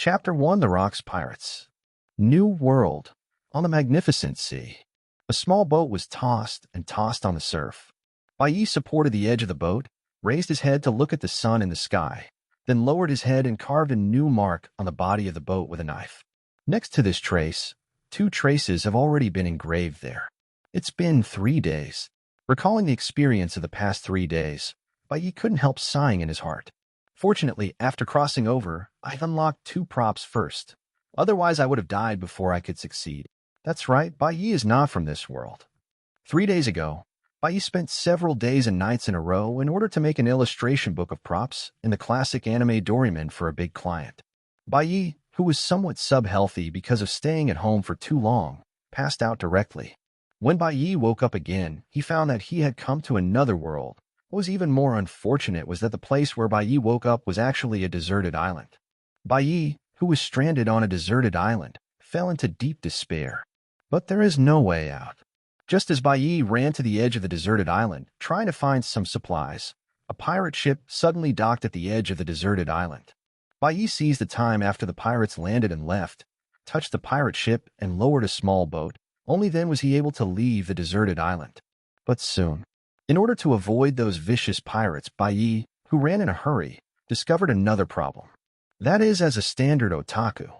Chapter 1: The Rocks Pirates. New World. On the magnificent sea, a small boat was tossed and tossed on the surf. Bai supported the edge of the boat, raised his head to look at the sun in the sky, then lowered his head and carved a new mark on the body of the boat with a knife. Next to this trace, 2 traces have already been engraved there. It's been 3 days. Recalling the experience of the past 3 days, Bai couldn't help sighing in his heart. Fortunately, after crossing over, I've unlocked 2 props first. Otherwise, I would have died before I could succeed. That's right, Bai is not from this world. 3 days ago, Bai spent several days and nights in a row in order to make an illustration book of props in the classic anime Doraemon for a big client. Bai, who was somewhat sub-healthy because of staying at home for too long, passed out directly. When Bai woke up again, he found that he had come to another world. What was even more unfortunate was that the place where Bai woke up was actually a deserted island. Bai, who was stranded on a deserted island, fell into deep despair. But there is no way out. Just as Bai ran to the edge of the deserted island, trying to find some supplies, a pirate ship suddenly docked at the edge of the deserted island. Bai seized the time after the pirates landed and left, touched the pirate ship and lowered a small boat. Only then was he able to leave the deserted island. But soon, in order to avoid those vicious pirates, Bai, who ran in a hurry, discovered another problem. That is, as a standard otaku,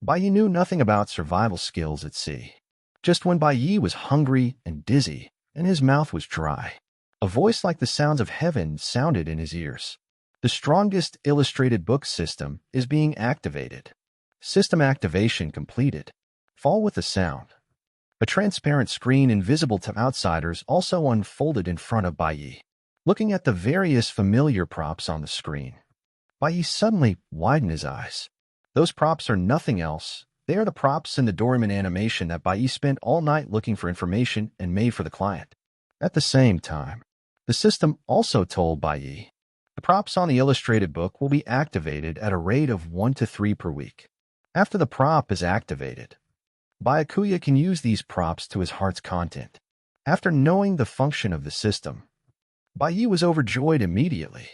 Bai knew nothing about survival skills at sea. Just when Bai was hungry and dizzy, and his mouth was dry, a voice like the sounds of heaven sounded in his ears. The strongest illustrated book system is being activated. System activation completed. Fall with the sound. A transparent screen invisible to outsiders also unfolded in front of Bai. Looking at the various familiar props on the screen, Bai suddenly widened his eyes. Those props are nothing else. They are the props in the Doraemon animation that Bai spent all night looking for information and made for the client. At the same time, the system also told Bai the props on the illustrated book will be activated at a rate of 1 to 3 per week. After the prop is activated, Byakuya can use these props to his heart's content. After knowing the function of the system, Bai was overjoyed immediately.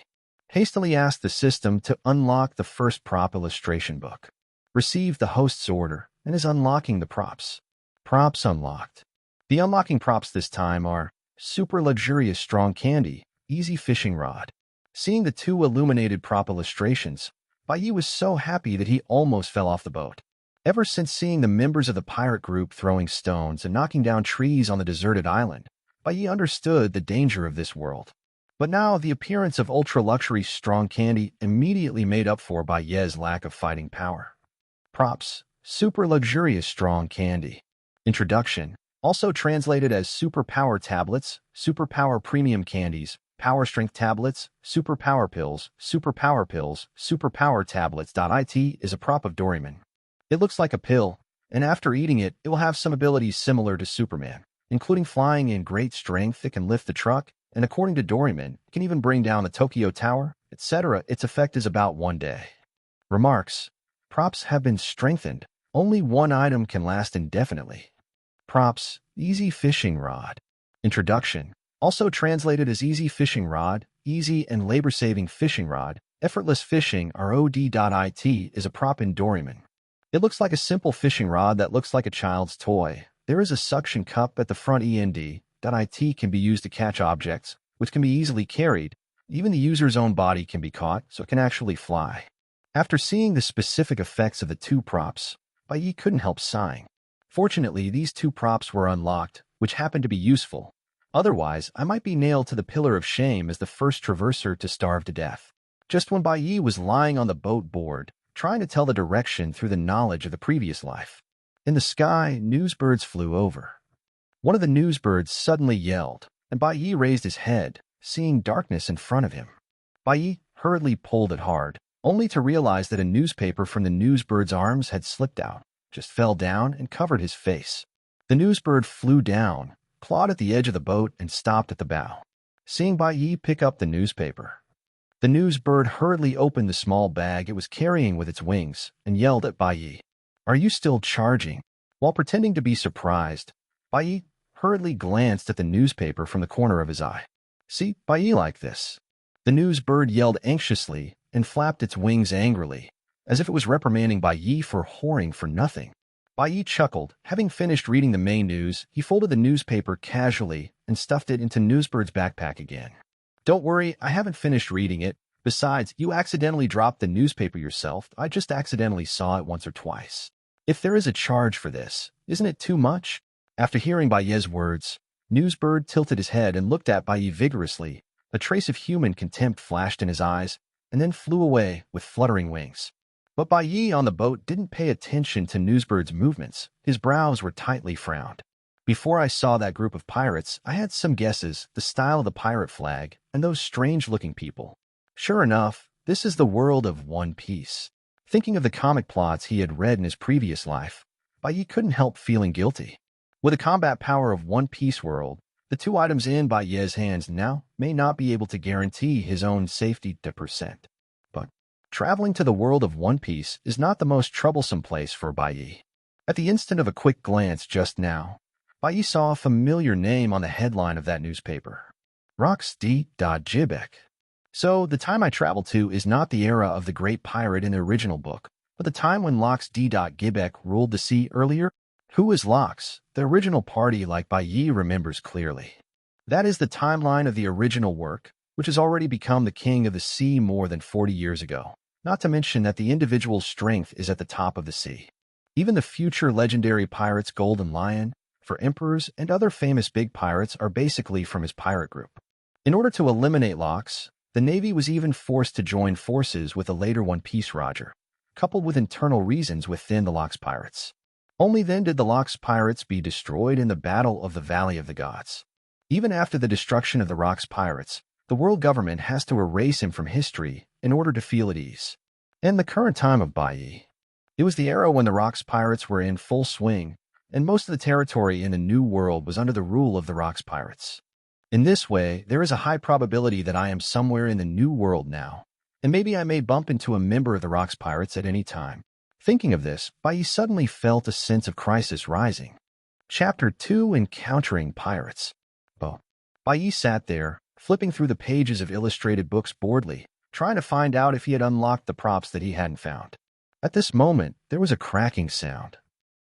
Hastily asked the system to unlock the first prop illustration book. Received the host's order and is unlocking the props. Props unlocked. The unlocking props this time are super luxurious strong candy, easy fishing rod. Seeing the 2 illuminated prop illustrations, Bai was so happy that he almost fell off the boat. Ever since seeing the members of the pirate group throwing stones and knocking down trees on the deserted island, Bai understood the danger of this world. But now the appearance of ultra-luxury strong candy immediately made up for Bai's lack of fighting power. Props: super luxurious strong candy. Introduction: also translated as super power tablets, super power premium candies, power strength tablets, super power pills, super power tablets. It is a prop of Doraemon. It looks like a pill, and after eating it, it will have some abilities similar to Superman, including flying in great strength. It can lift the truck, and according to Doraemon, it can even bring down the Tokyo Tower, etc. Its effect is about 1 day. Remarks: props have been strengthened. Only 1 item can last indefinitely. Props: easy fishing rod. Introduction: also translated as easy fishing rod, easy and labor-saving fishing rod, effortless fishing ROD. It is a prop in Doraemon. It looks like a simple fishing rod that looks like a child's toy. There is a suction cup at the front. It can be used to catch objects, which can be easily carried. Even the user's own body can be caught, so it can actually fly. After seeing the specific effects of the 2 props, Bai couldn't help sighing. Fortunately, these 2 props were unlocked, which happened to be useful. Otherwise, I might be nailed to the pillar of shame as the first traverser to starve to death. Just when Bai was lying on the boat board, trying to tell the direction through the knowledge of the previous life. In the sky, newsbirds flew over. One of the newsbirds suddenly yelled, and Bai raised his head, seeing darkness in front of him. Bai hurriedly pulled it hard, only to realize that a newspaper from the newsbird's arms had slipped out, just fell down and covered his face. The newsbird flew down, clawed at the edge of the boat, and stopped at the bow. Seeing Bai pick up the newspaper, the newsbird hurriedly opened the small bag it was carrying with its wings and yelled at Bai, "Are you still charging?" While pretending to be surprised, Bai hurriedly glanced at the newspaper from the corner of his eye. "See, Bai like this." The newsbird yelled anxiously and flapped its wings angrily, as if it was reprimanding Bai Yi for whoring for nothing. Bai Yi chuckled. Having finished reading the main news, he folded the newspaper casually and stuffed it into Newsbird's backpack again. Don't worry, I haven't finished reading it. Besides, you accidentally dropped the newspaper yourself. I just accidentally saw it once or twice. If there is a charge for this, isn't it too much? After hearing Bai Yi's words, Newsbird tilted his head and looked at Bai Yi vigorously. A trace of human contempt flashed in his eyes, and then flew away with fluttering wings. But Bai Yi on the boat didn't pay attention to Newsbird's movements. His brows were tightly frowned. Before I saw that group of pirates, I had some guesses, the style of the pirate flag, and those strange-looking people. Sure enough, this is the world of One Piece. Thinking of the comic plots he had read in his previous life, Bai Yi couldn't help feeling guilty. With the combat power of One Piece world, the two items in Bai Yi's hands now may not be able to guarantee his own safety to percent. But traveling to the world of One Piece is not the most troublesome place for Bai Yi. At the instant of a quick glance just now, Bai Yi saw a familiar name on the headline of that newspaper. Rox D. Jibek. So, the time I traveled to is not the era of the great pirate in the original book, but the time when Lox D. Gibek ruled the sea earlier. Who is Lox? The original party like Bai Yi remembers clearly. That is the timeline of the original work, which has already become the king of the sea more than 40 years ago. Not to mention that the individual's strength is at the top of the sea. Even the future legendary pirates Golden Lion, for emperors, and other famous big pirates are basically from his pirate group. In order to eliminate Lox, the Navy was even forced to join forces with the later One Piece Roger, coupled with internal reasons within the Lox pirates. Only then did the Lox pirates be destroyed in the Battle of the Valley of the Gods. Even after the destruction of the Lox pirates, the world government has to erase him from history in order to feel at ease. In the current time of Bai Yi, it was the era when the Lox pirates were in full swing, and most of the territory in the New World was under the rule of the Lox pirates. In this way, there is a high probability that I am somewhere in the New World now, and maybe I may bump into a member of the Lox pirates at any time. Thinking of this, Bai Yi suddenly felt a sense of crisis rising. Chapter 2: Encountering Pirates. Bai Yi sat there, flipping through the pages of illustrated books boredly, trying to find out if he had unlocked the props that he hadn't found. At this moment, there was a cracking sound.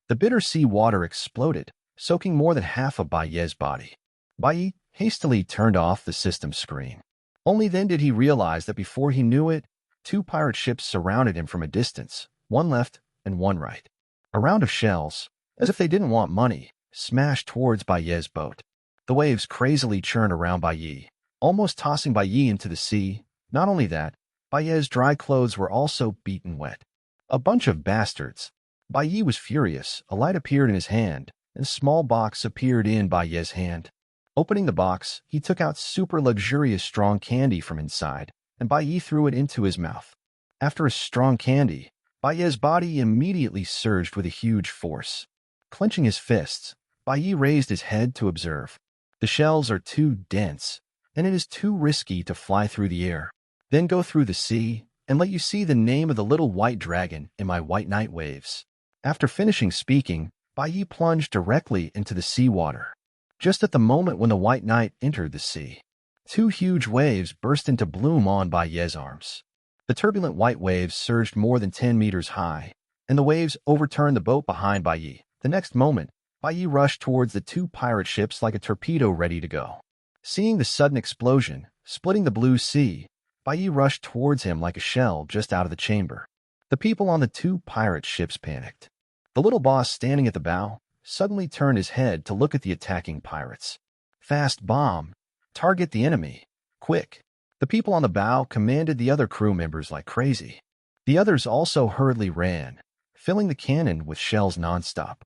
The bitter sea water exploded, soaking more than half of Bai Yi's body. Bai Yi hastily turned off the system screen. Only then did he realize that before he knew it, two pirate ships surrounded him from a distance, one left and one right. A round of shells, as if they didn't want money, smashed towards Bai Yi's boat. The waves crazily churned around Bai Yi, almost tossing Bai Yi into the sea. Not only that, Bai Yi's dry clothes were also beaten wet. A bunch of bastards. Bai Yi was furious. A light appeared in his hand, and a small box appeared in Bai Yi's hand. Opening the box, he took out super luxurious strong candy from inside, and Bai Yi threw it into his mouth. After a strong candy, Bai Yi's body immediately surged with a huge force. Clenching his fists, Bai Yi raised his head to observe. The shells are too dense, and it is too risky to fly through the air, then go through the sea, and let you see the name of the little white dragon in my white night waves. After finishing speaking, Bai Yi plunged directly into the seawater. Just at the moment when the white knight entered the sea, two huge waves burst into bloom on Bai Yi's arms. The turbulent white waves surged more than 10 meters high, and the waves overturned the boat behind Bai Yi. The next moment, Bai Yi rushed towards the two pirate ships like a torpedo ready to go. Seeing the sudden explosion, splitting the blue sea, Bai Yi rushed towards him like a shell just out of the chamber. The people on the two pirate ships panicked. The little boss standing at the bow suddenly turned his head to look at the attacking pirates. Fast bomb! Target the enemy! Quick! The people on the bow commanded the other crew members like crazy. The others also hurriedly ran, filling the cannon with shells nonstop.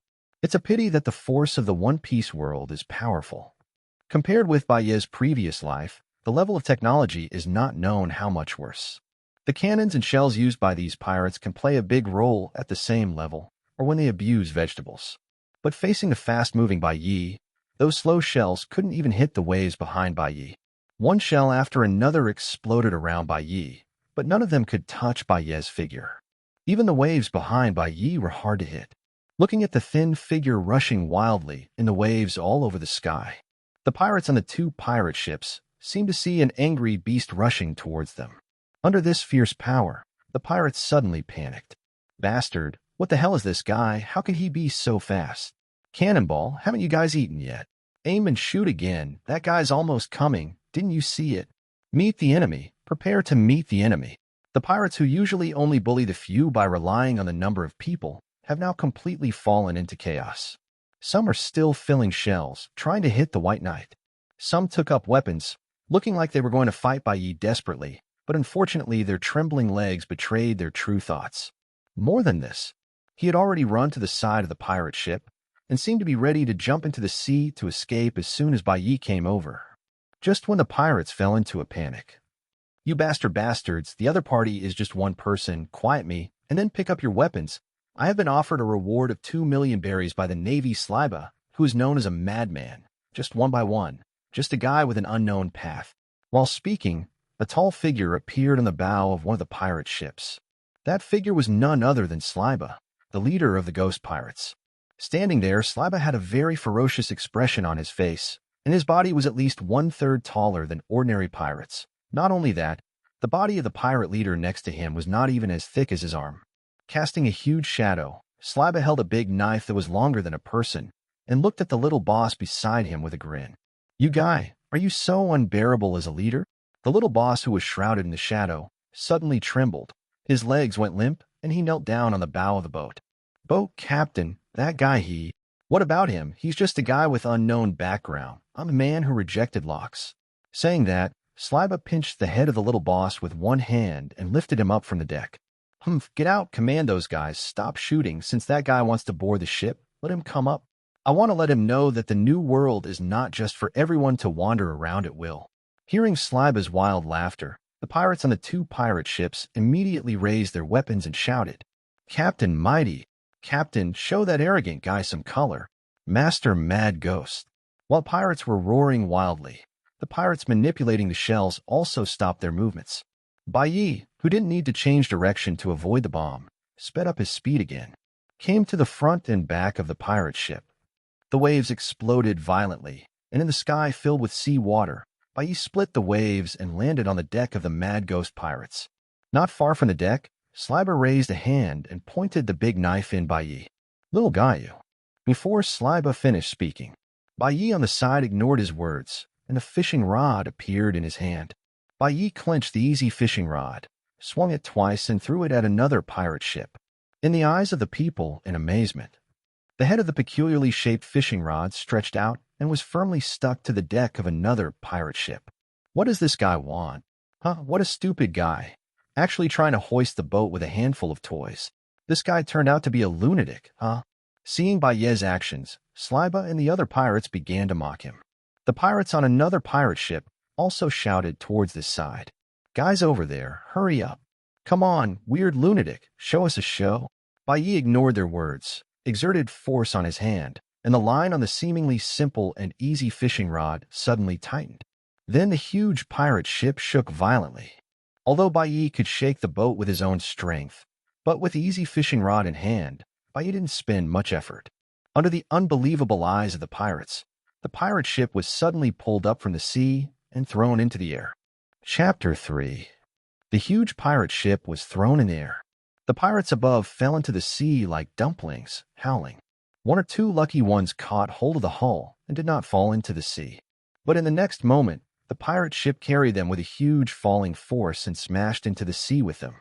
It's a pity that the force of the One Piece world is powerful. Compared with Bai Yi's previous life, the level of technology is not known how much worse. The cannons and shells used by these pirates can play a big role at the same level, or when they abuse vegetables. But facing the fast-moving Bai Yi, those slow shells couldn't even hit the waves behind Bai Yi. One shell after another exploded around Bai Yi, but none of them could touch Bai Yi's figure. Even the waves behind Bai Yi were hard to hit. Looking at the thin figure rushing wildly in the waves all over the sky, the pirates on the two pirate ships seemed to see an angry beast rushing towards them. Under this fierce power, The pirates suddenly panicked. Bastard, what the hell is this guy? How could he be so fast? Cannonball, haven't you guys eaten yet? Aim and shoot again. That guy's almost coming. Didn't you see it? Meet the enemy. Prepare to meet the enemy. The pirates, who usually only bully the few by relying on the number of people, have now completely fallen into chaos. Some are still filling shells, trying to hit the White Knight. Some took up weapons, looking like they were going to fight Bai desperately, but unfortunately their trembling legs betrayed their true thoughts. More than this, he had already run to the side of the pirate ship and seemed to be ready to jump into the sea to escape as soon as Bai came over. Just when the pirates fell into a panic. You bastards, the other party is just one person, quiet me, and then pick up your weapons. I have been offered a reward of 2 million berries by the Navy Sliba, who is known as a madman, just one by one, just a guy with an unknown path. While speaking, a tall figure appeared on the bow of one of the pirate ships. That figure was none other than Sliba, the leader of the ghost pirates. Standing there, Sliba had a very ferocious expression on his face, and his body was at least 1/3 taller than ordinary pirates. Not only that, the body of the pirate leader next to him was not even as thick as his arm. Casting a huge shadow, Sliba held a big knife that was longer than a person and looked at the little boss beside him with a grin. You guy, are you so unbearable as a leader? The little boss, who was shrouded in the shadow, suddenly trembled. His legs went limp, and he knelt down on the bow of the boat. Boat captain, that guy What about him? He's just a guy with unknown background. I'm a man who rejected locks. Saying that, Sliba pinched the head of the little boss with one hand and lifted him up from the deck. Humph, get out, command those guys, stop shooting. Since that guy wants to board the ship, let him come up. I want to let him know that the new world is not just for everyone to wander around at will. Hearing Sliba's wild laughter, the pirates on the 2 pirate ships immediately raised their weapons and shouted, Captain Mighty! Captain, show that arrogant guy some color. Master Mad Ghost. While pirates were roaring wildly, the pirates manipulating the shells also stopped their movements. Bai, who didn't need to change direction to avoid the bomb, sped up his speed again, came to the front and back of the pirate ship. The waves exploded violently, and in the sky filled with sea water, Bai split the waves and landed on the deck of the Mad Ghost pirates. Not far from the deck, Sliba raised a hand and pointed the big knife in Bai. Little guy, you. Before Sliba finished speaking, Bai on the side ignored his words, and a fishing rod appeared in his hand. Bai clenched the easy fishing rod, swung it twice, and threw it at another pirate ship. In the eyes of the people, in amazement, the head of the peculiarly shaped fishing rod stretched out and was firmly stuck to the deck of another pirate ship. What does this guy want? What a stupid guy. Actually trying to hoist the boat with a handful of toys. This guy turned out to be a lunatic, Seeing Bai's actions, Sliba and the other pirates began to mock him. The pirates on another pirate ship also shouted towards this side. Guys over there, hurry up. Come on, weird lunatic, show us a show. Bai ignored their words, exerted force on his hand, and the line on the seemingly simple and easy fishing rod suddenly tightened. Then the huge pirate ship shook violently. Although Bai could shake the boat with his own strength, but with the easy fishing rod in hand, Bai didn't spend much effort. Under the unbelievable eyes of the pirates, the pirate ship was suddenly pulled up from the sea and thrown into the air. Chapter 3. The huge pirate ship was thrown in air. The pirates above fell into the sea like dumplings, howling. 1 or 2 lucky ones caught hold of the hull and did not fall into the sea. But in the next moment, the pirate ship carried them with a huge falling force and smashed into the sea with them.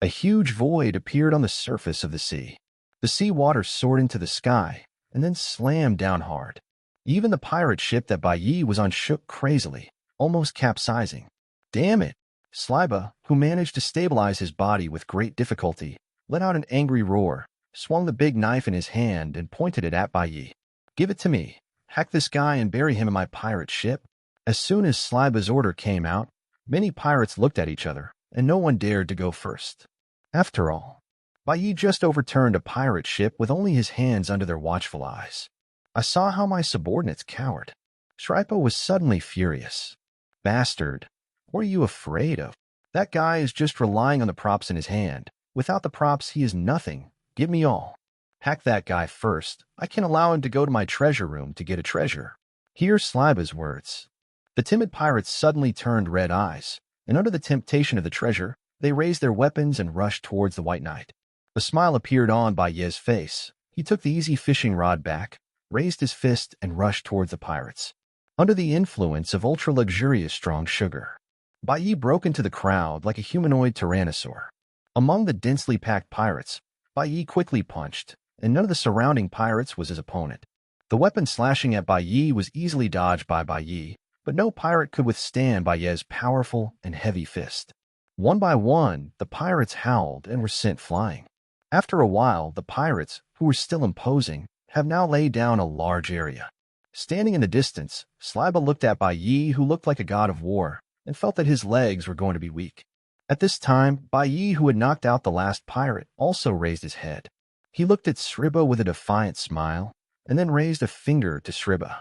A huge void appeared on the surface of the sea. The sea water soared into the sky and then slammed down hard. Even the pirate ship that Bai was on shook crazily, almost capsizing. Damn it! Sliba, who managed to stabilize his body with great difficulty, let out an angry roar, swung the big knife in his hand and pointed it at Bai. Give it to me. Hack this guy and bury him in my pirate ship. As soon as Sliba's order came out, many pirates looked at each other, and no one dared to go first. After all, Bai just overturned a pirate ship with only his hands under their watchful eyes. I saw how my subordinates cowered. Sripa was suddenly furious. Bastard, what are you afraid of? That guy is just relying on the props in his hand. Without the props, he is nothing. Give me all. Hack that guy first. I can allow him to go to my treasure room to get a treasure. Hear Sliba's words. The timid pirates suddenly turned red eyes, and under the temptation of the treasure, They raised their weapons and rushed towards the White Knight. A smile appeared on Baye's face. He took the easy fishing rod back, raised his fist, and rushed towards the pirates. Under the influence of ultra-luxurious strong sugar, Baye broke into the crowd like a humanoid tyrannosaur. Among the densely packed pirates, Baye quickly punched, and none of the surrounding pirates was his opponent. The weapon slashing at Baye was easily dodged by Baye, but no pirate could withstand Baye's powerful and heavy fist. One by one, the pirates howled and were sent flying. After a while, the pirates, who were still imposing, have now laid down a large area. Standing in the distance, Sliba looked at Baye, who looked like a god of war, and felt that his legs were going to be weak. At this time, Baye, who had knocked out the last pirate, also raised his head. He looked at Sriba with a defiant smile, and then raised a finger to Sriba.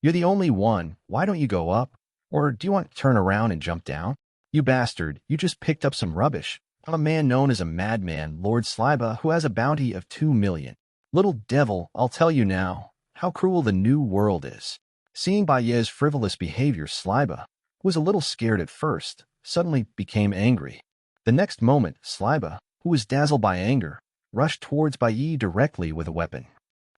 "You're the only one. Why don't you go up? Or do you want to turn around and jump down? You bastard, you just picked up some rubbish. I'm a man known as a madman, Lord Sliba, who has a bounty of 2 million. Little devil, I'll tell you now, how cruel the new world is." Seeing Baye's frivolous behavior, Sliba, who was a little scared at first, suddenly became angry. The next moment, Sliba, who was dazzled by anger, rushed towards Baye directly with a weapon.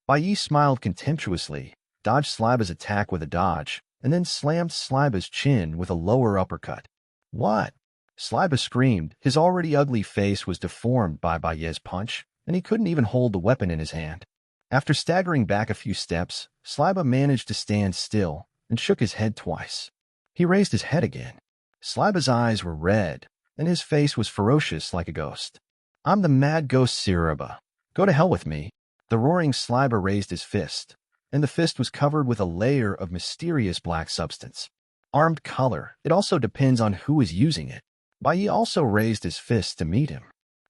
Baye smiled contemptuously, dodged Sliba's attack with a dodge, and then slammed Sliba's chin with a lower uppercut. "What?" Sliba screamed. His already ugly face was deformed by Baye's punch, and he couldn't even hold the weapon in his hand. After staggering back a few steps, Sliba managed to stand still and shook his head twice. He raised his head again. Sliba's eyes were red, and his face was ferocious like a ghost. "I'm the mad ghost Siriba. Go to hell with me." The roaring Sliba raised his fist, and the fist was covered with a layer of mysterious black substance. Armed color, it also depends on who is using it. Baye also raised his fist to meet him.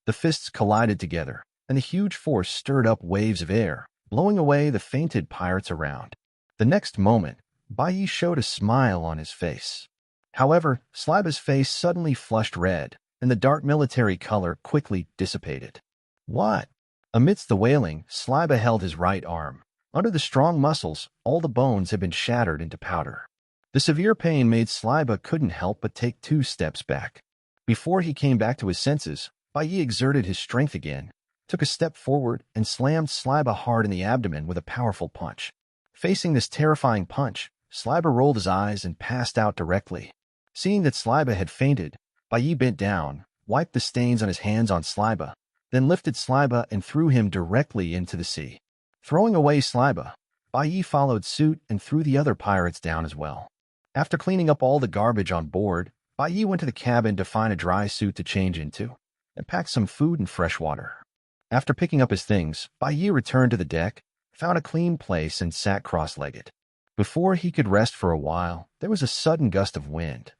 The fists collided together, and the huge force stirred up waves of air, blowing away the fainted pirates around. The next moment, Baye showed a smile on his face. However, Sliba's face suddenly flushed red, and the dark military color quickly dissipated. "What?" Amidst the wailing, Sliba held his right arm. Under the strong muscles, all the bones had been shattered into powder. The severe pain made Sliba couldn't help but take 2 steps back. Before he came back to his senses, Baye exerted his strength again, took a step forward, and slammed Sliba hard in the abdomen with a powerful punch. Facing this terrifying punch, Sliba rolled his eyes and passed out directly. Seeing that Sliba had fainted, Baye bent down, wiped the stains on his hands on Sliba, then lifted Sliba and threw him directly into the sea. Throwing away Sliba, Baye followed suit and threw the other pirates down as well. After cleaning up all the garbage on board, Baye went to the cabin to find a dry suit to change into, and packed some food and fresh water. After picking up his things, Baye returned to the deck, found a clean place, and sat cross-legged. Before he could rest for a while, there was a sudden gust of wind.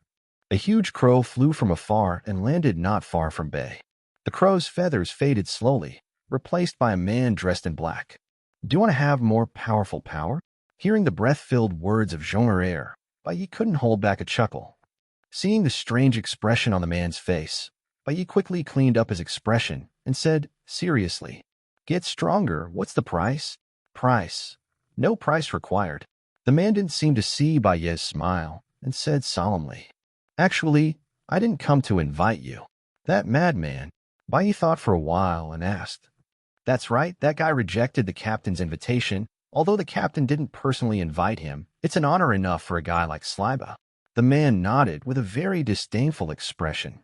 A huge crow flew from afar and landed not far from Baye. The crow's feathers faded slowly, replaced by a man dressed in black. "Do you want to have more powerful power?" Hearing the breath-filled words of Jean Herrera, Baye couldn't hold back a chuckle. Seeing the strange expression on the man's face, Baye quickly cleaned up his expression and said, seriously, "Get stronger. What's the price?" "Price? No price required." The man didn't seem to see Baye's smile and said solemnly, "Actually, I didn't come to invite you." "That madman?" Baye thought for a while and asked. "That's right, that guy rejected the captain's invitation. Although the captain didn't personally invite him, it's an honor enough for a guy like Sliba." The man nodded with a very disdainful expression.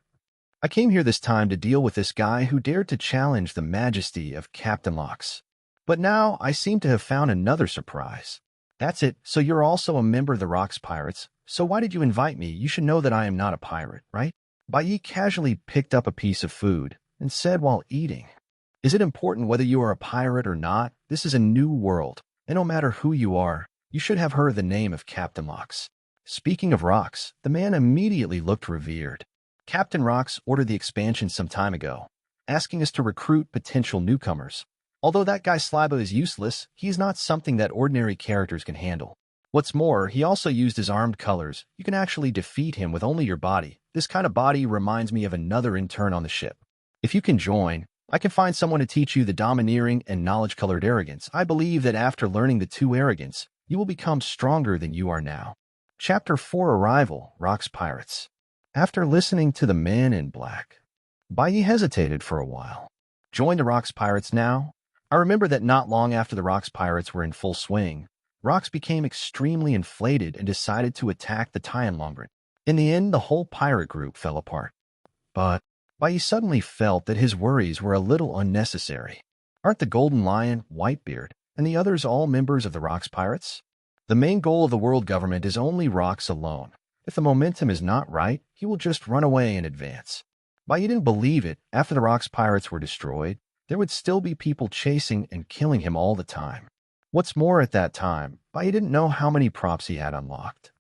"I came here this time to deal with this guy who dared to challenge the majesty of Captain Locks. But now I seem to have found another surprise." "That's it, so you're also a member of the Rocks Pirates. So why did you invite me? You should know that I am not a pirate, right?" Baye casually picked up a piece of food and said while eating, "Is it important whether you are a pirate or not? This is a new world, and no matter who you are, you should have heard the name of Captain Locks." Speaking of Rocks, the man immediately looked revered. "Captain Rocks ordered the expansion some time ago, asking us to recruit potential newcomers. Although that guy Sliba is useless, he's not something that ordinary characters can handle. What's more, he also used his armed colors. You can actually defeat him with only your body. This kind of body reminds me of another intern on the ship. If you can join, I can find someone to teach you the domineering and knowledge-colored arrogance. I believe that after learning the 2 arrogance, you will become stronger than you are now." Chapter 4 Arrival, Rocks Pirates. After listening to the man in black, Bai Yi hesitated for a while. Join the Rocks Pirates now? I remember that not long after the Rocks Pirates were in full swing, Rocks became extremely inflated and decided to attack the Tianlongren. In the end, the whole pirate group fell apart. But Bai Yi suddenly felt that his worries were a little unnecessary. Aren't the Golden Lion, Whitebeard, and the others all members of the Rocks Pirates? The main goal of the world government is only Rocks alone. If the momentum is not right, he will just run away in advance. Bai Yi didn't believe it. After the Rocks Pirates were destroyed, there would still be people chasing and killing him all the time. What's more, at that time, Bai Yi didn't know how many props he had unlocked.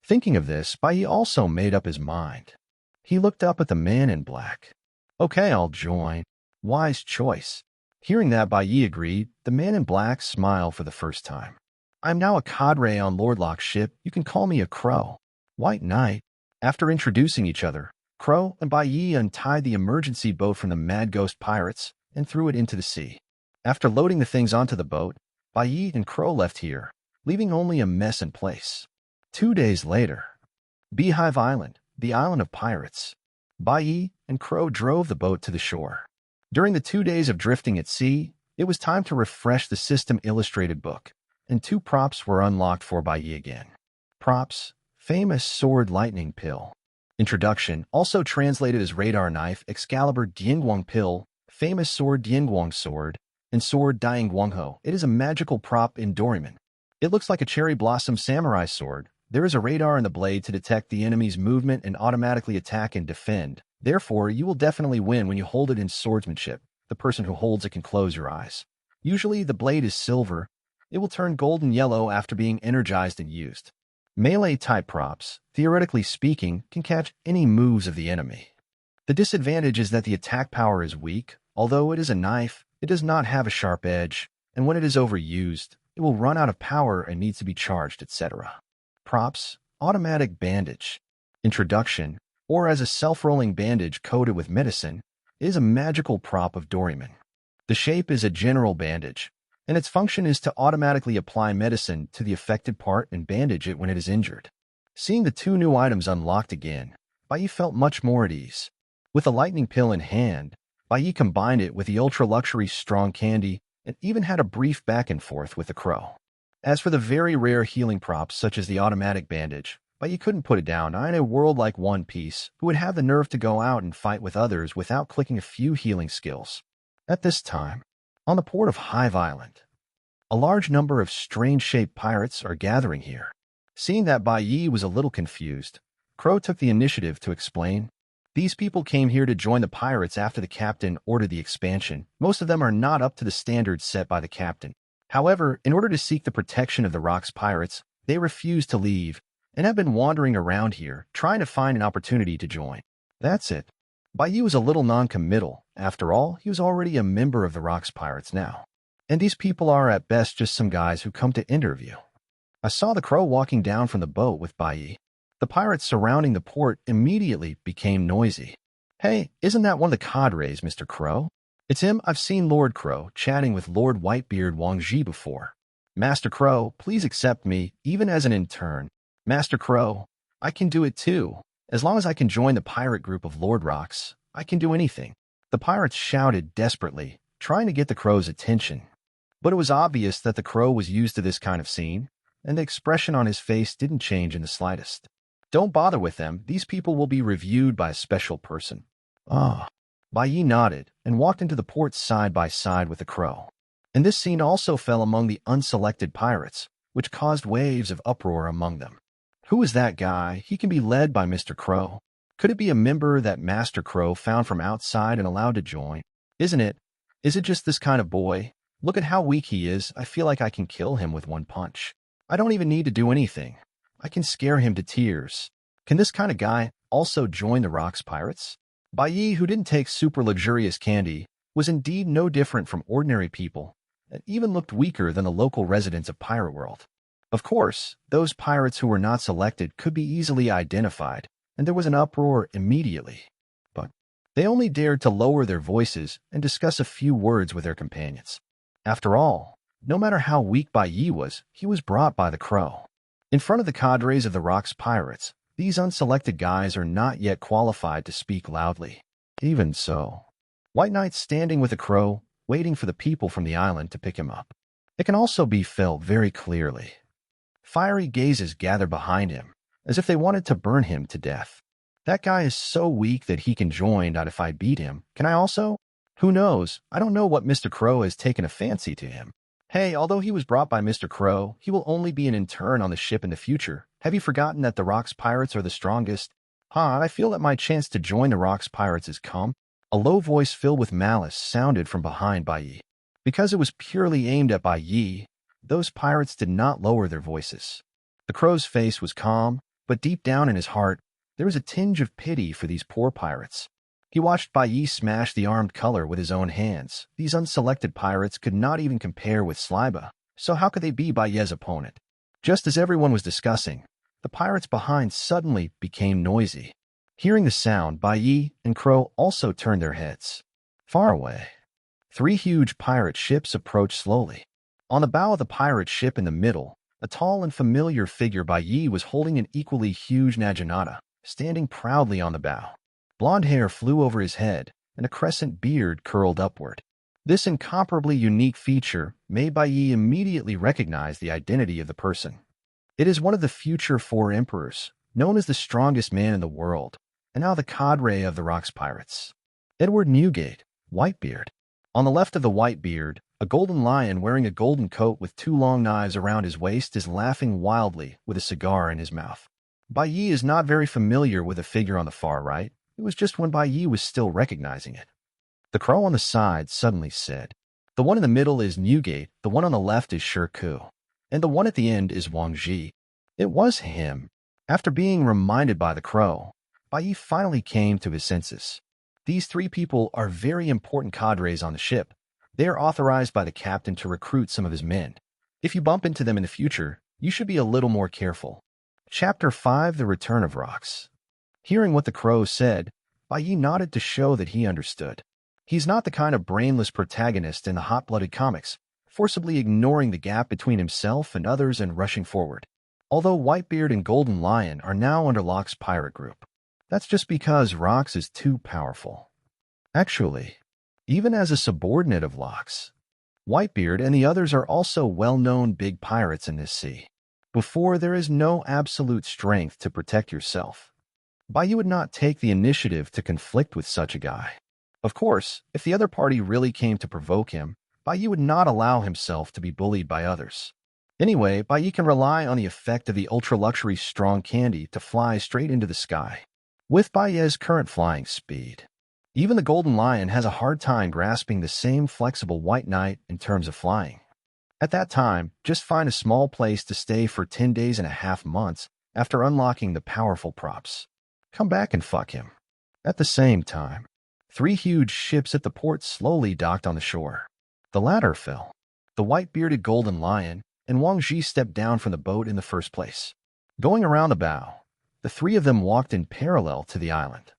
Thinking of this, Bai Yi also made up his mind. He looked up at the man in black. Okay, I'll join. Wise choice. Hearing that, Bai Yi agreed. The man in black smiled for the first time. I'm now a cadre on Lord Locke's ship. You can call me a Crow. White Knight. After introducing each other, Crow and Bai Yi untied the emergency boat from the Mad Ghost Pirates and threw it into the sea. After loading the things onto the boat, Bai Yi and Crow left here, leaving only a mess in place. 2 days later, Beehive Island, the island of pirates. Bai Yi and Crow drove the boat to the shore. During the 2 days of drifting at sea, it was time to refresh the system illustrated book, and 2 props were unlocked for Bai Yi again. Props: famous sword lightning pill. Introduction, also translated as radar knife, Excalibur Dianguang pill, famous sword Dianguang sword, and sword Dianguang Ho. It is a magical prop in Doraemon. It looks like a cherry blossom samurai sword. There is a radar in the blade to detect the enemy's movement and automatically attack and defend. Therefore, you will definitely win when you hold it in swordsmanship. The person who holds it can close your eyes. Usually, the blade is silver. It will turn golden yellow after being energized and used. Melee-type props, theoretically speaking, can catch any moves of the enemy. The disadvantage is that the attack power is weak. Although it is a knife, it does not have a sharp edge, and when it is overused, it will run out of power and needs to be charged, etc. Props: automatic bandage. Introduction, or as a self-rolling bandage coated with medicine, is a magical prop of Doraemon. The shape is a general bandage, and its function is to automatically apply medicine to the affected part and bandage it when it is injured. Seeing the 2 new items unlocked again, Bai Yi felt much more at ease. With the lightning pill in hand, Bai Yi combined it with the ultra-luxury strong candy and even had a brief back and forth with the Crow. As for the very rare healing props such as the automatic bandage, Bai Yi couldn't put it down. In a world like One Piece, who would have the nerve to go out and fight with others without clicking a few healing skills? At this time, on the port of Hive Island, a large number of strange-shaped pirates are gathering here. Seeing that Bai Yi was a little confused, Crow took the initiative to explain. These people came here to join the pirates after the captain ordered the expansion. Most of them are not up to the standards set by the captain. However, in order to seek the protection of the Rocks Pirates, they refused to leave and have been wandering around here, trying to find an opportunity to join. That's it. Bai Yi was a little non-committal. After all, he was already a member of the Rocks Pirates now. And these people are at best just some guys who come to interview. I saw the Crow walking down from the boat with Bai Yi. The pirates surrounding the port immediately became noisy. Hey, isn't that one of the cadres, Mr. Crow? It's him. I've seen Lord Crow chatting with Lord Whitebeard Wang Ji before. Master Crow, please accept me, even as an intern. Master Crow, I can do it too. As long as I can join the pirate group of Lord Rocks, I can do anything. The pirates shouted desperately, trying to get the Crow's attention. But it was obvious that the Crow was used to this kind of scene, and the expression on his face didn't change in the slightest. Don't bother with them. These people will be reviewed by a special person. Ah. Bai Yi nodded and walked into the port side by side with the Crow. And this scene also fell among the unselected pirates, which caused waves of uproar among them. Who is that guy? He can be led by Mr. Crow. Could it be a member that Master Crow found from outside and allowed to join? Isn't it? Is it just this kind of boy? Look at how weak he is. I feel like I can kill him with one punch. I don't even need to do anything. I can scare him to tears. Can this kind of guy also join the Rocks Pirates? Bai Yi, who didn't take super luxurious candy, was indeed no different from ordinary people, and even looked weaker than the local residents of Pirate World. Of course, those pirates who were not selected could be easily identified, and there was an uproar immediately. But they only dared to lower their voices and discuss a few words with their companions. After all, no matter how weak Bai Yi was, he was brought by the Crow. In front of the cadres of the Rocks Pirates, these unselected guys are not yet qualified to speak loudly. Even so, White Knight's standing with a crow, waiting for the people from the island to pick him up. It can also be felt very clearly. Fiery gazes gather behind him, as if they wanted to burn him to death. That guy is so weak that he can join, not if I beat him. Can I also? Who knows? I don't know what Mr. Crow has taken a fancy to him. Hey, although he was brought by Mr. Crow, he will only be an intern on the ship in the future. Have you forgotten that the Rocks Pirates are the strongest? I feel that my chance to join the Rocks Pirates has come. A low voice filled with malice sounded from behind Bai Yi. Because it was purely aimed at Bai Yi, those pirates did not lower their voices. The crow's face was calm, but deep down in his heart, there was a tinge of pity for these poor pirates. He watched Bai Yi smash the armed color with his own hands. These unselected pirates could not even compare with Sliba, so how could they be Bai Yi's opponent? Just as everyone was discussing, the pirates behind suddenly became noisy. Hearing the sound, Bai Yi and Crow also turned their heads. Far away, 3 huge pirate ships approached slowly. On the bow of the pirate ship in the middle, a tall and familiar figure Bai Yi was holding an equally huge Naginata, standing proudly on the bow. Blonde hair flew over his head, and a crescent beard curled upward. This incomparably unique feature made Bai Yi immediately recognize the identity of the person. It is one of the future 4 emperors, known as the strongest man in the world, and now the cadre of the Rocks Pirates. Edward Newgate, Whitebeard. On the left of the Whitebeard, a golden lion wearing a golden coat with 2 long knives around his waist is laughing wildly with a cigar in his mouth. Bai Yi is not very familiar with the figure on the far right. It was just when Bai Yi was still recognizing it. The crow on the side suddenly said, "The one in the middle is Newgate, the one on the left is Shirku, and the one at the end is Wang Ji." It was him. After being reminded by the crow, Bai Yi finally came to his senses. These 3 people are very important cadres on the ship. They are authorized by the captain to recruit some of his men. If you bump into them in the future, you should be a little more careful. Chapter 5: The Return of Rocks. Hearing what the crow said, Bai Yi nodded to show that he understood. He's not the kind of brainless protagonist in the hot-blooded comics, forcibly ignoring the gap between himself and others and rushing forward. Although Whitebeard and Golden Lion are now under Locke's pirate group, that's just because Rocks is too powerful. Actually, even as a subordinate of Locke's, Whitebeard and the others are also well-known big pirates in this sea. Before, there is no absolute strength to protect yourself. Bai Yi would not take the initiative to conflict with such a guy. Of course, if the other party really came to provoke him, Bai Yi would not allow himself to be bullied by others. Anyway, Bai Yi can rely on the effect of the ultra-luxury strong candy to fly straight into the sky. With Bai Yi's current flying speed, even the Golden Lion has a hard time grasping the same flexible White Knight in terms of flying. At that time, just find a small place to stay for 10 days and a half months after unlocking the powerful props. Come back and fuck him. At the same time, 3 huge ships at the port slowly docked on the shore. The latter fell. The white-bearded Golden Lion and Wang Ji stepped down from the boat in the first place. Going around the bow, the 3 of them walked in parallel to the island.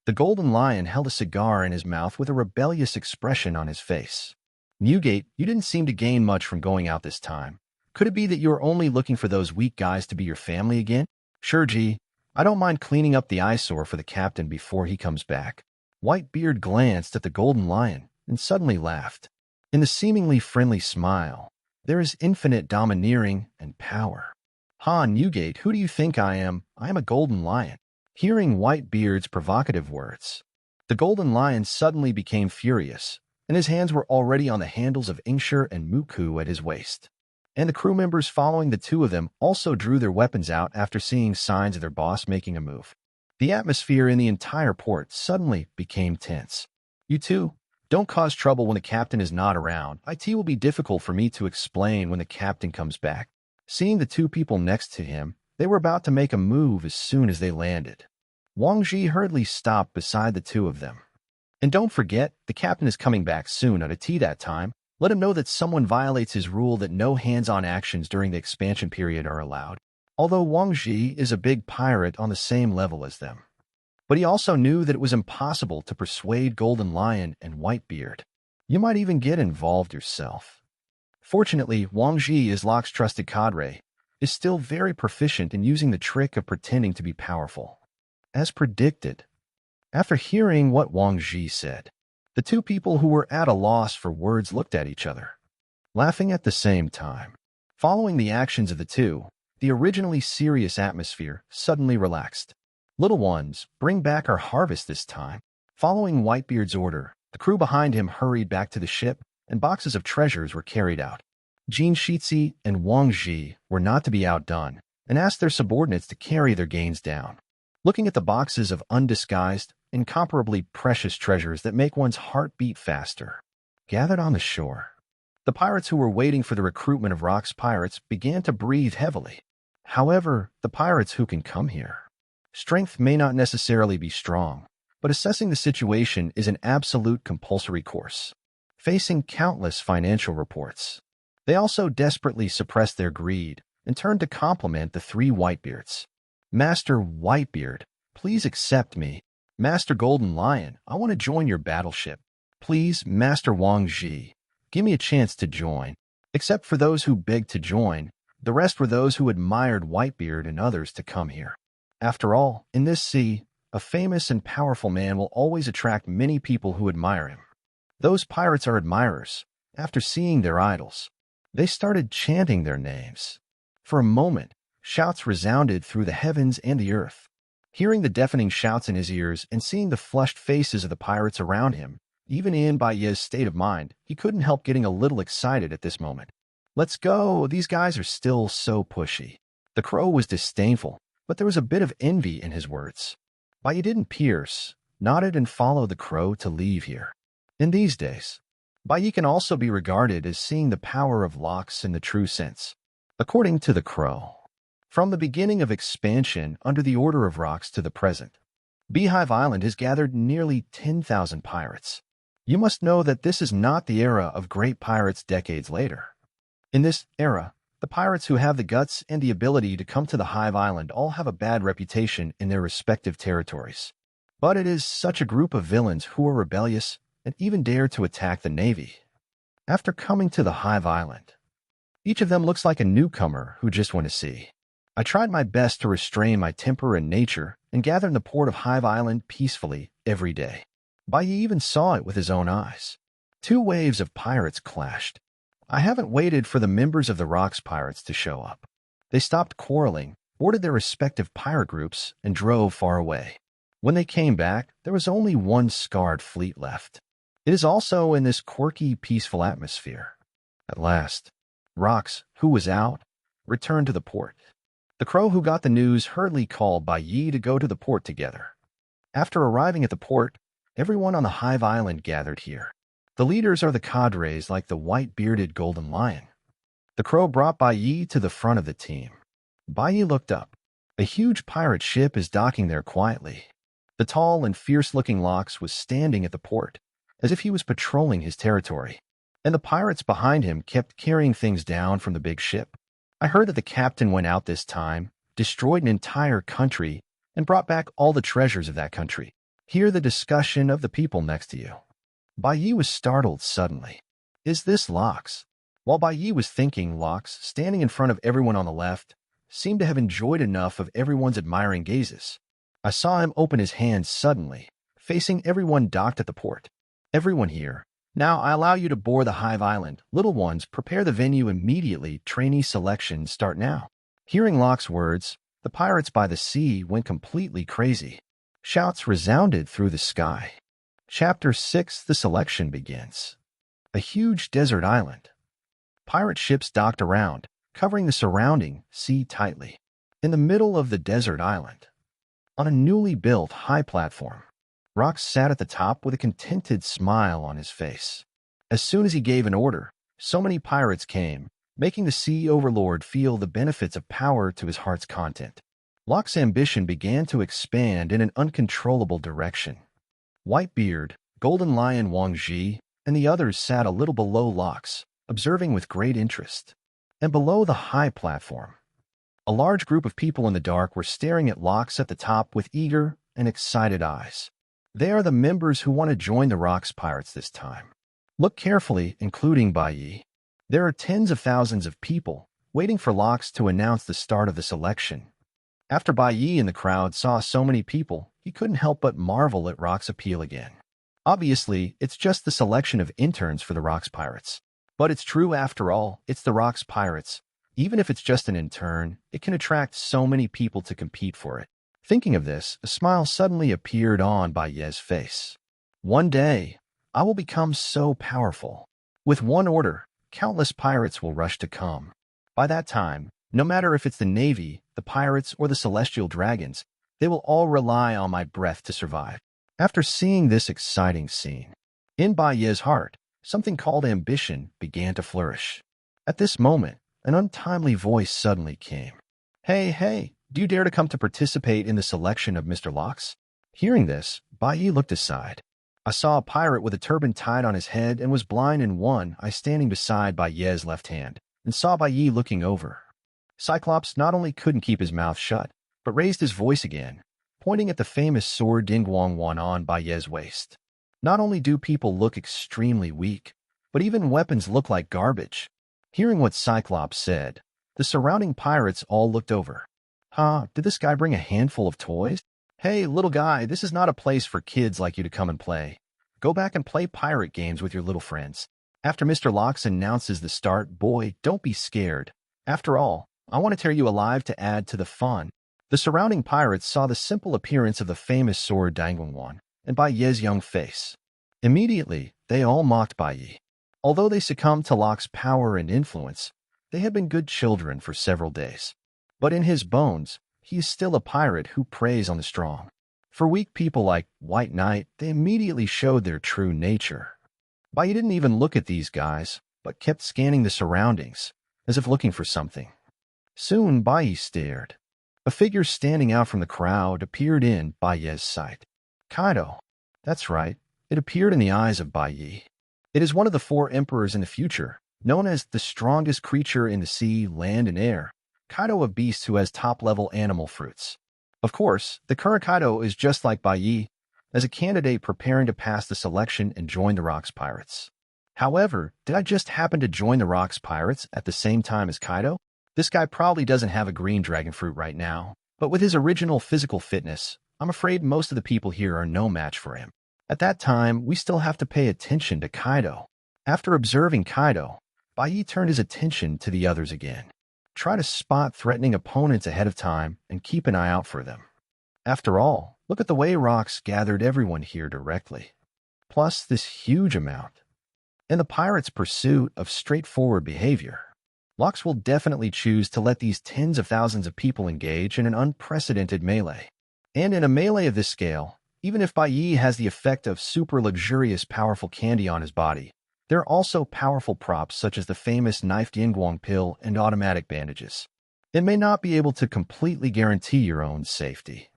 The Golden Lion held a cigar in his mouth with a rebellious expression on his face. "Newgate, you didn't seem to gain much from going out this time. Could it be that you are only looking for those weak guys to be your family again?" "Sure, G. I don't mind cleaning up the eyesore for the captain before he comes back." Whitebeard glanced at the Golden Lion and suddenly laughed. In the seemingly friendly smile, there is infinite domineering and power. Newgate, who do you think I am? I am a Golden Lion." Hearing Whitebeard's provocative words, the Golden Lion suddenly became furious, and his hands were already on the handles of Ingshir and Muku at his waist. And the crew members following the 2 of them also drew their weapons out after seeing signs of their boss making a move. The atmosphere in the entire port suddenly became tense. "You 2, don't cause trouble when the captain is not around. It will be difficult for me to explain when the captain comes back." Seeing the 2 people next to him, they were about to make a move as soon as they landed. Wang Ji hurriedly stopped beside the 2 of them. "And don't forget, the captain is coming back soon at a tea that time. Let him know that someone violates his rule that no hands-on actions during the expansion period are allowed." Although Wang Ji is a big pirate on the same level as them, but he also knew that it was impossible to persuade Golden Lion and Whitebeard. You might even get involved yourself. Fortunately, Wang Ji, as Locke's trusted cadre, is still very proficient in using the trick of pretending to be powerful. As predicted, After hearing what Wang Ji said, the two people who were at a loss for words looked at each other, laughing at the same time. Following the actions of the two, the originally serious atmosphere suddenly relaxed. Little ones, bring back our harvest this time. Following Whitebeard's order, the crew behind him hurried back to the ship, and boxes of treasures were carried out. Jin Shizhi and Wang Ji were not to be outdone, and asked their subordinates to carry their gains down. Looking at the boxes of undisguised, incomparably precious treasures that make one's heart beat faster, gathered on the shore, the pirates who were waiting for the recruitment of Rock's pirates began to breathe heavily. However, the pirates who can come here, strength may not necessarily be strong, but assessing the situation is an absolute compulsory course. Facing countless financial reports, they also desperately suppressed their greed and turned to compliment the three Whitebeards. Master Whitebeard, please accept me. Master Golden Lion, I want to join your battleship. Please, Master Wang Ji, give me a chance to join. Except for those who begged to join, the rest were those who admired Whitebeard and others to come here. After all, in this sea, a famous and powerful man will always attract many people who admire him. Those pirates are admirers. After seeing their idols, they started chanting their names. For a moment, shouts resounded through the heavens and the earth. Hearing the deafening shouts in his ears and seeing the flushed faces of the pirates around him, even in Baiye's state of mind, he couldn't help getting a little excited at this moment. Let's go, these guys are still so pushy. The crow was disdainful, but there was a bit of envy in his words. Baiye didn't pierce, nodded and followed the crow to leave here. In these days, Baiye can also be regarded as seeing the power of locks in the true sense. According to the crow, from the beginning of expansion under the Order of Rocks to the present, Beehive Island has gathered nearly 10,000 pirates. You must know that this is not the era of great pirates decades later. In this era, the pirates who have the guts and the ability to come to the Hive Island all have a bad reputation in their respective territories. But it is such a group of villains who are rebellious and even dare to attack the Navy. After coming to the Hive Island, each of them looks like a newcomer who just went to sea. I tried my best to restrain my temper and nature and gather in the port of Hive Island peacefully every day. Baiye even saw it with his own eyes. Two waves of pirates clashed. I haven't waited for the members of the Rocks Pirates to show up. They stopped quarreling, boarded their respective pirate groups, and drove far away. When they came back, there was only one scarred fleet left. It is also in this quirky, peaceful atmosphere. At last, Rocks, who was out, returned to the port. The crow who got the news hurriedly called Baiye to go to the port together. After arriving at the port, everyone on the Hive Island gathered here. The leaders are the cadres like the white-bearded Golden Lion. The crow brought Baiye to the front of the team. Baiye looked up. A huge pirate ship is docking there quietly. The tall and fierce-looking Locks was standing at the port, as if he was patrolling his territory, and the pirates behind him kept carrying things down from the big ship. I heard that the captain went out this time, destroyed an entire country, and brought back all the treasures of that country. Hear the discussion of the people next to you. Baiye was startled suddenly. Is this Locks? While Baiye was thinking, Locks, standing in front of everyone on the left, seemed to have enjoyed enough of everyone's admiring gazes. I saw him open his hands suddenly, facing everyone docked at the port. Everyone here. Now I allow you to board the Hive Island. Little ones, prepare the venue immediately. Trainee selection start now. Hearing Locke's words, the pirates by the sea went completely crazy. Shouts resounded through the sky. Chapter 6, the selection begins. A huge desert island. Pirate ships docked around, covering the surrounding sea tightly. In the middle of the desert island, on a newly built high platform, Rock sat at the top with a contented smile on his face. As soon as he gave an order, so many pirates came, making the sea overlord feel the benefits of power to his heart's content. Locke's ambition began to expand in an uncontrollable direction. Whitebeard, Golden Lion Wang Ji, and the others sat a little below Locke's, observing with great interest. And below the high platform, a large group of people in the dark were staring at Locke's at the top with eager and excited eyes. They are the members who want to join the Rocks Pirates this time. Look carefully, including Baiye. There are tens of thousands of people waiting for Locks to announce the start of the selection. After Bai Yi and the crowd saw so many people, he couldn't help but marvel at Rock's appeal again. Obviously, it's just the selection of interns for the Rock's Pirates. But it's true after all, it's the Rock's Pirates. Even if it's just an intern, it can attract so many people to compete for it. Thinking of this, a smile suddenly appeared on Bai Ye's face. One day, I will become so powerful. With one order, countless pirates will rush to come. By that time, no matter if it's the Navy, the pirates, or the celestial dragons, they will all rely on my breath to survive. After seeing this exciting scene, in Bai Ye's heart, something called ambition began to flourish. At this moment, an untimely voice suddenly came. Hey, do you dare to come to participate in the selection of Mr. Locks? Hearing this, Bai Yi looked aside. I saw a pirate with a turban tied on his head and was blind in one eye standing beside Bai Ye's left hand, and saw Bai Yi looking over. Cyclops not only couldn't keep his mouth shut, but raised his voice again, pointing at the famous sword Dingguang Wan on Bai Ye's waist. Not only do people look extremely weak, but even weapons look like garbage. Hearing what Cyclops said, the surrounding pirates all looked over. Did this guy bring a handful of toys? Hey, little guy, this is not a place for kids like you to come and play. Go back and play pirate games with your little friends. After Mr. Locks announces the start, boy, don't be scared. After all, I want to tear you alive to add to the fun. The surrounding pirates saw the simple appearance of the famous sword Dangling Wan and Bai Ye's young face. Immediately, they all mocked Bai Yi. Although they succumbed to Locke's power and influence, they had been good children for several days. But in his bones, he is still a pirate who preys on the strong. For weak people like White Knight, they immediately showed their true nature. Bai Yi didn't even look at these guys, but kept scanning the surroundings, as if looking for something. Soon, Bai Yi stared. A figure standing out from the crowd appeared in Bai Ye's sight. Kaido. That's right, it appeared in the eyes of Bai Yi. It is one of the 4 emperors in the future, known as the strongest creature in the sea, land, and air. Kaido, a beast who has top-level animal fruits. Of course, the current Kaido is just like Bai Yi, as a candidate preparing to pass the selection and join the Rock's Pirates. However, did I just happen to join the Rock's Pirates at the same time as Kaido? This guy probably doesn't have a green dragon fruit right now, but with his original physical fitness, I'm afraid most of the people here are no match for him. At that time, we still have to pay attention to Kaido. After observing Kaido, Bai Yi turned his attention to the others again. Try to spot threatening opponents ahead of time and keep an eye out for them. After all, look at the way Rocks gathered everyone here directly. Plus this huge amount. In the pirates' pursuit of straightforward behavior, Locks will definitely choose to let these tens of thousands of people engage in an unprecedented melee. And in a melee of this scale, even if Bai Yi has the effect of super luxurious powerful candy on his body, there are also powerful props such as the famous knifed Yingguang pill and automatic bandages. It may not be able to completely guarantee your own safety.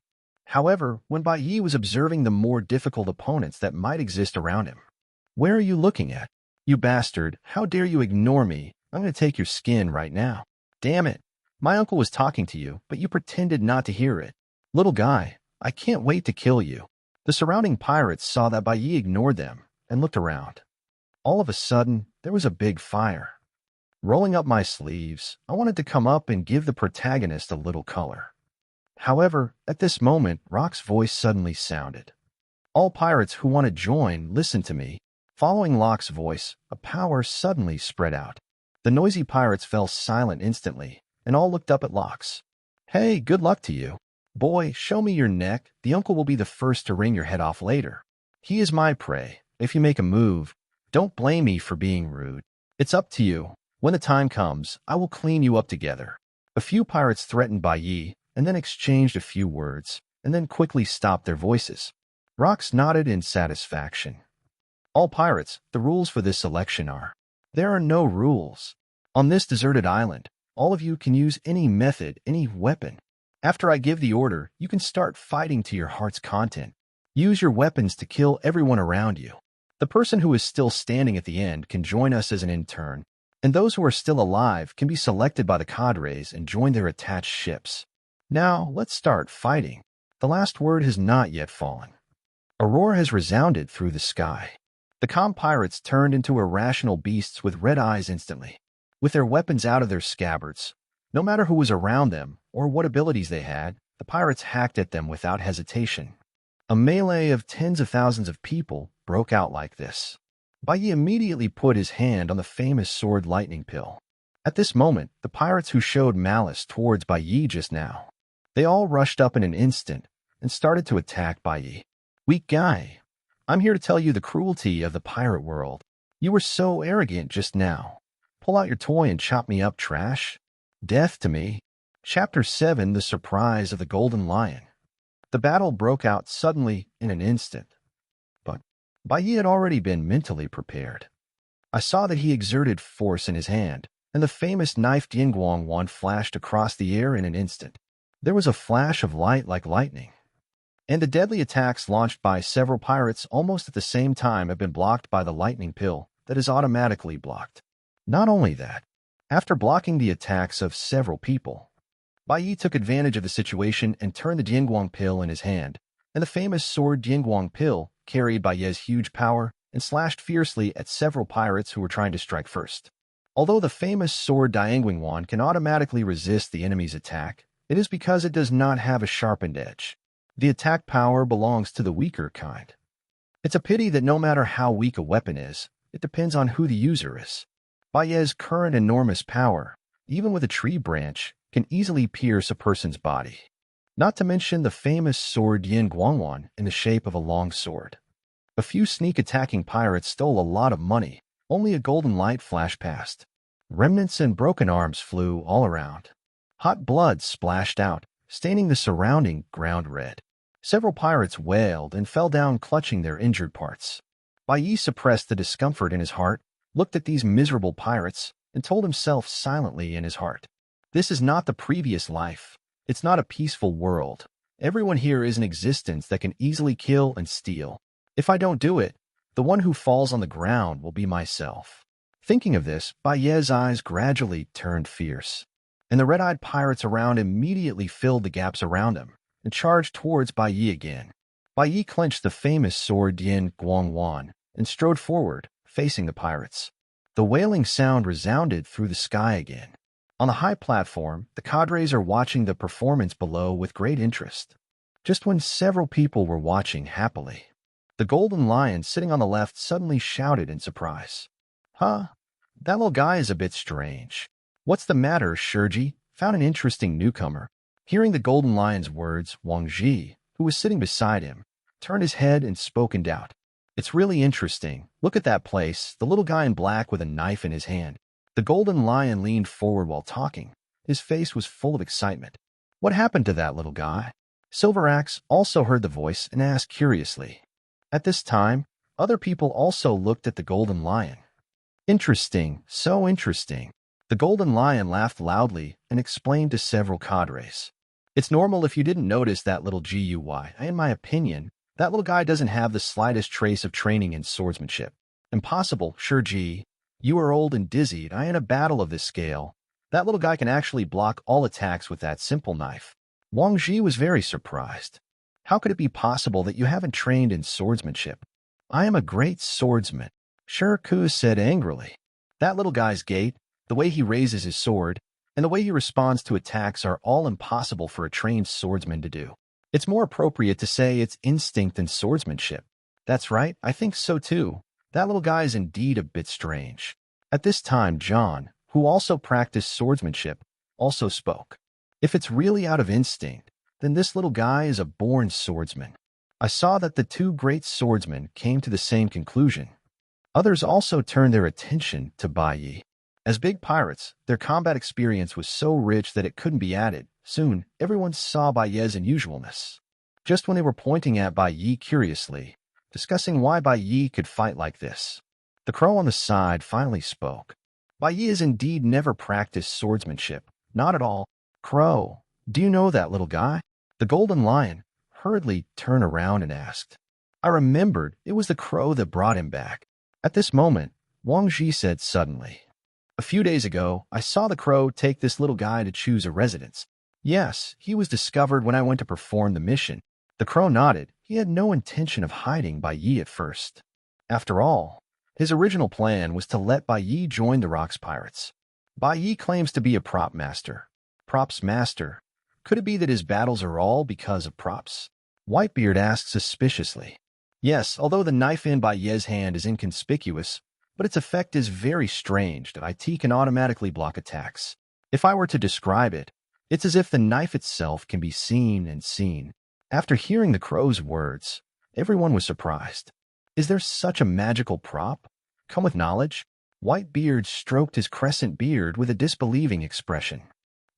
However, when Bai Yi was observing the more difficult opponents that might exist around him, where are you looking at? You bastard, how dare you ignore me? I'm going to take your skin right now. Damn it. My uncle was talking to you, but you pretended not to hear it. Little guy, I can't wait to kill you. The surrounding pirates saw that Bai Yi ignored them and looked around. All of a sudden, there was a big fire. Rolling up my sleeves, I wanted to come up and give the protagonist a little color. However, at this moment, Rock's voice suddenly sounded. All pirates who want to join, listen to me. Following Locke's voice, a power suddenly spread out. The noisy pirates fell silent instantly, and all looked up at Locks. Hey, good luck to you. Boy, show me your neck. The uncle will be the first to wring your head off later. He is my prey. If you make a move, don't blame me for being rude. It's up to you. When the time comes, I will clean you up together. A few pirates threatened Bai Yi, and then exchanged a few words, and then quickly stopped their voices. Rocks nodded in satisfaction. All pirates, the rules for this selection are: there are no rules. On this deserted island, all of you can use any method, any weapon. After I give the order, you can start fighting to your heart's content. Use your weapons to kill everyone around you. The person who is still standing at the end can join us as an intern, and those who are still alive can be selected by the cadres and join their attached ships. Now, let's start fighting. The last word has not yet fallen. A roar has resounded through the sky. The calm pirates turned into irrational beasts with red eyes instantly. With their weapons out of their scabbards, no matter who was around them or what abilities they had, The pirates hacked at them without hesitation. A melee of tens of thousands of people broke out like this. Bai Yi immediately put his hand on the famous sword lightning pill. At this moment, the pirates who showed malice towards Bai Yi just now, they all rushed up in an instant and started to attack Bai Yi. Weak guy, I'm here to tell you the cruelty of the pirate world. You were so arrogant just now. Pull out your toy and chop me up, trash. Death to me. Chapter 7, The Surprise of the Golden Lion. The battle broke out suddenly in an instant. But Bai Yi had already been mentally prepared. I saw that he exerted force in his hand, and the famous knife Dianguang wand flashed across the air in an instant. There was a flash of light like lightning, and the deadly attacks launched by several pirates almost at the same time have been blocked by the lightning pill that is automatically blocked. Not only that, after blocking the attacks of several people, Bai Yi took advantage of the situation and turned the Dianguang pill in his hand, and the famous sword Dianguang pill carried Bai Yi's huge power and slashed fiercely at several pirates who were trying to strike first. Although the famous sword Dianguang wand can automatically resist the enemy's attack, it is because it does not have a sharpened edge. The attack power belongs to the weaker kind. It's a pity that no matter how weak a weapon is, it depends on who the user is. Bai Yi's current enormous power, even with a tree branch, can easily pierce a person's body. Not to mention the famous sword Dianguang wand in the shape of a long sword. A few sneak-attacking pirates stole a lot of money. Only a golden light flashed past. Remnants and broken arms flew all around. Hot blood splashed out, staining the surrounding ground red. Several pirates wailed and fell down clutching their injured parts. Bai Yi suppressed the discomfort in his heart, looked at these miserable pirates, and told himself silently in his heart, "This is not the previous life. It's not a peaceful world. Everyone here is an existence that can easily kill and steal. If I don't do it, the one who falls on the ground will be myself." Thinking of this, Bai Yi's eyes gradually turned fierce, and the red-eyed pirates around immediately filled the gaps around him and charged towards Bai Yi again. Bai Yi clenched the famous sword Dianguang wand and strode forward, facing the pirates. The wailing sound resounded through the sky again. On the high platform, the cadres are watching the performance below with great interest. Just when several people were watching happily, the golden lion sitting on the left suddenly shouted in surprise. "Huh? That little guy is a bit strange. What's the matter, Shiji?" found an interesting newcomer. Hearing the golden lion's words, Wang Ji, who was sitting beside him, turned his head and spoke in doubt. "It's really interesting. Look at that place, the little guy in black with a knife in his hand." The golden lion leaned forward while talking. His face was full of excitement. "What happened to that little guy?" Silver Axe also heard the voice and asked curiously. At this time, other people also looked at the golden lion. "Interesting, so interesting." The golden lion laughed loudly and explained to several cadres. "It's normal if you didn't notice that little GUI. In my opinion, that little guy doesn't have the slightest trace of training in swordsmanship. Impossible, Shiji. You are old and dizzied. In a battle of this scale, that little guy can actually block all attacks with that simple knife." Wang Ji was very surprised. "How could it be possible that you haven't trained in swordsmanship?" "I am a great swordsman," Shirku said angrily. "That little guy's gait, the way he raises his sword, and the way he responds to attacks are all impossible for a trained swordsman to do. It's more appropriate to say it's instinct than swordsmanship." "That's right, I think so too. That little guy is indeed a bit strange." At this time, John, who also practiced swordsmanship, also spoke. "If it's really out of instinct, then this little guy is a born swordsman." I saw that the two great swordsmen came to the same conclusion. Others also turned their attention to Bai Yi. As big pirates, their combat experience was so rich that it couldn't be added. Soon, everyone saw Bai Yi's unusualness. Just when they were pointing at Bai Yi curiously, discussing why Bai Yi could fight like this, the crow on the side finally spoke. "Bai Yi has indeed never practiced swordsmanship. Not at all. Crow, do you know that little guy?" The golden lion hurriedly turned around and asked. I remembered it was the crow that brought him back. At this moment, Wang Ji said suddenly, "A few days ago, I saw the crow take this little guy to choose a residence. Yes, he was discovered when I went to perform the mission." The crow nodded. He had no intention of hiding Bai Yi at first. After all, his original plan was to let Bai Yi join the Rocks Pirates. Bai Yi claims to be a prop master. Props master. Could it be that his battles are all because of props? Whitebeard asked suspiciously. Yes, although the knife in Bai Ye's hand is inconspicuous, but its effect is very strange that IT can automatically block attacks. If I were to describe it, it's as if the knife itself can be seen and seen. After hearing the crow's words, everyone was surprised. Is there such a magical prop? Come with knowledge? Whitebeard stroked his crescent beard with a disbelieving expression.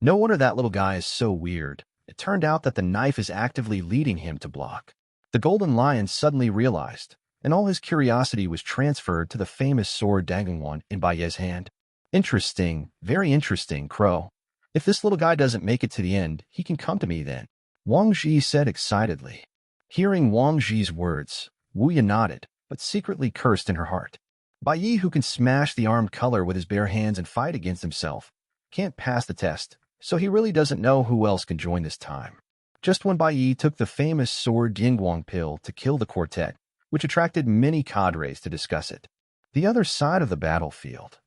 No wonder that little guy is so weird. It turned out that the knife is actively leading him to block. The golden lion suddenly realized, and all his curiosity was transferred to the famous sword Dangwon in Bai Ye's hand. Interesting, very interesting, Crow. If this little guy doesn't make it to the end, he can come to me then, Wang Zhi said excitedly. Hearing Wang Zhi's words, Wu Ye nodded, but secretly cursed in her heart. Bai Yi, who can smash the armed color with his bare hands and fight against himself, can't pass the test, so he really doesn't know who else can join this time. Just when Bai Yi took the famous sword Yingguang pill to kill the quartet, which attracted many cadres to discuss it. The other side of the battlefield.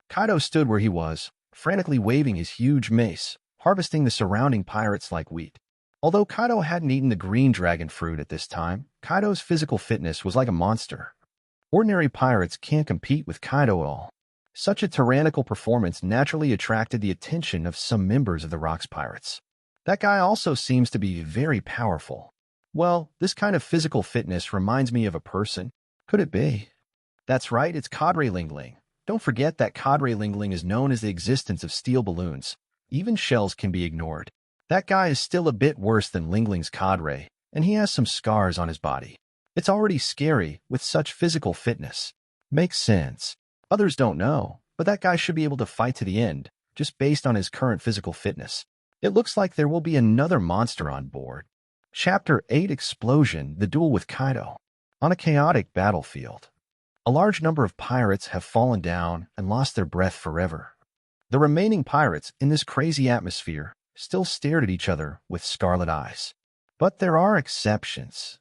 Kaido stood where he was, frantically waving his huge mace, harvesting the surrounding pirates like wheat. Although Kaido hadn't eaten the green dragon fruit at this time, Kaido's physical fitness was like a monster. Ordinary pirates can't compete with Kaido at all. Such a tyrannical performance naturally attracted the attention of some members of the Rocks Pirates. That guy also seems to be very powerful. Well, this kind of physical fitness reminds me of a person. Could it be? That's right, it's Cadre Ling Ling. Don't forget that Cadre Ling Ling is known as the existence of steel balloons. Even shells can be ignored. That guy is still a bit worse than Ling Ling's cadre, and he has some scars on his body. It's already scary with such physical fitness. Makes sense. Others don't know, but that guy should be able to fight to the end, just based on his current physical fitness. It looks like there will be another monster on board. Chapter 8 Explosion, the Duel with Kaido. On a chaotic battlefield, a large number of pirates have fallen down and lost their breath forever. The remaining pirates in this crazy atmosphere still stared at each other with scarlet eyes. But there are exceptions.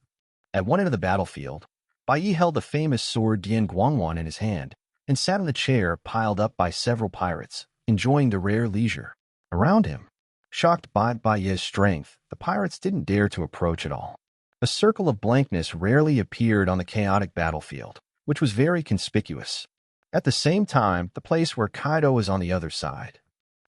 At one end of the battlefield, Bai Yi held the famous sword Dian Guangwan in his hand and sat in the chair piled up by several pirates, enjoying the rare leisure around him. Shocked by Bai Yi's strength, the pirates didn't dare to approach at all. A circle of blankness rarely appeared on the chaotic battlefield, which was very conspicuous. At the same time, the place where Kaido was on the other side.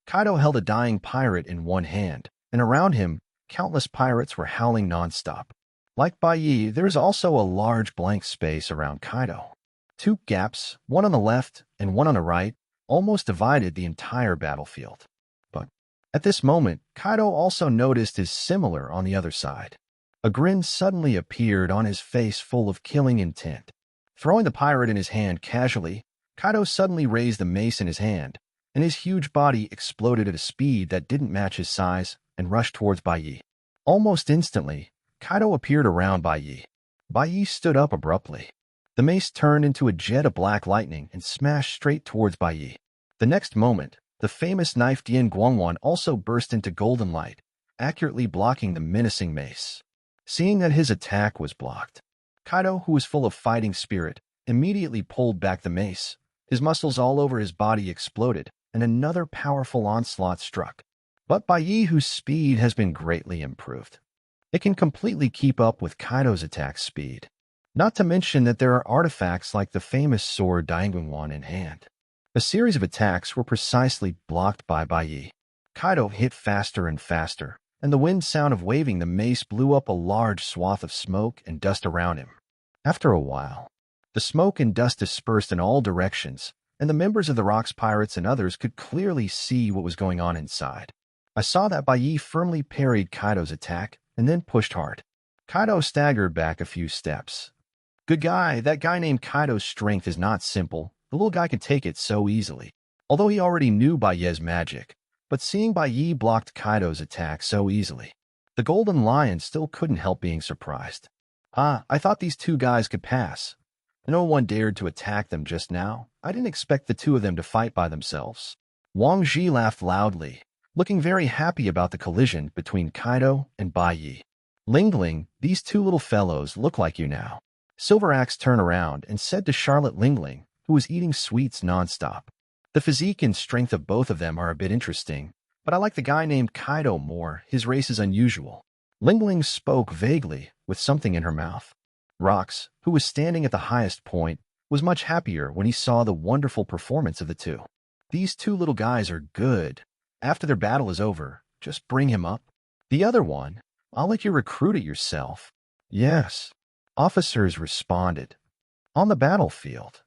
Kaido held a dying pirate in one hand, and around him, countless pirates were howling nonstop. Like Bai Yi, there is also a large blank space around Kaido. Two gaps, one on the left and one on the right, almost divided the entire battlefield. But at this moment, Kaido also noticed his similar on the other side. A grin suddenly appeared on his face full of killing intent. Throwing the pirate in his hand casually, Kaido suddenly raised the mace in his hand, and his huge body exploded at a speed that didn't match his size and rushed towards Bai Yi. Almost instantly, Kaido appeared around Bai Yi. Bai Yi stood up abruptly. The mace turned into a jet of black lightning and smashed straight towards Bai Yi. The next moment, the famous knife Dian Guangwan also burst into golden light, accurately blocking the menacing mace. Seeing that his attack was blocked, Kaido, who was full of fighting spirit, immediately pulled back the mace. His muscles all over his body exploded, and another powerful onslaught struck. But Bai Yi, whose speed has been greatly improved, it can completely keep up with Kaido's attack speed. Not to mention that there are artifacts like the famous sword Daingwenwan in hand. A series of attacks were precisely blocked by Bai Yi. Kaido hit faster and faster, and the wind sound of waving the mace blew up a large swath of smoke and dust around him. After a while, the smoke and dust dispersed in all directions, and the members of the Rocks Pirates and others could clearly see what was going on inside. I saw that Bai Yi firmly parried Kaido's attack and then pushed hard. Kaido staggered back a few steps. Good guy, that guy named Kaido's strength is not simple. The little guy can take it so easily. Although he already knew Bai Yi's magic, but seeing Bai Yi blocked Kaido's attack so easily, the Golden Lion still couldn't help being surprised. I thought these two guys could pass. No one dared to attack them just now. I didn't expect the two of them to fight by themselves. Wang Zhi laughed loudly, looking very happy about the collision between Kaido and Bai Yi. Ling Ling, these two little fellows look like you now. Silver Axe turned around and said to Charlotte Ling Ling, who was eating sweets nonstop. The physique and strength of both of them are a bit interesting, But I like the guy named Kaido more. His race is unusual. Lingling spoke vaguely, with something in her mouth. Rox, who was standing at the highest point, was much happier when he saw the wonderful performance of the two. These two little guys are good. After their battle is over, just bring him up. The other one, I'll let you recruit it yourself. Yes. Officers responded. On the battlefield.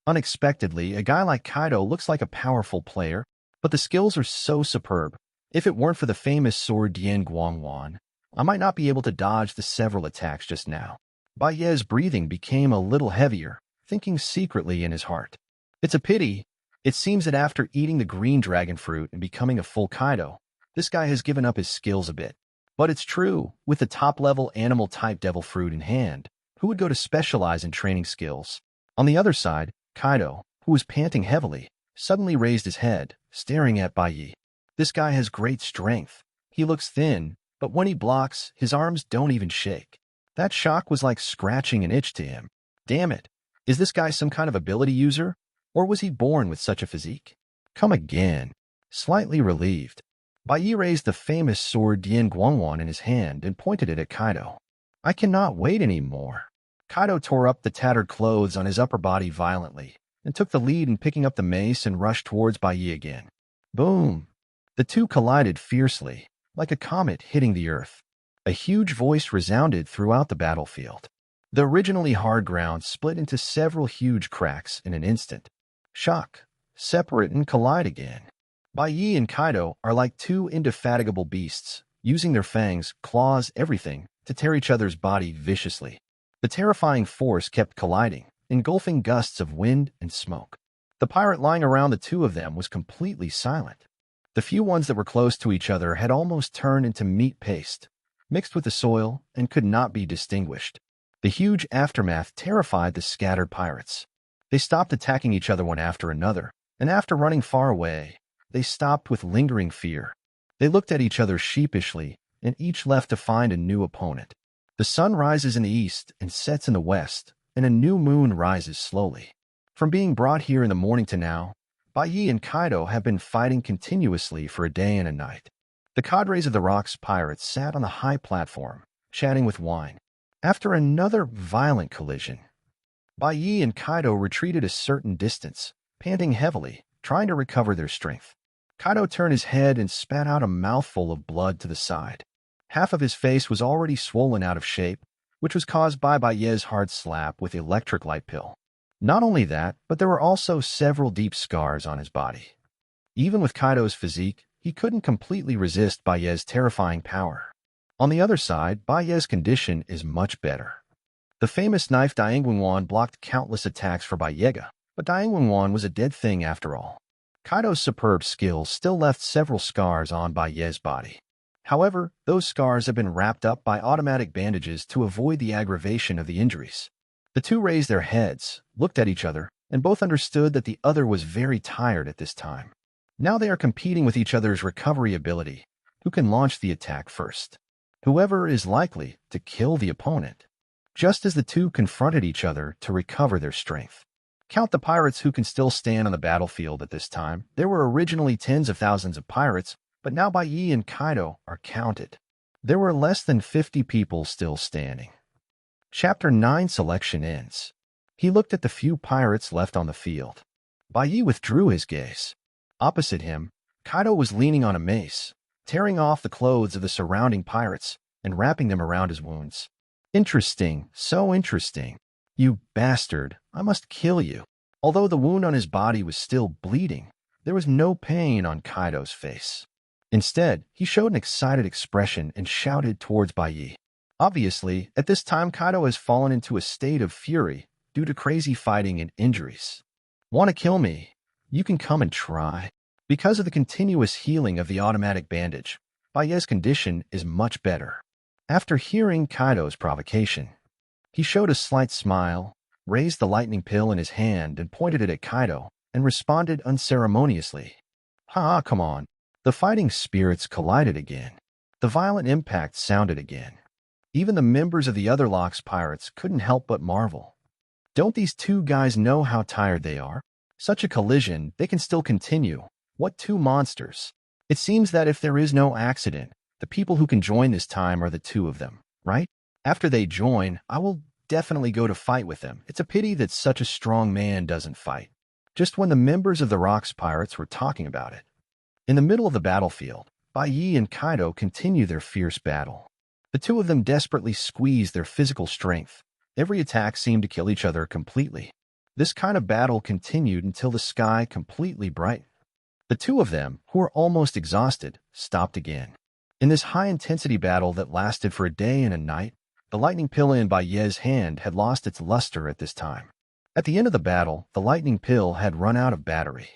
Unexpectedly, a guy like Kaido looks like a powerful player, but the skills are so superb. If it weren't for the famous sword Dian Guangwan, I might not be able to dodge the several attacks just now. Baye's breathing became a little heavier, thinking secretly in his heart. It's a pity. It seems that after eating the green dragon fruit and becoming a full Kaido, this guy has given up his skills a bit. But it's true, with the top-level animal-type devil fruit in hand, who would go to specialize in training skills? On the other side, Kaido, who was panting heavily, suddenly raised his head, staring at Bai. This guy has great strength. He looks thin, but when he blocks, his arms don't even shake. That shock was like scratching an itch to him. Damn it. Is this guy some kind of ability user? Or was he born with such a physique? Come again. Slightly relieved, Bai raised the famous sword Dian Guangwan in his hand and pointed it at Kaido. I cannot wait anymore. Kaido tore up the tattered clothes on his upper body violently and took the lead in picking up the mace and rushed towards Bai again. Boom! The two collided fiercely, like a comet hitting the earth. A huge voice resounded throughout the battlefield. The originally hard ground split into several huge cracks in an instant. Shock, separate and collide again. Bai and Kaido are like two indefatigable beasts, using their fangs, claws, everything, to tear each other's body viciously. The terrifying force kept colliding, engulfing gusts of wind and smoke. The pirate lying around the two of them was completely silent. The few ones that were close to each other had almost turned into meat paste, mixed with the soil, and could not be distinguished. The huge aftermath terrified the scattered pirates. They stopped attacking each other one after another, and after running far away, they stopped with lingering fear. They looked at each other sheepishly, and each left to find a new opponent. The sun rises in the east and sets in the west, and a new moon rises slowly. From being brought here in the morning to now, Bai and Kaido have been fighting continuously for a day and a night. The cadres of the Rocks pirates sat on the high platform, chatting with wine. After another violent collision, Bai and Kaido retreated a certain distance, panting heavily, trying to recover their strength. Kaido turned his head and spat out a mouthful of blood to the side. Half of his face was already swollen out of shape, which was caused by Bai's hard slap with the electric light pill. Not only that, but there were also several deep scars on his body. Even with Kaido's physique, he couldn't completely resist Bai's terrifying power. On the other side, Bai's condition is much better. The famous knife Dianguangwan blocked countless attacks for Baiega, but Dianguangwan was a dead thing after all. Kaido's superb skills still left several scars on Bai's body. However, those scars have been wrapped up by automatic bandages to avoid the aggravation of the injuries. The two raised their heads, looked at each other, and both understood that the other was very tired at this time. Now they are competing with each other's recovery ability, who can launch the attack first. Whoever is likely to kill the opponent. Just as the two confronted each other to recover their strength. Count the pirates who can still stand on the battlefield at this time. There were originally tens of thousands of pirates, but now Bai and Kaido are counted. There were less than 50 people still standing. Chapter 9 selection ends. He looked at the few pirates left on the field. Bai withdrew his gaze. Opposite him, Kaido was leaning on a mace, tearing off the clothes of the surrounding pirates and wrapping them around his wounds. Interesting, so interesting. You bastard, I must kill you. Although the wound on his body was still bleeding, there was no pain on Kaido's face. Instead, he showed an excited expression and shouted towards Bai. Obviously, at this time Kaido has fallen into a state of fury due to crazy fighting and injuries. Want to kill me? You can come and try. Because of the continuous healing of the automatic bandage, Bai's condition is much better. After hearing Kaido's provocation, he showed a slight smile, raised the lightning pill in his hand and pointed it at Kaido, and responded unceremoniously. Ha, come on. The fighting spirits collided again. The violent impact sounded again. Even the members of the other Locks pirates couldn't help but marvel. Don't these two guys know how tired they are? Such a collision, they can still continue. What two monsters! It seems that if there is no accident, the people who can join this time are the two of them, right? After they join, I will definitely go to fight with them. It's a pity that such a strong man doesn't fight. Just when the members of the Rocks Pirates were talking about it, in the middle of the battlefield, Bai Yi and Kaido continue their fierce battle. The two of them desperately squeeze their physical strength. Every attack seemed to kill each other completely. This kind of battle continued until the sky completely brightened. The two of them, who were almost exhausted, stopped again. In this high-intensity battle that lasted for a day and a night, the lightning pill in Bai Ye's hand had lost its luster at this time. At the end of the battle, the lightning pill had run out of battery.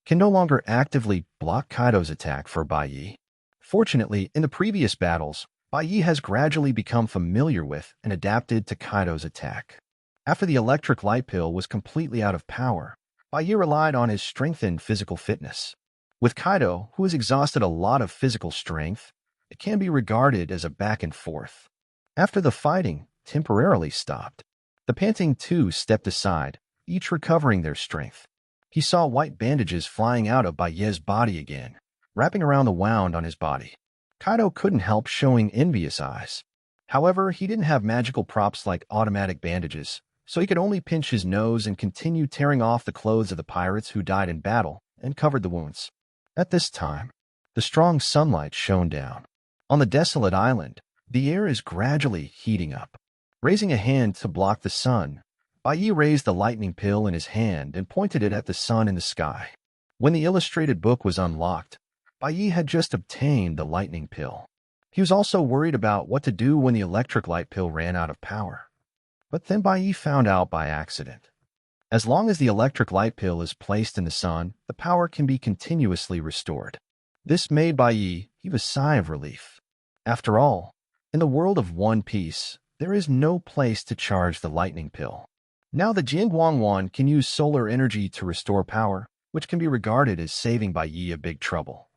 Can no longer actively block Kaido's attack for Bai Yi. Fortunately, in the previous battles, Bai Yi has gradually become familiar with and adapted to Kaido's attack. After the electric light pill was completely out of power, Bai Yi relied on his strengthened physical fitness. With Kaido, who has exhausted a lot of physical strength, it can be regarded as a back and forth. After the fighting temporarily stopped, the panting two stepped aside, each recovering their strength. He saw white bandages flying out of Bai Ye's body again, wrapping around the wound on his body. Kaido couldn't help showing envious eyes. However, he didn't have magical props like automatic bandages, so he could only pinch his nose and continue tearing off the clothes of the pirates who died in battle and covered the wounds. At this time, the strong sunlight shone down. On the desolate island, the air is gradually heating up. Raising a hand to block the sun, Bai Yi raised the lightning pill in his hand and pointed it at the sun in the sky. When the illustrated book was unlocked, Bai Yi had just obtained the lightning pill. He was also worried about what to do when the electric light pill ran out of power. But then Bai Yi found out by accident. As long as the electric light pill is placed in the sun, the power can be continuously restored. This made Bai Yi heave a sigh of relief. After all, in the world of One Piece, there is no place to charge the lightning pill. Now the Jingguangwan can use solar energy to restore power, which can be regarded as saving Bai Yi a big trouble.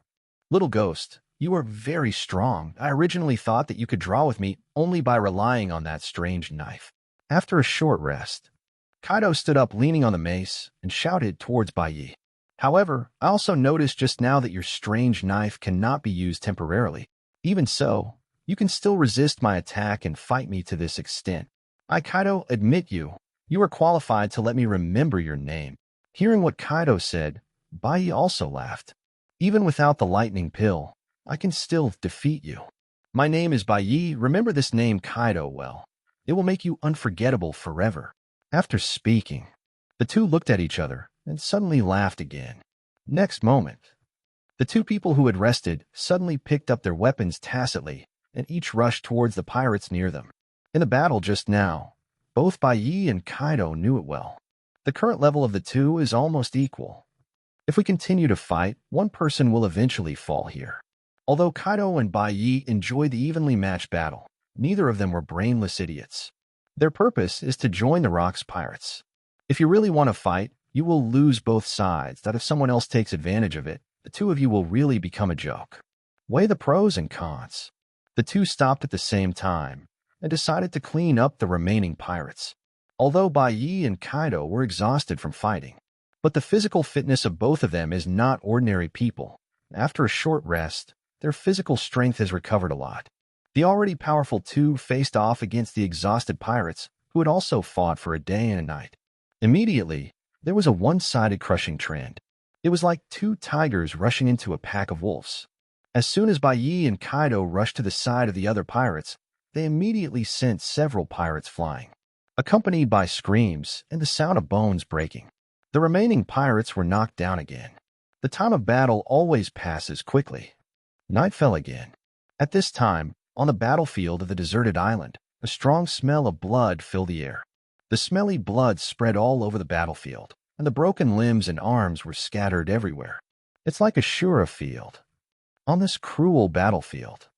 Little Ghost, you are very strong. I originally thought that you could draw with me only by relying on that strange knife. After a short rest, Kaido stood up leaning on the mace and shouted towards Bai Yi. However, I also noticed just now that your strange knife cannot be used temporarily. Even so, you can still resist my attack and fight me to this extent. I, Kaido, admit you are qualified to let me remember your name. Hearing what Kaido said, Bai Yi also laughed. Even without the lightning pill, I can still defeat you. My name is Bai Yi. Remember this name, Kaido, well. It will make you unforgettable forever. After speaking, the two looked at each other and suddenly laughed again. Next moment, the two people who had rested suddenly picked up their weapons tacitly and each rushed towards the pirates near them. In the battle just now, both Bai Yi and Kaido knew it well. The current level of the two is almost equal. If we continue to fight, one person will eventually fall here. Although Kaido and Bai Yi enjoyed the evenly matched battle, neither of them were brainless idiots. Their purpose is to join the Rocks Pirates. If you really want to fight, you will lose both sides, that if someone else takes advantage of it, the two of you will really become a joke. Weigh the pros and cons. The two stopped at the same time and decided to clean up the remaining pirates. Although Bai Yi and Kaido were exhausted from fighting, but the physical fitness of both of them is not ordinary people. After a short rest, their physical strength has recovered a lot. The already powerful two faced off against the exhausted pirates, who had also fought for a day and a night. Immediately, there was a one-sided crushing trend. It was like two tigers rushing into a pack of wolves. As soon as Bai Yi and Kaido rushed to the side of the other pirates, they immediately sent several pirates flying, accompanied by screams and the sound of bones breaking. The remaining pirates were knocked down again. The time of battle always passes quickly. Night fell again. At this time, on the battlefield of the deserted island, a strong smell of blood filled the air. The smelly blood spread all over the battlefield, and the broken limbs and arms were scattered everywhere. It's like a Shura field. On this cruel battlefield,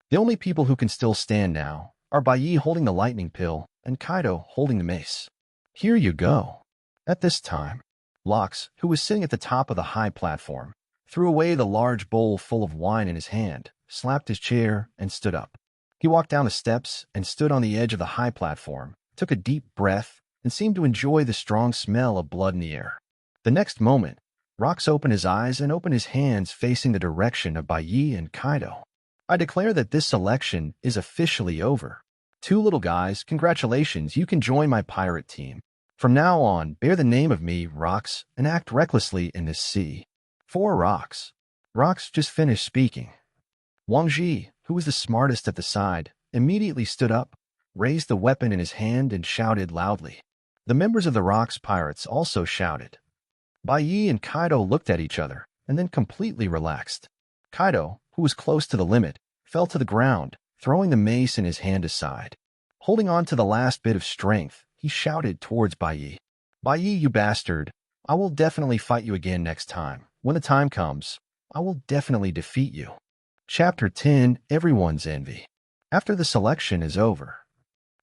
the only people who can still stand now are Bai Yi holding the lightning pill and Kaido holding the mace. Here you go. At this time, Locks, who was sitting at the top of the high platform, threw away the large bowl full of wine in his hand, slapped his chair, and stood up. He walked down the steps and stood on the edge of the high platform, took a deep breath, and seemed to enjoy the strong smell of blood in the air. The next moment, Rox opened his eyes and opened his hands facing the direction of Bai Yi and Kaido. I declare that this selection is officially over. Two little guys, congratulations, you can join my pirate team. From now on, bear the name of me, Rox, and act recklessly in this sea. For Rox. Rox just finished speaking. Wang Ji, who was the smartest at the side, immediately stood up, raised the weapon in his hand, and shouted loudly. The members of the Rox pirates also shouted. Bai Yi and Kaido looked at each other and then completely relaxed. Kaido, who was close to the limit, fell to the ground, throwing the mace in his hand aside. Holding on to the last bit of strength, he shouted towards Bai Yi. Bai Yi, you bastard, I will definitely fight you again next time. When the time comes, I will definitely defeat you. Chapter 10, Everyone's Envy. After the selection is over,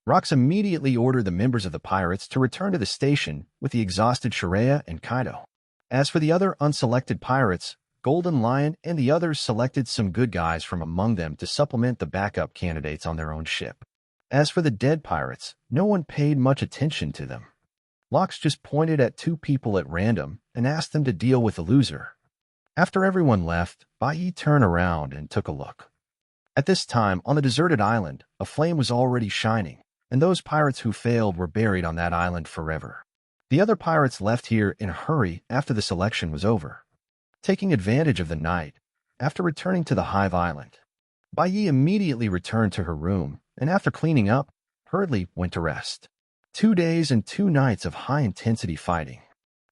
Rox immediately ordered the members of the pirates to return to the station with the exhausted Shiraya and Kaido. As for the other unselected pirates, Golden Lion and the others selected some good guys from among them to supplement the backup candidates on their own ship. As for the dead pirates, no one paid much attention to them. Rox just pointed at two people at random and asked them to deal with the loser. After everyone left, Bai Yi turned around and took a look. At this time, on the deserted island, a flame was already shining, and those pirates who failed were buried on that island forever. The other pirates left here in a hurry after the selection was over. Taking advantage of the night, after returning to the Hive Island, Bai Yi immediately returned to her room, and after cleaning up, hurriedly went to rest. 2 days and 2 nights of high-intensity fighting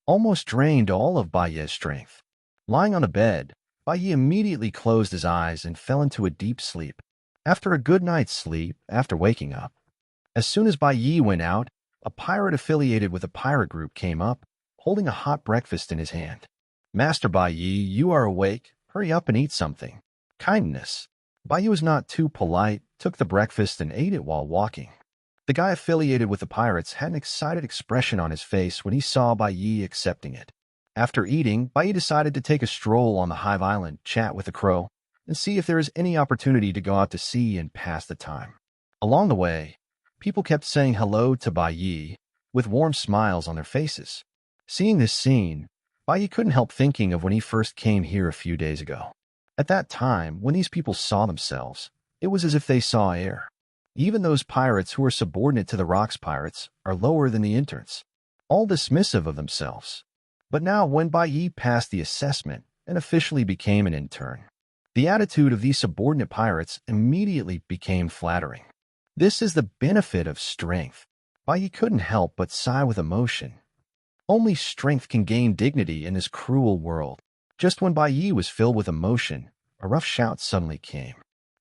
almost drained all of Bai Yi's strength. Lying on the bed, Bai Yi immediately closed his eyes and fell into a deep sleep. After a good night's sleep, after waking up, as soon as Bai Yi went out, a pirate affiliated with a pirate group came up, holding a hot breakfast in his hand. Master Bai Yi, you are awake. Hurry up and eat something. Kindness. Bai Yi was not too polite, took the breakfast and ate it while walking. The guy affiliated with the pirates had an excited expression on his face when he saw Bai Yi accepting it. After eating, Bai Yi decided to take a stroll on the Hive Island, chat with the crow, and see if there is any opportunity to go out to sea and pass the time. Along the way, people kept saying hello to Bai Yi with warm smiles on their faces. Seeing this scene, Bai Yi couldn't help thinking of when he first came here a few days ago. At that time, when these people saw themselves, it was as if they saw air. Even those pirates who are subordinate to the Rox pirates are lower than the interns, all dismissive of themselves. But now, when Bai Yi passed the assessment and officially became an intern, the attitude of these subordinate pirates immediately became flattering. This is the benefit of strength. Bai Yi couldn't help but sigh with emotion. Only strength can gain dignity in this cruel world. Just when Bai Yi was filled with emotion, a rough shout suddenly came.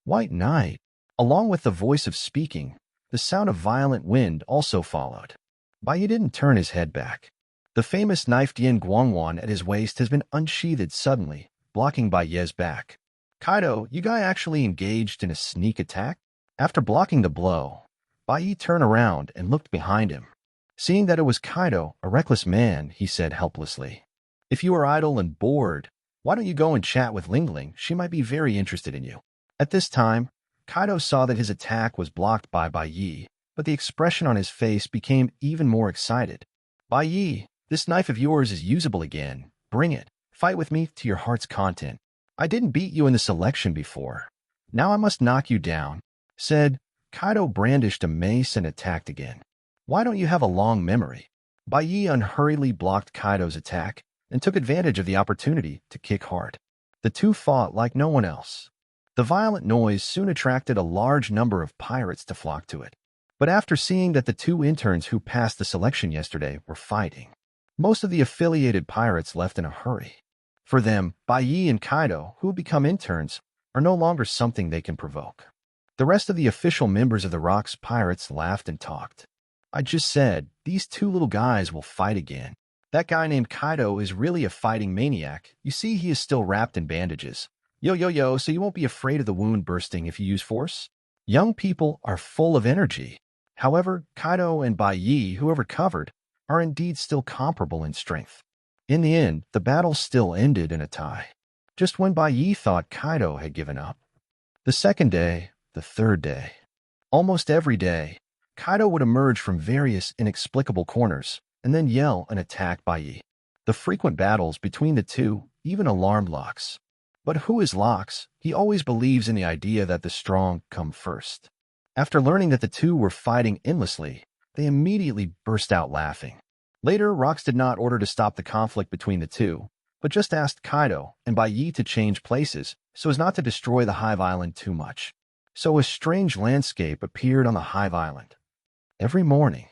White Knight! Along with the voice of speaking, the sound of violent wind also followed. Bai Yi didn't turn his head back. The famous knife Dian Guangwan at his waist has been unsheathed suddenly, blocking Bai Yi's back. Kaido, you guy actually engaged in a sneak attack? After blocking the blow, Bai Yi turned around and looked behind him. Seeing that it was Kaido, a reckless man, he said helplessly, if you are idle and bored, why don't you go and chat with Lingling? She might be very interested in you. At this time, Kaido saw that his attack was blocked by Bai Yi, but the expression on his face became even more excited. Bai Yi, this knife of yours is usable again. Bring it. Fight with me to your heart's content. I didn't beat you in the selection before. Now I must knock you down. Said, Kaido brandished a mace and attacked again. Why don't you have a long memory? Bai Yi unhurriedly blocked Kaido's attack and took advantage of the opportunity to kick hard. The two fought like no one else. The violent noise soon attracted a large number of pirates to flock to it. But after seeing that the two interns who passed the selection yesterday were fighting, most of the affiliated pirates left in a hurry. For them, Bai Yi and Kaido, who have become interns, are no longer something they can provoke. The rest of the official members of the Rox pirates laughed and talked. I just said, these two little guys will fight again. That guy named Kaido is really a fighting maniac. You see, he is still wrapped in bandages. Yo, so you won't be afraid of the wound bursting if you use force? Young people are full of energy. However, Kaido and Bai Yi, who have recovered, are indeed still comparable in strength. In the end, the battle still ended in a tie. Just when Bai Yi thought Kaido had given up. The second day, the third day. Almost every day, Kaido would emerge from various inexplicable corners and then yell and attack Bai Yi. The frequent battles between the two even alarmed Locks. But who is Locks? He always believes in the idea that the strong come first. After learning that the two were fighting endlessly, they immediately burst out laughing. Later, Rox did not order to stop the conflict between the two, but just asked Kaido and Bai Yi to change places so as not to destroy the Hive Island too much. So a strange landscape appeared on the Hive Island. Every morning,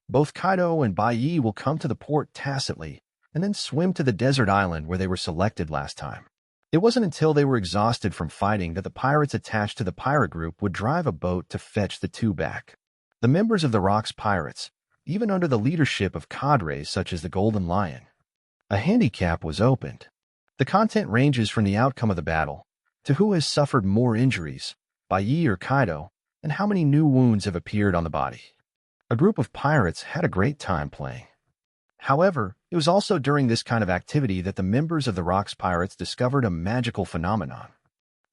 both Kaido and Bai Yi will come to the port tacitly and then swim to the desert island where they were selected last time. It wasn't until they were exhausted from fighting that the pirates attached to the pirate group would drive a boat to fetch the two back. The members of the Rocks Pirates, even under the leadership of cadres such as the Golden Lion, a handicap was opened. The content ranges from the outcome of the battle to who has suffered more injuries, Bai Yi or Kaido, and how many new wounds have appeared on the body. A group of pirates had a great time playing. However, it was also during this kind of activity that the members of the Rocks Pirates discovered a magical phenomenon.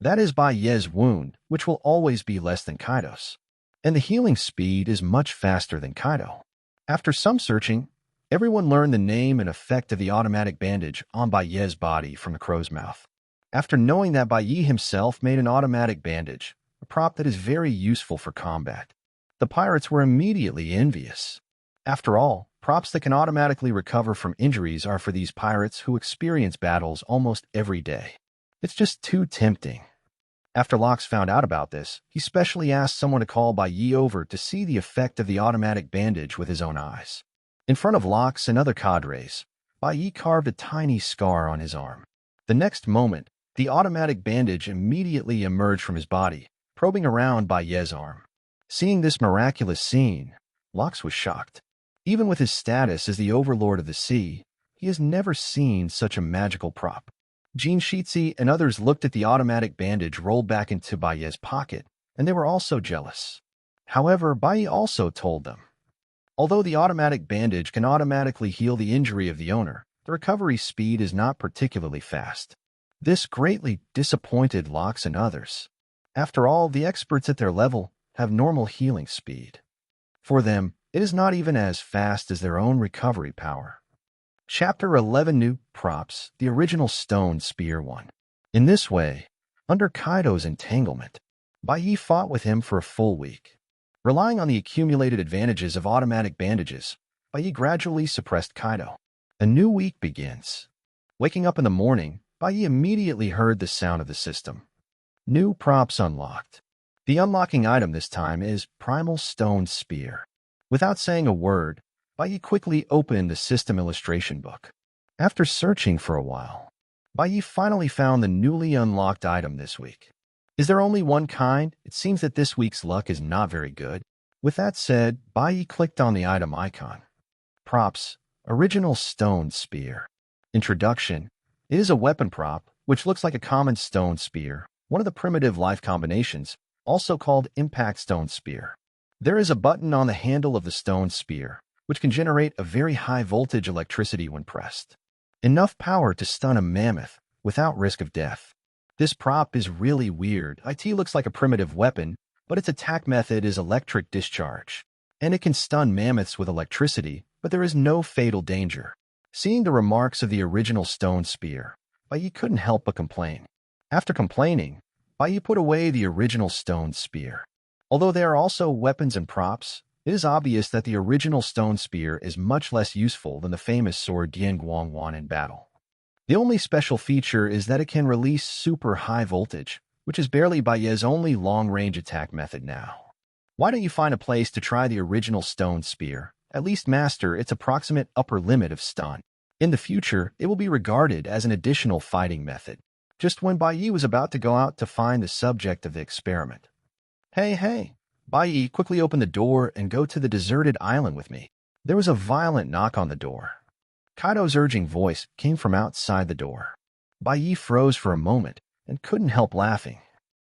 That is Bai Ye's wound, which will always be less than Kaido's. And the healing speed is much faster than Kaido. After some searching, everyone learned the name and effect of the automatic bandage on Bai Ye's body from the crow's mouth. After knowing that Bai Yi himself made an automatic bandage, a prop that is very useful for combat, the pirates were immediately envious. After all, props that can automatically recover from injuries are for these pirates who experience battles almost every day. It's just too tempting. After Locks found out about this, he specially asked someone to call Bai Yi over to see the effect of the automatic bandage with his own eyes. In front of Locks and other cadres, Bai Yi carved a tiny scar on his arm. The next moment, the automatic bandage immediately emerged from his body, probing around Bai Ye's arm. Seeing this miraculous scene, Locks was shocked. Even with his status as the overlord of the sea, he has never seen such a magical prop. Jean Shitzi and others looked at the automatic bandage rolled back into Bai Ye's pocket, and they were also jealous. However, Bai Yi also told them, although the automatic bandage can automatically heal the injury of the owner, the recovery speed is not particularly fast. This greatly disappointed Locks and others. After all, the experts at their level have normal healing speed. For them, it is not even as fast as their own recovery power. Chapter 11 New Props, the original stone spear one. In this way, under Kaido's entanglement, Bai Yi fought with him for a full week. Relying on the accumulated advantages of automatic bandages, Bai Yi gradually suppressed Kaido. A new week begins. Waking up in the morning, Bai Yi immediately heard the sound of the system. New props unlocked. The unlocking item this time is Primal Stone Spear. Without saying a word, Bai Yi quickly opened the system illustration book. After searching for a while, Bai Yi finally found the newly unlocked item this week. Is there only one kind? It seems that this week's luck is not very good. With that said, Bai Yi clicked on the item icon. Props, Original Stone Spear. Introduction. It is a weapon prop, which looks like a common stone spear, one of the primitive life combinations, also called Impact Stone Spear. There is a button on the handle of the stone spear, which can generate a very high voltage electricity when pressed. Enough power to stun a mammoth without risk of death. This prop is really weird. It looks like a primitive weapon, but its attack method is electric discharge. And it can stun mammoths with electricity, but there is no fatal danger. Seeing the remarks of the original stone spear, Bai Yi couldn't help but complain. After complaining, Bai Yi put away the original stone spear. Although they are also weapons and props, it is obvious that the original stone spear is much less useful than the famous sword Dian Guangwan in battle. The only special feature is that it can release super high voltage, which is barely Bai Ye's only long-range attack method now. Why don't you find a place to try the original stone spear, at least master its approximate upper limit of stun? In the future, it will be regarded as an additional fighting method. Just when Bai Yi was about to go out to find the subject of the experiment. Hey! Bai Yi quickly opened the door and go to the deserted island with me. There was a violent knock on the door. Kaido's urging voice came from outside the door. Bai Yi froze for a moment and couldn't help laughing.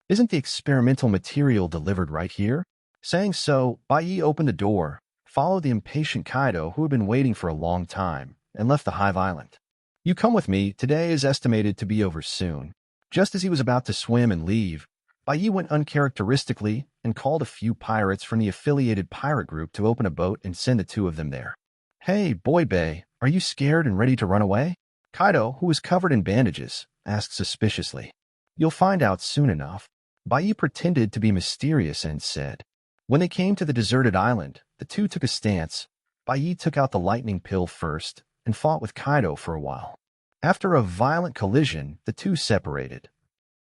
Isn't the experimental material delivered right here? Saying so, Bai Yi opened the door, followed the impatient Kaido who had been waiting for a long time, and left the Hive Island. You come with me, today is estimated to be over soon. Just as he was about to swim and leave, Bai Yi went uncharacteristically and called a few pirates from the affiliated pirate group to open a boat and send the two of them there. Hey, boy Bay, Are you scared and ready to run away? Kaido, who was covered in bandages, asked suspiciously. You'll find out soon enough. Bai pretended to be mysterious and said. When they came to the deserted island, the two took a stance. Bai took out the lightning pill first and fought with Kaido for a while. After a violent collision, the two separated.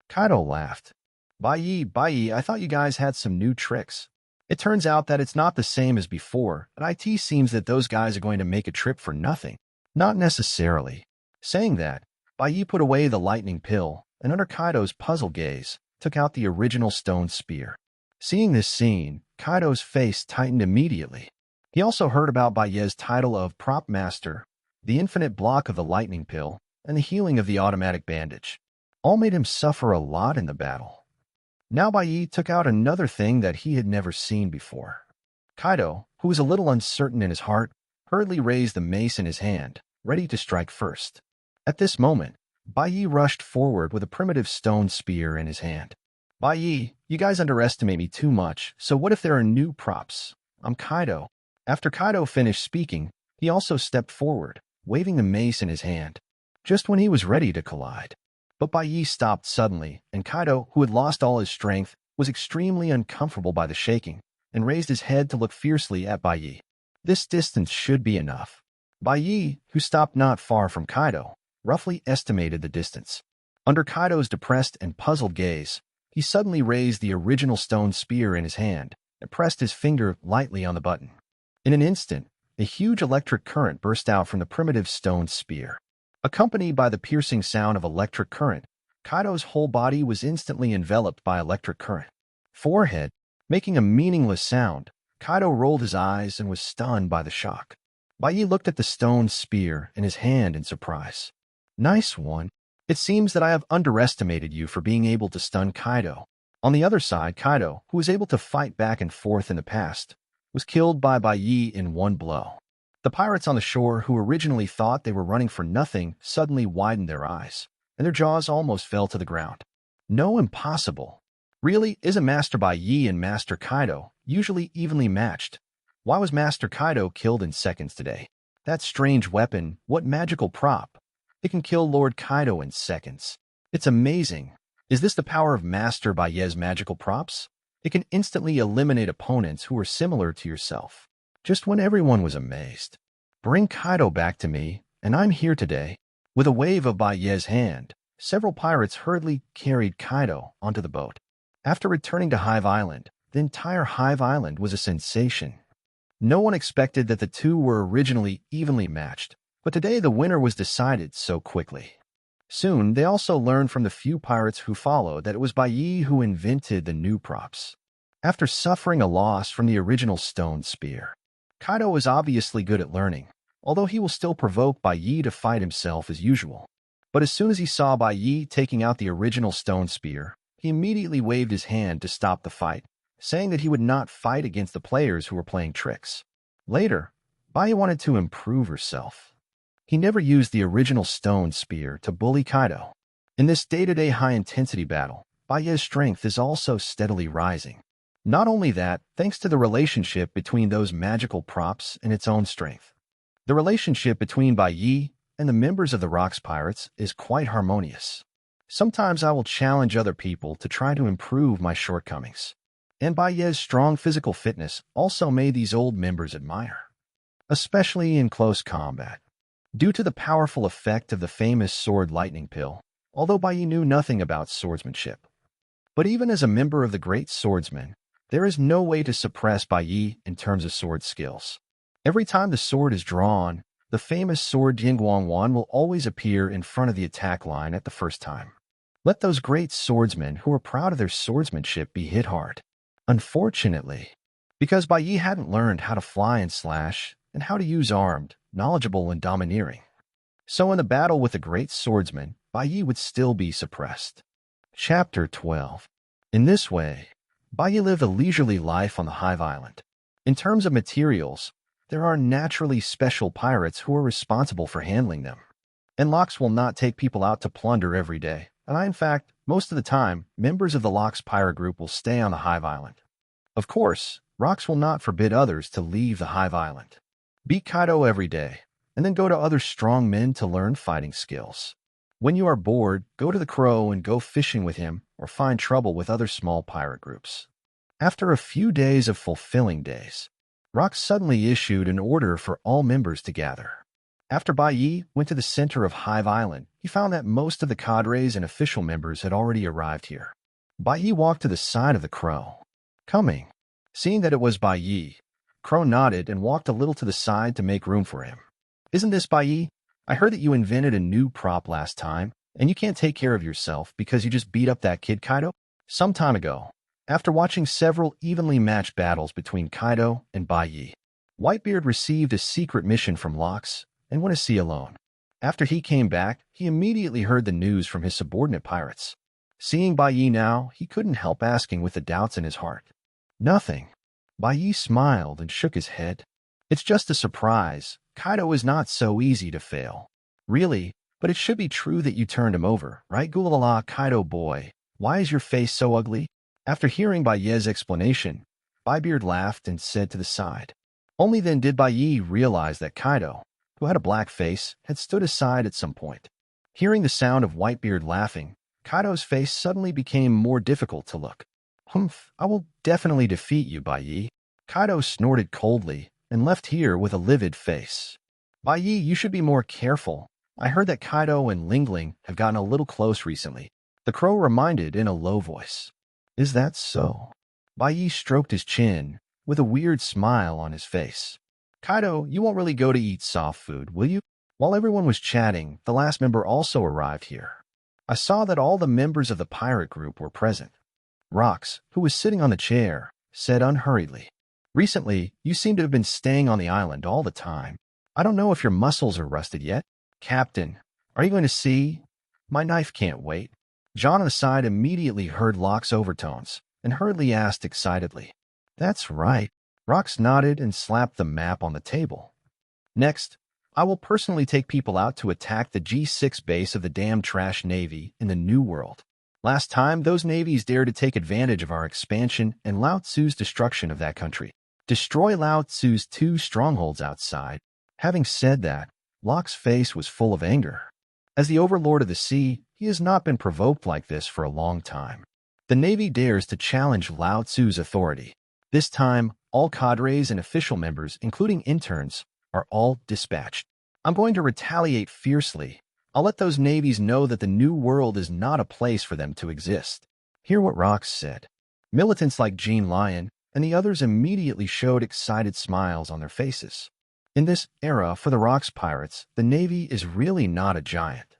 Kaido laughed. Bai, I thought you guys had some new tricks. It turns out that it's not the same as before, and it seems that those guys are going to make a trip for nothing. Not necessarily. Saying that, Bai put away the lightning pill, and under Kaido's puzzled gaze, took out the original stone spear. Seeing this scene, Kaido's face tightened immediately. He also heard about Bai's title of Prop Master, the infinite block of the lightning pill, and the healing of the automatic bandage. All made him suffer a lot in the battle. Now Bai took out another thing that he had never seen before. Kaido, who was a little uncertain in his heart, hurriedly raised the mace in his hand, ready to strike first. At this moment, Bai rushed forward with a primitive stone spear in his hand. Bai, you guys underestimate me too much, so what if there are new props? I'm Kaido. After Kaido finished speaking, he also stepped forward, waving the mace in his hand, just when he was ready to collide. But Bai stopped suddenly, and Kaido, who had lost all his strength, was extremely uncomfortable by the shaking, and raised his head to look fiercely at Bai. This distance should be enough. Bai, who stopped not far from Kaido, roughly estimated the distance. Under Kaido's depressed and puzzled gaze, he suddenly raised the original stone spear in his hand and pressed his finger lightly on the button. In an instant, a huge electric current burst out from the primitive stone spear. Accompanied by the piercing sound of electric current, Kaido's whole body was instantly enveloped by electric current. Forehead, making a meaningless sound, Kaido rolled his eyes and was stunned by the shock. Bai looked at the stone spear in his hand in surprise. Nice one. It seems that I have underestimated you for being able to stun Kaido. On the other side, Kaido, who was able to fight back and forth in the past, was killed by Bai in one blow. The pirates on the shore, who originally thought they were running for nothing, suddenly widened their eyes, and their jaws almost fell to the ground. No, impossible. Really, isn't Master Bai and Master Kaido usually evenly matched? Why was Master Kaido killed in seconds today? That strange weapon, what magical prop? It can kill Lord Kaido in seconds. It's amazing. Is this the power of Master Bai's magical props? It can instantly eliminate opponents who are similar to yourself. Just when everyone was amazed. Bring Kaido back to me, and I'm here today. With a wave of Bai's hand, several pirates hurriedly carried Kaido onto the boat. After returning to Hive Island, the entire Hive Island was a sensation. No one expected that the two were originally evenly matched, but today the winner was decided so quickly. Soon, they also learned from the few pirates who followed that it was Bai who invented the new props. After suffering a loss from the original stone spear, Kaido was obviously good at learning, although he will still provoke Bai to fight himself as usual. But as soon as he saw Bai taking out the original stone spear, he immediately waved his hand to stop the fight, saying that he would not fight against the players who were playing tricks. Later, Bai wanted to improve herself. He never used the original stone spear to bully Kaido. In this day-to-day high-intensity battle, Bai's strength is also steadily rising. Not only that, thanks to the relationship between those magical props and its own strength. The relationship between Bai and the members of the Rocks Pirates is quite harmonious. Sometimes I will challenge other people to try to improve my shortcomings. And Bai's strong physical fitness also made these old members admire, especially in close combat. Due to the powerful effect of the famous sword lightning pill, although Bai knew nothing about swordsmanship. But even as a member of the great swordsmen, there is no way to suppress Bai in terms of sword skills. Every time the sword is drawn, the famous sword Jingguangwan will always appear in front of the attack line at the first time. Let those great swordsmen who are proud of their swordsmanship be hit hard. Unfortunately, because Bai hadn't learned how to fly and slash and how to use armed, knowledgeable, and domineering. So in the battle with the great swordsman, Bai would still be suppressed. Chapter 12. In this way, Bai lived a leisurely life on the Hive Island. In terms of materials, there are naturally special pirates who are responsible for handling them. And Locks will not take people out to plunder every day. And in fact, most of the time, members of the Locks pirate group will stay on the Hive Island. Of course, Rocks will not forbid others to leave the Hive Island. Beat Kaido every day. and then go to other strong men to learn fighting skills. When you are bored, go to the Crow and go fishing with him or find trouble with other small pirate groups. After a few days of fulfilling days, Rock suddenly issued an order for all members to gather. After Bai Yi went to the center of Hive Island, he found that most of the cadres and official members had already arrived here. Bai Yi walked to the side of the Crow. Coming. Seeing that it was Bai Yi, Crow nodded and walked a little to the side to make room for him. Isn't this Bai Yi? I heard that you invented a new prop last time, and you can't take care of yourself because you just beat up that kid Kaido? Some time ago, after watching several evenly matched battles between Kaido and Bai Yi, Whitebeard received a secret mission from Locks and went to sea alone. After he came back, he immediately heard the news from his subordinate pirates. Seeing Bai Yi now, he couldn't help asking with the doubts in his heart. Nothing. Bai Yi smiled and shook his head. It's just a surprise. Kaido is not so easy to fail. Really, but it should be true that you turned him over, right? Gulala, Kaido boy. Why is your face so ugly? After hearing Bai Yi's explanation, Baibeard laughed and said to the side. Only then did Bai Yi realize that Kaido, who had a black face, had stood aside at some point. Hearing the sound of Whitebeard laughing, Kaido's face suddenly became more difficult to look. Humph, I will definitely defeat you, Bai Yi. Kaido snorted coldly and left here with a livid face. Bai Yi, you should be more careful. I heard that Kaido and Lingling have gotten a little close recently. The Crow reminded in a low voice. Is that so? Bai Yi stroked his chin with a weird smile on his face. Kaido, you won't really go to eat soft food, will you? While everyone was chatting, the last member also arrived here. I saw that all the members of the pirate group were present. Rocks, who was sitting on the chair, said unhurriedly. Recently, you seem to have been staying on the island all the time. I don't know if your muscles are rusted yet. Captain, are you going to see? My knife can't wait. John on the side immediately heard Locke's overtones and hurriedly asked excitedly. That's right. Rocks nodded and slapped the map on the table. Next, I will personally take people out to attack the G6 base of the damn trash navy in the New World. Last time, those navies dared to take advantage of our expansion and Lao Tzu's destruction of that country. Destroy Lao Tzu's 2 strongholds outside. Having said that, Locke's face was full of anger. As the overlord of the sea, he has not been provoked like this for a long time. The Navy dares to challenge Lao Tzu's authority. This time, all cadres and official members, including interns, are all dispatched. I'm going to retaliate fiercely. I'll let those navies know that the New World is not a place for them to exist. Hear what Rox said. Militants like Jean Lion and the others immediately showed excited smiles on their faces. In this era, for the Rox pirates, the Navy is really not a giant.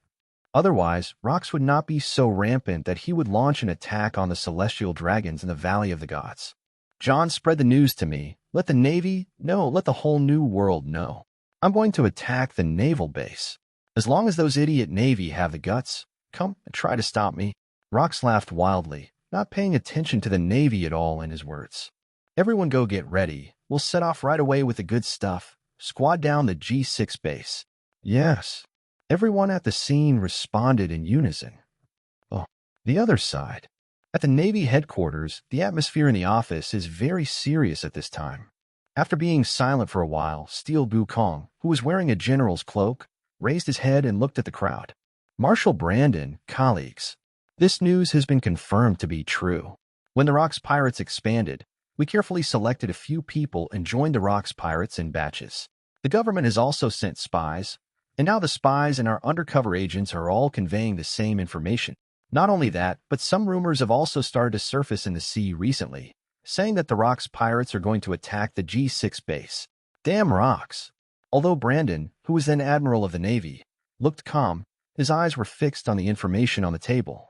Otherwise, Rox would not be so rampant that he would launch an attack on the celestial dragons in the Valley of the Gods. John spread the news to me. Let the Navy, no, let the whole New World know. I'm going to attack the naval base. As long as those idiot Navy have the guts, come and try to stop me. Rox laughed wildly, not paying attention to the Navy at all in his words. Everyone go get ready. We'll set off right away with the good stuff. Squad down the G6 base. Yes. Everyone at the scene responded in unison. Oh, the other side. At the Navy headquarters, the atmosphere in the office is very serious at this time. After being silent for a while, Steel Bu Kong, who was wearing a general's cloak, raised his head and looked at the crowd. Marshal Brandon, colleagues. This news has been confirmed to be true. When the Rox Pirates expanded, we carefully selected a few people and joined the Rox Pirates in batches. The government has also sent spies, and now the spies and our undercover agents are all conveying the same information. Not only that, but some rumors have also started to surface in the sea recently, saying that the Rox Pirates are going to attack the G6 base. Damn Rox! Although Brandon, who was then Admiral of the Navy, looked calm, his eyes were fixed on the information on the table.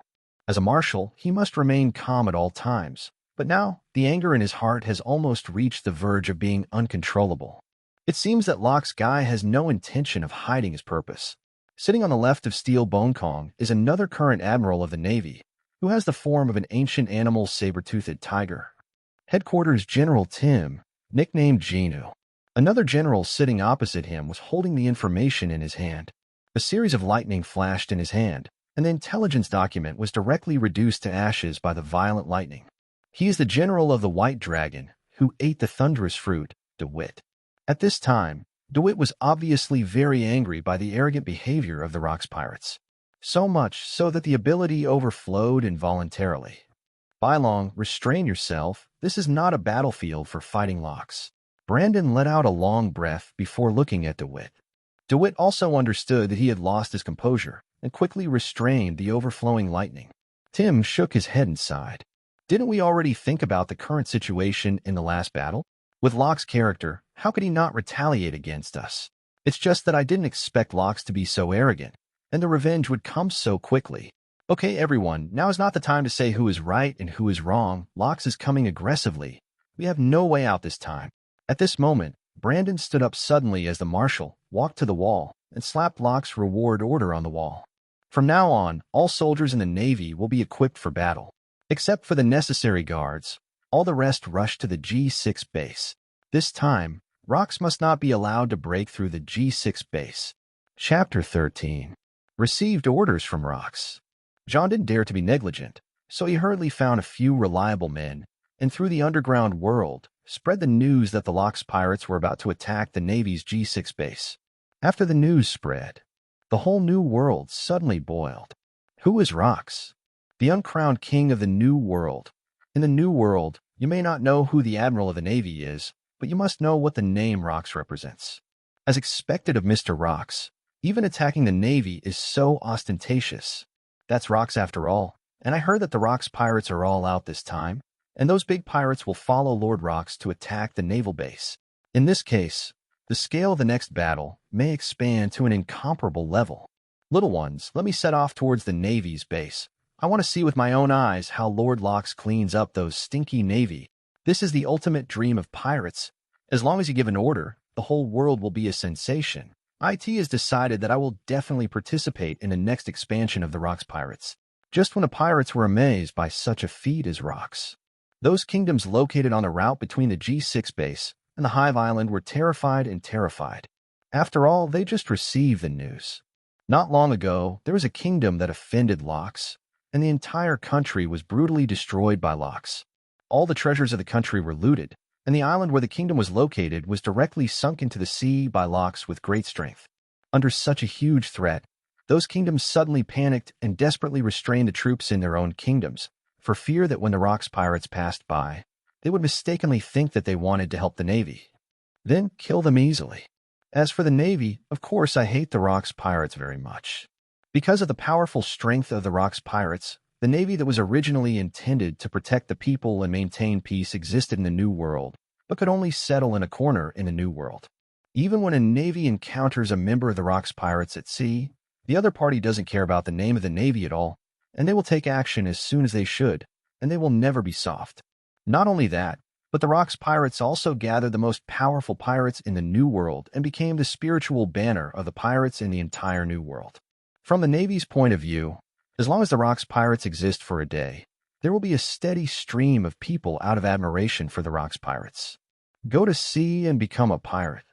As a marshal, he must remain calm at all times, but now the anger in his heart has almost reached the verge of being uncontrollable. It seems that Locke's guy has no intention of hiding his purpose. Sitting on the left of Steel Bone Kong is another current admiral of the Navy, who has the form of an ancient animal saber-toothed tiger. Headquarters General Tim, nicknamed Genu. Another general sitting opposite him was holding the information in his hand. A series of lightning flashed in his hand, and the intelligence document was directly reduced to ashes by the violent lightning. He is the general of the White Dragon, who ate the thunderous fruit, DeWitt. At this time, DeWitt was obviously very angry by the arrogant behavior of the Rock's pirates. So much so that the ability overflowed involuntarily. Bylong, restrain yourself. This is not a battlefield for fighting locks. Brandon let out a long breath before looking at DeWitt. DeWitt also understood that he had lost his composure and quickly restrained the overflowing lightning. Tim shook his head and sighed. Didn't we already think about the current situation in the last battle? With Locke's character, how could he not retaliate against us? It's just that I didn't expect Locke to be so arrogant, and the revenge would come so quickly. Okay, everyone, now is not the time to say who is right and who is wrong. Locke is coming aggressively. We have no way out this time. At this moment, Brandon stood up suddenly as the marshal walked to the wall and slapped Locke's reward order on the wall. From now on, all soldiers in the Navy will be equipped for battle. Except for the necessary guards, all the rest rush to the G6 base. This time, rocks must not be allowed to break through the G6 base. Chapter 13. Received orders from rocks. John didn't dare to be negligent, so he hurriedly found a few reliable men, and through the underground world, spread the news that the Locke's pirates were about to attack the Navy's G6 base. After the news spread, the whole new world suddenly boiled. Who is Rocks? The uncrowned king of the New World. In the New World, you may not know who the Admiral of the Navy is, but you must know what the name Rocks represents. As expected of Mr. Rocks, even attacking the Navy is so ostentatious. That's Rocks after all, and I heard that the Rocks pirates are all out this time, and those big pirates will follow Lord Rocks to attack the naval base. In this case, the scale of the next battle may expand to an incomparable level. Little ones, let me set off towards the Navy's base. I want to see with my own eyes how Lord Locks cleans up those stinky Navy. This is the ultimate dream of pirates. As long as you give an order, the whole world will be a sensation. IT has decided that I will definitely participate in the next expansion of the Rocks pirates. Just when the pirates were amazed by such a feat as Rocks. Those kingdoms located on the route between the G6 base and the Hive Island were terrified and terrified. After all, they just received the news. Not long ago, there was a kingdom that offended Locks, and the entire country was brutally destroyed by Locks. All the treasures of the country were looted, and the island where the kingdom was located was directly sunk into the sea by Locks with great strength. Under such a huge threat, those kingdoms suddenly panicked and desperately restrained the troops in their own kingdoms, for fear that when the Rocks pirates passed by, they would mistakenly think that they wanted to help the Navy, then kill them easily. As for the Navy, of course I hate the Rocks pirates very much. Because of the powerful strength of the Rocks pirates, the Navy that was originally intended to protect the people and maintain peace existed in the New World, but could only settle in a corner in the New World. Even when a Navy encounters a member of the Rocks pirates at sea, the other party doesn't care about the name of the Navy at all, and they will take action as soon as they should, and they will never be soft. Not only that, but the Rocks pirates also gathered the most powerful pirates in the New World and became the spiritual banner of the pirates in the entire New World. From the Navy's point of view, as long as the Rocks pirates exist for a day, there will be a steady stream of people out of admiration for the Rocks pirates. Go to sea and become a pirate.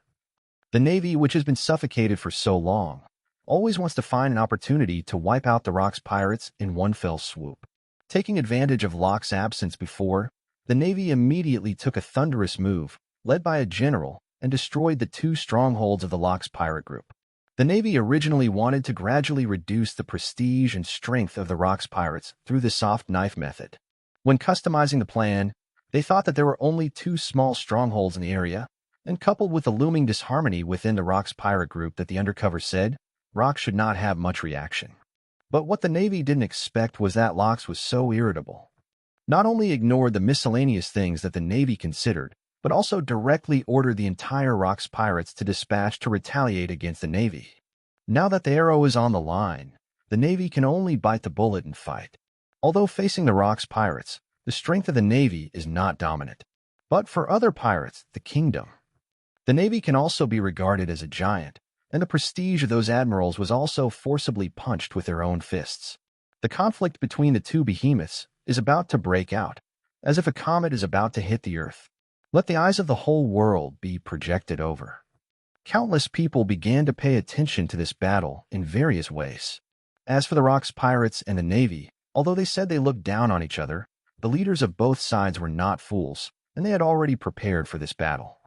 The Navy, which has been suffocated for so long, always wants to find an opportunity to wipe out the Rocks pirates in one fell swoop. Taking advantage of Locke's absence before, the Navy immediately took a thunderous move, led by a general, and destroyed the two strongholds of the Locke's pirate group. The Navy originally wanted to gradually reduce the prestige and strength of the Rocks pirates through the soft knife method. When customizing the plan, they thought that there were only two small strongholds in the area, and coupled with the looming disharmony within the Rocks pirate group that the undercover said, Rocks should not have much reaction. But what the Navy didn't expect was that Locks was so irritable. Not only ignored the miscellaneous things that the Navy considered, but also directly ordered the entire Rocks pirates to dispatch to retaliate against the Navy. Now that the arrow is on the line, the Navy can only bite the bullet and fight. Although facing the Rocks pirates, the strength of the Navy is not dominant. But for other pirates, the kingdom. The Navy can also be regarded as a giant, and the prestige of those admirals was also forcibly punched with their own fists. The conflict between the two behemoths is about to break out, as if a comet is about to hit the Earth. Let the eyes of the whole world be projected over. Countless people began to pay attention to this battle in various ways. As for the Rocks pirates and the Navy, although they said they looked down on each other, the leaders of both sides were not fools, and they had already prepared for this battle.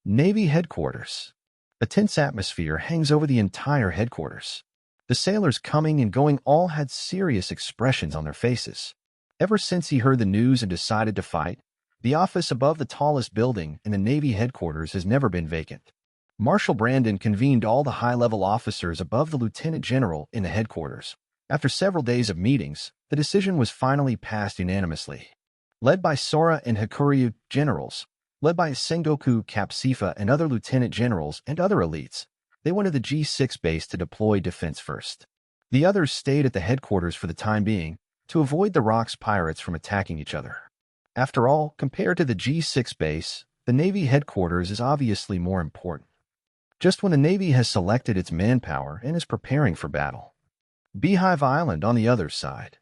Navy Headquarters. A tense atmosphere hangs over the entire headquarters. The sailors coming and going all had serious expressions on their faces. Ever since he heard the news and decided to fight, the office above the tallest building in the Navy headquarters has never been vacant. Marshal Brandon convened all the high-level officers above the lieutenant general in the headquarters. After several days of meetings, the decision was finally passed unanimously. Led by Sora and Hakuryu generals, led by Sengoku Capsifa and other lieutenant generals and other elites, they went to the G6 base to deploy defense first. The others stayed at the headquarters for the time being to avoid the Rocks pirates from attacking each other. After all, compared to the G6 base, the Navy headquarters is obviously more important. Just when the Navy has selected its manpower and is preparing for battle. Beehive Island on the other side.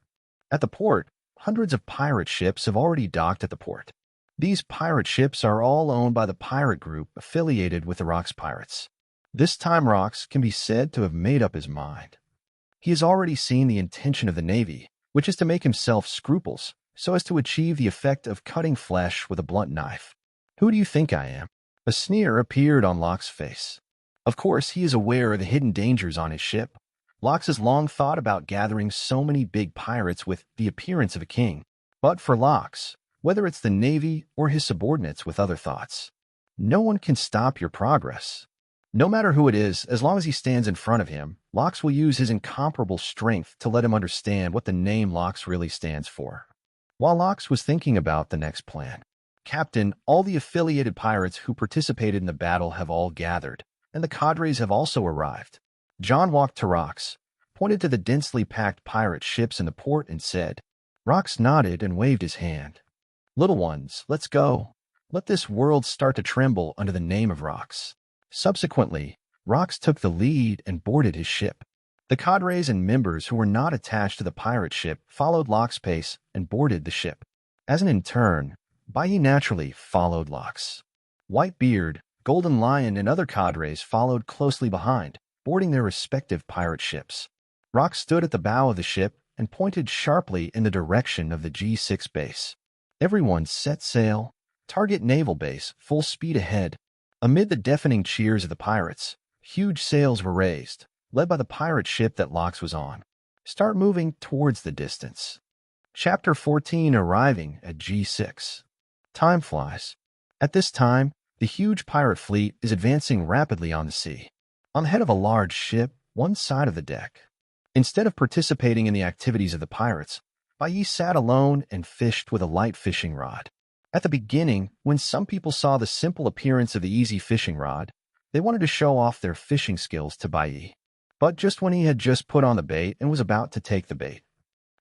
At the port, hundreds of pirate ships have already docked at the port. These pirate ships are all owned by the pirate group affiliated with the Rocks pirates. This time Rocks can be said to have made up his mind. He has already seen the intention of the Navy, which is to make himself scruples so as to achieve the effect of cutting flesh with a blunt knife. Who do you think I am? A sneer appeared on Locke's face. Of course, he is aware of the hidden dangers on his ship. Locke has long thought about gathering so many big pirates with the appearance of a king. But for Locke, whether it's the Navy or his subordinates with other thoughts, no one can stop your progress. No matter who it is, as long as he stands in front of him, Locke will use his incomparable strength to let him understand what the name Locke really stands for. While Locke was thinking about the next plan, Captain, all the affiliated pirates who participated in the battle have all gathered, and the cadres have also arrived. John walked to Rox, pointed to the densely packed pirate ships in the port and said. Rox nodded and waved his hand. Little ones, let's go. Let this world start to tremble under the name of Rox. Subsequently, Rox took the lead and boarded his ship. The cadres and members who were not attached to the pirate ship followed Locke's pace and boarded the ship. As an intern, Bai naturally followed Locke's. Whitebeard, Golden Lion, and other cadres followed closely behind, boarding their respective pirate ships. Rock stood at the bow of the ship and pointed sharply in the direction of the G6 base. Everyone set sail. Target naval base, full speed ahead. Amid the deafening cheers of the pirates, huge sails were raised, led by the pirate ship that Locke was on. Start moving towards the distance. Chapter 14, arriving at G6. Time flies. At this time, the huge pirate fleet is advancing rapidly on the sea. On the head of a large ship, one side of the deck. Instead of participating in the activities of the pirates, Bai sat alone and fished with a light fishing rod. At the beginning, when some people saw the simple appearance of the easy fishing rod, they wanted to show off their fishing skills to Bai. But just when he had just put on the bait and was about to take the bait.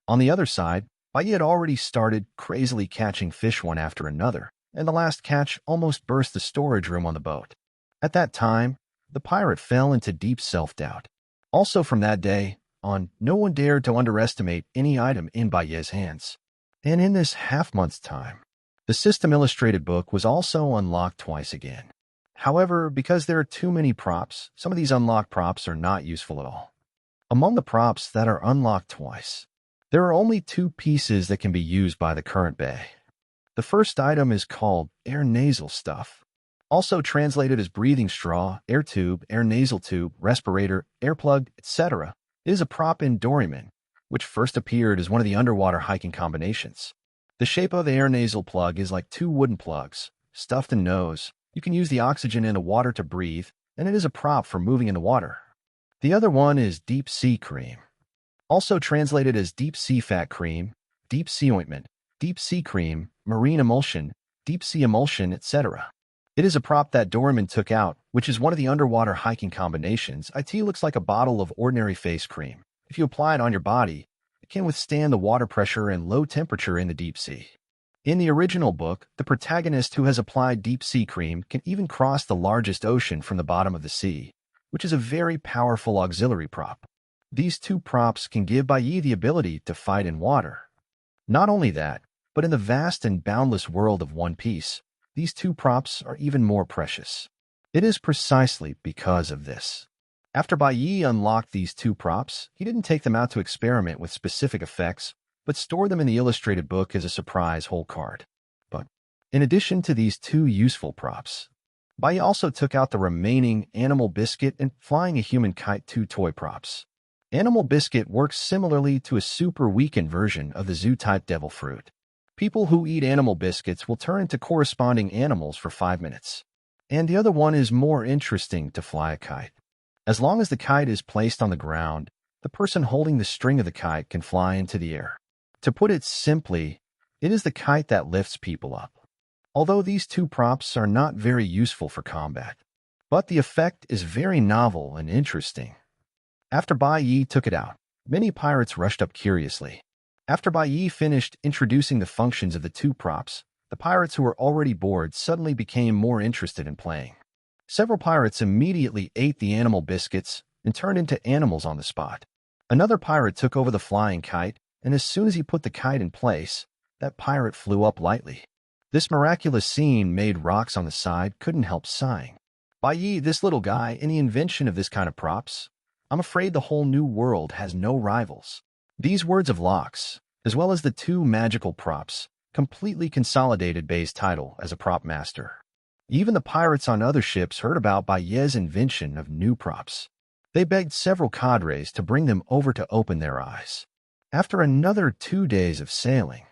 On the other side, Bai had already started crazily catching fish one after another, and the last catch almost burst the storage room on the boat. At that time, the pirate fell into deep self-doubt. Also from that day on, no one dared to underestimate any item in Bai's hands. And in this half-month's time, the System Illustrated book was also unlocked twice again. However, because there are too many props, some of these unlocked props are not useful at all. Among the props that are unlocked twice, there are only two pieces that can be used by the current Bai. The first item is called air nasal stuff, also translated as breathing straw, air tube, air nasal tube, respirator, air plug, etc. It is a prop in Doraemon, which first appeared as one of the underwater hiking combinations. The shape of the air nasal plug is like two wooden plugs, stuffed in nose. You can use the oxygen in the water to breathe, and it is a prop for moving in the water. The other one is deep sea cream, also translated as deep sea fat cream, deep sea ointment, deep sea cream, marine emulsion, deep sea emulsion, etc. It is a prop that Doraemon took out, which is one of the underwater hiking combinations. It looks like a bottle of ordinary face cream. If you apply it on your body, it can withstand the water pressure and low temperature in the deep sea. In the original book, the protagonist who has applied deep sea cream can even cross the largest ocean from the bottom of the sea, which is a very powerful auxiliary prop. These two props can give Bai the ability to fight in water. Not only that, but in the vast and boundless world of One Piece, these two props are even more precious. It is precisely because of this. After Bai unlocked these two props, he didn't take them out to experiment with specific effects, but stored them in the illustrated book as a surprise whole card. But in addition to these two useful props, Bai also took out the remaining Animal Biscuit and Flying a Human Kite 2 toy props. Animal Biscuit works similarly to a super weakened version of the zoo-type devil fruit. People who eat Animal Biscuits will turn into corresponding animals for 5 minutes. And the other one is more interesting to fly a kite. As long as the kite is placed on the ground, the person holding the string of the kite can fly into the air. To put it simply, it is the kite that lifts people up. Although these two props are not very useful for combat, but the effect is very novel and interesting. After Bai Yi took it out, many pirates rushed up curiously. After Bai Yi finished introducing the functions of the two props, the pirates who were already bored suddenly became more interested in playing. Several pirates immediately ate the animal biscuits and turned into animals on the spot. Another pirate took over the flying kite, and as soon as he put the kite in place, that pirate flew up lightly. This miraculous scene made Rocks on the side couldn't help sighing. Bai Yi, this little guy, and the invention of this kind of props, I'm afraid the whole new world has no rivals. These words of Locks, as well as the two magical props, completely consolidated Bai's title as a prop master. Even the pirates on other ships heard about Bai Yi's invention of new props. They begged several cadres to bring them over to open their eyes. After another 2 days of sailing,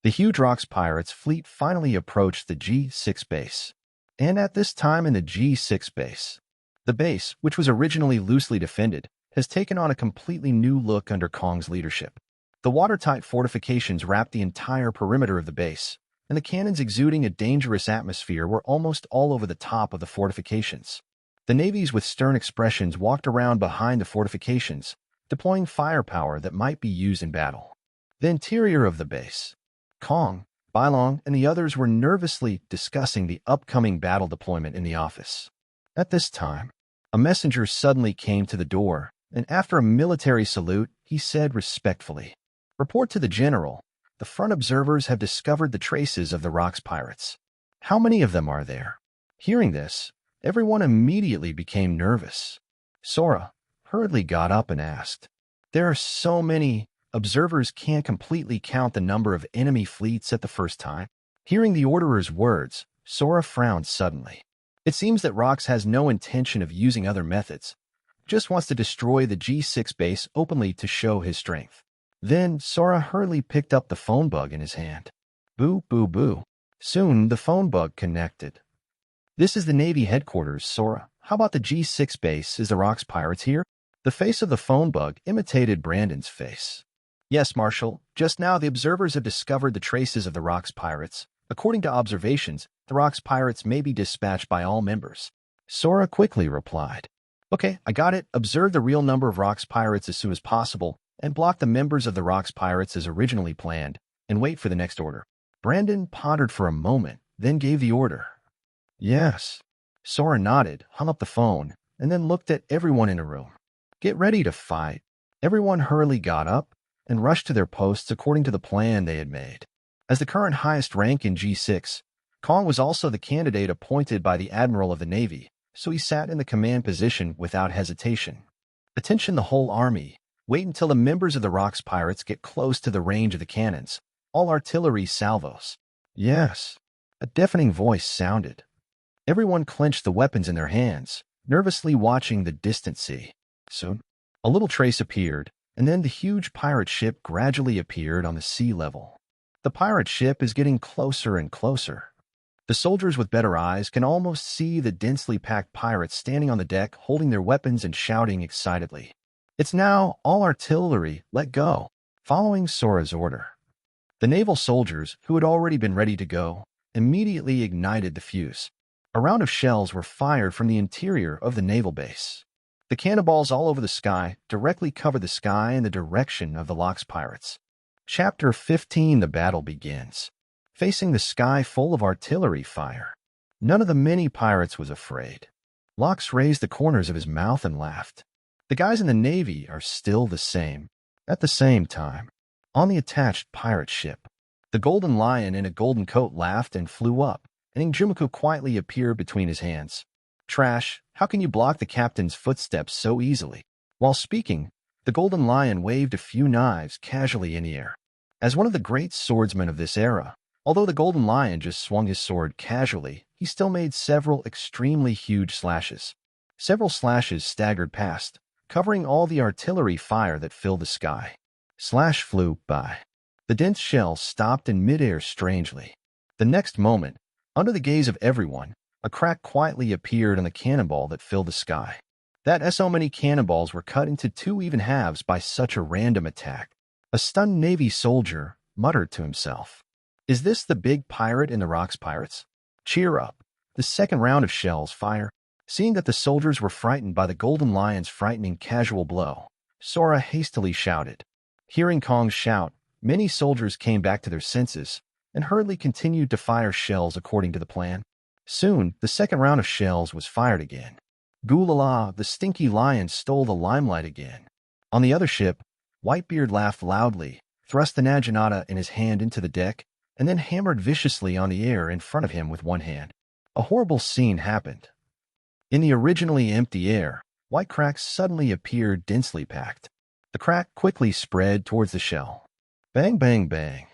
the huge Rocks pirates fleet finally approached the G6 base. And at this time in the G6 base, the base, which was originally loosely defended, has taken on a completely new look under Kong's leadership. The watertight fortifications wrapped the entire perimeter of the base, and the cannons exuding a dangerous atmosphere were almost all over the top of the fortifications. The navies with stern expressions walked around behind the fortifications, deploying firepower that might be used in battle. The interior of the base. Kong, Bailong, and the others were nervously discussing the upcoming battle deployment in the office. At this time, a messenger suddenly came to the door, and after a military salute, he said respectfully, "Report to the general. The front observers have discovered the traces of the Rocks pirates. How many of them are there?" Hearing this, everyone immediately became nervous. Sora hurriedly got up and asked, "There are so many. Observers can't completely count the number of enemy fleets at the first time." Hearing the orderer's words, Sora frowned suddenly. It seems that Rocks has no intention of using other methods, just wants to destroy the G6 base openly to show his strength. Then Sora hurriedly picked up the phone bug in his hand. Boo, boo, boo. Soon the phone bug connected. "This is the Navy headquarters, Sora. How about the G6 base? Is the Rocks pirates here?" The face of the phone bug imitated Brandon's face. "Yes, Marshal. Just now the observers have discovered the traces of the Rocks pirates. According to observations, the Rocks pirates may be dispatched by all members." Sora quickly replied, "Okay, I got it. Observe the real number of Rocks pirates as soon as possible, and block the members of the Rocks pirates as originally planned, and wait for the next order." Brandon pondered for a moment, then gave the order. "Yes." Sora nodded, hung up the phone, and then looked at everyone in the room. "Get ready to fight." Everyone hurriedly got up and rushed to their posts according to the plan they had made. As the current highest rank in G6, Kong was also the candidate appointed by the Admiral of the Navy, so he sat in the command position without hesitation. "Attention the whole army. Wait until the members of the Rocks pirates get close to the range of the cannons. All artillery salvos." "Yes." A deafening voice sounded. Everyone clenched the weapons in their hands, nervously watching the distant sea. Soon, a little trace appeared, and then the huge pirate ship gradually appeared on the sea level. The pirate ship is getting closer and closer. The soldiers with better eyes can almost see the densely packed pirates standing on the deck holding their weapons and shouting excitedly. "It's now, all artillery, let go." Following Sora's order, the naval soldiers, who had already been ready to go, immediately ignited the fuse. A round of shells were fired from the interior of the naval base. The cannonballs all over the sky directly covered the sky in the direction of the Rocks pirates. Chapter 15. The battle begins. Facing the sky full of artillery fire, none of the many pirates was afraid. Locks raised the corners of his mouth and laughed. The guys in the Navy are still the same. At the same time, on the attached pirate ship, the Golden Lion in a golden coat laughed and flew up, and Injumaku quietly appeared between his hands. "Trash, how can you block the captain's footsteps so easily?" While speaking, the Golden Lion waved a few knives casually in the air. As one of the great swordsmen of this era, although the Golden Lion just swung his sword casually, he still made several extremely huge slashes. Several slashes staggered past, covering all the artillery fire that filled the sky. Slash flew by. The dense shell stopped in midair strangely. The next moment, under the gaze of everyone, a crack quietly appeared on the cannonball that filled the sky. That so many cannonballs were cut into two even halves by such a random attack. A stunned Navy soldier muttered to himself, "Is this the big pirate in the Rocks Pirates? Cheer up. The second round of shells fire." Seeing that the soldiers were frightened by the Golden Lion's frightening casual blow, Sora hastily shouted. Hearing Kong's shout, many soldiers came back to their senses and hurriedly continued to fire shells according to the plan. Soon, the second round of shells was fired again. Gulala, the stinky lion stole the limelight again. On the other ship, Whitebeard laughed loudly, thrust the Naginata in his hand into the deck, and then hammered viciously on the air in front of him with one hand. A horrible scene happened. In the originally empty air, white cracks suddenly appeared densely packed. The crack quickly spread towards the shell. Bang, bang, bang.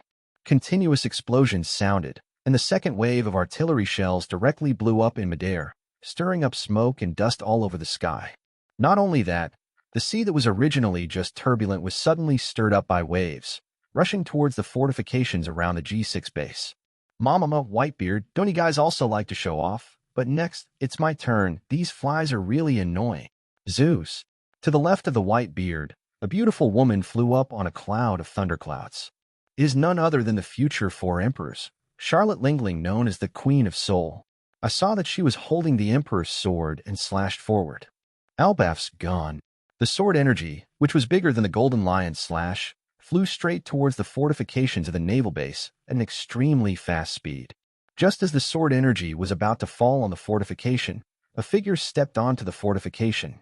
Continuous explosions sounded, and the second wave of artillery shells directly blew up in midair, stirring up smoke and dust all over the sky. Not only that, the sea that was originally just turbulent was suddenly stirred up by waves, rushing towards the fortifications around the G6 base. Mamama, Whitebeard, don't you guys also like to show off? But next, it's my turn. These flies are really annoying. Zeus. To the left of the Whitebeard, a beautiful woman flew up on a cloud of thunderclouds. It is none other than the future four emperors, Charlotte Lingling, known as the Queen of Soul. I saw that she was holding the Emperor's sword and slashed forward. Albaf's gone. The sword energy, which was bigger than the Golden Lion's slash, flew straight towards the fortifications of the naval base at an extremely fast speed. Just as the sword energy was about to fall on the fortification, a figure stepped onto the fortification.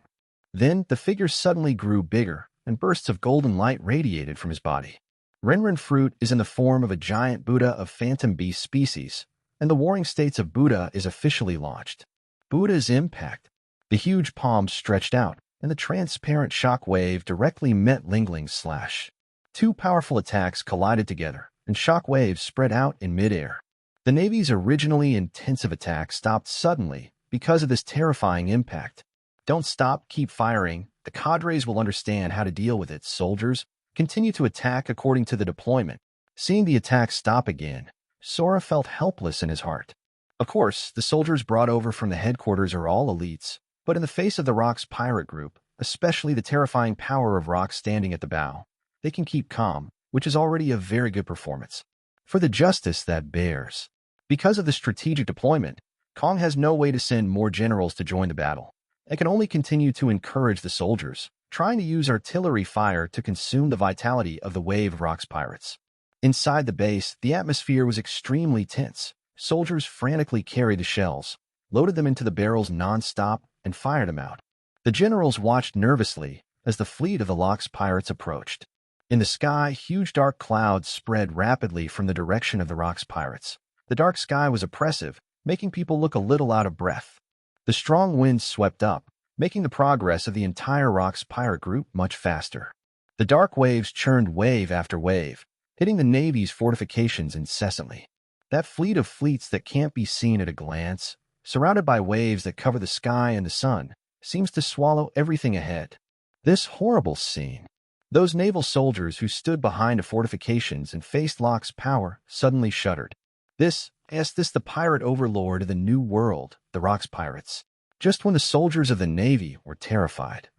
Then the figure suddenly grew bigger, and bursts of golden light radiated from his body. Renren fruit is in the form of a giant Buddha of phantom beast species, and the warring states of Buddha is officially launched. Buddha's impact. The huge palm stretched out, and the transparent shock wave directly met Lingling's slash. Two powerful attacks collided together, and shock waves spread out in midair. The Navy's originally intensive attack stopped suddenly because of this terrifying impact. Don't stop, keep firing. The cadres will understand how to deal with it. Soldiers, continue to attack according to the deployment. Seeing the attack stop again, Sora felt helpless in his heart. Of course, the soldiers brought over from the headquarters are all elites, but in the face of the Rock's pirate group, especially the terrifying power of Rock standing at the bow, they can keep calm, which is already a very good performance. For the justice that bears. Because of the strategic deployment, Kong has no way to send more generals to join the battle, and can only continue to encourage the soldiers, trying to use artillery fire to consume the vitality of the wave of Rock's pirates. Inside the base, the atmosphere was extremely tense. Soldiers frantically carried the shells, loaded them into the barrels non-stop, and fired them out. The generals watched nervously as the fleet of the Rock's pirates approached. In the sky, huge dark clouds spread rapidly from the direction of the Rock's pirates. The dark sky was oppressive, making people look a little out of breath. The strong winds swept up, making the progress of the entire Rock's pirate group much faster. The dark waves churned wave after wave, hitting the Navy's fortifications incessantly. That fleet of fleets that can't be seen at a glance, surrounded by waves that cover the sky and the sun, seems to swallow everything ahead. This horrible scene. Those naval soldiers who stood behind the fortifications and faced Locke's power suddenly shuddered. This the pirate overlord of the New World, the Rock's pirates, just when the soldiers of the Navy were terrified.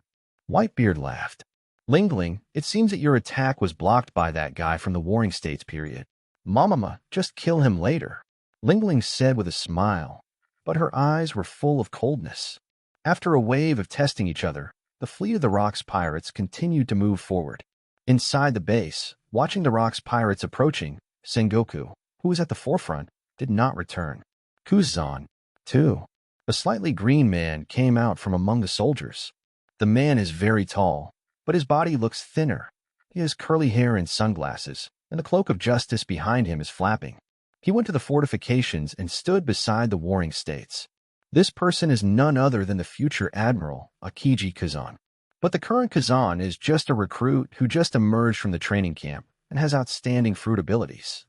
Whitebeard laughed. Lingling, it seems that your attack was blocked by that guy from the Warring States period. Mamama, just kill him later, Lingling said with a smile, but her eyes were full of coldness. After a wave of testing each other, the fleet of the Rock's pirates continued to move forward. Inside the base, watching the Rock's pirates approaching, Sengoku, who was at the forefront, did not return. Kuzan, too. A slightly green man came out from among the soldiers. The man is very tall, but his body looks thinner. He has curly hair and sunglasses, and the cloak of justice behind him is flapping. He went to the fortifications and stood beside the warring states. This person is none other than the future Admiral Akiji Kazan. But the current Kazan is just a recruit who just emerged from the training camp and has outstanding fruit abilities.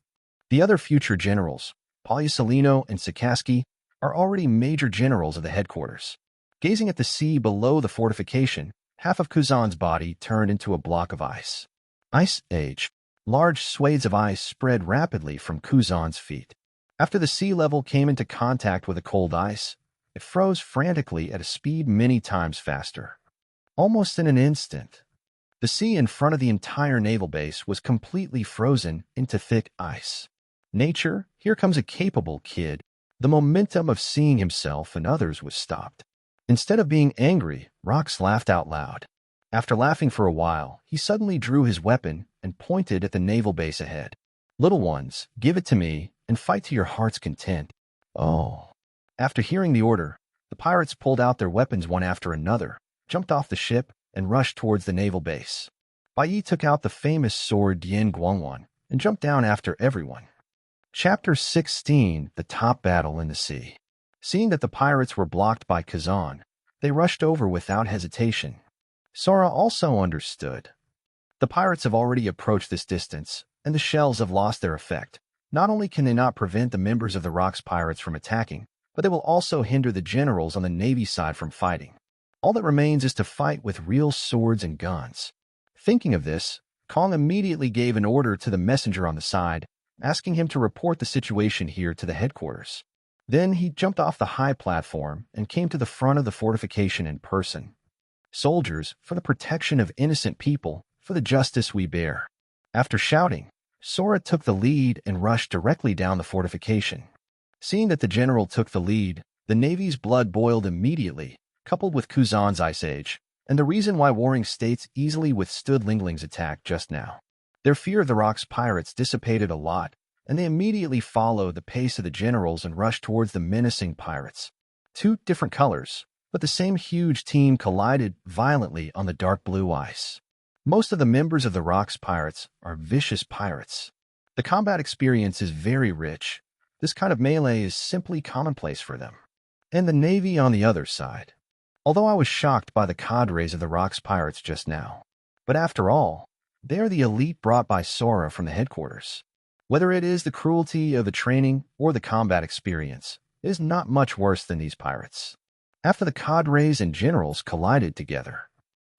The other future generals, Pagliusolino and Sakaski, are already major generals of the headquarters. Gazing at the sea below the fortification, half of Kuzan's body turned into a block of ice. Ice Age. Large swathes of ice spread rapidly from Kuzan's feet. After the sea level came into contact with the cold ice, it froze frantically at a speed many times faster. Almost in an instant, the sea in front of the entire naval base was completely frozen into thick ice. Nature, here comes a capable kid. The momentum of seeing himself and others was stopped. Instead of being angry, Rox laughed out loud. After laughing for a while, he suddenly drew his weapon and pointed at the naval base ahead. "Little ones, give it to me and fight to your heart's content." Oh. After hearing the order, the pirates pulled out their weapons one after another, jumped off the ship, and rushed towards the naval base. Bai Yi took out the famous sword Dian Guangwan and jumped down after everyone. Chapter 16: The Top Battle in the Sea. Seeing that the pirates were blocked by Kazan, they rushed over without hesitation. Sora also understood. The pirates have already approached this distance, and the shells have lost their effect. Not only can they not prevent the members of the Rocks Pirates from attacking, but they will also hinder the generals on the Navy side from fighting. All that remains is to fight with real swords and guns. Thinking of this, Kong immediately gave an order to the messenger on the side, asking him to report the situation here to the headquarters. Then he jumped off the high platform and came to the front of the fortification in person. "Soldiers, for the protection of innocent people, for the justice we bear." After shouting, Sora took the lead and rushed directly down the fortification. Seeing that the general took the lead, the Navy's blood boiled immediately, coupled with Kuzan's Ice Age, and the reason why warring states easily withstood Ling Ling's attack just now. Their fear of the Rocks Pirates dissipated a lot, and they immediately followed the pace of the generals and rushed towards the menacing pirates. Two different colors, but the same huge team collided violently on the dark blue ice. Most of the members of the Rocks Pirates are vicious pirates. The combat experience is very rich. This kind of melee is simply commonplace for them. And the Navy on the other side. Although I was shocked by the cadres of the Rocks Pirates just now. But after all, they are the elite brought by Sora from the headquarters. Whether it is the cruelty of the training or the combat experience, it is not much worse than these pirates. After the cadres and generals collided together,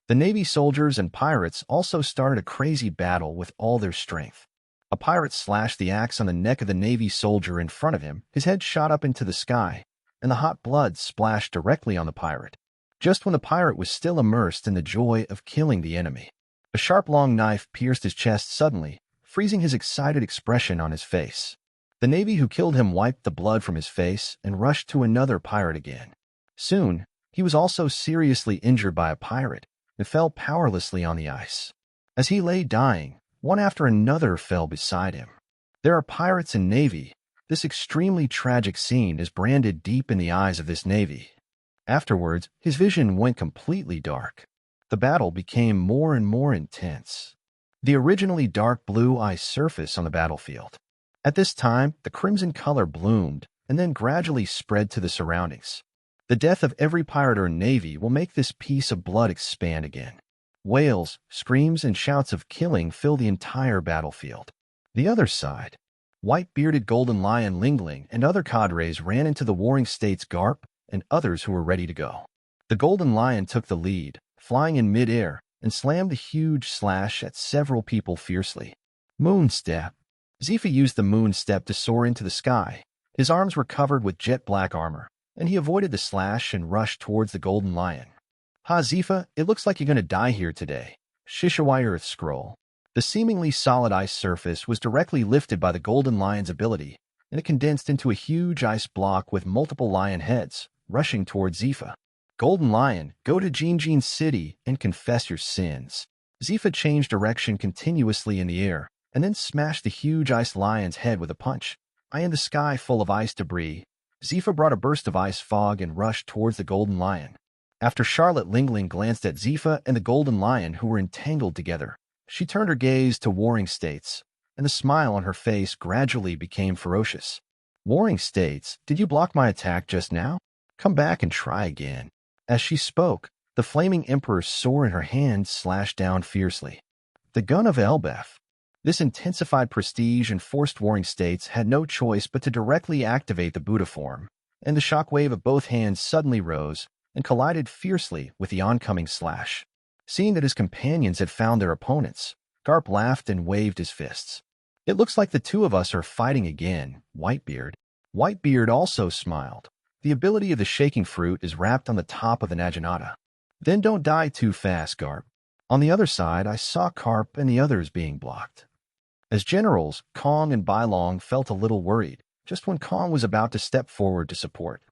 the Navy soldiers and pirates also started a crazy battle with all their strength. A pirate slashed the axe on the neck of the Navy soldier in front of him. His head shot up into the sky, and the hot blood splashed directly on the pirate, just when the pirate was still immersed in the joy of killing the enemy. A sharp long knife pierced his chest suddenly, freezing his excited expression on his face. The Navy who killed him wiped the blood from his face and rushed to another pirate again. Soon, he was also seriously injured by a pirate and fell powerlessly on the ice. As he lay dying, one after another fell beside him. There are pirates and Navy. This extremely tragic scene is branded deep in the eyes of this Navy. Afterwards, his vision went completely dark. The battle became more and more intense. The originally dark blue ice surface on the battlefield. At this time, the crimson color bloomed and then gradually spread to the surroundings. The death of every pirate or Navy will make this piece of blood expand again. Wails, screams, and shouts of killing fill the entire battlefield. The other side. White-bearded Golden Lion Ling Ling and other cadres ran into the warring states Garp and others who were ready to go. The Golden Lion took the lead, flying in mid-air, and slammed a huge slash at several people fiercely. Moon Step. Zifa used the Moon Step to soar into the sky. His arms were covered with jet-black armor, and he avoided the slash and rushed towards the Golden Lion. "Ha, Zifa, it looks like you're going to die here today." Shishawai Earth Scroll. The seemingly solid ice surface was directly lifted by the Golden Lion's ability, and it condensed into a huge ice block with multiple lion heads, rushing towards Zifa. "Golden Lion, go to Jinjin City and confess your sins." Zifa changed direction continuously in the air, and then smashed the huge ice lion's head with a punch. Eye in the sky full of ice debris, Zifa brought a burst of ice fog and rushed towards the Golden Lion. After Charlotte Ling Ling glanced at Zifa and the Golden Lion who were entangled together, she turned her gaze to Warring States, and the smile on her face gradually became ferocious. "Warring States, did you block my attack just now? Come back and try again." As she spoke, the flaming Emperor's sword in her hand slashed down fiercely. The gun of Elbeth. This intensified prestige and forced Warring States had no choice but to directly activate the Buddha form, and the shockwave of both hands suddenly rose and collided fiercely with the oncoming slash. Seeing that his companions had found their opponents, Garp laughed and waved his fists. "It looks like the two of us are fighting again, Whitebeard." Whitebeard also smiled. The ability of the shaking fruit is wrapped on the top of the Naginata. "Then don't die too fast, Garp." On the other side, I saw Carp and the others being blocked. As generals, Kong and Bailong felt a little worried, just when Kong was about to step forward to support.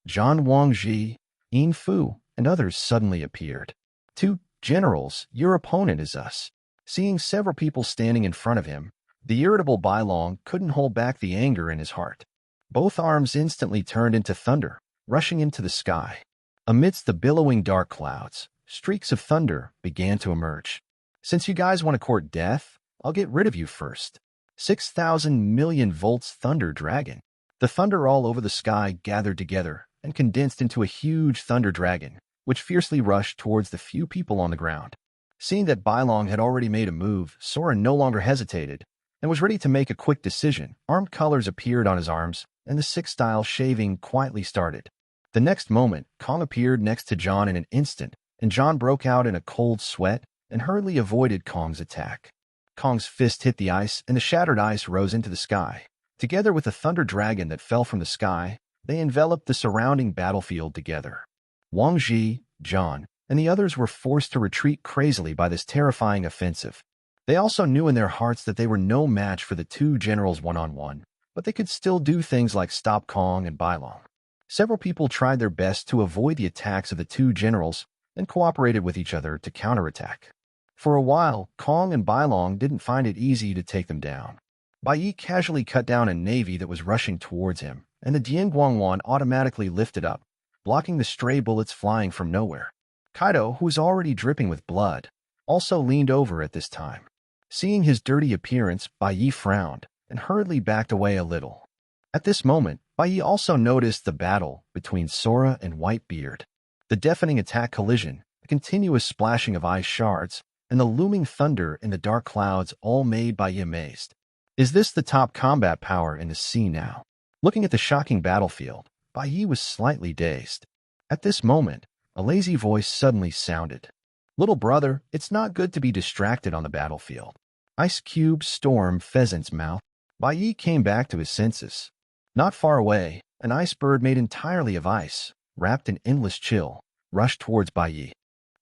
Zhan Wangji, Yin Fu, and others suddenly appeared. "Two generals, your opponent is us." Seeing several people standing in front of him, the irritable Bailong couldn't hold back the anger in his heart. Both arms instantly turned into thunder, rushing into the sky. Amidst the billowing dark clouds, streaks of thunder began to emerge. "Since you guys want to court death, I'll get rid of you first." 6,000 million volts thunder dragon. The thunder all over the sky gathered together and condensed into a huge thunder dragon, which fiercely rushed towards the few people on the ground. Seeing that Bailong had already made a move, Sora no longer hesitated and was ready to make a quick decision. Armed colors appeared on his arms, and the six-style shaving quietly started. The next moment, Kong appeared next to John in an instant, and John broke out in a cold sweat and hurriedly avoided Kong's attack. Kong's fist hit the ice, and the shattered ice rose into the sky. Together with the thunder dragon that fell from the sky, they enveloped the surrounding battlefield together. Wang Ji, John, and the others were forced to retreat crazily by this terrifying offensive. They also knew in their hearts that they were no match for the two generals one-on-one, but they could still do things like stop Kong and Bailong. Several people tried their best to avoid the attacks of the two generals and cooperated with each other to counterattack. For a while, Kong and Bailong didn't find it easy to take them down. Bai Yi casually cut down a navy that was rushing towards him, and the Dianguangwan automatically lifted up, blocking the stray bullets flying from nowhere. Kaido, who was already dripping with blood, also leaned over at this time. Seeing his dirty appearance, Bai Yi frowned and hurriedly backed away a little. At this moment, Bai Yi also noticed the battle between Sora and Whitebeard. The deafening attack collision, the continuous splashing of ice shards, and the looming thunder in the dark clouds all made Bai Yi amazed. Is this the top combat power in the sea now? Looking at the shocking battlefield, Bai Yi was slightly dazed. At this moment, a lazy voice suddenly sounded. "Little brother, it's not good to be distracted on the battlefield." Ice cubes stormed Pheasant's mouth. Bai Yi came back to his senses. Not far away, an ice bird made entirely of ice, wrapped in endless chill, rushed towards Bai Yi.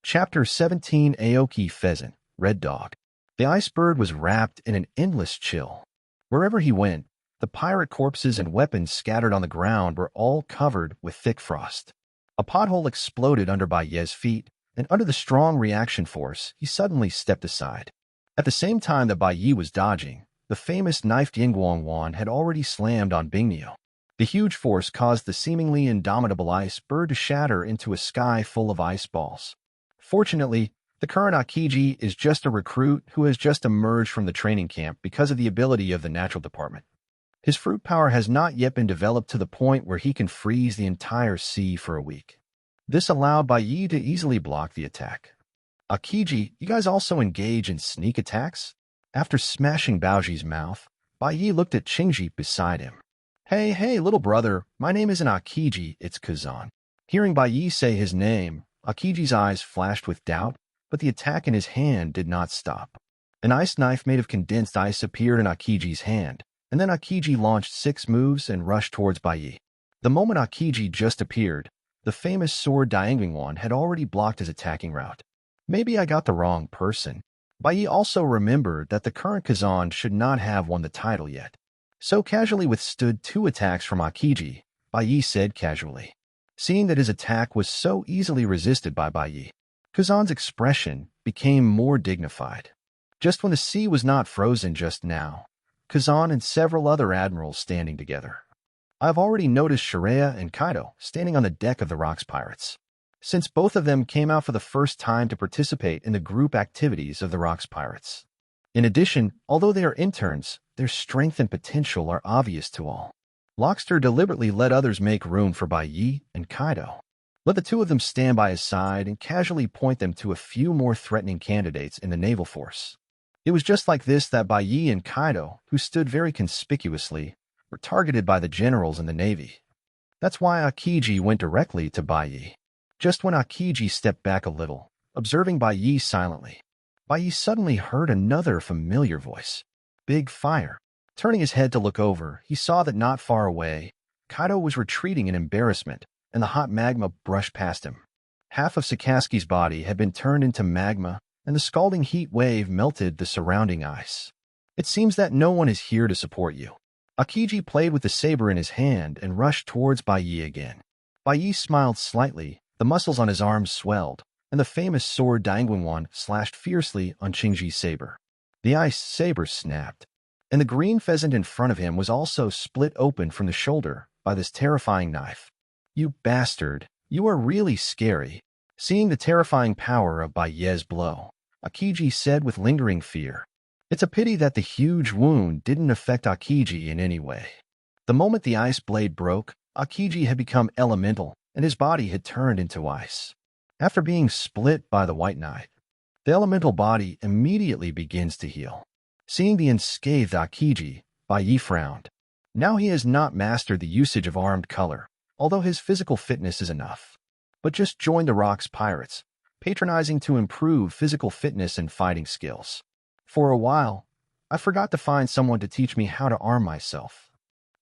Chapter 17 Aoki Pheasant, Red Dog. The ice bird was wrapped in an endless chill. Wherever he went, the pirate corpses and weapons scattered on the ground were all covered with thick frost. A pothole exploded under Bai Yi's feet, and under the strong reaction force, he suddenly stepped aside. At the same time that Bai Yi was dodging, the famous knifed Yingguangwan had already slammed on Bingneo. The huge force caused the seemingly indomitable ice bird to shatter into a sky full of ice balls. Fortunately, the current Akiji is just a recruit who has just emerged from the training camp because of the ability of the natural department. His fruit power has not yet been developed to the point where he can freeze the entire sea for a week. This allowed Bai Yi to easily block the attack. "Akiji, you guys also engage in sneak attacks?" After smashing Baoji's mouth, Bai Yi looked at Qingji beside him. Hey, little brother, my name isn't Akiji, it's Kazan." Hearing Bai Yi say his name, Akiji's eyes flashed with doubt, but the attack in his hand did not stop. An ice knife made of condensed ice appeared in Akiji's hand, and then Akiji launched 6 moves and rushed towards Bai Yi. The moment Akiji just appeared, the famous sword Dianguangwan had already blocked his attacking route. Maybe I got the wrong person. Bai Yi also remembered that the current Kazan should not have won the title yet. So casually withstood 2 attacks from Akiji, Bai Yi said casually. Seeing that his attack was so easily resisted by Bai Yi, Kazan's expression became more dignified. Just when the sea was not frozen just now, Kazan and several other admirals standing together. I've already noticed Shiraya and Kaido standing on the deck of the Rocks Pirates, since both of them came out for the first time to participate in the group activities of the Rocks Pirates. In addition, although they are interns, their strength and potential are obvious to all. Lockster deliberately let others make room for Bai Yi and Kaido. Let the two of them stand by his side and casually point them to a few more threatening candidates in the naval force. It was just like this that Bai Yi and Kaido, who stood very conspicuously, were targeted by the generals in the Navy. That's why Akiji went directly to Bai Yi. Just when Akiji stepped back a little, observing Bai Yi silently, Bai Yi suddenly heard another familiar voice. Big fire. Turning his head to look over, he saw that not far away, Kaido was retreating in embarrassment, and the hot magma brushed past him. Half of Sakaski's body had been turned into magma, and the scalding heat wave melted the surrounding ice. It seems that no one is here to support you. Akiji played with the saber in his hand and rushed towards Bai Yi again. Bai Yi smiled slightly, the muscles on his arms swelled, and the famous sword Dangwon slashed fiercely on Qingji's saber. The ice saber snapped, and the green pheasant in front of him was also split open from the shoulder by this terrifying knife. You bastard, you are really scary. Seeing the terrifying power of Bai Yi's blow, Akiji said with lingering fear. It's a pity that the huge wound didn't affect Akiji in any way. The moment the ice blade broke, Akiji had become elemental, and his body had turned into ice. After being split by the White Knight, the elemental body immediately begins to heal. Seeing the unscathed Akiji, Bai Yi frowned. Now he has not mastered the usage of armed color, although his physical fitness is enough. But just joined the Rock's pirates, patronizing to improve physical fitness and fighting skills. For a while, I forgot to find someone to teach me how to arm myself.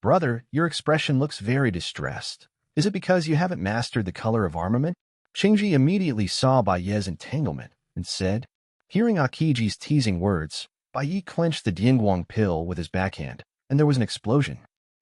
Brother, your expression looks very distressed. Is it because you haven't mastered the color of armament? Qingji immediately saw Bai Yi's entanglement and said, hearing Akiji's teasing words, Bai Yi clenched the Dianguang pill with his backhand, and there was an explosion.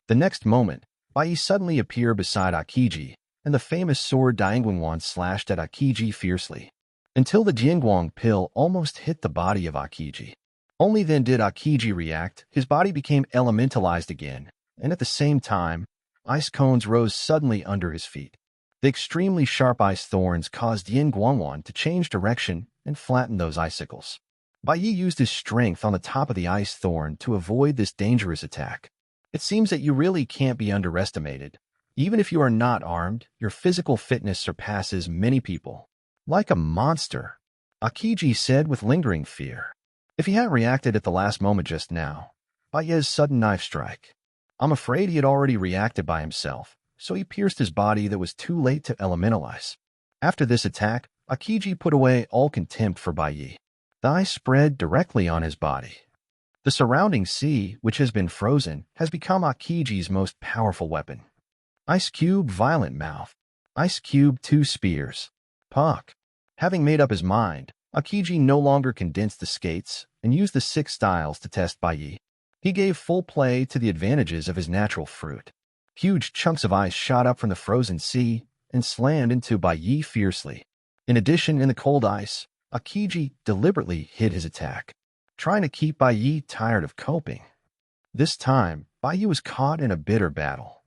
The next moment, Bai Yi suddenly appeared beside Akiji, and the famous sword Dangwon slashed at Akiji fiercely, until the Dianguang pill almost hit the body of Akiji. Only then did Akiji react. His body became elementalized again, and at the same time, ice cones rose suddenly under his feet. The extremely sharp ice thorns caused Dianguang to change direction and flatten those icicles. Bai Yi used his strength on the top of the ice thorn to avoid this dangerous attack. It seems that you really can't be underestimated. Even if you are not armed, your physical fitness surpasses many people. Like a monster, Akiji said with lingering fear. If he hadn't reacted at the last moment just now, Bai Yi's sudden knife strike, I'm afraid he had already reacted by himself, so he pierced his body that was too late to elementalize. After this attack, Akiji put away all contempt for Bai Yi. The ice spread directly on his body. The surrounding sea, which has been frozen, has become Akiji's most powerful weapon. Ice Cube Violent Mouth. Ice Cube 2 Spears. Puck. Having made up his mind, Akiji no longer condensed the skates and used the 6 styles to test Bai Yi. He gave full play to the advantages of his natural fruit. Huge chunks of ice shot up from the frozen sea and slammed into Bai Yi fiercely. In addition, in the cold ice, Akiji deliberately hid his attack, trying to keep Bai Yi tired of coping. This time, Bai Yi was caught in a bitter battle.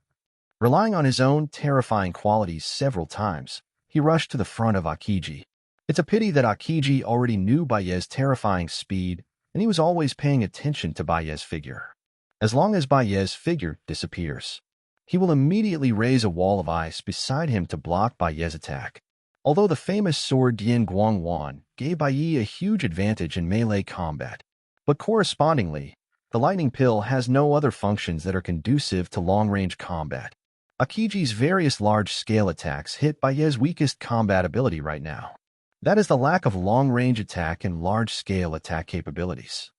Relying on his own terrifying qualities several times, he rushed to the front of Akiji. It's a pity that Akiji already knew Bai Yi's terrifying speed, and he was always paying attention to Bai Yi's figure. As long as Bai Yi's figure disappears, he will immediately raise a wall of ice beside him to block Bai Yi's attack. Although the famous sword Dianguang gave Bai Yi a huge advantage in melee combat, but correspondingly, the lightning pill has no other functions that are conducive to long-range combat. Akiji's various large-scale attacks hit Bai Yi's weakest combat ability right now. That is the lack of long-range attack and large-scale attack capabilities.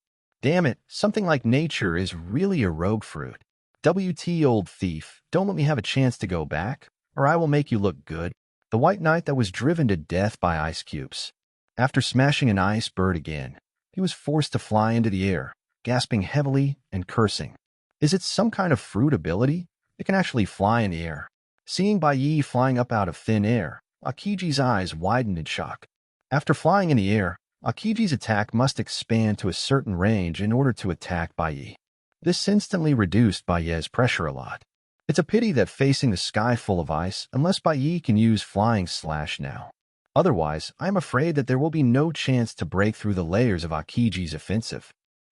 Damn it, something like nature is really a rogue fruit. WT old thief, don't let me have a chance to go back, or I will make you look good. The White Knight that was driven to death by ice cubes. After smashing an ice bird again, he was forced to fly into the air, gasping heavily and cursing. Is it some kind of fruit ability? It can actually fly in the air. Seeing Bai Yi flying up out of thin air, Akiji's eyes widened in shock. After flying in the air, Akiji's attack must expand to a certain range in order to attack Bai Yi. This instantly reduced Bai Yi's pressure a lot. It's a pity that facing the sky full of ice, unless Bai Yi can use Flying Slash now. Otherwise, I am afraid that there will be no chance to break through the layers of Akiji's offensive.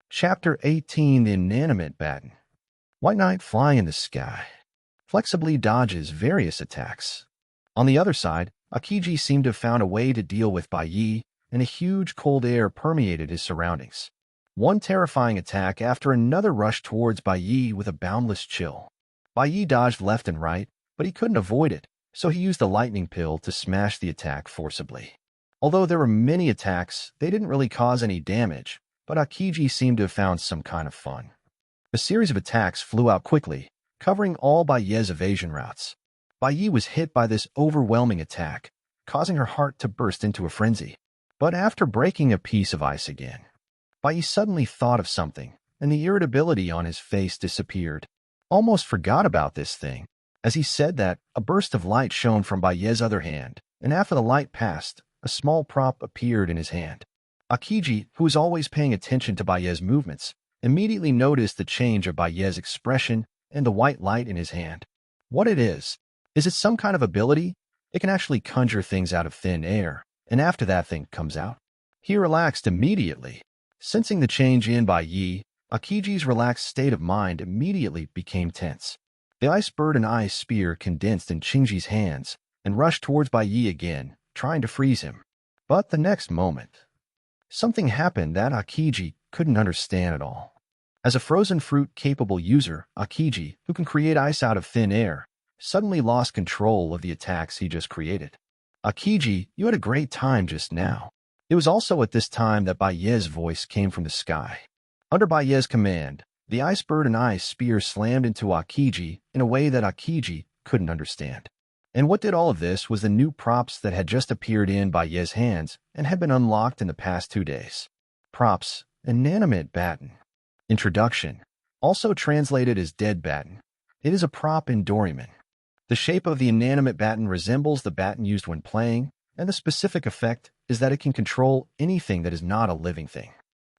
Chapter 18: The Inanimate Baton. White Knight flying in the sky flexibly dodges various attacks. On the other side, Akiji seemed to have found a way to deal with Bai Yi, and a huge cold air permeated his surroundings. One terrifying attack after another rushed towards Bai Yi with a boundless chill. Bai Yi dodged left and right, but he couldn't avoid it, so he used the lightning pill to smash the attack forcibly. Although there were many attacks, they didn't really cause any damage, but Akiji seemed to have found some kind of fun. A series of attacks flew out quickly, covering all Bai Ye's evasion routes. Bai Yi was hit by this overwhelming attack, causing her heart to burst into a frenzy. But after breaking a piece of ice again, Bai Yi suddenly thought of something, and the irritability on his face disappeared. Almost forgot about this thing. As he said that, a burst of light shone from Bai Ye's other hand, and after the light passed, a small prop appeared in his hand. Akiji, who was always paying attention to Bai Ye's movements, immediately noticed the change of Bai Ye's expression and the white light in his hand. What it is it some kind of ability? It can actually conjure things out of thin air, and after that thing comes out. He relaxed immediately. Sensing the change in Bai Yi, Akiji's relaxed state of mind immediately became tense. The ice bird and ice spear condensed in Qingji's hands and rushed towards Bai Yi again, trying to freeze him. But the next moment, something happened that Akiji couldn't understand at all. As a frozen fruit-capable user, Akiji, who can create ice out of thin air, suddenly lost control of the attacks he just created. Akiji, you had a great time just now. It was also at this time that Bai Ye's voice came from the sky. Under Bai Ye's command, the ice bird and ice spear slammed into Akiji in a way that Akiji couldn't understand. And what did all of this was the new props that had just appeared in Bai Ye's hands and had been unlocked in the past 2 days. Props, inanimate baton. Introduction, also translated as dead baton. It is a prop in Doraemon. The shape of the inanimate baton resembles the baton used when playing, and the specific effect is that it can control anything that is not a living thing.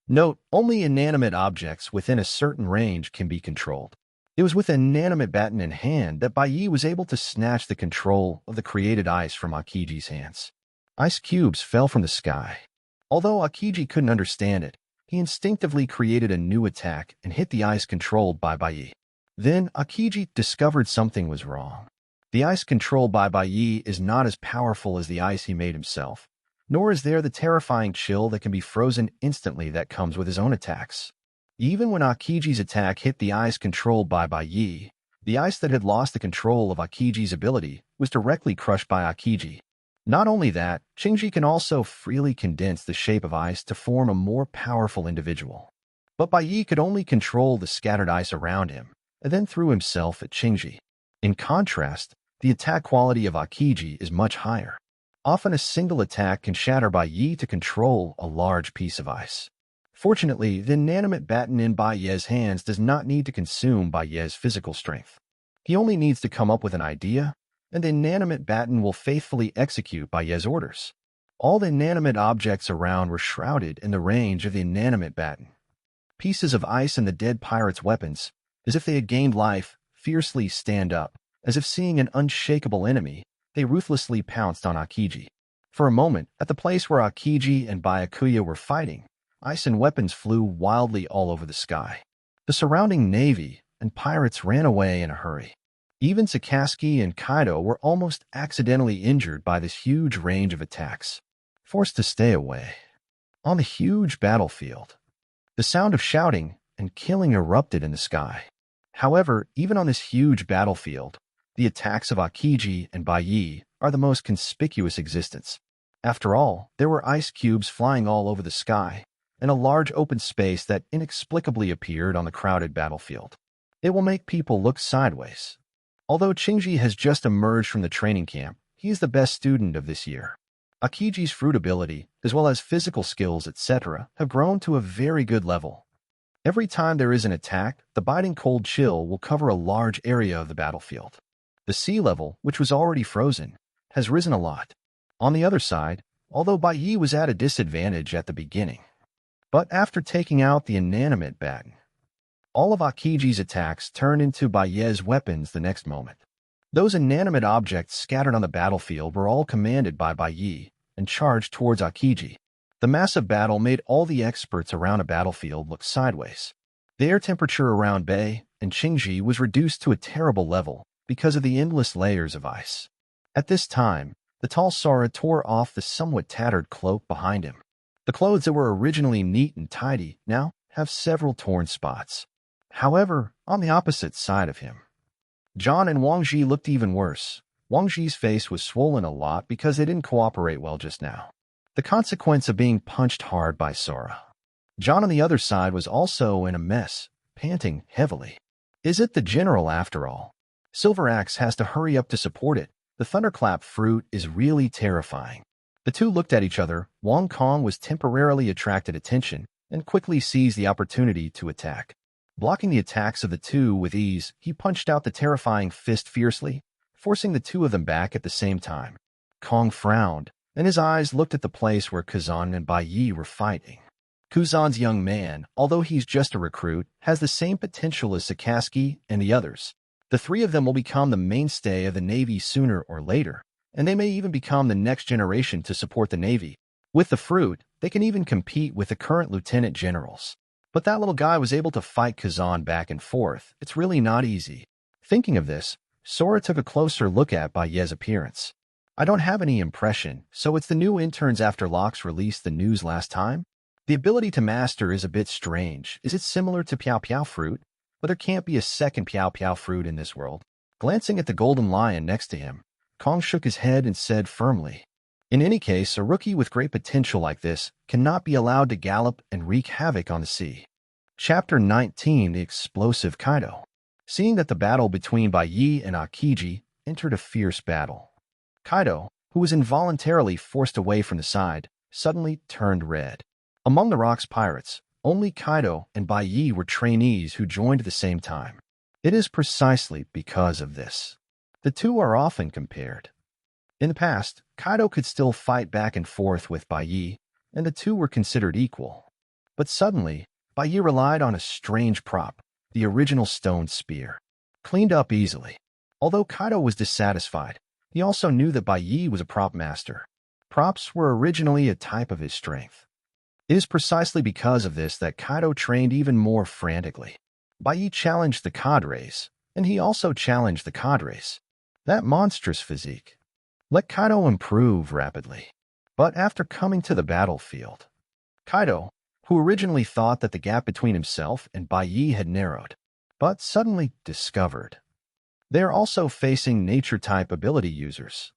Note, only inanimate objects within a certain range can be controlled. It was with an inanimate baton in hand that Bai Yi was able to snatch the control of the created ice from Akiji's hands. Ice cubes fell from the sky. Although Akiji couldn't understand it, he instinctively created a new attack and hit the ice controlled by Bai Yi. Then Akiji discovered something was wrong. The ice controlled by Bai Yi is not as powerful as the ice he made himself, nor is there the terrifying chill that can be frozen instantly that comes with his own attacks. Even when Akiji's attack hit the ice controlled by Bai Yi, the ice that had lost the control of Akiji's ability was directly crushed by Akiji. Not only that, Qingji can also freely condense the shape of ice to form a more powerful individual. But Bai Yi could only control the scattered ice around him, and then threw himself at Qingji. In contrast, the attack quality of Akiji is much higher. Often a single attack can shatter Bai Yi to control a large piece of ice. Fortunately, the inanimate baton in Bai Ye's hands does not need to consume Bai Ye's physical strength. He only needs to come up with an idea, and the inanimate baton will faithfully execute Bai Ye's orders. All the inanimate objects around were shrouded in the range of the inanimate baton. Pieces of ice and the dead pirate's weapons, as if they had gained life, fiercely stand up. As if seeing an unshakable enemy, they ruthlessly pounced on Akiji. For a moment, at the place where Akiji and Byakuya were fighting, ice and weapons flew wildly all over the sky. The surrounding navy and pirates ran away in a hurry. Even Sakazuki and Kaido were almost accidentally injured by this huge range of attacks, forced to stay away. On the huge battlefield, the sound of shouting and killing erupted in the sky. However, even on this huge battlefield, the attacks of Akiji and Bai Yi are the most conspicuous existence. After all, there were ice cubes flying all over the sky, and a large open space that inexplicably appeared on the crowded battlefield. It will make people look sideways. Although Qingji has just emerged from the training camp, he is the best student of this year. Akiji's fruit ability, as well as physical skills, etc., have grown to a very good level. Every time there is an attack, the biting cold chill will cover a large area of the battlefield. The sea level, which was already frozen, has risen a lot. On the other side, although Bai Yi was at a disadvantage at the beginning, but after taking out the inanimate baton, all of Akiji's attacks turned into Bai Ye's weapons the next moment. Those inanimate objects scattered on the battlefield were all commanded by Bai Yi and charged towards Akiji. The massive battle made all the experts around a battlefield look sideways. The air temperature around Bai and Qingji was reduced to a terrible level because of the endless layers of ice. At this time, the tall Sora tore off the somewhat tattered cloak behind him. The clothes that were originally neat and tidy now have several torn spots. However, on the opposite side of him, John and Wang Ji looked even worse. Wang Ji's face was swollen a lot because they didn't cooperate well just now. The consequence of being punched hard by Sora. John on the other side was also in a mess, panting heavily. Is it the general after all? Silver Axe has to hurry up to support it. The thunderclap fruit is really terrifying. The two looked at each other. Wong Kong was temporarily attracted attention and quickly seized the opportunity to attack. Blocking the attacks of the two with ease, he punched out the terrifying fist fiercely, forcing the two of them back at the same time. Kong frowned, and his eyes looked at the place where Kazan and Bai Yi were fighting. Kuzan's young man, although he's just a recruit, has the same potential as Sakaski and the others. The three of them will become the mainstay of the Navy sooner or later, and they may even become the next generation to support the Navy. With the fruit, they can even compete with the current lieutenant generals. But that little guy was able to fight Kazan back and forth. It's really not easy. Thinking of this, Sora took a closer look at Bai Ye's appearance. I don't have any impression, so it's the new interns after Locks released the news last time? The ability to master is a bit strange. Is it similar to Piao Piao fruit? But there can't be a second Piao Piao fruit in this world. Glancing at the golden lion next to him, Kong shook his head and said firmly, in any case, a rookie with great potential like this cannot be allowed to gallop and wreak havoc on the sea. Chapter 19, The Explosive Kaido. Seeing that the battle between Bai Yi and Akiji entered a fierce battle, Kaido, who was involuntarily forced away from the side, suddenly turned red. Among the Rock's pirates, only Kaido and Bai Yi were trainees who joined at the same time. It is precisely because of this. The two are often compared. In the past, Kaido could still fight back and forth with Bai Yi, and the two were considered equal. But suddenly, Bai Yi relied on a strange prop, the original stone spear. Cleaned up easily. Although Kaido was dissatisfied, he also knew that Bai Yi was a prop master. Props were originally a type of his strength. It is precisely because of this that Kaido trained even more frantically. Bai Yi challenged the cadres, and he also challenged the cadres. That monstrous physique let Kaido improve rapidly. But after coming to the battlefield, Kaido, who originally thought that the gap between himself and Bai Yi had narrowed, but suddenly discovered they are also facing nature-type ability users.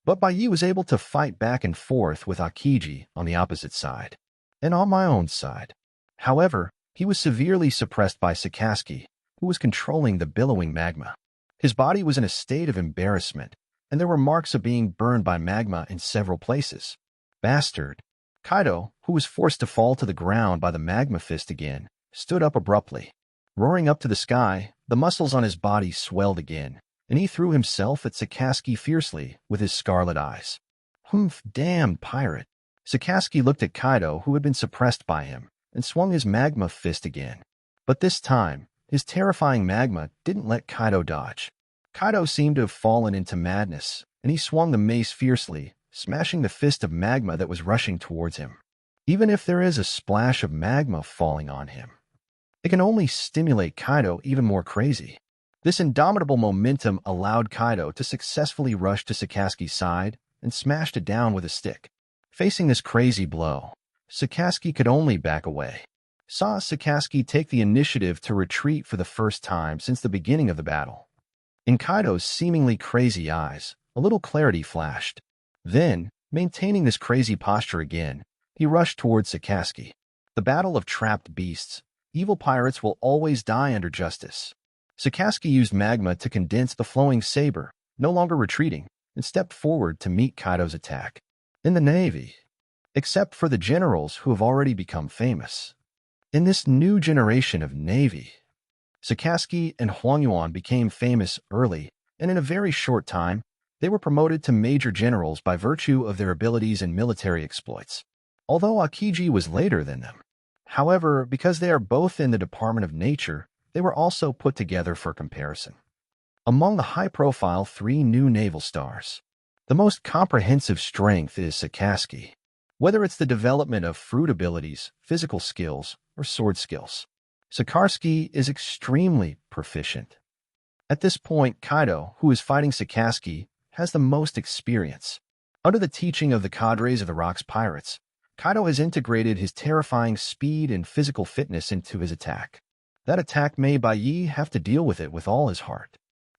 But Bai Yi was able to fight back and forth with Akiji on the opposite side, and on my own side. However, he was severely suppressed by Sakaski, who was controlling the billowing magma. His body was in a state of embarrassment, and there were marks of being burned by magma in several places. Bastard! Kaido, who was forced to fall to the ground by the magma fist again, stood up abruptly. Roaring up to the sky, the muscles on his body swelled again, and he threw himself at Sakaski fiercely with his scarlet eyes. Humph, damned pirate! Sakaski looked at Kaido, who had been suppressed by him, and swung his magma fist again. But this time, his terrifying magma didn't let Kaido dodge. Kaido seemed to have fallen into madness, and he swung the mace fiercely, smashing the fist of magma that was rushing towards him. Even if there is a splash of magma falling on him, it can only stimulate Kaido even more crazy. This indomitable momentum allowed Kaido to successfully rush to Sakaski's side and smashed it down with a stick. Facing this crazy blow, Sakaski could only back away. Saw Sakaski take the initiative to retreat for the first time since the beginning of the battle. In Kaido's seemingly crazy eyes, a little clarity flashed. Then, maintaining this crazy posture again, he rushed towards Sakaski. The battle of trapped beasts. Evil pirates will always die under justice. Sakaski used magma to condense the flowing saber, no longer retreating, and stepped forward to meet Kaido's attack. In the Navy, except for the generals who have already become famous. In this new generation of Navy, Sakaski and Huangyuan became famous early, and in a very short time, they were promoted to major generals by virtue of their abilities and military exploits, although Akiji was later than them. However, because they are both in the Department of Nature, they were also put together for comparison. Among the high-profile 3 new naval stars, the most comprehensive strength is Sakaski, whether it's the development of fruit abilities, physical skills, or sword skills. Sakarsky is extremely proficient. At this point, Kaido, who is fighting Sakaski, has the most experience. Under the teaching of the cadres of the Rock's pirates, Kaido has integrated his terrifying speed and physical fitness into his attack. That attack made Bai Yi have to deal with it with all his heart.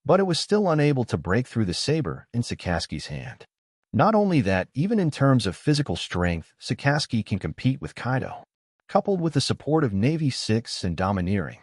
but it was still unable to break through the saber in Sakaski's hand. Not only that, even in terms of physical strength, Sakaski can compete with Kaido, coupled with the support of Navy 6 and domineering.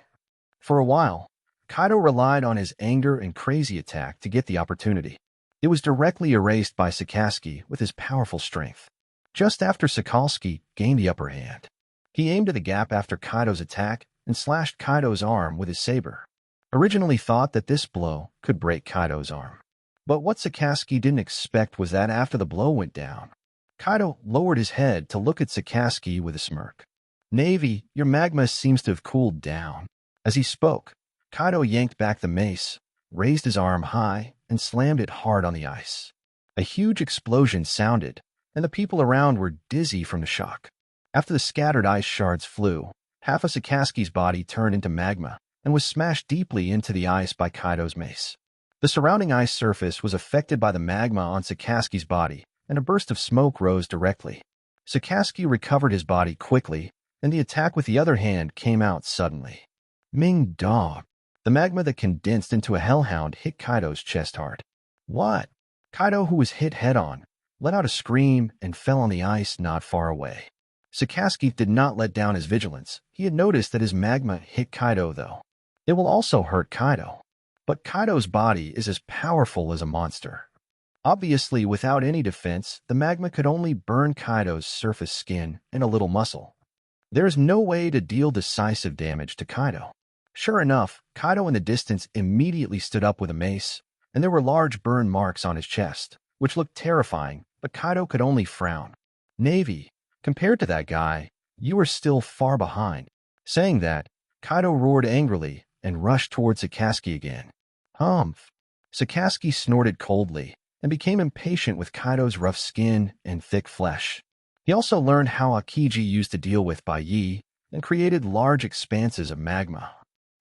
For a while, Kaido relied on his anger and crazy attack to get the opportunity. It was directly erased by Sakaski with his powerful strength. Just after Sakaski gained the upper hand, he aimed at the gap after Kaido's attack and slashed Kaido's arm with his saber. Originally thought that this blow could break Kaido's arm. But what Sakaski didn't expect was that after the blow went down, Kaido lowered his head to look at Sakaski with a smirk. "Navy, your magma seems to have cooled down." As he spoke, Kaido yanked back the mace, raised his arm high, and slammed it hard on the ice. A huge explosion sounded, and the people around were dizzy from the shock. After the scattered ice shards flew, half of Sakaski's body turned into magma and was smashed deeply into the ice by Kaido's mace. The surrounding ice surface was affected by the magma on Sakaski's body, and a burst of smoke rose directly. Sakaski recovered his body quickly, and the attack with the other hand came out suddenly. Ming dog. The magma that condensed into a hellhound hit Kaido's chest hard. "What?" Kaido, who was hit head-on, let out a scream and fell on the ice not far away. Sakaski did not let down his vigilance. He had noticed that his magma hit Kaido, though. It will also hurt Kaido. But Kaido's body is as powerful as a monster. Obviously, without any defense, the magma could only burn Kaido's surface skin and a little muscle. There is no way to deal decisive damage to Kaido. Sure enough, Kaido in the distance immediately stood up with a mace, and there were large burn marks on his chest, which looked terrifying, but Kaido could only frown. "Navy, compared to that guy, you are still far behind." Saying that, Kaido roared angrily and rushed towards Sakaski again. "Humph." Sakaski snorted coldly and became impatient with Kaido's rough skin and thick flesh. He also learned how Akiji used to deal with Baiyi and created large expanses of magma.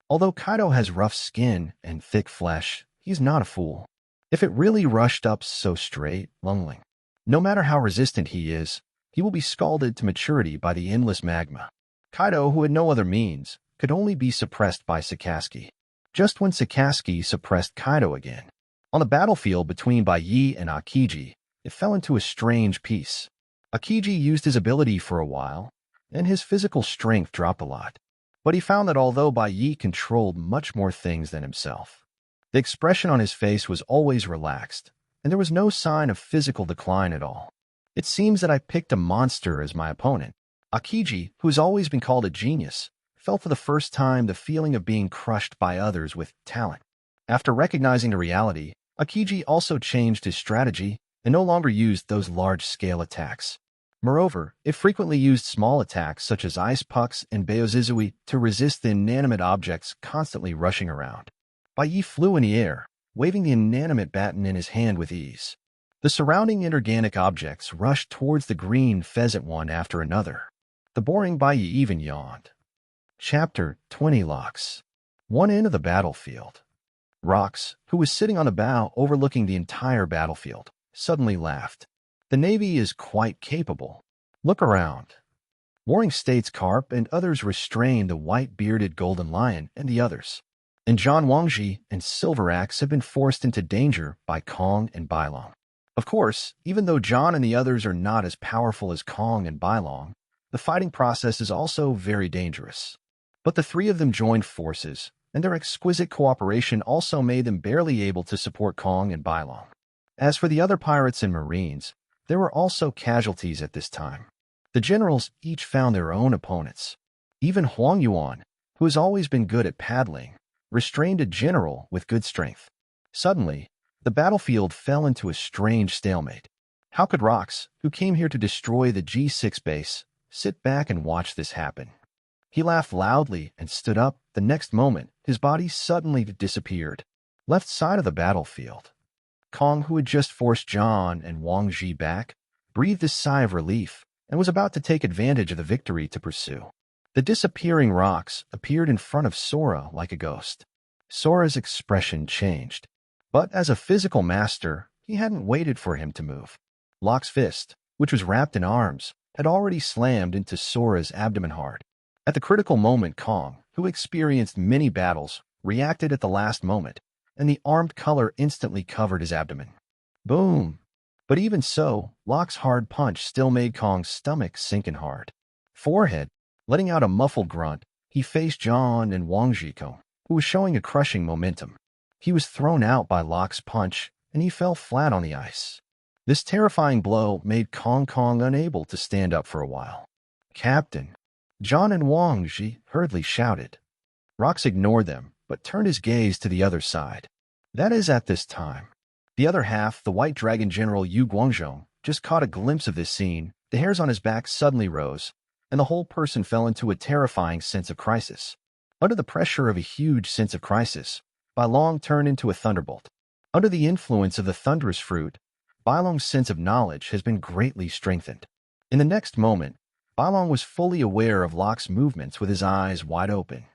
Although Kaido has rough skin and thick flesh, he's not a fool. If it really rushed up so straight, lungling, no matter how resistant he is, he will be scalded to maturity by the endless magma. Kaido, who had no other means, could only be suppressed by Sakaski. Just when Sakaski suppressed Kaido again, on the battlefield between Baiyi and Akiji, it fell into a strange peace. Akiji used his ability for a while, and his physical strength dropped a lot. But he found that although Baiyi controlled much more things than himself, the expression on his face was always relaxed, and there was no sign of physical decline at all. "It seems that I picked a monster as my opponent." Akiji, who has always been called a genius, felt for the first time the feeling of being crushed by others with talent. After recognizing the reality, Akiji also changed his strategy and no longer used those large-scale attacks. Moreover, it frequently used small attacks such as ice pucks and Beozizui to resist the inanimate objects constantly rushing around. Baiyi flew in the air, waving the inanimate baton in his hand with ease. The surrounding inorganic objects rushed towards the green pheasant one after another. The boring Baiyi even yawned. Chapter 20 Locks. One end of the battlefield. Rox, who was sitting on the bow overlooking the entire battlefield, suddenly laughed. "The Navy is quite capable. Look around." Warring States Carp and others restrained the white-bearded Golden Lion and the others. And John Wangji and Silver Axe have been forced into danger by Kong and Bailong. Of course, even though John and the others are not as powerful as Kong and Bailong, the fighting process is also very dangerous. But the three of them joined forces, and their exquisite cooperation also made them barely able to support Kong and Bailong. As for the other pirates and marines, there were also casualties at this time. The generals each found their own opponents. Even Huang Yuan, who has always been good at paddling, restrained a general with good strength. Suddenly, the battlefield fell into a strange stalemate. How could Rox, who came here to destroy the G6 base, sit back and watch this happen? He laughed loudly and stood up. The next moment, his body suddenly disappeared. Left side of the battlefield. Kong, who had just forced John and Wang Ji back, breathed a sigh of relief and was about to take advantage of the victory to pursue. The disappearing Rox appeared in front of Sora like a ghost. Sora's expression changed, but as a physical master, he hadn't waited for him to move. Locke's fist, which was wrapped in arms, had already slammed into Sora's abdomen hard. At the critical moment, Kong, who experienced many battles, reacted at the last moment, and the armed color instantly covered his abdomen. Boom! But even so, Locke's hard punch still made Kong's stomach sink in hard. Forehead, letting out a muffled grunt, he faced John and Wang Zhiko, who was showing a crushing momentum. He was thrown out by Locke's punch, and he fell flat on the ice. This terrifying blow made Kong unable to stand up for a while. "Captain!" John and Wang Zhi hurriedly shouted. Rox ignored them, but turned his gaze to the other side. That is, at this time, the other half, the White Dragon General Yu Guangzhong, just caught a glimpse of this scene. The hairs on his back suddenly rose, and the whole person fell into a terrifying sense of crisis. Under the pressure of a huge sense of crisis, Bai Long turned into a thunderbolt. Under the influence of the thunderous fruit, Bai Long's sense of knowledge has been greatly strengthened. In the next moment, Bai Long was fully aware of Locke's movements with his eyes wide open.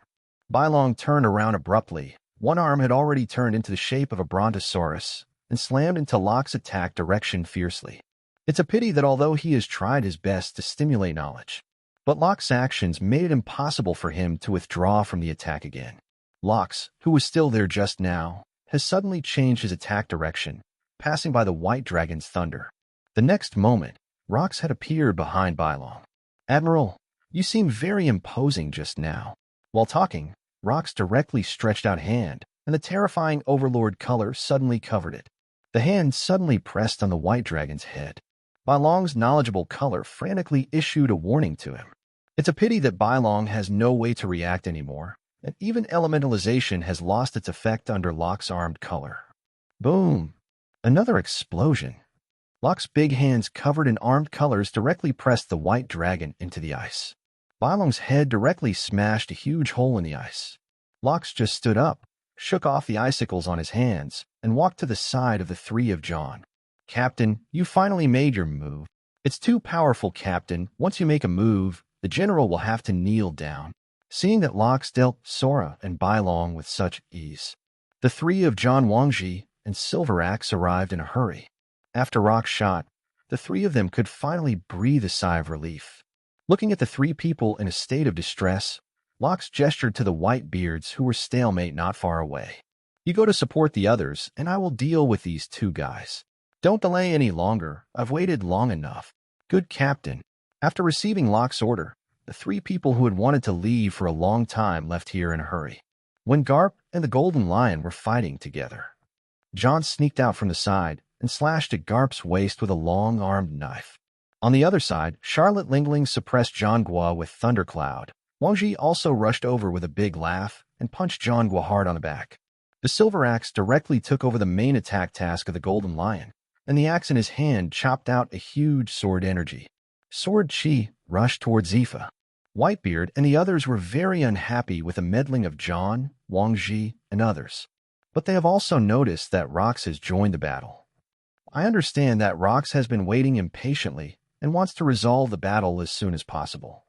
Bai Long turned around abruptly. One arm had already turned into the shape of a brontosaurus and slammed into Locke's attack direction fiercely. It's a pity that although he has tried his best to stimulate knowledge, but Locke's actions made it impossible for him to withdraw from the attack again. Locke, who was still there just now, has suddenly changed his attack direction, passing by the White Dragon's thunder. The next moment, Rox had appeared behind Bai Long. "Admiral, you seem very imposing just now." While talking, Rox directly stretched out a hand, and the terrifying overlord color suddenly covered it. The hand suddenly pressed on the White Dragon's head. Bai Long's knowledgeable color frantically issued a warning to him. It's a pity that Bai Long has no way to react anymore, and even elementalization has lost its effect under Locke's armed color. Boom! Another explosion. Locke's big hands covered in armed colors directly pressed the White Dragon into the ice. Bai Long's head directly smashed a huge hole in the ice. Locke just stood up, shook off the icicles on his hands, and walked to the side of the three of John. "Captain, you finally made your move. It's too powerful, Captain. Once you make a move, the general will have to kneel down." Seeing that Locke dealt Sora and Bai Long with such ease, the three of John Wangji and Silver Axe arrived in a hurry. After Rock's shot, the three of them could finally breathe a sigh of relief. Looking at the three people in a state of distress, Locke gestured to the Whitebeards who were stalemate not far away. "You go to support the others, and I will deal with these two guys. Don't delay any longer. I've waited long enough." "Good Captain." After receiving Locke's order, the three people who had wanted to leave for a long time left here in a hurry. When Garp and the Golden Lion were fighting together, John sneaked out from the side and slashed at Garp's waist with a long-armed knife. On the other side, Charlotte Lingling suppressed John Gua with Thundercloud. Wang Ji also rushed over with a big laugh and punched John Gua hard on the back. The Silver Axe directly took over the main attack task of the Golden Lion, and the axe in his hand chopped out a huge sword energy. Sword Chi rushed towards Zifa. Whitebeard and the others were very unhappy with the meddling of John, Wang Ji, and others. But they have also noticed that Rox has joined the battle. I understand that Rox has been waiting impatiently and wants to resolve the battle as soon as possible.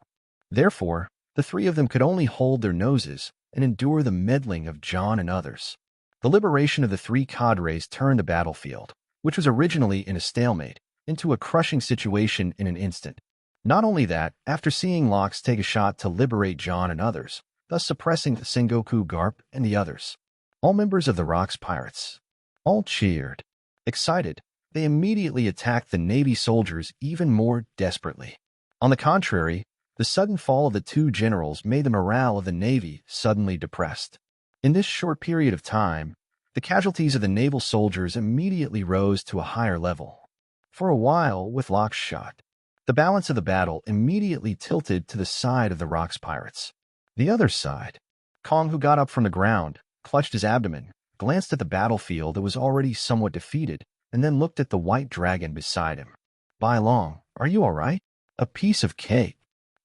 Therefore, the three of them could only hold their noses and endure the meddling of John and others. The liberation of the three cadres turned the battlefield, which was originally in a stalemate, into a crushing situation in an instant. Not only that, after seeing Locke take a shot to liberate John and others, thus suppressing Sengoku, Garp, and the others, all members of the Rox Pirates all cheered. Excited, they immediately attacked the Navy soldiers even more desperately. On the contrary, the sudden fall of the two generals made the morale of the Navy suddenly depressed. In this short period of time, the casualties of the naval soldiers immediately rose to a higher level. For a while, with Locke's shot, the balance of the battle immediately tilted to the side of the Rox Pirates. The other side, Kong, who got up from the ground, clutched his abdomen, glanced at the battlefield that was already somewhat defeated, and then looked at the White Dragon beside him. "Bai Long, are you all right?" "A piece of cake."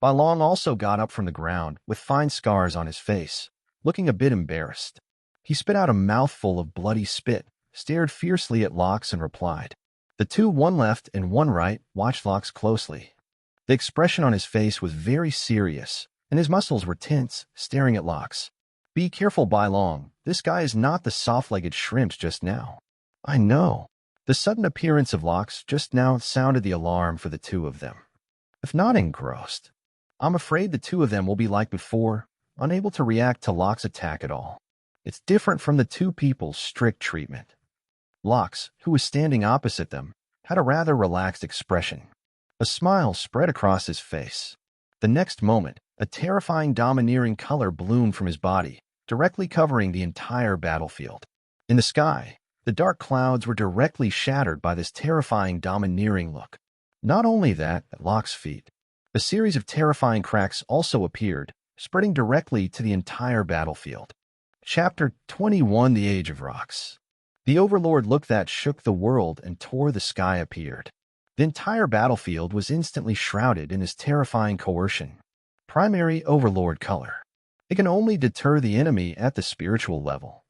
Bai Long also got up from the ground with fine scars on his face, looking a bit embarrassed. He spit out a mouthful of bloody spit, stared fiercely at Locke, and replied. The two, one left and one right, watched Locke closely. The expression on his face was very serious, and his muscles were tense, staring at Locke. "Be careful, Bai Long. This guy is not the soft-legged shrimps just now." "I know." The sudden appearance of Locke just now sounded the alarm for the two of them. If not engrossed, I'm afraid the two of them will be like before, unable to react to Locke's attack at all. It's different from the two people's strict treatment. Locks, who was standing opposite them, had a rather relaxed expression. A smile spread across his face. The next moment, a terrifying domineering color bloomed from his body, directly covering the entire battlefield. In the sky, the dark clouds were directly shattered by this terrifying domineering look. Not only that, at Locke's feet, a series of terrifying cracks also appeared, spreading directly to the entire battlefield. Chapter 21: The Age of Rocks. The Overlord look that shook the world and tore the sky appeared. The entire battlefield was instantly shrouded in his terrifying coercion. Primary Overlord color. It can only deter the enemy at the spiritual level.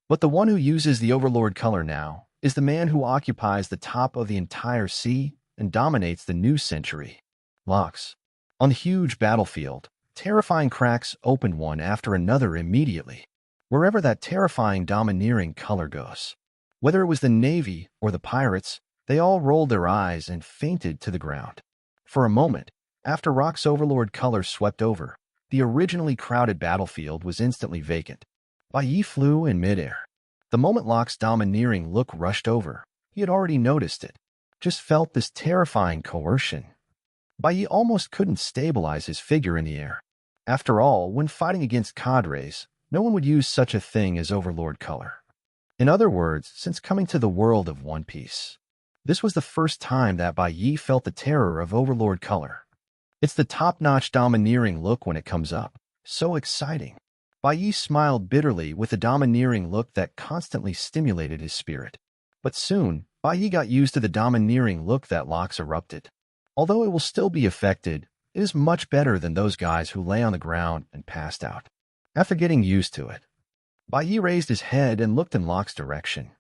But the one who uses the Overlord color now is the man who occupies the top of the entire sea and dominates the new century. Locks. On the huge battlefield, terrifying cracks opened one after another immediately, wherever that terrifying domineering color goes. Whether it was the Navy or the pirates, they all rolled their eyes and fainted to the ground. For a moment, after Rock's Overlord color swept over, the originally crowded battlefield was instantly vacant. Bai Yi flew in midair. The moment Locke's domineering look rushed over, he had already noticed it, just felt this terrifying coercion. Bai Yi almost couldn't stabilize his figure in the air. After all, when fighting against cadres, no one would use such a thing as Overlord color. In other words, since coming to the world of One Piece, this was the first time that Bai Yi felt the terror of Overlord color. It's the top-notch domineering look when it comes up. So exciting. Bai Yi smiled bitterly with a domineering look that constantly stimulated his spirit. But soon, Bai Yi got used to the domineering look that Locks erupted. Although it will still be affected, it is much better than those guys who lay on the ground and passed out. After getting used to it, Bai Yi raised his head and looked in Locke's direction.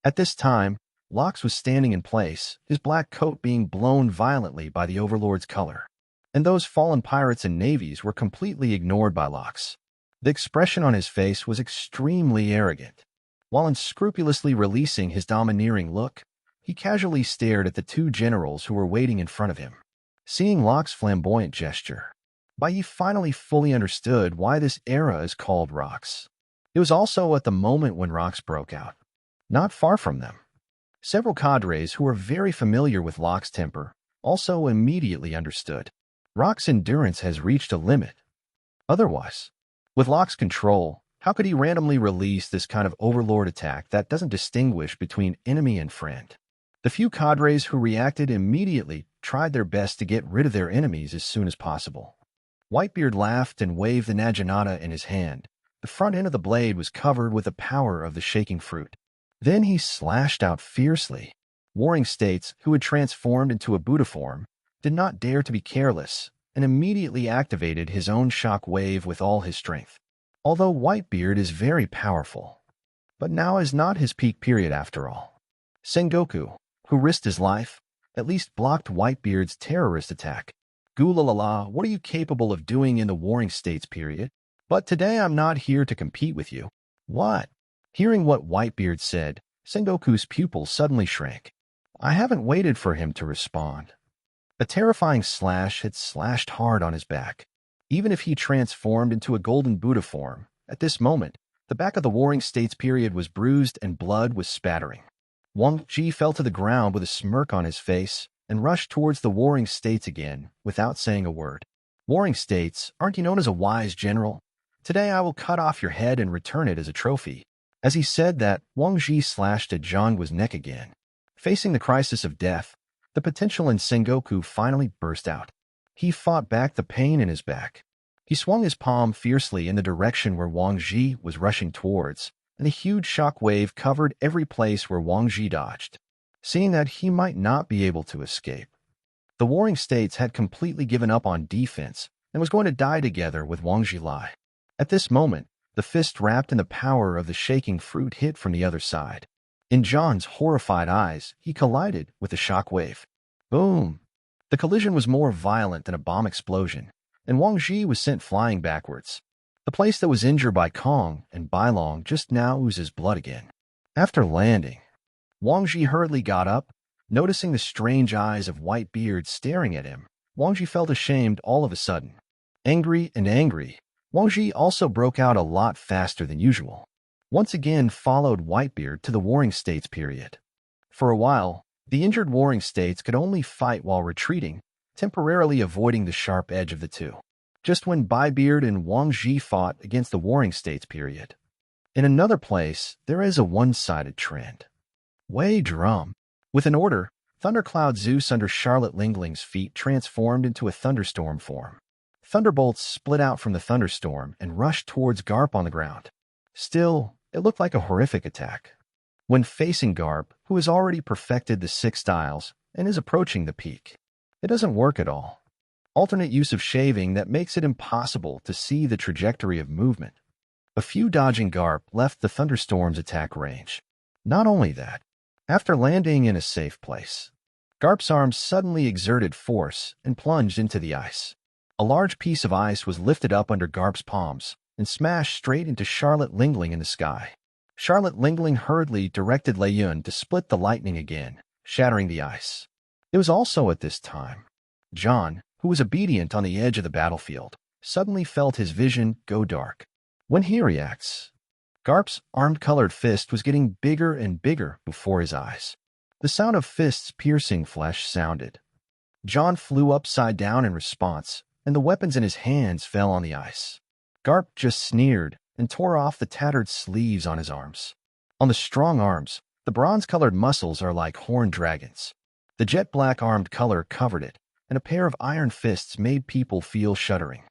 At this time, Locks was standing in place, his black coat being blown violently by the Overlord's color. And those fallen pirates and navies were completely ignored by Locks. The expression on his face was extremely arrogant. While unscrupulously releasing his domineering look, he casually stared at the two generals who were waiting in front of him. Seeing Locke's flamboyant gesture, Bai Yi finally fully understood why this era is called Rocks. It was also at the moment when Rocks broke out. Not far from them, several cadres who were very familiar with Locke's temper also immediately understood. Rock's endurance has reached a limit. Otherwise, with Locke's control, how could he randomly release this kind of Overlord attack that doesn't distinguish between enemy and friend? The few cadres who reacted immediately tried their best to get rid of their enemies as soon as possible. Whitebeard laughed and waved the naginata in his hand. The front end of the blade was covered with the power of the shaking fruit. Then he slashed out fiercely. Warring States, who had transformed into a Buddha form, did not dare to be careless and immediately activated his own shock wave with all his strength. Although Whitebeard is very powerful, but now is not his peak period after all. Sengoku, who risked his life, at least blocked Whitebeard's terrorist attack. Gulalala, what are you capable of doing in the Warring States period? But today I'm not here to compete with you. What? Hearing what Whitebeard said, Sengoku's pupil suddenly shrank. I haven't waited for him to respond. A terrifying slash had slashed hard on his back. Even if he transformed into a golden Buddha form, at this moment, the back of the Warring States period was bruised and blood was spattering. Wang Ji fell to the ground with a smirk on his face and rushed towards the Warring States again without saying a word. Warring States, aren't you known as a wise general? Today I will cut off your head and return it as a trophy. As he said that, Wang Ji slashed at Zhangguo's neck again. Facing the crisis of death, the potential in Sengoku finally burst out. He fought back the pain in his back. He swung his palm fiercely in the direction where Wang Ji was rushing towards, and a huge shock wave covered every place where Wang Ji dodged. Seeing that he might not be able to escape, the Warring States had completely given up on defense and was going to die together with Wang Jilai. At this moment, the fist wrapped in the power of the shaking fruit hit from the other side. In John's horrified eyes, he collided with the shock wave. Boom! The collision was more violent than a bomb explosion, and Wang Ji was sent flying backwards. The place that was injured by Kong and Bailong just now oozes blood again. After landing, Wang Ji hurriedly got up. Noticing the strange eyes of Whitebeard staring at him, Wang Ji felt ashamed all of a sudden. Angry, Wang Ji also broke out a lot faster than usual. once again followed Whitebeard to the Warring States period. For a while, the injured Warring States could only fight while retreating, temporarily avoiding the sharp edge of the two. Just when Baibeard and Wang Zhi fought against the Warring States period. In another place, there is a one-sided trend. Wei Drum. With an order, Thundercloud Zeus under Charlotte Lingling's feet transformed into a thunderstorm form. Thunderbolts split out from the thunderstorm and rushed towards Garp on the ground. Still, it looked like a horrific attack. When facing Garp, who has already perfected the 6 styles and is approaching the peak, it doesn't work at all. Alternate use of shaving that makes it impossible to see the trajectory of movement. A few dodging Garp left the thunderstorm's attack range. Not only that, after landing in a safe place, Garp's arms suddenly exerted force and plunged into the ice. A large piece of ice was lifted up under Garp's palms and smashed straight into Charlotte Lingling in the sky. Charlotte Lingling hurriedly directed Lei Yun to split the lightning again, shattering the ice. It was also at this time John, who was obedient on the edge of the battlefield, suddenly felt his vision go dark. When he reacts, Garp's armed-colored fist was getting bigger and bigger before his eyes. The sound of fists piercing flesh sounded. John flew upside down in response, and the weapons in his hands fell on the ice. Garp just sneered and tore off the tattered sleeves on his arms. On the strong arms, the bronze-colored muscles are like horned dragons. The jet-black armed color covered it, and a pair of iron fists made people feel shuddering.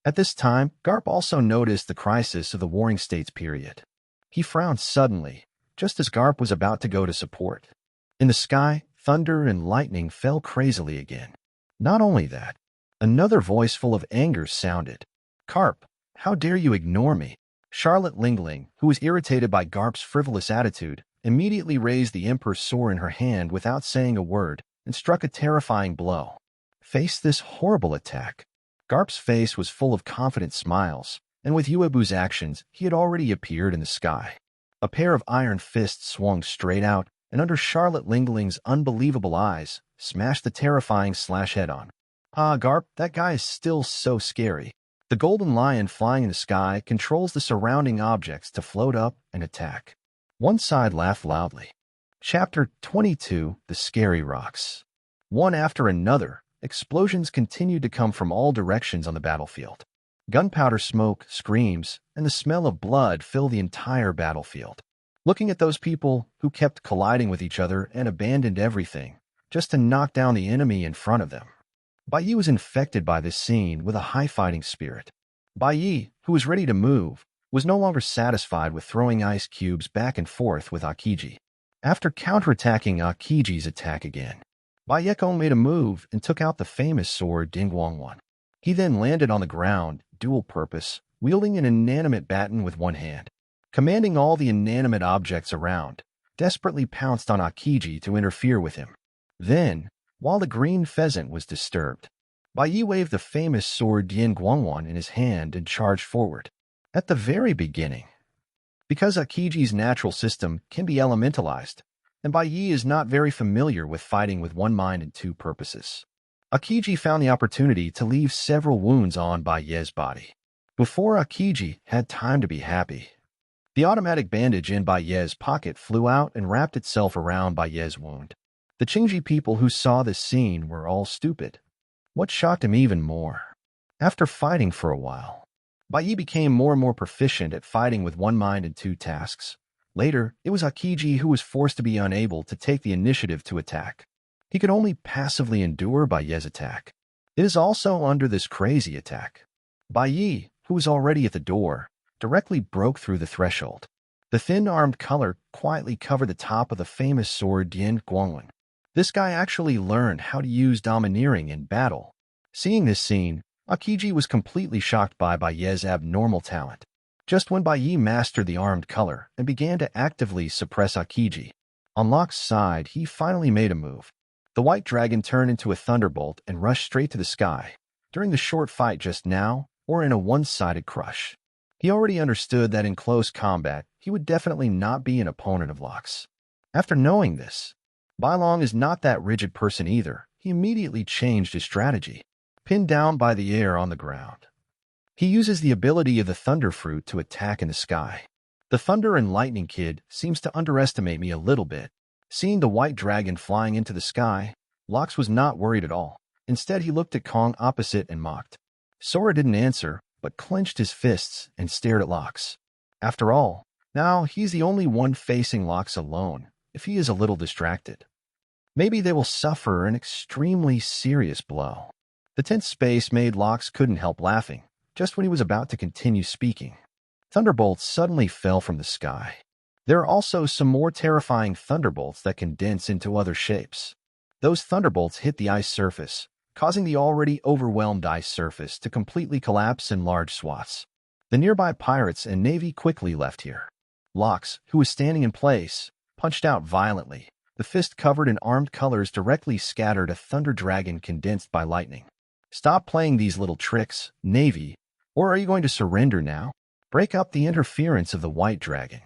At this time, Garp also noticed the crisis of the Warring States period. He frowned suddenly, just as Garp was about to go to support. In the sky, thunder and lightning fell crazily again. Not only that, another voice full of anger sounded. "Garp, how dare you ignore me?" Charlotte Lingling, who was irritated by Garp's frivolous attitude, immediately raised the Emperor's sword in her hand without saying a word and struck a terrifying blow. Face this horrible attack. Garp's face was full of confident smiles, and with Uebu's actions, he had already appeared in the sky. A pair of iron fists swung straight out, and under Charlotte Lingling's unbelievable eyes, smashed the terrifying slash head-on. "Ah, Garp, that guy is still so scary." The golden lion flying in the sky controls the surrounding objects to float up and attack. One side laughed loudly. Chapter 22, The Scary Rocks. One after another, explosions continued to come from all directions on the battlefield. Gunpowder smoke, screams, and the smell of blood fill the entire battlefield. Looking at those people who kept colliding with each other and abandoned everything just to knock down the enemy in front of them. Baiyi was infected by this scene with a high fighting spirit. Baiyi, who was ready to move, was no longer satisfied with throwing ice cubes back and forth with Akiji. After counterattacking Akiji's attack again, Baiyekon made a move and took out the famous sword Dingguangwan. He then landed on the ground, dual-purpose, wielding an inanimate baton with one hand. Commanding all the inanimate objects around, desperately pounced on Akiji to interfere with him. Then, while the green pheasant was disturbed, Baiyi waved the famous sword Dingguangwan in his hand and charged forward. At the very beginning, because Akiji's natural system can be elementalized, and Baiyi is not very familiar with fighting with one mind and two purposes, Akiji found the opportunity to leave several wounds on Baiyi's body. Before Akiji had time to be happy, the automatic bandage in Baiyi's pocket flew out and wrapped itself around Baiyi's wound. The Qingji people who saw this scene were all stupid. What shocked him even more, after fighting for a while, Baiyi became more and more proficient at fighting with one mind and two tasks. Later, it was Akiji who was forced to be unable to take the initiative to attack. He could only passively endure Baiyi's attack. It is also under this crazy attack. Baiyi, who was already at the door, directly broke through the threshold. The thin armed color quietly covered the top of the famous sword Dingguangwan. This guy actually learned how to use domineering in battle. Seeing this scene, Akiji was completely shocked by Baiyi's abnormal talent. Just when Baiyi mastered the armed color and began to actively suppress Akiji, on Locke's side, he finally made a move. The white dragon turned into a thunderbolt and rushed straight to the sky. During the short fight just now, or in a one-sided crush, he already understood that in close combat, he would definitely not be an opponent of Locke's. After knowing this, Bailong is not that rigid person either. He immediately changed his strategy. Pinned down by the air on the ground, he uses the ability of the Thunder Fruit to attack in the sky. The Thunder and Lightning Kid seems to underestimate me a little bit. Seeing the white dragon flying into the sky, Lox was not worried at all. Instead, he looked at Kong opposite and mocked. Sora didn't answer, but clenched his fists and stared at Lox. After all, now he's the only one facing Lox alone, if he is a little distracted. Maybe they will suffer an extremely serious blow. The tense space made Lox couldn't help laughing, just when he was about to continue speaking. Thunderbolts suddenly fell from the sky. There are also some more terrifying thunderbolts that condense into other shapes. Those thunderbolts hit the ice surface, causing the already overwhelmed ice surface to completely collapse in large swaths. The nearby pirates and navy quickly left here. Lox, who was standing in place, punched out violently. The fist covered in armed colors directly scattered a thunder dragon condensed by lightning. Stop playing these little tricks, Navy, or are you going to surrender now? Break up the interference of the white dragon.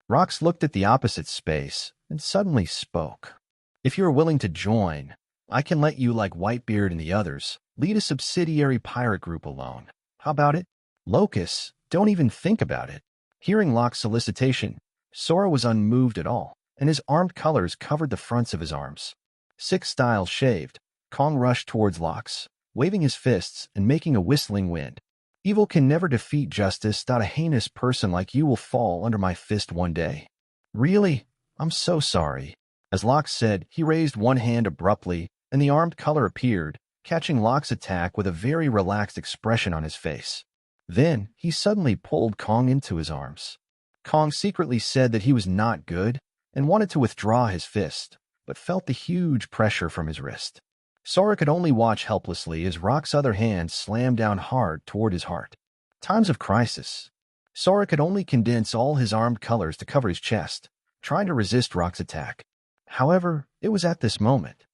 Rox looked at the opposite space and suddenly spoke. If you're willing to join, I can let you, like Whitebeard and the others, lead a subsidiary pirate group alone. How about it? Locus, don't even think about it. Hearing Locke's solicitation, Sora was unmoved at all, and his armed colors covered the fronts of his arms. Six-style shaved, Kong rushed towards Lox, waving his fists and making a whistling wind. Evil can never defeat justice. A heinous person like you will fall under my fist one day. Really? I'm so sorry. As Lox said, he raised one hand abruptly, and the armed color appeared, catching Lox's attack with a very relaxed expression on his face. Then, he suddenly pulled Kong into his arms. Kong secretly said that he was not good and wanted to withdraw his fist, but felt the huge pressure from his wrist. Sora could only watch helplessly as Rock's other hand slammed down hard toward his heart. Times of crisis. Sora could only condense all his armed colors to cover his chest, trying to resist Rock's attack. However, it was at this moment.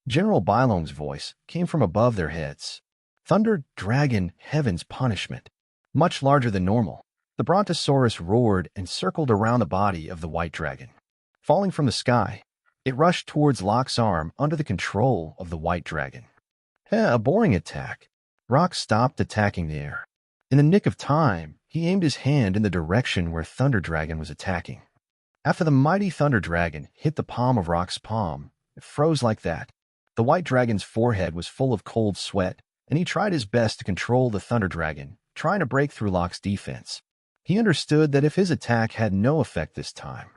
General Bylong's voice came from above their heads. Thunder, dragon, heaven's punishment. Much larger than normal, the Brontosaurus roared and circled around the body of the white dragon. Falling from the sky, it rushed towards Locke's arm under the control of the white dragon. A boring attack. Rock stopped attacking the air. In the nick of time, he aimed his hand in the direction where Thunder Dragon was attacking. After the mighty Thunder Dragon hit the palm of Rock's palm, it froze like that. The white dragon's forehead was full of cold sweat, and he tried his best to control the Thunder Dragon, trying to break through Locke's defense. He understood that if his attack had no effect this time,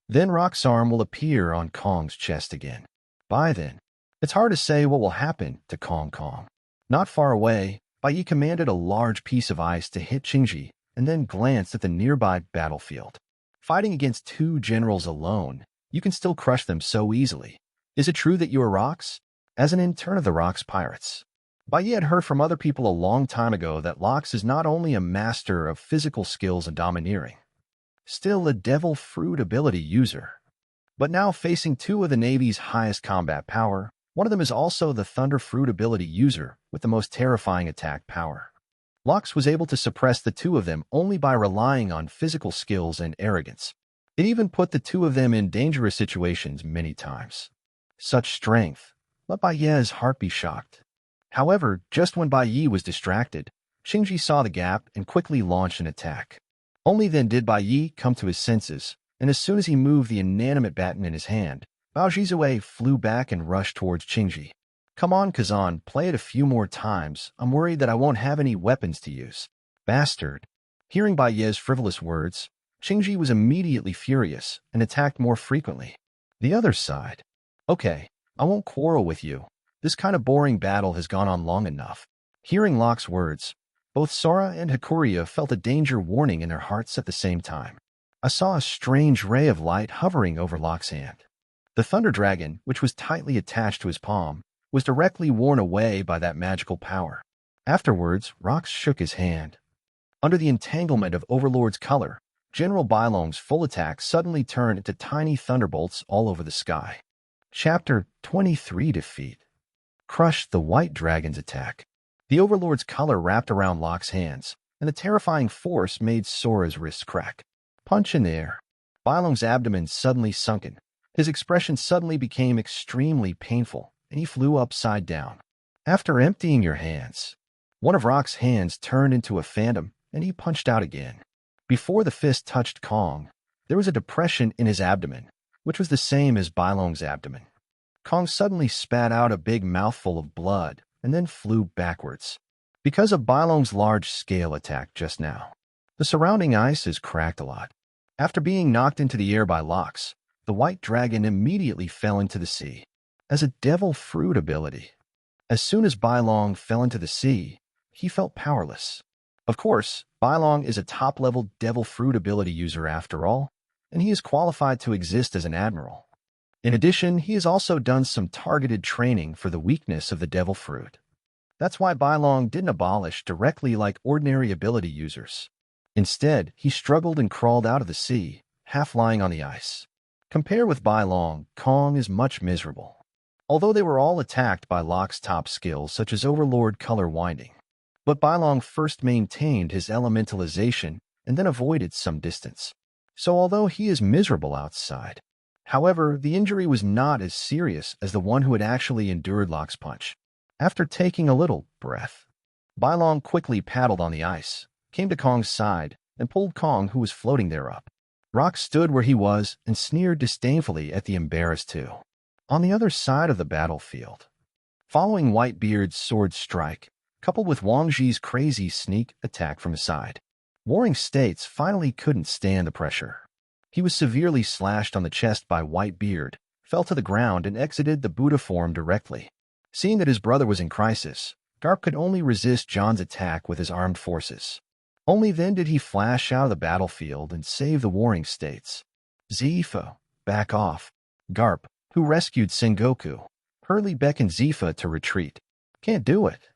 then Rock's arm will appear on Kong's chest again. By then, it's hard to say what will happen to Kong Kong. Not far away, Bai Yi commanded a large piece of ice to hit Qingji and then glanced at the nearby battlefield. Fighting against two generals alone, you can still crush them so easily. Is it true that you are Rox? As an intern of the Rox Pirates, Bai Yi had heard from other people a long time ago that Lox is not only a master of physical skills and domineering, still a devil fruit ability user. But now facing two of the Navy's highest combat power, one of them is also the Thunder Fruit ability user with the most terrifying attack power. Lox was able to suppress the two of them only by relying on physical skills and arrogance. It even put the two of them in dangerous situations many times. Such strength let Bai Yi's heart be shocked. However, just when Bai Yi was distracted, Qingji saw the gap and quickly launched an attack. Only then did Bai Yi come to his senses, and as soon as he moved the inanimate baton in his hand, Bao Zhizue flew back and rushed towards Qingji. Come on, Kazan, play it a few more times. I'm worried that I won't have any weapons to use. Bastard. Hearing Bai Yi's frivolous words, Qingji was immediately furious and attacked more frequently. The other side. Okay, I won't quarrel with you. This kind of boring battle has gone on long enough. Hearing Locke's words, both Sora and Hakuria felt a danger warning in their hearts at the same time. I saw a strange ray of light hovering over Locke's hand. The Thunder Dragon, which was tightly attached to his palm, was directly worn away by that magical power. Afterwards, Rox shook his hand. Under the entanglement of Overlord's color, General Bylong's full attack suddenly turned into tiny thunderbolts all over the sky. Chapter 23 Defeat. Crush the White Dragon's attack. The Overlord's color wrapped around Locke's hands, and the terrifying force made Sora's wrists crack. Punch in the air. Bylong's abdomen suddenly sunken. His expression suddenly became extremely painful, and he flew upside down. After emptying your hands, one of Rock's hands turned into a phantom, and he punched out again. Before the fist touched Kong, there was a depression in his abdomen, which was the same as Bailong's abdomen. Kong suddenly spat out a big mouthful of blood and then flew backwards. Because of Bailong's large-scale attack just now, the surrounding ice is cracked a lot. After being knocked into the air by Lox, the white dragon immediately fell into the sea. As a devil fruit ability, as soon as Bailong fell into the sea, he felt powerless. Of course, Bailong is a top-level devil fruit ability user after all, and he is qualified to exist as an admiral. In addition, he has also done some targeted training for the weakness of the devil fruit. That's why Bailong didn't abolish directly like ordinary ability users. Instead, he struggled and crawled out of the sea, half lying on the ice. Compared with Bailong, Kong is much miserable. Although they were all attacked by Locke's top skills such as Overlord Color Winding. But Bailong first maintained his elementalization and then avoided some distance. So although he is miserable outside, however, the injury was not as serious as the one who had actually endured Locke's punch. After taking a little breath, Bailong quickly paddled on the ice, came to Kong's side, and pulled Kong, who was floating there, up. Rock stood where he was and sneered disdainfully at the embarrassed two. On the other side of the battlefield, following Whitebeard's sword strike, coupled with Wang Zhi's crazy sneak attack from his side, Warring States finally couldn't stand the pressure. He was severely slashed on the chest by Whitebeard, fell to the ground, and exited the Buddha form directly. Seeing that his brother was in crisis, Garp could only resist John's attack with his armed forces. Only then did he flash out of the battlefield and save the Warring States. Zifa, back off. Garp, who rescued Sengoku, hurriedly beckoned Zifa to retreat. Can't do it.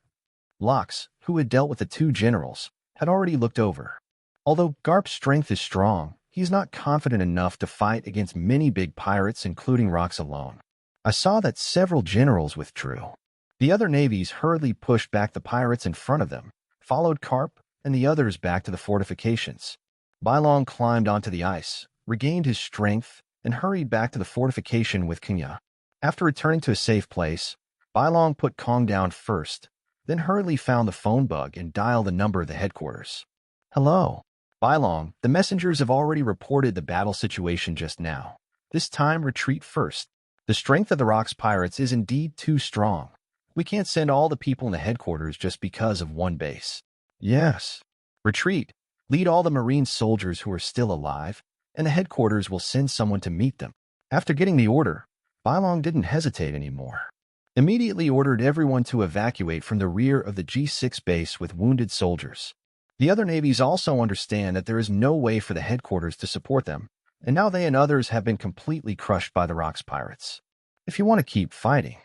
Lox, who had dealt with the two generals, had already looked over. Although Garp's strength is strong, he is not confident enough to fight against many big pirates, including Rox alone. I saw that several generals withdrew. The other navies hurriedly pushed back the pirates in front of them, followed Garp and the others back to the fortifications. Bailong climbed onto the ice, regained his strength, and hurried back to the fortification with Kenya. After returning to a safe place, Bailong put Kong down first, then hurriedly found the phone bug and dialed the number of the headquarters. Hello. Bailong, the messengers have already reported the battle situation just now. This time, retreat first. The strength of the Rox pirates is indeed too strong. We can't send all the people in the headquarters just because of one base. Yes. Retreat. Lead all the Marine soldiers who are still alive, and the headquarters will send someone to meet them. After getting the order, Bailong didn't hesitate anymore. Immediately ordered everyone to evacuate from the rear of the G6 base with wounded soldiers. The other navies also understand that there is no way for the headquarters to support them, and now they and others have been completely crushed by the Rox pirates. If you want to keep fighting,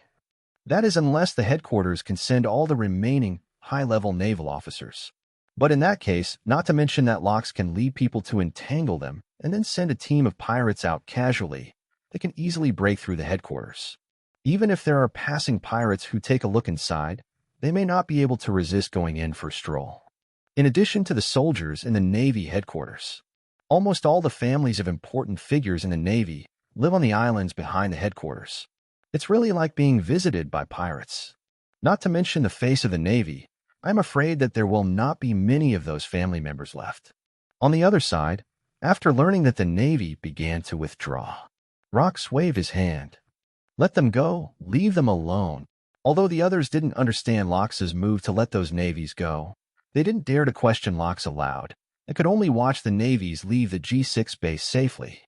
that is unless the headquarters can send all the remaining high-level naval officers. But in that case, not to mention that Lox can lead people to entangle them and then send a team of pirates out casually, they can easily break through the headquarters. Even if there are passing pirates who take a look inside, they may not be able to resist going in for a stroll. In addition to the soldiers in the Navy headquarters, almost all the families of important figures in the Navy live on the islands behind the headquarters. It's really like being visited by pirates. Not to mention the face of the Navy, I'm afraid that there will not be many of those family members left. On the other side, after learning that the Navy began to withdraw, Rox waved his hand. Let them go, leave them alone. Although the others didn't understand Lox's move to let those navies go, they didn't dare to question Lox aloud, and could only watch the navies leave the G6 base safely.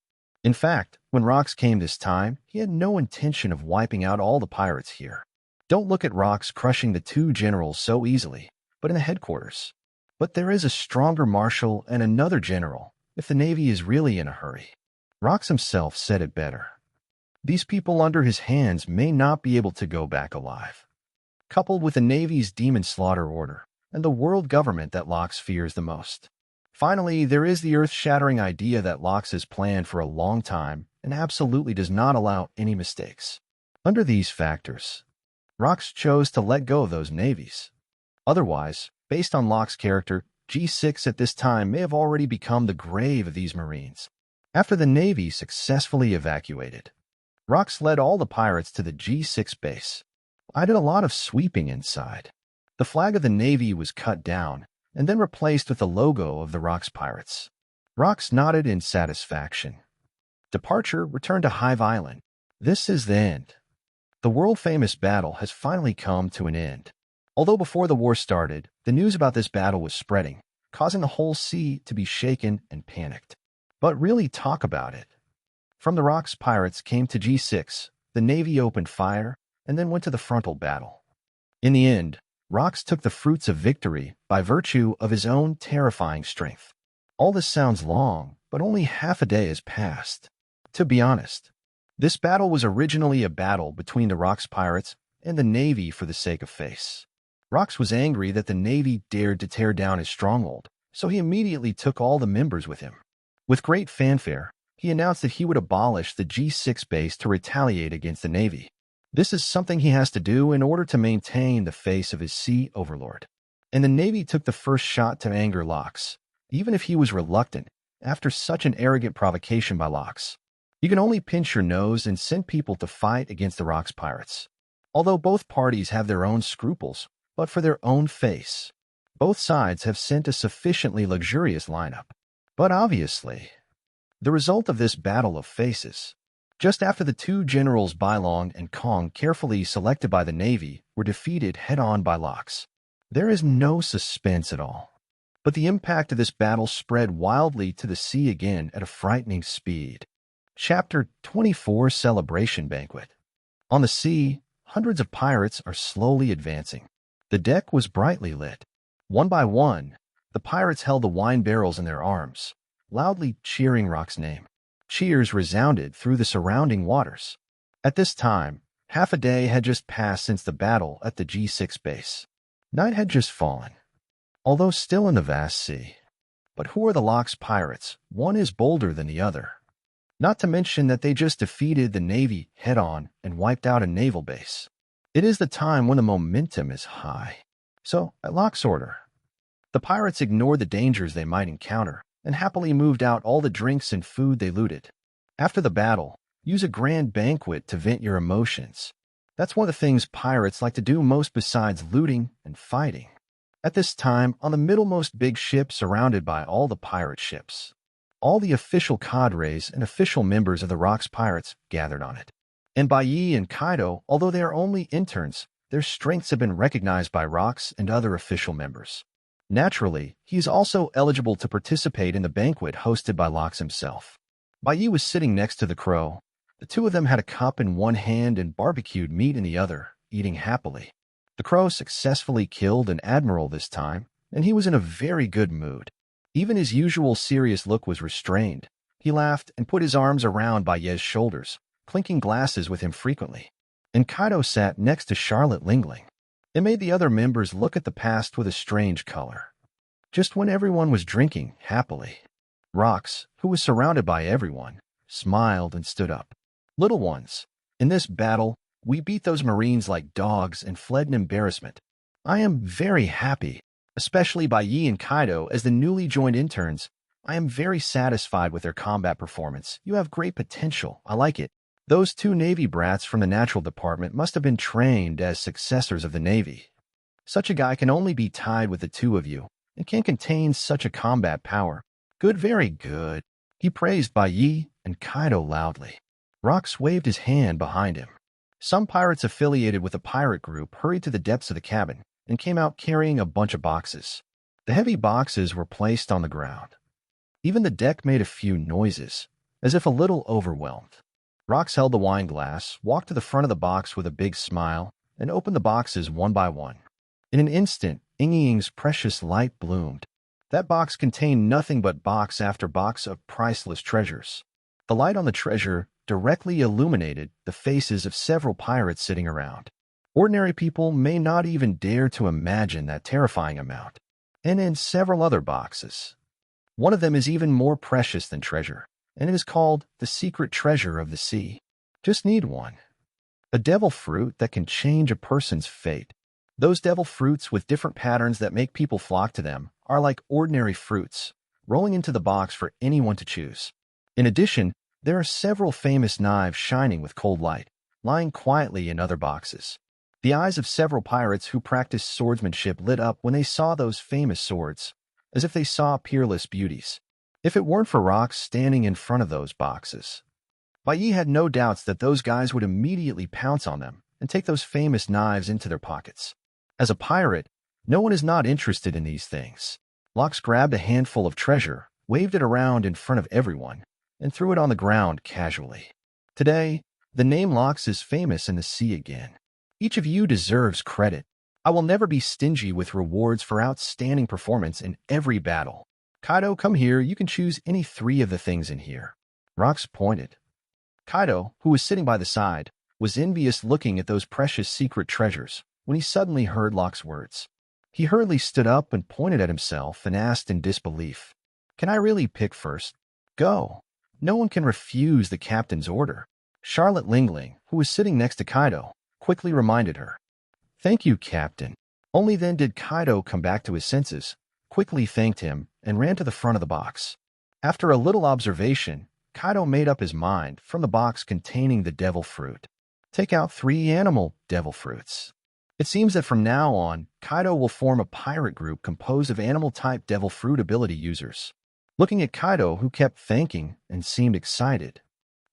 In fact, when Rox came this time, he had no intention of wiping out all the pirates here. Don't look at Rox crushing the two generals so easily, but in the headquarters. But there is a stronger marshal and another general, if the Navy is really in a hurry. Rox himself said it better. These people under his hands may not be able to go back alive. Coupled with the Navy's demon slaughter order and the world government that Lox fears the most. Finally, there is the earth-shattering idea that Lox has planned for a long time and absolutely does not allow any mistakes. Under these factors, Rox chose to let go of those navies. Otherwise, based on Locke's character, G6 at this time may have already become the grave of these Marines. After the Navy successfully evacuated, Rox led all the pirates to the G6 base. I did a lot of sweeping inside. The flag of the Navy was cut down and then replaced with the logo of the Rox pirates. Rox nodded in satisfaction. Departure returned to Hive Island. This is the end. The world-famous battle has finally come to an end. Although before the war started, the news about this battle was spreading, causing the whole sea to be shaken and panicked. But really talk about it. From the Rox pirates came to G6, the Navy opened fire, and then went to the frontal battle. In the end, Rox took the fruits of victory by virtue of his own terrifying strength. All this sounds long, but only half a day has passed. To be honest, this battle was originally a battle between the Rox pirates and the Navy for the sake of face. Rox was angry that the Navy dared to tear down his stronghold, so he immediately took all the members with him. With great fanfare, he announced that he would abolish the G6 base to retaliate against the Navy. This is something he has to do in order to maintain the face of his sea overlord. And the Navy took the first shot to anger Lox, even if he was reluctant, after such an arrogant provocation by Lox. You can only pinch your nose and send people to fight against the Rox pirates. Although both parties have their own scruples, but for their own face. Both sides have sent a sufficiently luxurious lineup. But obviously, the result of this battle of faces, just after the two generals Bylong and Kong, carefully selected by the Navy, were defeated head-on by Lox. There is no suspense at all. But the impact of this battle spread wildly to the sea again at a frightening speed. Chapter 24 Celebration Banquet. On the sea, hundreds of pirates are slowly advancing. The deck was brightly lit. One by one, the pirates held the wine barrels in their arms, loudly cheering Rox's name. Cheers resounded through the surrounding waters. At this time, half a day had just passed since the battle at the G6 base. Night had just fallen, although still in the vast sea. But who are the Lox pirates? One is bolder than the other. Not to mention that they just defeated the Navy head-on and wiped out a naval base. It is the time when the momentum is high. So, at Lox's order, the pirates ignored the dangers they might encounter and happily moved out all the drinks and food they looted. After the battle, use a grand banquet to vent your emotions. That's one of the things pirates like to do most besides looting and fighting. At this time, on the middlemost big ship surrounded by all the pirate ships, all the official cadres and official members of the Rox pirates gathered on it. And Bai Yi and Kaido, although they are only interns, their strengths have been recognized by Rox and other official members. Naturally, he is also eligible to participate in the banquet hosted by Lox himself. Bai Yi was sitting next to the crow. The two of them had a cup in one hand and barbecued meat in the other, eating happily. The crow successfully killed an admiral this time, and he was in a very good mood. Even his usual serious look was restrained. He laughed and put his arms around Bai Yi's shoulders, clinking glasses with him frequently. And Kaido sat next to Charlotte Lingling. It made the other members look at the past with a strange color. Just when everyone was drinking happily, Rox, who was surrounded by everyone, smiled and stood up. Little ones, in this battle, we beat those Marines like dogs and fled in embarrassment. I am very happy, especially Bai Yi and Kaido as the newly joined interns. I am very satisfied with their combat performance. You have great potential. I like it. Those two Navy brats from the Natural Department must have been trained as successors of the Navy. Such a guy can only be tied with the two of you and can contain such a combat power. Good, very good. He praised Bai Yi and Kaido loudly. Rox waved his hand behind him. Some pirates affiliated with a pirate group hurried to the depths of the cabin and came out carrying a bunch of boxes. The heavy boxes were placed on the ground. Even the deck made a few noises, as if a little overwhelmed. Rox held the wine glass, walked to the front of the box with a big smile, and opened the boxes one by one. In an instant, Ying's precious light bloomed. That box contained nothing but box after box of priceless treasures. The light on the treasure directly illuminated the faces of several pirates sitting around. Ordinary people may not even dare to imagine that terrifying amount. And in several other boxes. One of them is even more precious than treasure, and it is called the secret treasure of the sea. Just need one. A devil fruit that can change a person's fate. Those devil fruits with different patterns that make people flock to them are like ordinary fruits, rolling into the box for anyone to choose. In addition, there are several famous knives shining with cold light, lying quietly in other boxes. The eyes of several pirates who practiced swordsmanship lit up when they saw those famous swords, as if they saw peerless beauties. If it weren't for rocks standing in front of those boxes, Bai Yi had no doubts that those guys would immediately pounce on them and take those famous knives into their pockets. As a pirate, no one is not interested in these things. Lox grabbed a handful of treasure, waved it around in front of everyone, and threw it on the ground casually. Today, the name Lox is famous in the sea again. Each of you deserves credit. I will never be stingy with rewards for outstanding performance in every battle. Kaido, come here. You can choose any 3 of the things in here. Rox pointed. Kaido, who was sitting by the side, was envious looking at those precious secret treasures when he suddenly heard Locke's words. He hurriedly stood up and pointed at himself and asked in disbelief, "Can I really pick first? Go." No one can refuse the captain's order. Charlotte Lingling, who was sitting next to Kaido, quickly reminded her. "Thank you, Captain." Only then did Kaido come back to his senses, quickly thanked him, and ran to the front of the box. After a little observation, Kaido made up his mind from the box containing the devil fruit. Take out 3 animal devil fruits. It seems that from now on, Kaido will form a pirate group composed of animal-type devil fruit ability users. Looking at Kaido, who kept thanking and seemed excited,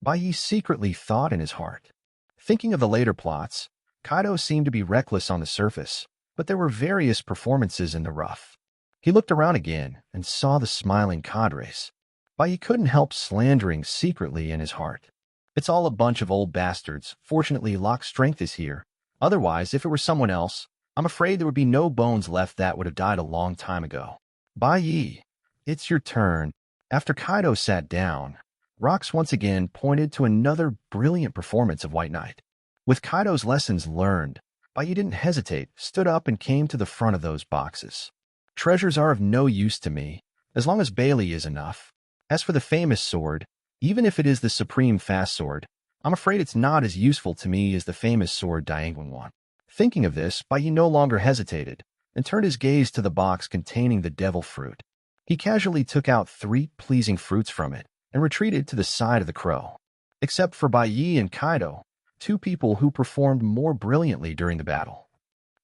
Bai Yi secretly thought in his heart. Thinking of the later plots, Kaido seemed to be reckless on the surface, but there were various performances in the rough. He looked around again and saw the smiling cadres. Bai Yi couldn't help slandering secretly in his heart. It's all a bunch of old bastards. Fortunately, Locke's strength is here. Otherwise, if it were someone else, I'm afraid there would be no bones left that would have died a long time ago. Bai Yi, it's your turn. After Kaido sat down, Rox once again pointed to another brilliant performance of White Knight. With Kaido's lessons learned, Bai Yi didn't hesitate, stood up and came to the front of those boxes. Treasures are of no use to me, as long as Bailey is enough. As for the famous sword, even if it is the supreme fast sword, I'm afraid it's not as useful to me as the famous sword Dianguan one. Thinking of this, Bai Yi no longer hesitated, and turned his gaze to the box containing the devil fruit. He casually took out 3 pleasing fruits from it, and retreated to the side of the crow. Except for Bai Yi and Kaido, 2 people who performed more brilliantly during the battle.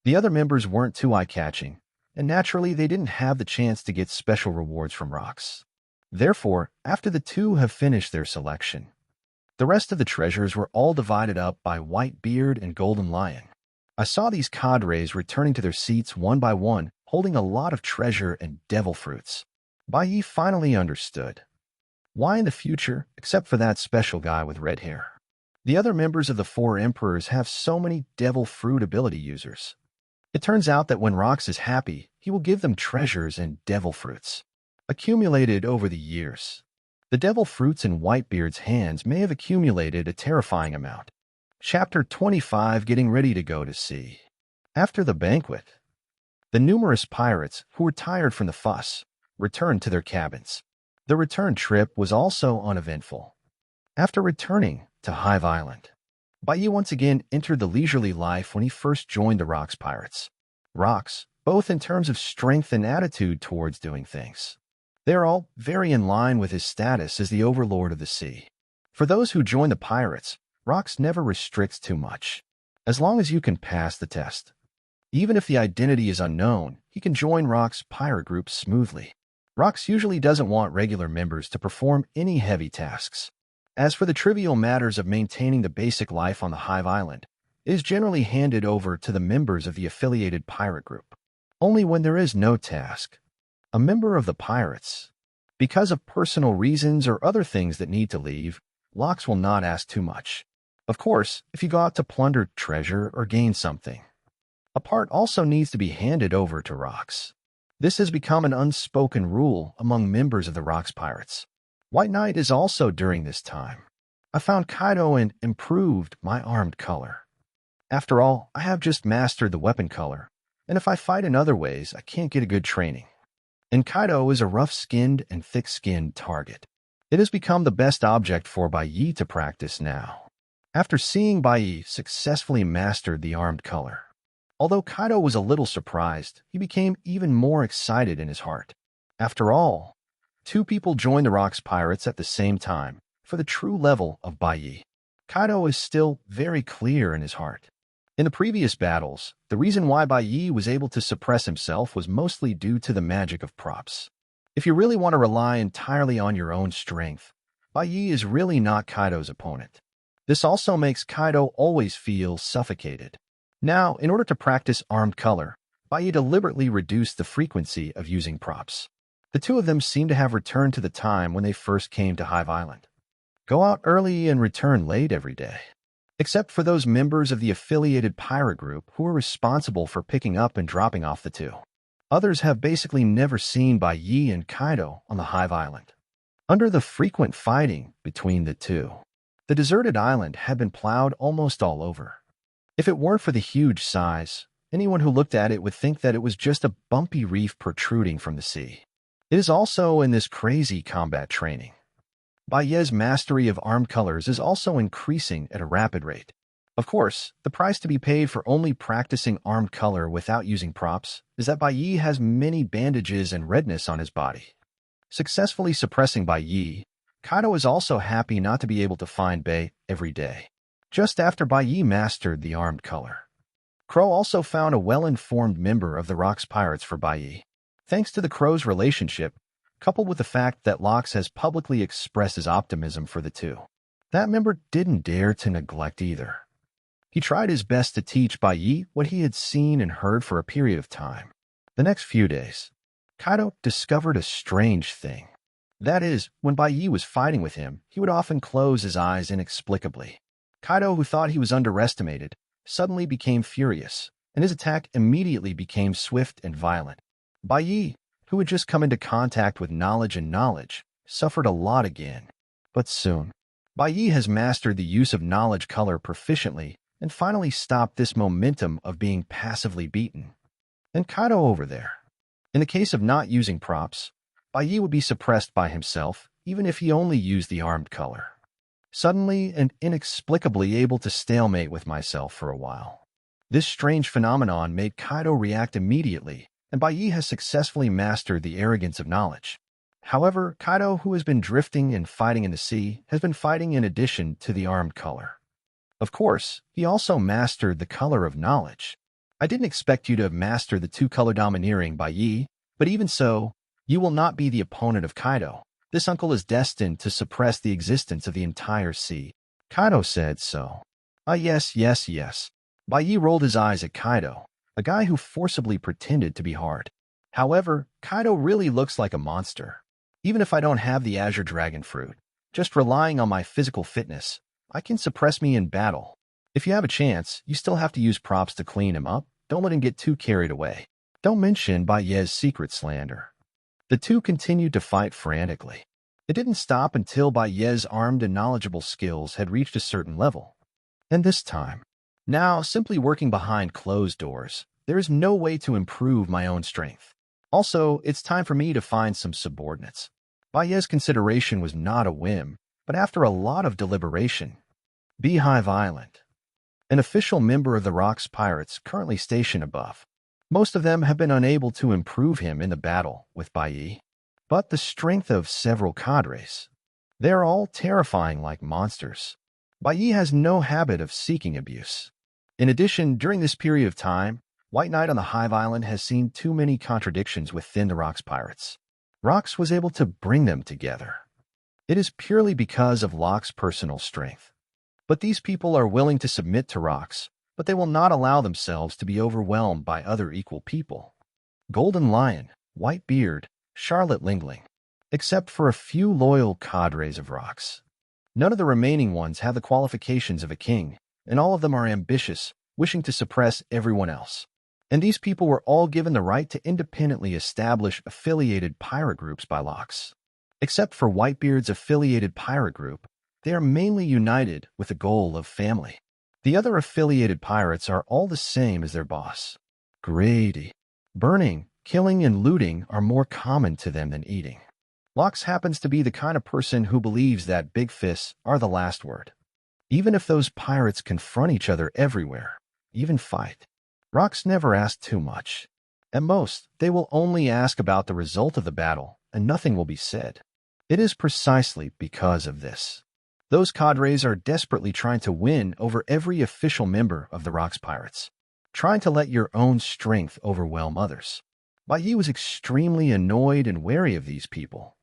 The other members weren't too eye-catching, and naturally they didn't have the chance to get special rewards from Rox. Therefore, after the 2 have finished their selection, the rest of the treasures were all divided up by Whitebeard and Golden Lion. I saw these cadres returning to their seats one by one, holding a lot of treasure and devil fruits. Bai Yi finally understood. Why in the future, except for that special guy with red hair? The other members of the 4 emperors have so many devil fruit ability users. It turns out that when Rox is happy, he will give them treasures and devil fruits. Accumulated over the years, the devil fruits in Whitebeard's hands may have accumulated a terrifying amount. Chapter 25, Getting Ready to Go to Sea. After the banquet, the numerous pirates, who were tired from the fuss, returned to their cabins. The return trip was also uneventful. After returning to Hive Island, Bai Yi once again entered the leisurely life when he first joined the Rox Pirates. Rox, both in terms of strength and attitude towards doing things. They are all very in line with his status as the overlord of the sea. For those who join the pirates, Rox never restricts too much. As long as you can pass the test. Even if the identity is unknown, he can join Rox's pirate group smoothly. Rox usually doesn't want regular members to perform any heavy tasks. As for the trivial matters of maintaining the basic life on the Hive Island, it is generally handed over to the members of the affiliated pirate group. Only when there is no task, a member of the pirates, because of personal reasons or other things that need to leave, Lox will not ask too much. Of course, if you go out to plunder treasure or gain something, a part also needs to be handed over to Rox. This has become an unspoken rule among members of the Rox Pirates. White Knight is also during this time. I found Kaido and improved my armed color. After all, I have just mastered the weapon color, and if I fight in other ways, I can't get a good training. And Kaido is a rough-skinned and thick-skinned target. It has become the best object for Bai Yi to practice now. After seeing Bai Yi successfully mastered the armed color, although Kaido was a little surprised, he became even more excited in his heart. After all, 2 people joined the Rox Pirates at the same time for the true level of Bai Yi. Kaido is still very clear in his heart. In the previous battles, the reason why Bai Yi was able to suppress himself was mostly due to the magic of props. If you really want to rely entirely on your own strength, Bai Yi is really not Kaido's opponent. This also makes Kaido always feel suffocated. Now, in order to practice armed color, Bai Yi deliberately reduced the frequency of using props. The two of them seem to have returned to the time when they first came to Hive Island. Go out early and return late every day. Except for those members of the affiliated pirate group who are responsible for picking up and dropping off the two. Others have basically never seen Bai Yi and Kaido on the Hive Island. Under the frequent fighting between the two, the deserted island had been plowed almost all over. If it weren't for the huge size, anyone who looked at it would think that it was just a bumpy reef protruding from the sea. It is also in this crazy combat training. Bai Yi's mastery of armed colors is also increasing at a rapid rate. Of course, the price to be paid for only practicing armed color without using props is that Bai Yi has many bandages and redness on his body. Successfully suppressing Bai Yi, Kaido is also happy not to be able to find Bai every day. Just after Bai Yi mastered the armed color, Crow also found a well-informed member of the Rocks Pirates for Bai Yi. Thanks to the Crow's relationship, coupled with the fact that Locks has publicly expressed his optimism for the two, that member didn't dare to neglect either. He tried his best to teach Bai Yi what he had seen and heard for a period of time. The next few days, Kaido discovered a strange thing. That is, when Bai Yi was fighting with him, he would often close his eyes inexplicably. Kaido, who thought he was underestimated, suddenly became furious, and his attack immediately became swift and violent. Bai Yi, who had just come into contact with knowledge and knowledge, suffered a lot again. But soon, Bai Yi has mastered the use of knowledge color proficiently and finally stopped this momentum of being passively beaten. And Kaido over there. In the case of not using props, Bai Yi would be suppressed by himself even if he only used the armed color. Suddenly and inexplicably able to stalemate with myself for a while. This strange phenomenon made Kaido react immediately, and Bai Yi has successfully mastered the arrogance of knowledge. However, Kaido, who has been drifting and fighting in the sea, has been fighting in addition to the armed color. Of course, he also mastered the color of knowledge. I didn't expect you to have mastered the two-color domineering Bai Yi, but even so, you will not be the opponent of Kaido. This uncle is destined to suppress the existence of the entire sea. Kaido said so. Yes. Bai Yi rolled his eyes at Kaido, a guy who forcibly pretended to be hard. However, Kaido really looks like a monster. Even if I don't have the Azure Dragon Fruit, just relying on my physical fitness, I can suppress me in battle. If you have a chance, you still have to use props to clean him up. Don't let him get too carried away. Don't mention Bai Yi's secret slander. The two continued to fight frantically. It didn't stop until Bai Yi's armed and knowledgeable skills had reached a certain level. And this time, now simply working behind closed doors, there is no way to improve my own strength. Also, it's time for me to find some subordinates. Bai Yi's consideration was not a whim, but after a lot of deliberation. Beehive Island. An official member of the Rocks Pirates currently stationed above. Most of them have been unable to improve him in the battle with Bai Yi. But the strength of several cadres. They are all terrifying like monsters. Bai Yi has no habit of seeking abuse. In addition, during this period of time, White Knight on the Hive Island has seen too many contradictions within the Rocks Pirates. Rocks was able to bring them together. It is purely because of Locke's personal strength. But these people are willing to submit to Rocks, but they will not allow themselves to be overwhelmed by other equal people. Golden Lion, Whitebeard, Charlotte Lingling, except for a few loyal cadres of Rocks. None of the remaining ones have the qualifications of a king, and all of them are ambitious, wishing to suppress everyone else. And these people were all given the right to independently establish affiliated pirate groups by Locks. Except for Whitebeard's affiliated pirate group, they are mainly united with the goal of family. The other affiliated pirates are all the same as their boss. Greedy. Burning, killing, and looting are more common to them than eating. Locks happens to be the kind of person who believes that big fists are the last word. Even if those pirates confront each other everywhere, even fight, Rocks never ask too much. At most, they will only ask about the result of the battle, and nothing will be said. It is precisely because of this. Those cadres are desperately trying to win over every official member of the Rocks Pirates, trying to let your own strength overwhelm others. Bai Yi was extremely annoyed and wary of these people.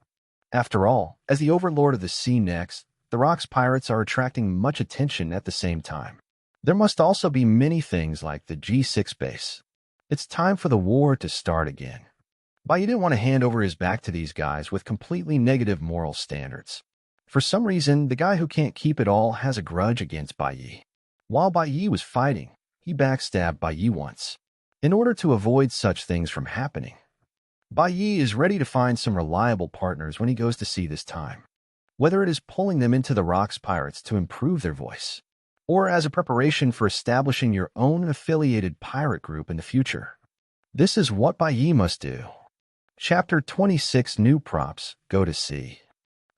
After all, as the overlord of the sea next, the Rock's pirates are attracting much attention at the same time. There must also be many things like the G6 base. It's time for the war to start again. Bai Yi didn't want to hand over his back to these guys with completely negative moral standards. For some reason, the guy who can't keep it all has a grudge against Bai Yi. While Bai Yi was fighting, he backstabbed Bai Yi once. In order to avoid such things from happening, Bai Yi is ready to find some reliable partners when he goes to sea this time. Whether it is pulling them into the Rock's pirates to improve their voice, or as a preparation for establishing your own affiliated pirate group in the future. This is what Bai Yi must do. Chapter 26 New Props, Go to Sea.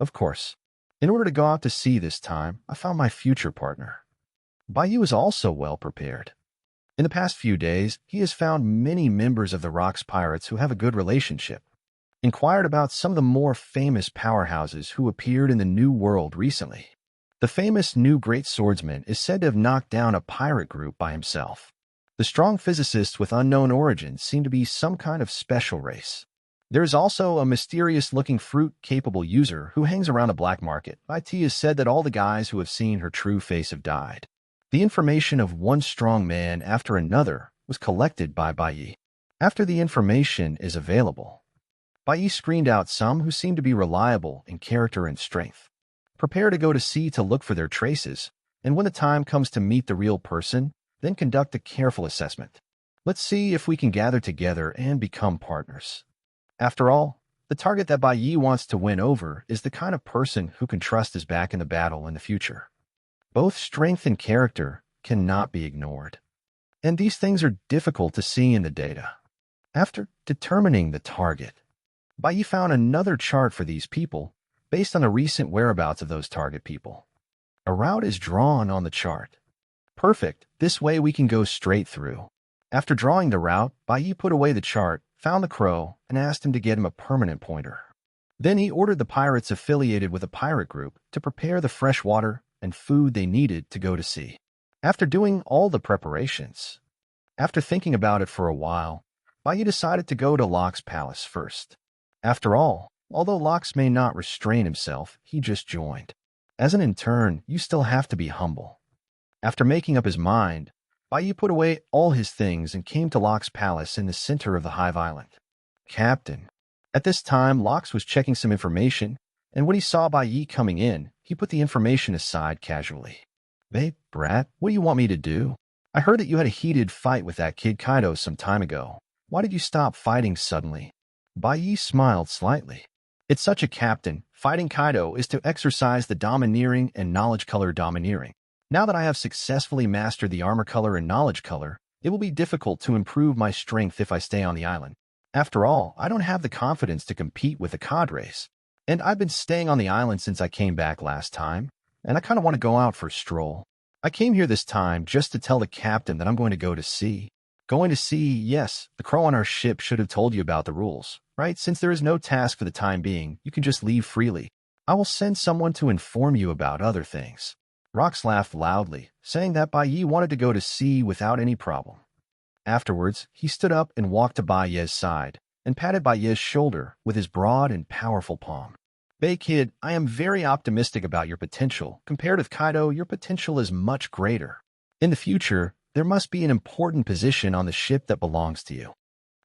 Of course, in order to go out to sea this time, I found my future partner. Bai Yi was also well prepared. In the past few days, he has found many members of the Rock's pirates who have a good relationship. Inquired about some of the more famous powerhouses who appeared in the New World recently. The famous new great swordsman is said to have knocked down a pirate group by himself. The strong physicists with unknown origins seem to be some kind of special race. There is also a mysterious-looking fruit-capable user who hangs around a black market. IT has said that all the guys who have seen her true face have died. The information of one strong man after another was collected by Bai Yi. After the information is available, Bai Yi screened out some who seemed to be reliable in character and strength. Prepare to go to sea to look for their traces, and when the time comes to meet the real person, then conduct a careful assessment. Let's see if we can gather together and become partners. After all, the target that Bai Yi wants to win over is the kind of person who can trust his back in the battle in the future. Both strength and character cannot be ignored, and these things are difficult to see in the data. After determining the target, Bai Yi found another chart for these people based on the recent whereabouts of those target people. A route is drawn on the chart. Perfect, this way we can go straight through. After drawing the route, Bai Yi put away the chart, found the crow, and asked him to get him a permanent pointer. Then he ordered the pirates affiliated with a pirate group to prepare the fresh water and food they needed to go to sea. After doing all the preparations, after thinking about it for a while, Bai Yi decided to go to Locke's palace first. After all, although Locke may not restrain himself, he just joined. As an intern, you still have to be humble. After making up his mind, Bai Yi put away all his things and came to Locke's palace in the center of the Hive Island. Captain. At this time, Locke was checking some information, and when he saw Bai Yi coming in, he put the information aside casually. Hey, brat, what do you want me to do? I heard that you had a heated fight with that kid Kaido some time ago. Why did you stop fighting suddenly? Bai Yi smiled slightly. It's such a captain. Fighting Kaido is to exercise the domineering and knowledge color domineering. Now that I have successfully mastered the armor color and knowledge color, it will be difficult to improve my strength if I stay on the island. After all, I don't have the confidence to compete with the cadres. And I've been staying on the island since I came back last time, and I kind of want to go out for a stroll. I came here this time just to tell the captain that I'm going to go to sea. Going to sea, yes, the crow on our ship should have told you about the rules, right? Since there is no task for the time being, you can just leave freely. I will send someone to inform you about other things. Rox laughed loudly, saying that Bai Yi wanted to go to sea without any problem. Afterwards, he stood up and walked to Bai Yi's side and patted Bai Yi's shoulder with his broad and powerful palm. Bai kid, I am very optimistic about your potential. Compared with Kaido, your potential is much greater. In the future, there must be an important position on the ship that belongs to you.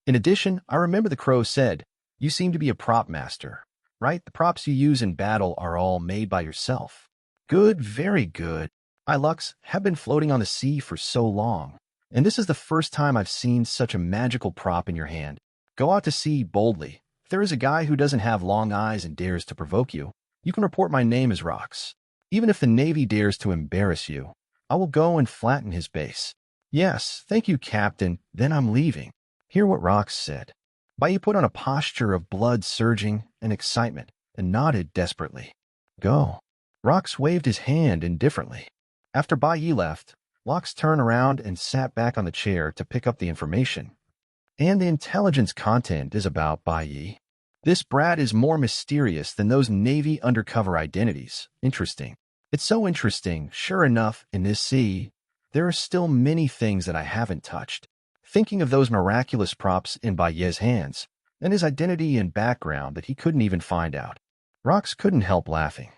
In addition, I remember the crow said, you seem to be a prop master, right? The props you use in battle are all made by yourself. Good, very good. I, Lux, have been floating on the sea for so long, and this is the first time I've seen such a magical prop in your hand. Go out to sea boldly. If there is a guy who doesn't have long eyes and dares to provoke you, you can report my name as Rox. Even if the Navy dares to embarrass you, I will go and flatten his base. Yes, thank you, Captain. Then I'm leaving. Hear what Rox said. Bai Yi put on a posture of blood surging and excitement and nodded desperately. Go. Rox waved his hand indifferently. After Bai Yi left, Lox turned around and sat back on the chair to pick up the information. And the intelligence content is about Bai Yi. This brat is more mysterious than those Navy undercover identities. Interesting. It's so interesting. Sure enough, in this sea, there are still many things that I haven't touched. thinking of those miraculous props in Baye's hands, and his identity and background that he couldn't even find out. Rox couldn't help laughing.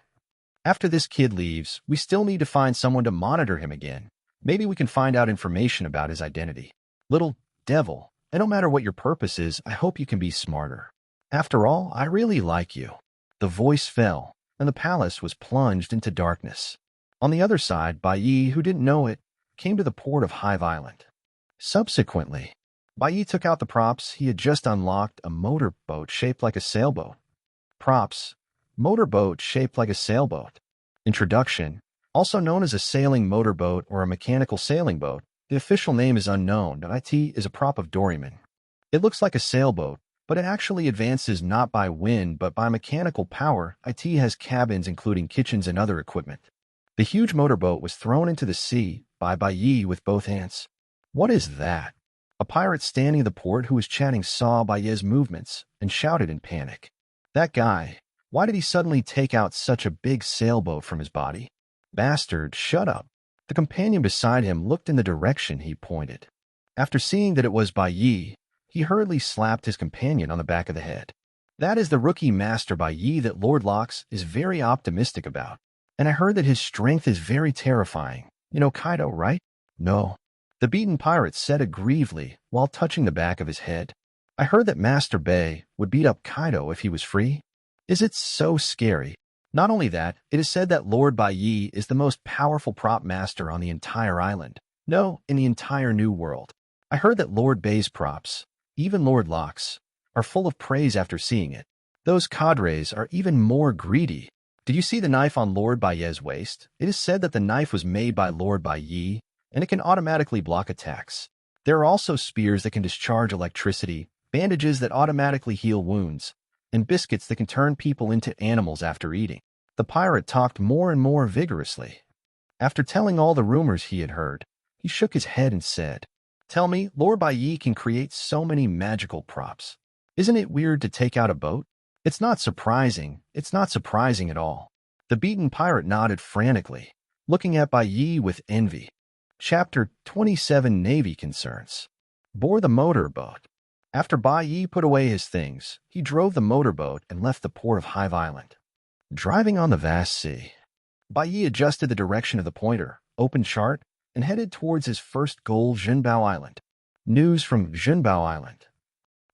After this kid leaves, we still need to find someone to monitor him again. Maybe we can find out information about his identity. Little devil, and no matter what your purpose is, I hope you can be smarter. After all, I really like you. The voice fell, and the palace was plunged into darkness. On the other side, Bayi, who didn't know it, came to the port of Hive Island. Subsequently, Bayi took out the props. He had just unlocked a motorboat shaped like a sailboat. Props. Motorboat shaped like a sailboat. Introduction. Also known as a sailing motorboat or a mechanical sailing boat, the official name is unknown, but IT is a prop of Doryman. It looks like a sailboat, but it actually advances not by wind but by mechanical power. IT has cabins including kitchens and other equipment. The huge motorboat was thrown into the sea by Bayi with both hands. What is that? A pirate standing at the port who was chatting saw Bayi's movements and shouted in panic. That guy, why did he suddenly take out such a big sailboat from his body? Bastard, shut up. The companion beside him looked in the direction he pointed. After seeing that it was Bayi, he hurriedly slapped his companion on the back of the head. That is the rookie master Bayi that Lord Lox is very optimistic about. And I heard that his strength is very terrifying. You know Kaido, right? No. The beaten pirate said aggrievedly while touching the back of his head. I heard that Master Bay would beat up Kaido if he was free. Is it so scary? Not only that, it is said that Lord Bayi is the most powerful prop master on the entire island. No, in the entire New World. I heard that Lord Bay's props, even Lord Lox, are full of praise after seeing it. Those cadres are even more greedy. Did you see the knife on Lord Bayi's waist? It is said that the knife was made by Lord Bayi, and it can automatically block attacks. There are also spears that can discharge electricity, bandages that automatically heal wounds, and biscuits that can turn people into animals after eating. The pirate talked more and more vigorously. After telling all the rumors he had heard, he shook his head and said, Tell me, Lord Bayi can create so many magical props. Isn't it weird to take out a boat? It's not surprising. It's not surprising at all. The beaten pirate nodded frantically, looking at Bayi with envy. Chapter 27 Navy Concerns. Board the motorboat. After Bayi put away his things, he drove the motorboat and left the port of Hive Island. Driving on the vast sea, Bayi adjusted the direction of the pointer, opened chart, and headed towards his first goal, Jinbao Island. News from Jinbao Island.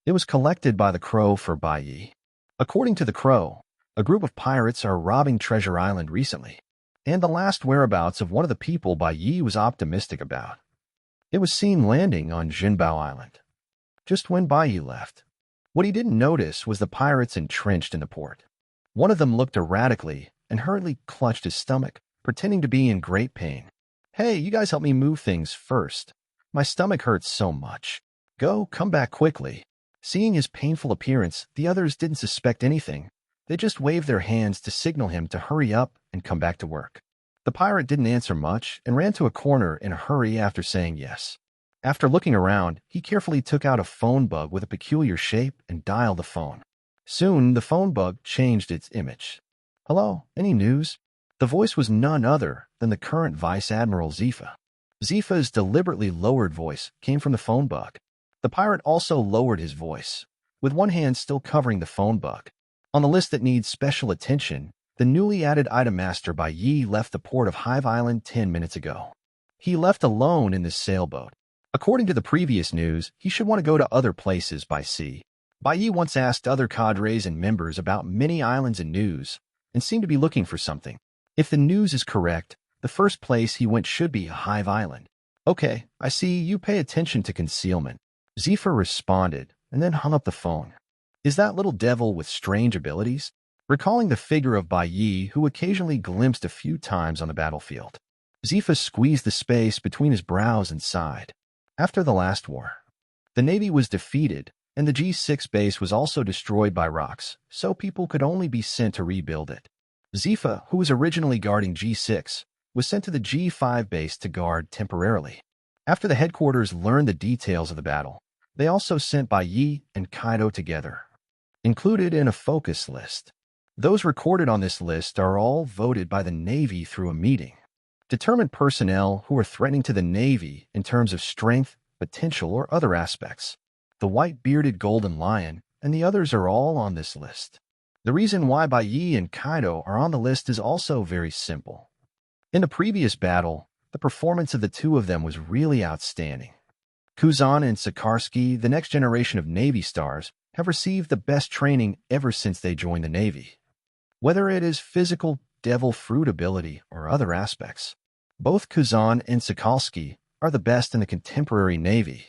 It was collected by the Crow for Bayi. According to the Crow, a group of pirates are robbing Treasure Island recently, and the last whereabouts of one of the people Bayi was optimistic about. It was seen landing on Jinbao Island. Just when Bayi left, what he didn't notice was the pirates entrenched in the port. One of them looked erratically and hurriedly clutched his stomach, pretending to be in great pain. Hey, you guys help me move things first. My stomach hurts so much. Come back quickly. Seeing his painful appearance, the others didn't suspect anything. They just waved their hands to signal him to hurry up and come back to work. The pirate didn't answer much and ran to a corner in a hurry after saying yes. After looking around, he carefully took out a phone bug with a peculiar shape and dialed the phone. Soon, the phone bug changed its image. Hello, any news? The voice was none other than the current Vice Admiral Zifa. Zifa's deliberately lowered voice came from the phone bug. The pirate also lowered his voice, with one hand still covering the phone bug. On the list that needs special attention, the newly added item master Bayi left the port of Hive Island 10 minutes ago. He left alone in this sailboat. According to the previous news, he should want to go to other places by sea. Bayi once asked other cadres and members about many islands and news, and seemed to be looking for something. If the news is correct, the first place he went should be Hive Island. Okay, I see you pay attention to concealment. Zifa responded, and then hung up the phone. Is that little devil with strange abilities? Recalling the figure of Bayi, who occasionally glimpsed a few times on the battlefield. Zifa squeezed the space between his brows and sighed. After the last war, the Navy was defeated, and the G6 base was also destroyed by rocks, so people could only be sent to rebuild it. Zifa, who was originally guarding G6, was sent to the G5 base to guard temporarily. After the headquarters learned the details of the battle, they also sent Bayi and Kaido together, included in a focus list. Those recorded on this list are all voted by the Navy through a meeting. Determined personnel who are threatening to the Navy in terms of strength, potential, or other aspects. The white-bearded golden lion and the others are all on this list. The reason why Bai Yi and Kaido are on the list is also very simple. In the previous battle, the performance of the two of them was really outstanding. Kuzan and Sikorsky, the next generation of Navy stars, have received the best training ever since they joined the Navy. Whether it is physical, devil fruit ability, or other aspects, both Kuzan and Sikorsky are the best in the contemporary Navy.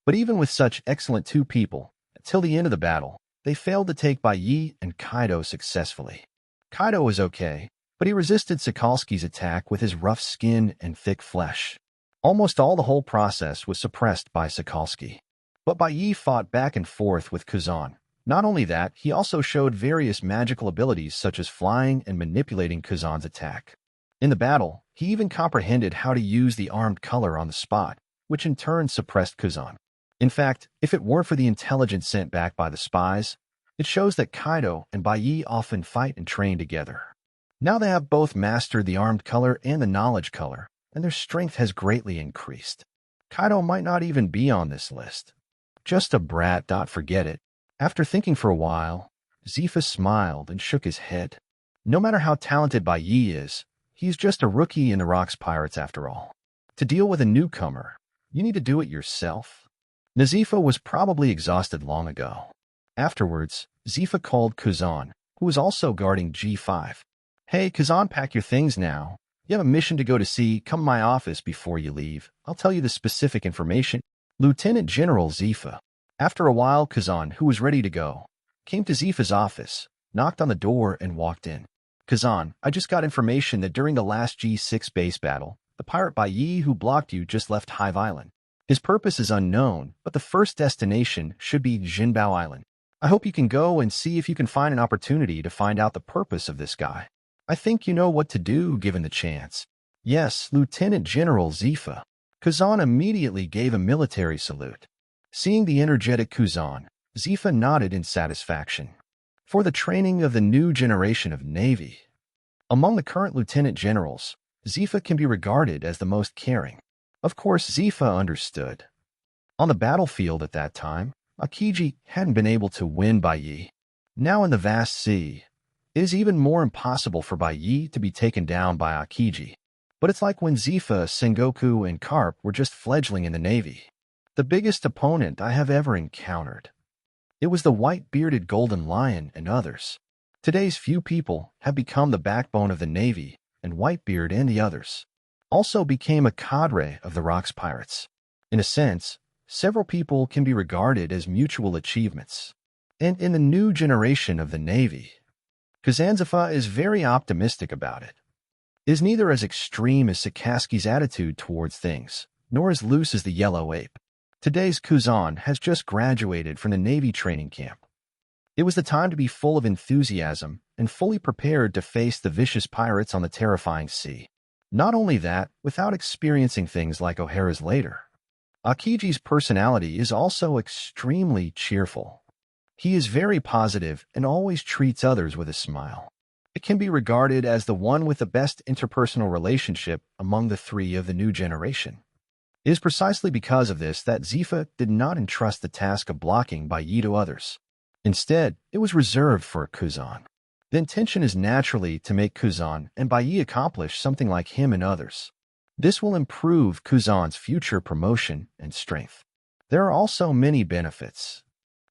But even with such excellent two people, until the end of the battle, they failed to take Bai Yi and Kaido successfully. Kaido was okay, but he resisted Sikorsky's attack with his rough skin and thick flesh. Almost all the whole process was suppressed by Sikorsky. But Bai Yi fought back and forth with Kuzan. Not only that, he also showed various magical abilities such as flying and manipulating Kuzan's attack. In the battle, he even comprehended how to use the armed color on the spot, which in turn suppressed Kuzan. In fact, if it weren't for the intelligence sent back by the spies, it shows that Kaido and Bai Yi often fight and train together. Now they have both mastered the armed color and the knowledge color, and their strength has greatly increased. Kaido might not even be on this list. Just a brat, forget it. After thinking for a while, Zifa smiled and shook his head. No matter how talented Bai Yi is, he's just a rookie in the Rocks Pirates after all. To deal with a newcomer, you need to do it yourself. Nazifa was probably exhausted long ago. Afterwards, Zifa called Kuzan, who was also guarding G5. Hey, Kuzan, pack your things now. You have a mission to go to sea. Come to my office before you leave. I'll tell you the specific information. Lieutenant General Zifa. After a while, Kuzan, who was ready to go, came to Zifa's office, knocked on the door, and walked in. Kuzan, I just got information that during the last G6 base battle, the pirate Bai Yi who blocked you just left Hive Island. His purpose is unknown, but the first destination should be Jinbao Island. I hope you can go and see if you can find an opportunity to find out the purpose of this guy. I think you know what to do given the chance. Yes, Lieutenant General Zifa. Kuzan immediately gave a military salute. Seeing the energetic Kuzan, Zifa nodded in satisfaction. For the training of the new generation of Navy. Among the current lieutenant generals, Zifa can be regarded as the most caring. Of course, Zifa understood. On the battlefield at that time, Akiji hadn't been able to win Bai Yi. Now in the vast sea, it is even more impossible for Bai Yi to be taken down by Akiji. But it's like when Zifa, Sengoku, and Carp were just fledgling in the Navy. The biggest opponent I have ever encountered. It was the white-bearded golden lion and others. Today's few people have become the backbone of the Navy, and Whitebeard and the others also became a cadre of the Rocks Pirates. In a sense, several people can be regarded as mutual achievements. And in the new generation of the Navy, Kazanzifa is very optimistic about it. It is neither as extreme as Sikorsky's attitude towards things, nor as loose as the yellow ape. Today's Kuzan has just graduated from the Navy training camp. It was the time to be full of enthusiasm and fully prepared to face the vicious pirates on the terrifying sea. Not only that, without experiencing things like O'Hara's later. Akiji's personality is also extremely cheerful. He is very positive and always treats others with a smile. It can be regarded as the one with the best interpersonal relationship among the three of the new generation. It is precisely because of this that Zifa did not entrust the task of blocking Bai Yi to others. Instead, it was reserved for Kuzan. The intention is naturally to make Kuzan and Bai Yi accomplish something like him and others. This will improve Kuzan's future promotion and strength. There are also many benefits.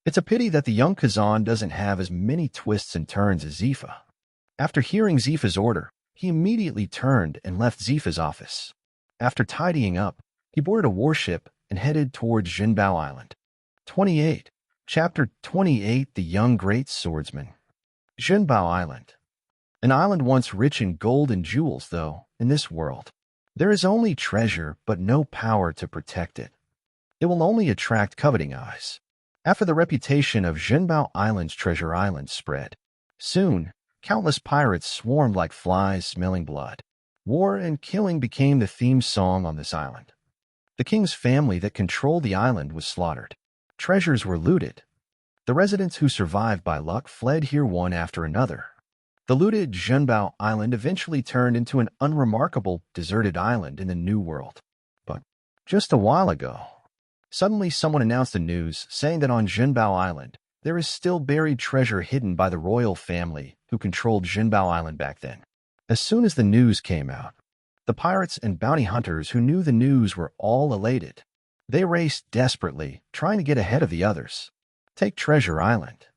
It's a pity that the young Kuzan doesn't have as many twists and turns as Zifa. After hearing Zifa's order, he immediately turned and left Zifa's office. After tidying up, he boarded a warship and headed towards Jinbao Island. 28. Chapter 28 The Young Great Swordsman. Jinbao Island. An island once rich in gold and jewels, though, in this world. There is only treasure, but no power to protect it. It will only attract coveting eyes. After the reputation of Jinbao Island's treasure island spread, soon, countless pirates swarmed like flies smelling blood. War and killing became the theme song on this island. The king's family that controlled the island was slaughtered. Treasures were looted. The residents who survived by luck fled here one after another. The looted Jinbao Island eventually turned into an unremarkable, deserted island in the New World. But just a while ago, Suddenly, someone announced the news saying that on Jinbao Island, there is still buried treasure hidden by the royal family who controlled Jinbao Island back then. As soon as the news came out, the pirates and bounty hunters who knew the news were all elated. They raced desperately, trying to get ahead of the others. Take Treasure Island.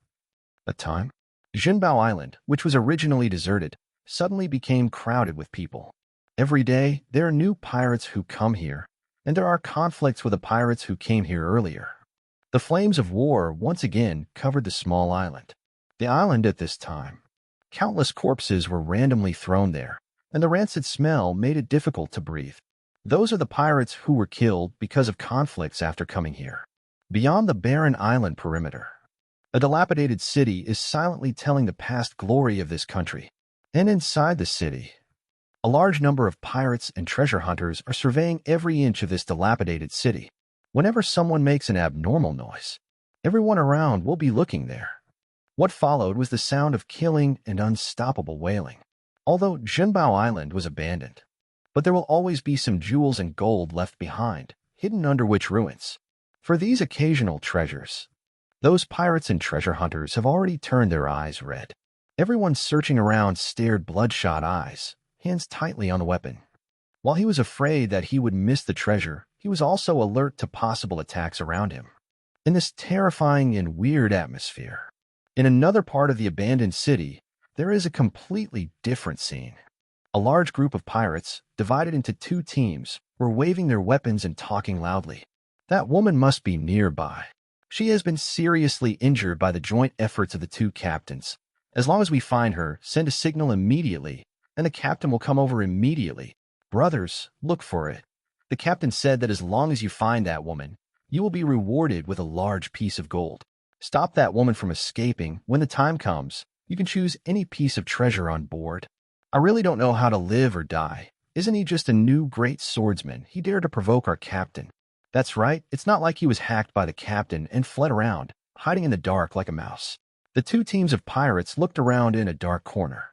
A time, Jinbao Island, which was originally deserted, suddenly became crowded with people. Every day, there are new pirates who come here, and there are conflicts with the pirates who came here earlier. The flames of war once again covered the small island. The island at this time. Countless corpses were randomly thrown there, and the rancid smell made it difficult to breathe. Those are the pirates who were killed because of conflicts after coming here. Beyond the barren island perimeter, a dilapidated city is silently telling the past glory of this country. And inside the city, a large number of pirates and treasure hunters are surveying every inch of this dilapidated city. Whenever someone makes an abnormal noise, everyone around will be looking there. What followed was the sound of killing and unstoppable wailing. Although Jinbao Island was abandoned, but there will always be some jewels and gold left behind, hidden under which ruins. For these occasional treasures, those pirates and treasure hunters have already turned their eyes red. Everyone searching around stared bloodshot eyes, hands tightly on the weapon. While he was afraid that he would miss the treasure, he was also alert to possible attacks around him. In this terrifying and weird atmosphere, in another part of the abandoned city, there is a completely different scene. A large group of pirates, divided into two teams, were waving their weapons and talking loudly. That woman must be nearby. She has been seriously injured by the joint efforts of the two captains. As long as we find her, send a signal immediately, and the captain will come over immediately. Brothers, look for it. The captain said that as long as you find that woman, you will be rewarded with a large piece of gold. Stop that woman from escaping. When the time comes, you can choose any piece of treasure on board. I really don't know how to live or die. Isn't he just a new great swordsman? He dared to provoke our captain. That's right, it's not like he was hacked by the captain and fled around, hiding in the dark like a mouse. The two teams of pirates looked around in a dark corner,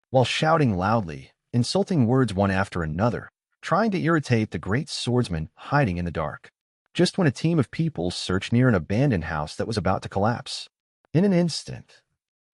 while shouting loudly, insulting words one after another, trying to irritate the great swordsman hiding in the dark. Just when a team of people searched near an abandoned house that was about to collapse. In an instant,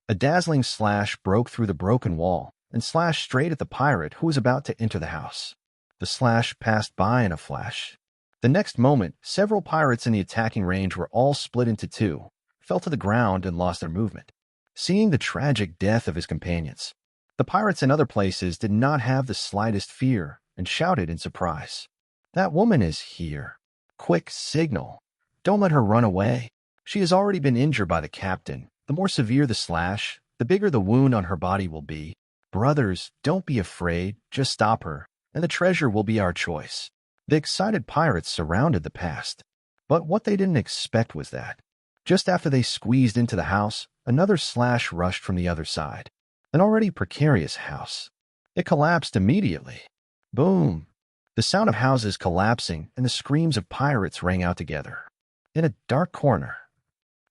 a dazzling slash broke through the broken wall and slashed straight at the pirate who was about to enter the house. The slash passed by in a flash. The next moment, several pirates in the attacking range were all split into two, fell to the ground and lost their movement. Seeing the tragic death of his companions, the pirates in other places did not have the slightest fear and shouted in surprise. That woman is here. Quick signal. Don't let her run away. She has already been injured by the captain. The more severe the slash, the bigger the wound on her body will be. Brothers, don't be afraid. Just stop her, and the treasure will be our choice. The excited pirates surrounded the past. But what they didn't expect was that, just after they squeezed into the house, another slash rushed from the other side. An already precarious house. It collapsed immediately. Boom! The sound of houses collapsing and the screams of pirates rang out together. In a dark corner,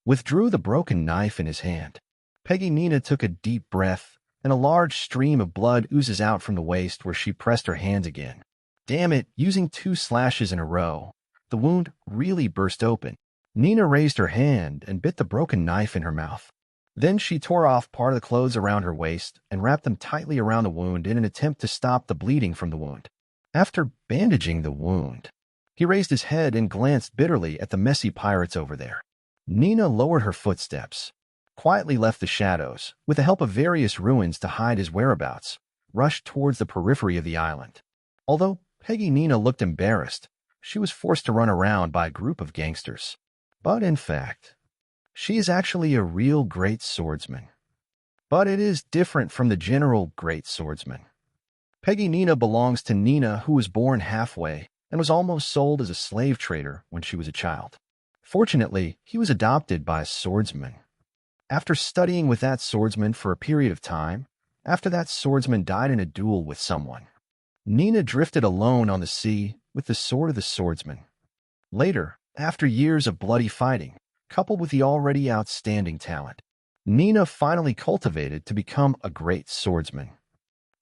withdrew the broken knife in his hand. Peggy Nina took a deep breath, and a large stream of blood oozes out from the waist where she pressed her hands again. Damn it, using 2 slashes in a row. The wound really burst open. Nina raised her hand and bit the broken knife in her mouth. Then she tore off part of the clothes around her waist and wrapped them tightly around the wound in an attempt to stop the bleeding from the wound. After bandaging the wound, he raised his head and glanced bitterly at the messy pirates over there. Nina lowered her footsteps, quietly left the shadows, with the help of various ruins to hide his whereabouts, rushed towards the periphery of the island. Although Peggy Nina looked embarrassed, she was forced to run around by a group of gangsters. But in fact, she is actually a real great swordsman. But it is different from the general great swordsman. Peggy Nina belongs to Nina, who was born halfway and was almost sold as a slave trader when she was a child. Fortunately, he was adopted by a swordsman. After studying with that swordsman for a period of time, after that swordsman died in a duel with someone, Nina drifted alone on the sea with the sword of the swordsman. Later, after years of bloody fighting, coupled with the already outstanding talent, Nina finally cultivated to become a great swordsman.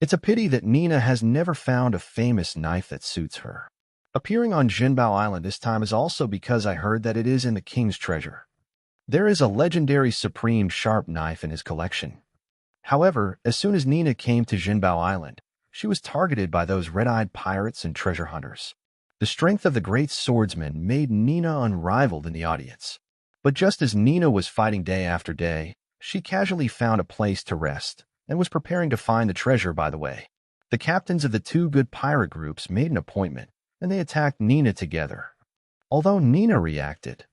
It's a pity that Nina has never found a famous knife that suits her. Appearing on Jinbao Island this time is also because I heard that it is in the king's treasure. There is a legendary supreme sharp knife in his collection. However, as soon as Nina came to Jinbao Island, she was targeted by those red-eyed pirates and treasure hunters. The strength of the great swordsman made Nina unrivaled in the audience. But just as Nina was fighting day after day, she casually found a place to rest and was preparing to find the treasure by the way. The captains of the two good pirate groups made an appointment, and they attacked Nina together. Although Nina reacted,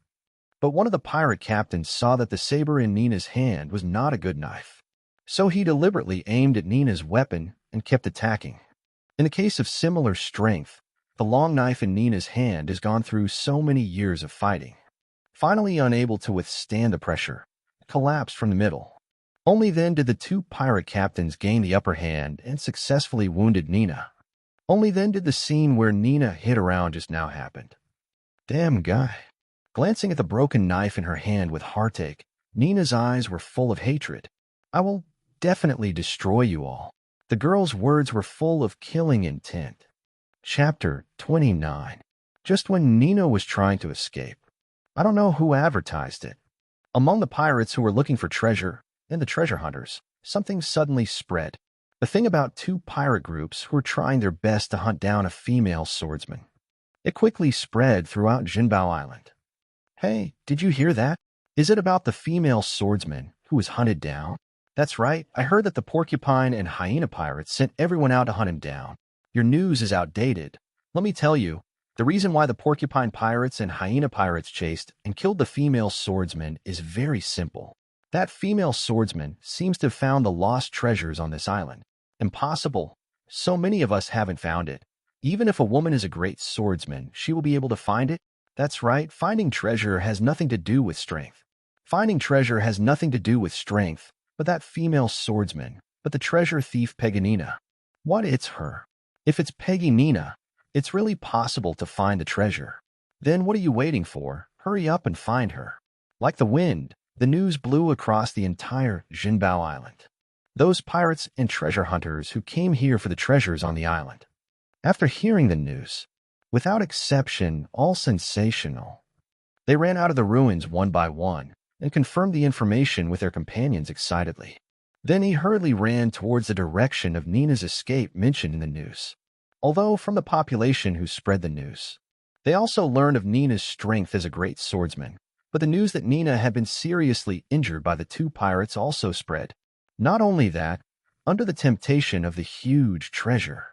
but one of the pirate captains saw that the saber in Nina's hand was not a good knife. So he deliberately aimed at Nina's weapon and kept attacking. In the case of similar strength, the long knife in Nina's hand has gone through so many years of fighting. Finally unable to withstand the pressure, it collapsed from the middle. Only then did the two pirate captains gain the upper hand and successfully wounded Nina. Only then did the scene where Nina hit around just now happened. Damn guy. Glancing at the broken knife in her hand with heartache, Nina's eyes were full of hatred. I will definitely destroy you all. The girl's words were full of killing intent. Chapter 29. Just when Nina was trying to escape. I don't know who advertised it. Among the pirates who were looking for treasure and the treasure hunters, something suddenly spread. The thing about two pirate groups who were trying their best to hunt down a female swordsman. It quickly spread throughout Jinbao Island. Hey, did you hear that? Is it about the female swordsman who was hunted down? That's right, I heard that the porcupine and hyena pirates sent everyone out to hunt him down. Your news is outdated. Let me tell you, the reason why the porcupine pirates and hyena pirates chased and killed the female swordsman is very simple. That female swordsman seems to have found the lost treasures on this island. Impossible. So many of us haven't found it. Even if a woman is a great swordsman, she will be able to find it? That's right, finding treasure has nothing to do with strength. Finding treasure has nothing to do with strength, but that female swordsman, but the treasure thief Peggy Nina. What it's her? If it's Peggy Nina, it's really possible to find the treasure. Then what are you waiting for? Hurry up and find her. Like the wind, the news blew across the entire Jinbao Island. Those pirates and treasure hunters who came here for the treasures on the island. After hearing the news, without exception, all sensational, they ran out of the ruins one by one and confirmed the information with their companions excitedly. Then he hurriedly ran towards the direction of Nina's escape mentioned in the news. Although from the population who spread the news, they also learned of Nina's strength as a great swordsman, but the news that Nina had been seriously injured by the two pirates also spread. Not only that, under the temptation of the huge treasure,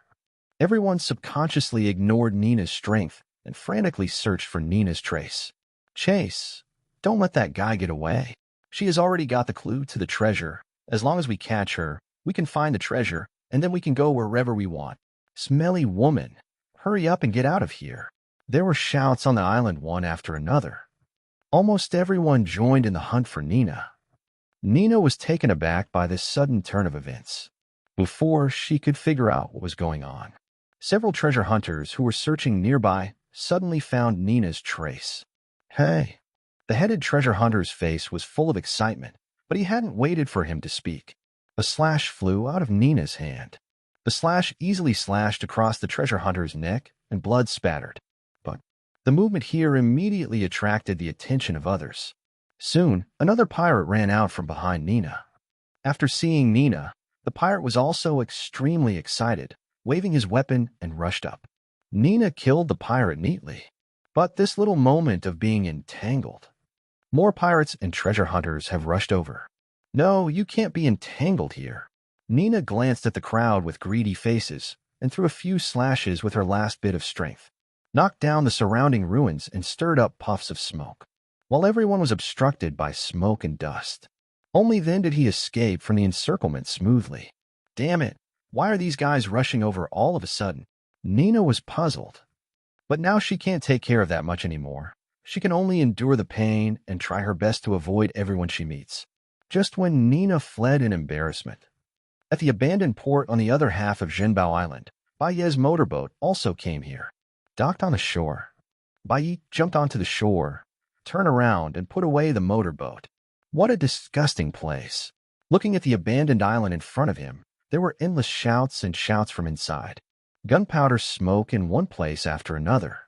everyone subconsciously ignored Nina's strength and frantically searched for Nina's trace. Chase, don't let that guy get away. She has already got the clue to the treasure. As long as we catch her, we can find the treasure, and then we can go wherever we want. Smelly woman, hurry up and get out of here. There were shouts on the island one after another. Almost everyone joined in the hunt for Nina. Nina was taken aback by this sudden turn of events. Before she could figure out what was going on, several treasure hunters who were searching nearby suddenly found Nina's trace. Hey! The headed treasure hunter's face was full of excitement, but he hadn't waited for him to speak. A slash flew out of Nina's hand. The slash easily slashed across the treasure hunter's neck, and blood spattered. But the movement here immediately attracted the attention of others. Soon, another pirate ran out from behind Nina. After seeing Nina, the pirate was also extremely excited, waving his weapon and rushed up. Nina killed the pirate neatly. But this little moment of being entangled. More pirates and treasure hunters have rushed over. No, you can't be entangled here. Nina glanced at the crowd with greedy faces and threw a few slashes with her last bit of strength, knocked down the surrounding ruins and stirred up puffs of smoke, while everyone was obstructed by smoke and dust. Only then did he escape from the encirclement smoothly. Damn it, why are these guys rushing over all of a sudden? Nina was puzzled. But now she can't take care of that much anymore. She can only endure the pain and try her best to avoid everyone she meets. Just when Nina fled in embarrassment. At the abandoned port on the other half of Jinbao Island, Baiye's motorboat also came here. Docked on the shore. Baiye jumped onto the shore, turned around, and put away the motorboat. What a disgusting place. Looking at the abandoned island in front of him, there were endless shouts and shouts from inside. Gunpowder smoke in one place after another,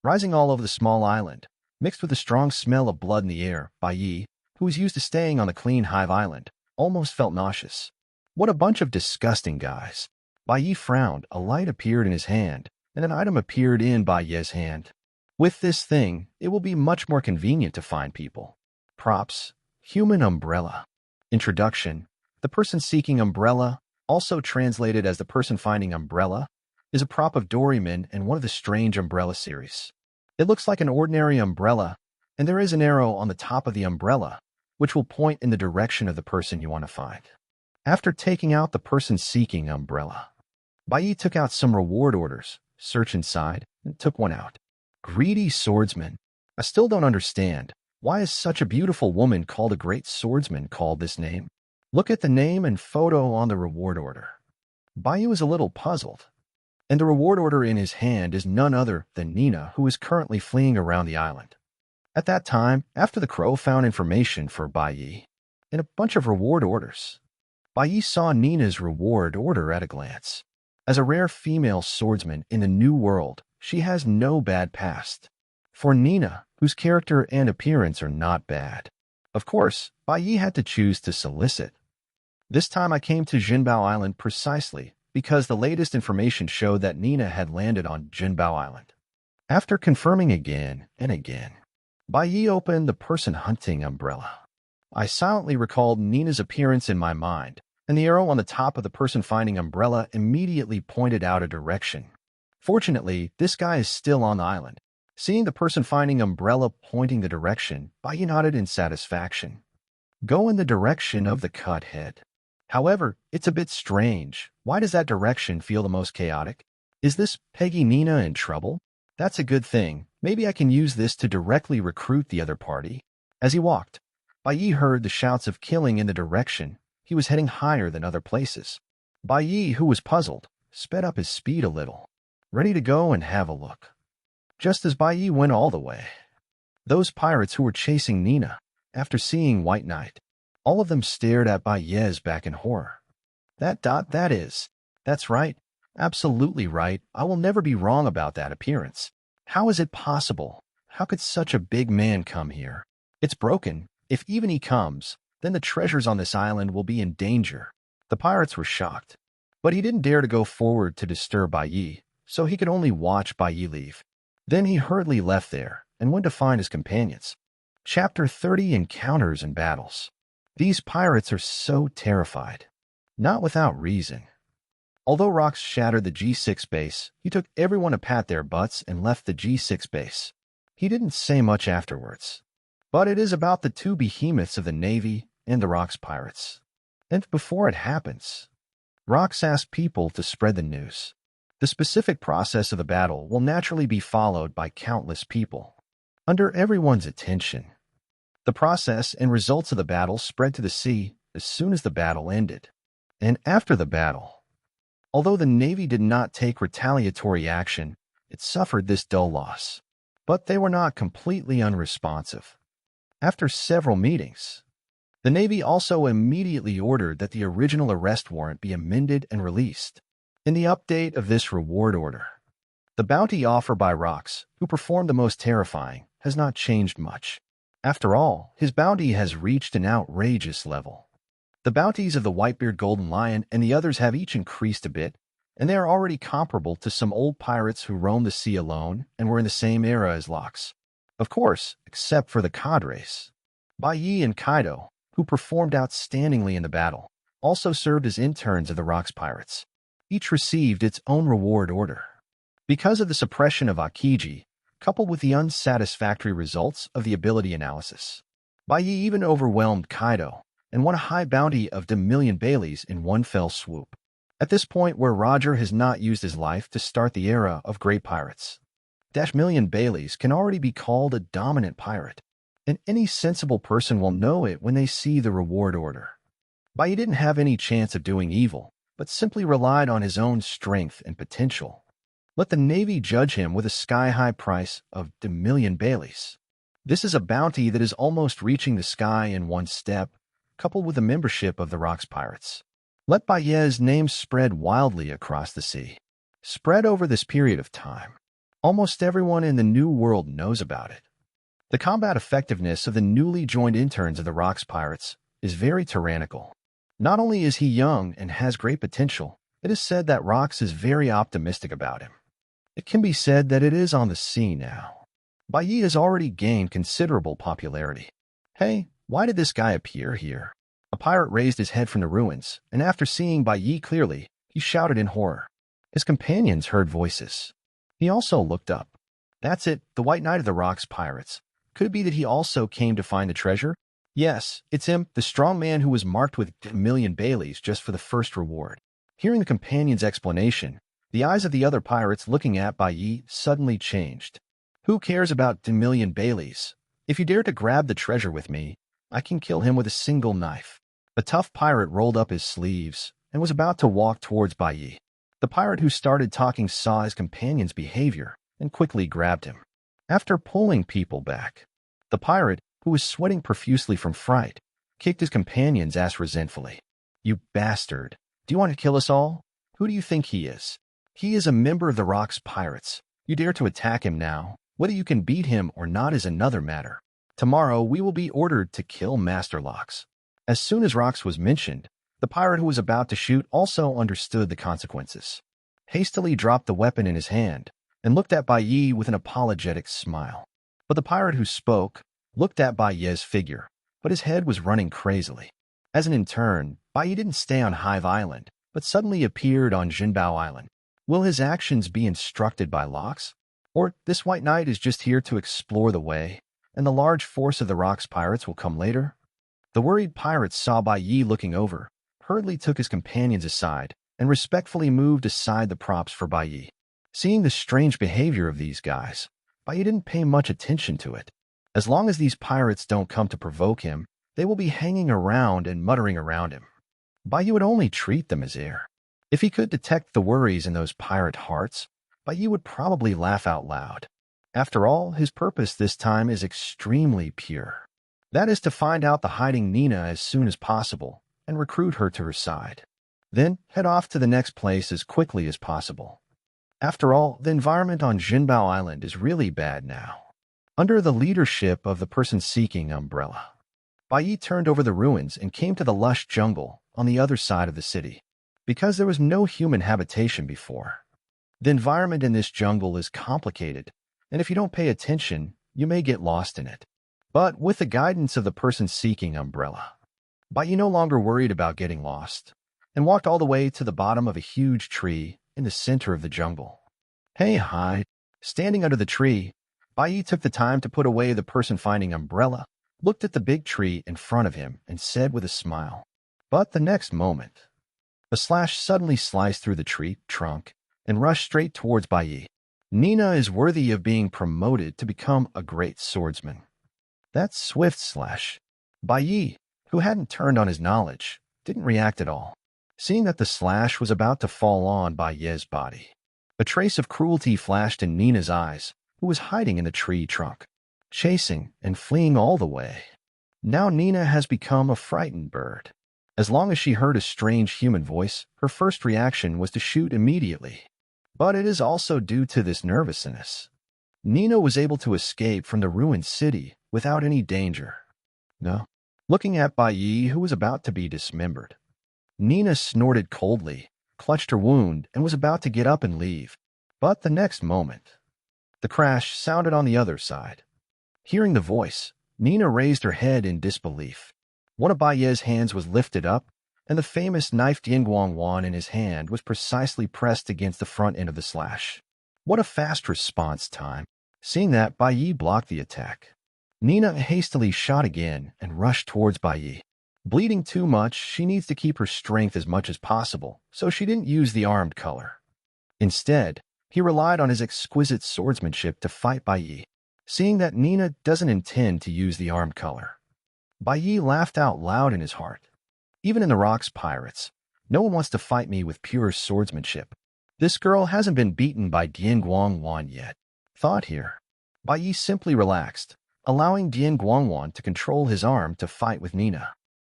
rising all over the small island, mixed with the strong smell of blood in the air. Bai, who was used to staying on the clean Hive Island, almost felt nauseous. What a bunch of disgusting guys. Bai frowned. A light appeared in his hand, and an item appeared in Bai's hand. With this thing, it will be much more convenient to find people. Props. Human umbrella. Introduction. The person seeking umbrella, also translated as the person finding umbrella, is a prop of Doryman and one of the strange umbrella series. It looks like an ordinary umbrella, and there is an arrow on the top of the umbrella, which will point in the direction of the person you want to find. After taking out the person seeking umbrella, Bai took out some reward orders, search inside, and took one out. Greedy swordsman. I still don't understand. Why is such a beautiful woman called a great swordsman called this name? Look at the name and photo on the reward order. Bai is a little puzzled. And the reward order in his hand is none other than Nina, who is currently fleeing around the island. At that time, after the crow found information for Bai and a bunch of reward orders, Bai saw Nina's reward order at a glance. As a rare female swordsman in the New World, she has no bad past. For Nina, whose character and appearance are not bad. Of course, Bai had to choose to solicit. This time I came to Jinbao Island precisely because the latest information showed that Nina had landed on Jinbao Island. After confirming again and again, Bai opened the person hunting umbrella. I silently recalled Nina's appearance in my mind, and the arrow on the top of the person finding umbrella immediately pointed out a direction. Fortunately, this guy is still on the island. Seeing the person finding umbrella pointing the direction, Bai nodded in satisfaction. Go in the direction of the cut head. However, it's a bit strange. Why does that direction feel the most chaotic? Is this Peggy Nina in trouble? That's a good thing. Maybe I can use this to directly recruit the other party. As he walked, Bai heard the shouts of killing in the direction. He was heading higher than other places. Bai, who was puzzled, sped up his speed a little, ready to go and have a look. Just as Bai went all the way, those pirates who were chasing Nina, after seeing White Knight, all of them stared at Bai's back in horror. That's right, absolutely right. I will never be wrong about that appearance. How is it possible? How could such a big man come here? It's broken. If even he comes, then the treasures on this island will be in danger. The pirates were shocked, but he didn't dare to go forward to disturb Bai, so he could only watch Bai leave. Then he hurriedly left there and went to find his companions. Chapter 30 Encounters and Battles. These pirates are so terrified. Not without reason. Although rocks shattered the G6 base, he took everyone to pat their butts and left the G6 base. He didn't say much afterwards. But it is about the two behemoths of the Navy and the Rocks pirates. And before it happens, Rocks asked people to spread the news. The specific process of the battle will naturally be followed by countless people, under everyone's attention. The process and results of the battle spread to the sea as soon as the battle ended. And after the battle, although the Navy did not take retaliatory action, it suffered this dull loss. But they were not completely unresponsive. After several meetings, the Navy also immediately ordered that the original arrest warrant be amended and released. In the update of this reward order, the bounty offered by Rocks, who performed the most terrifying, has not changed much. After all, his bounty has reached an outrageous level. The bounties of the Whitebeard Golden Lion and the others have each increased a bit, and they are already comparable to some old pirates who roamed the sea alone and were in the same era as Locks. Of course, except for the cadres. Bai and Kaido, who performed outstandingly in the battle, also served as interns of the Rocks pirates. Each received its own reward order. Because of the suppression of Akiji, coupled with the unsatisfactory results of the ability analysis, Bai even overwhelmed Kaido and won a high bounty of 10,000,000 Baileys in one fell swoop. At this point where Roger has not used his life to start the era of great pirates, -1,000,000 Baileys can already be called a dominant pirate, and any sensible person will know it when they see the reward order. Bai didn't have any chance of doing evil, but simply relied on his own strength and potential. Let the Navy judge him with a sky-high price of 10,000,000 Baileys. This is a bounty that is almost reaching the sky in one step, coupled with the membership of the Rocks pirates. Let Bai's name spread wildly across the sea. spread over this period of time. Almost everyone in the New World knows about it. The combat effectiveness of the newly joined interns of the Rocks Pirates is very tyrannical. Not only is he young and has great potential, it is said that Rocks is very optimistic about him. It can be said that it is on the sea now. Baiyi has already gained considerable popularity. Hey, why did this guy appear here? A pirate raised his head from the ruins, and after seeing Baiyi clearly, he shouted in horror. His companions heard voices. He also looked up. That's it, the White Knight of the Rocks Pirates. Could it be that he also came to find the treasure? Yes, it's him, the strong man who was marked with a million Baileys just for the first reward. Hearing the companion's explanation, the eyes of the other pirates looking at Baiyi suddenly changed. Who cares about a million Baileys? If you dare to grab the treasure with me, I can kill him with a single knife. The tough pirate rolled up his sleeves and was about to walk towards Baiyi. The pirate who started talking saw his companion's behavior and quickly grabbed him. After pulling people back, the pirate, who was sweating profusely from fright, kicked his companion's ass resentfully. You bastard! Do you want to kill us all? Who do you think he is? He is a member of the Rocks Pirates. You dare to attack him now? Whether you can beat him or not is another matter. Tomorrow we will be ordered to kill Master Locks. As soon as Rocks was mentioned, the pirate who was about to shoot also understood the consequences. Hastily dropped the weapon in his hand and looked at Baiyi with an apologetic smile. But the pirate who spoke looked at Baiyi's figure, but his head was running crazily. As an intern, Baiyi didn't stay on Hive Island, but suddenly appeared on Jinbao Island. Will his actions be instructed by Locks? Or this White Knight is just here to explore the way, and the large force of the Rocks Pirates will come later? The worried pirates saw Baiyi looking over, hurriedly took his companions aside, and respectfully moved aside the props for Baiyi. Seeing the strange behavior of these guys, Baiyi didn't pay much attention to it. As long as these pirates don't come to provoke him, they will be hanging around and muttering around him. Baiyi would only treat them as air. If he could detect the worries in those pirate hearts, Baiyi would probably laugh out loud. After all, his purpose this time is extremely pure. That is to find out the hiding Nina as soon as possible and recruit her to her side. Then head off to the next place as quickly as possible. After all, the environment on Jinbao Island is really bad now. Under the leadership of the person seeking Umbrella, Baiyi turned over the ruins and came to the lush jungle on the other side of the city. Because there was no human habitation before, the environment in this jungle is complicated, and if you don't pay attention, you may get lost in it. But with the guidance of the person seeking Umbrella, Baiyi no longer worried about getting lost, and walked all the way to the bottom of a huge tree in the center of the jungle. Hey, hi! Standing under the tree, Baiyi took the time to put away the person finding Umbrella, looked at the big tree in front of him, and said with a smile. But the next moment, a slash suddenly sliced through the tree trunk and rushed straight towards Baiyi. Nina is worthy of being promoted to become a great swordsman. That swift slash. Baiyi, who hadn't turned on his knowledge, didn't react at all. Seeing that the slash was about to fall on Baiyi's body, a trace of cruelty flashed in Nina's eyes, who was hiding in the tree trunk, chasing and fleeing all the way. Now Nina has become a frightened bird. As long as she heard a strange human voice, her first reaction was to shoot immediately. But it is also due to this nervousness. Nina was able to escape from the ruined city without any danger. No. Looking at Baiyi, who was about to be dismembered, Nina snorted coldly, clutched her wound, and was about to get up and leave. But the next moment, the crash sounded on the other side. Hearing the voice, Nina raised her head in disbelief. One of Baiyi's hands was lifted up, and the famous knife Dianguangwan in his hand was precisely pressed against the front end of the slash. What a fast response time! Seeing that, Baiyi blocked the attack. Nina hastily shot again and rushed towards Baiyi. Bleeding too much, she needs to keep her strength as much as possible, so she didn't use the armed color. Instead, he relied on his exquisite swordsmanship to fight Baiyi. Seeing that Nina doesn't intend to use the armed color, Baiyi laughed out loud in his heart. Even in the Rocks Pirates, no one wants to fight me with pure swordsmanship. This girl hasn't been beaten by Dianguangwan yet. Thought here. Baiyi simply relaxed, allowing Dianguangwan to control his arm to fight with Nina.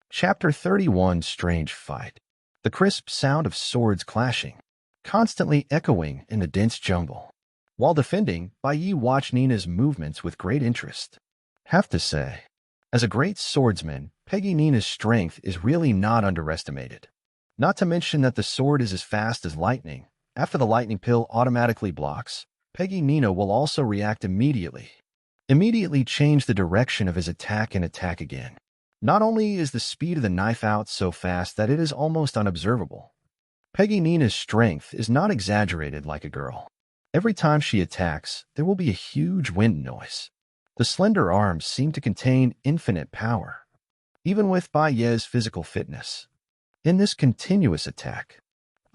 Chapter 31 Strange Fight. The crisp sound of swords clashing, constantly echoing in the dense jungle. While defending, Bai Yi watched Nina's movements with great interest. Have to say, as a great swordsman, Peggy Nina's strength is really not underestimated. Not to mention that the sword is as fast as lightning. After the lightning pill automatically blocks, Peggy Nina will also react immediately. Immediately change the direction of his attack and attack again. Not only is the speed of the knife out so fast that it is almost unobservable, Peggy Nina's strength is not exaggerated like a girl. Every time she attacks, there will be a huge wind noise. The slender arms seem to contain infinite power, even with Bai Ye's physical fitness. In this continuous attack,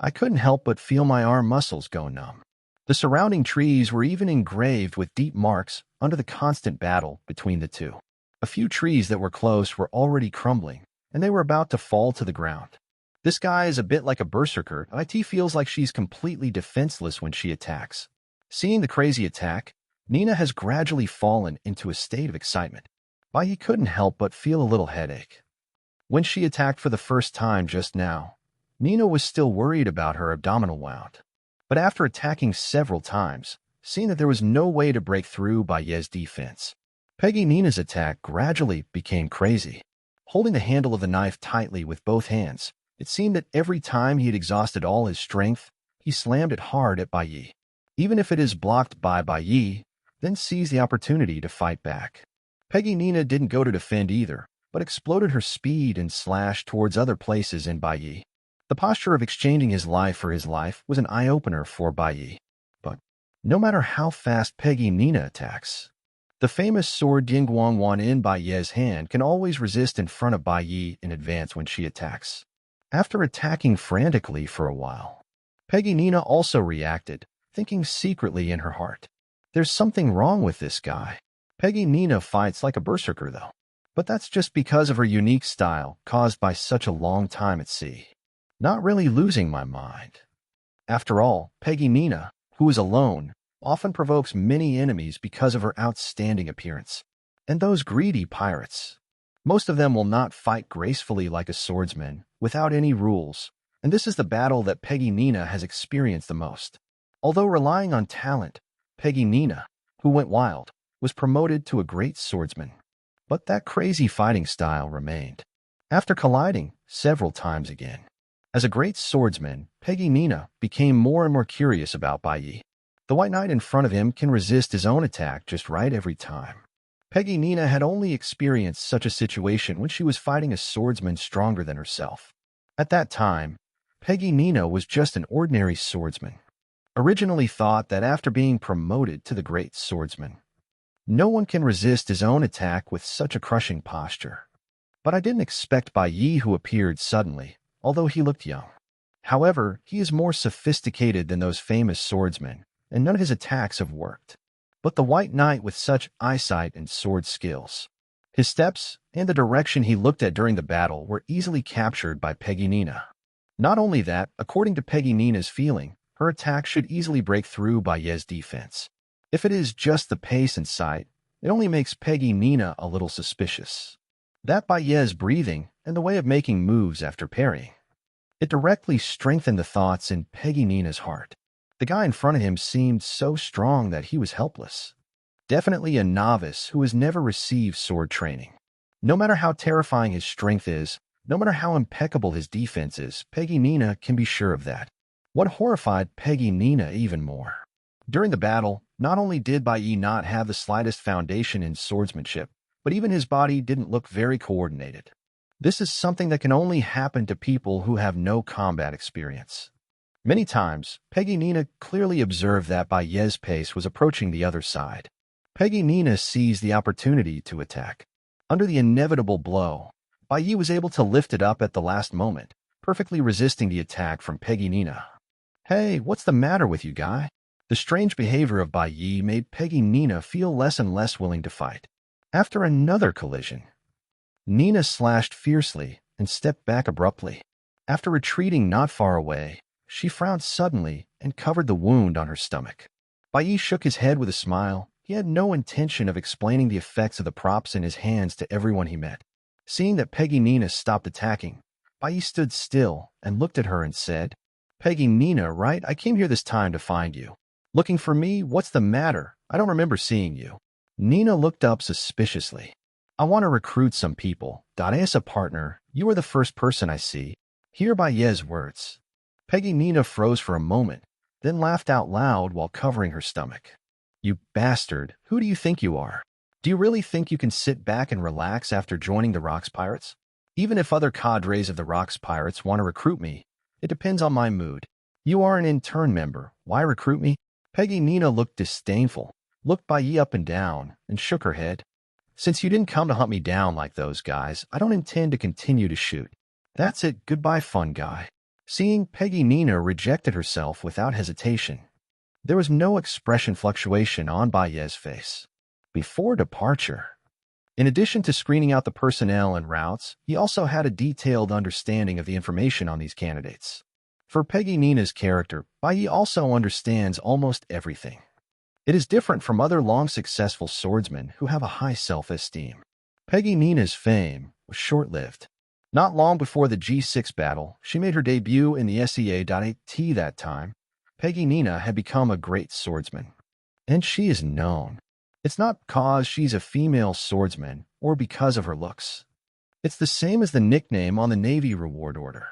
I couldn't help but feel my arm muscles go numb. The surrounding trees were even engraved with deep marks under the constant battle between the two. A few trees that were close were already crumbling, and they were about to fall to the ground. This guy is a bit like a berserker. It feels like she's completely defenseless when she attacks. Seeing the crazy attack, Nina has gradually fallen into a state of excitement. Bai Yi couldn't help but feel a little headache. When she attacked for the first time just now, Nina was still worried about her abdominal wound. But after attacking several times, seeing that there was no way to break through Bai Ye's defense, Peggy Nina's attack gradually became crazy. Holding the handle of the knife tightly with both hands, it seemed that every time he had exhausted all his strength, he slammed it hard at Bai Yi. Even if it is blocked by Bai Yi, then seized the opportunity to fight back. Peggy Nina didn't go to defend either, but exploded her speed and slashed towards other places in Bai Yi. The posture of exchanging his life for his life was an eye-opener for Bai Yi. But no matter how fast Peggy Nina attacks, the famous sword Yingguang Wan in Bai Ye's hand can always resist in front of Bai Yi in advance when she attacks. After attacking frantically for a while, Peggy Nina also reacted, thinking secretly in her heart, "There's something wrong with this guy." Peggy Nina fights like a berserker though, but that's just because of her unique style caused by such a long time at sea. Not really losing my mind. After all, Peggy Nina, who is alone, often provokes many enemies because of her outstanding appearance. And those greedy pirates, most of them will not fight gracefully like a swordsman, without any rules, and this is the battle that Peggy Nina has experienced the most. Although relying on talent, Peggy Nina, who went wild, was promoted to a great swordsman. But that crazy fighting style remained. After colliding several times again, as a great swordsman, Peggy Nina became more and more curious about Bai Yi. The white knight in front of him can resist his own attack just right every time. Peggy Nina had only experienced such a situation when she was fighting a swordsman stronger than herself. At that time, Peggy Nina was just an ordinary swordsman. Originally thought that after being promoted to the great swordsman, no one can resist his own attack with such a crushing posture. But I didn't expect Bai Yi, who appeared suddenly, although he looked young. However, he is more sophisticated than those famous swordsmen, and none of his attacks have worked. But the white knight with such eyesight and sword skills, his steps and the direction he looked at during the battle were easily captured by Peggy Nina. Not only that, according to Peggy Nina's feeling, her attack should easily break through Bai Ye's defense. If it is just the pace and sight, it only makes Peggy Nina a little suspicious. That Bai Ye's breathing and the way of making moves after parrying, it directly strengthened the thoughts in Peggy Nina's heart. The guy in front of him seemed so strong that he was helpless. Definitely a novice who has never received sword training. No matter how terrifying his strength is, no matter how impeccable his defense is, Peggy Nina can be sure of that. What horrified Peggy Nina even more. During the battle, not only did Bai Yi not have the slightest foundation in swordsmanship, but even his body didn't look very coordinated. This is something that can only happen to people who have no combat experience. Many times, Peggy Nina clearly observed that Bai Ye's pace was approaching the other side. Peggy Nina seized the opportunity to attack. Under the inevitable blow, Bai Yi was able to lift it up at the last moment, perfectly resisting the attack from Peggy Nina. "Hey, what's the matter with you, guy?" The strange behavior of Bai Yi made Peggy Nina feel less and less willing to fight. After another collision, Nina slashed fiercely and stepped back abruptly. After retreating not far away, she frowned suddenly and covered the wound on her stomach. Bai Yi shook his head with a smile. He had no intention of explaining the effects of the props in his hands to everyone he met. Seeing that Peggy Nina stopped attacking, Bai Yi stood still and looked at her and said, Peggy, Nina, right? I came here this time to find you. Looking for me? What's the matter? I don't remember seeing you. Nina looked up suspiciously. I want to recruit some people. As a partner, you are the first person I see. Here by Ye's words. Peggy Nina froze for a moment, then laughed out loud while covering her stomach. You bastard, who do you think you are? Do you really think you can sit back and relax after joining the Rocks Pirates? Even if other cadres of the Rocks Pirates want to recruit me, it depends on my mood. You are an intern member. Why recruit me? Peggy Nina looked disdainful, looked Bai Yi up and down, and shook her head. Since you didn't come to hunt me down like those guys, I don't intend to continue to shoot. That's it. Goodbye, fun guy. Seeing Peggy Nina rejected herself without hesitation, there was no expression fluctuation on Bai Yi's face. Before departure, in addition to screening out the personnel and routes, he also had a detailed understanding of the information on these candidates. For Peggy Nina's character, Bai Yi also understands almost everything. It is different from other long-successful swordsmen who have a high self-esteem. Peggy Nina's fame was short-lived. Not long before the G6 battle, she made her debut in the SEA.AT. That time, Peggy Nina had become a great swordsman. And she is known. It's not because she's a female swordsman or because of her looks. It's the same as the nickname on the Navy reward order.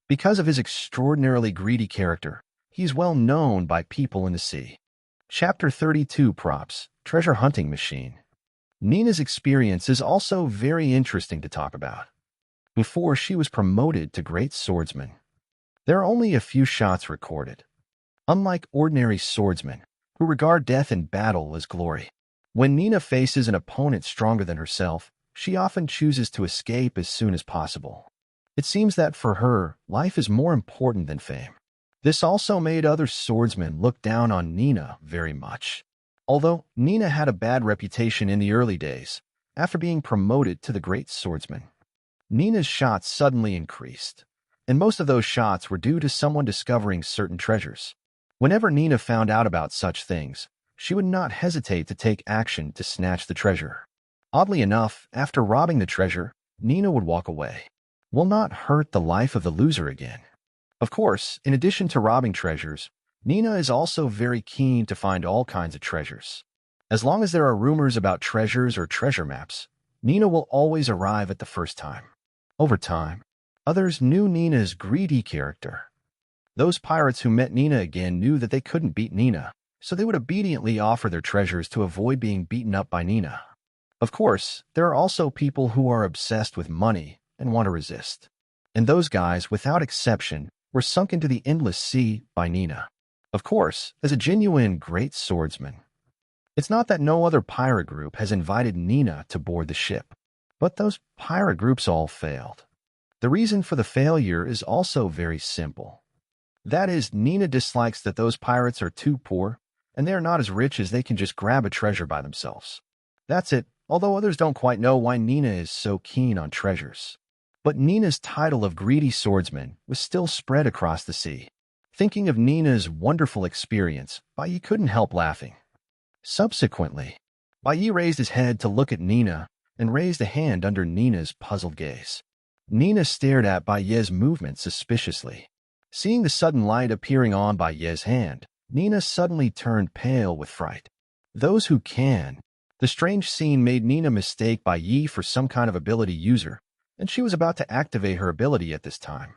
Because of his extraordinarily greedy character, he's well known by people in the sea. Chapter 32 Props, Treasure Hunting Machine. Nina's experience is also very interesting to talk about. Before she was promoted to Great Swordsman, there are only a few shots recorded. Unlike ordinary swordsmen, who regard death in battle as glory, when Nina faces an opponent stronger than herself, she often chooses to escape as soon as possible. It seems that for her, life is more important than fame. This also made other swordsmen look down on Nina very much. Although Nina had a bad reputation in the early days, after being promoted to the Great Swordsman, Nina's shots suddenly increased, and most of those shots were due to someone discovering certain treasures. Whenever Nina found out about such things, she would not hesitate to take action to snatch the treasure. Oddly enough, after robbing the treasure, Nina would walk away. Will not hurt the life of the loser again. Of course, in addition to robbing treasures, Nina is also very keen to find all kinds of treasures. As long as there are rumors about treasures or treasure maps, Nina will always arrive at the first time. Over time, others knew Nina's greedy character. Those pirates who met Nina again knew that they couldn't beat Nina, so they would obediently offer their treasures to avoid being beaten up by Nina. Of course, there are also people who are obsessed with money and want to resist. And those guys, without exception, were sunk into the endless sea by Nina. Of course, as a genuine great swordsman, it's not that no other pirate group has invited Nina to board the ship, but those pirate groups all failed. The reason for the failure is also very simple. That is, Nina dislikes that those pirates are too poor, and they are not as rich as they can just grab a treasure by themselves. That's it, although others don't quite know why Nina is so keen on treasures. But Nina's title of greedy swordsman was still spread across the sea. Thinking of Nina's wonderful experience, Bai Yi couldn't help laughing. Subsequently, Bai Yi raised his head to look at Nina and raised a hand under Nina's puzzled gaze. Nina stared at Bai Yi's movement suspiciously. Seeing the sudden light appearing on Bai Yi's hand, Nina suddenly turned pale with fright. Those who can. The strange scene made Nina mistake Bai Yi for some kind of ability user, and she was about to activate her ability at this time.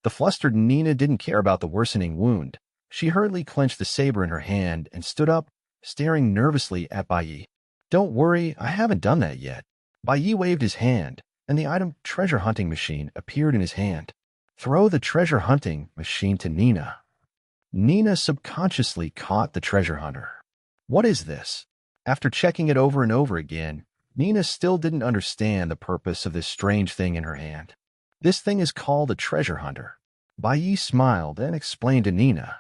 The flustered Nina didn't care about the worsening wound. She hurriedly clenched the saber in her hand and stood up, staring nervously at Bai Yi. Don't worry, I haven't done that yet. Bai Yi waved his hand, and the item treasure hunting machine appeared in his hand. Throw the treasure hunting machine to Nina. Nina subconsciously caught the treasure hunter. What is this? After checking it over and over again, Nina still didn't understand the purpose of this strange thing in her hand. This thing is called a treasure hunter. Bai Yi smiled and explained to Nina.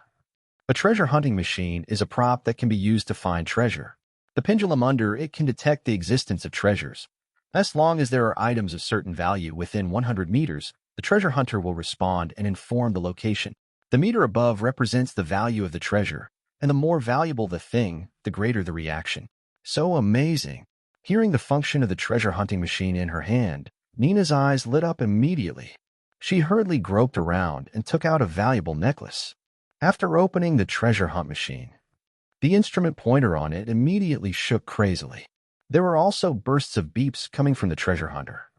A treasure hunting machine is a prop that can be used to find treasure. The pendulum under it can detect the existence of treasures. As long as there are items of certain value within 100 meters, the treasure hunter will respond and inform the location. The meter above represents the value of the treasure, and the more valuable the thing, the greater the reaction. So amazing. Hearing the function of the treasure hunting machine in her hand, Nina's eyes lit up immediately. She hurriedly groped around and took out a valuable necklace. After opening the treasure hunt machine, the instrument pointer on it immediately shook crazily. There were also bursts of beeps coming from the treasure hunter.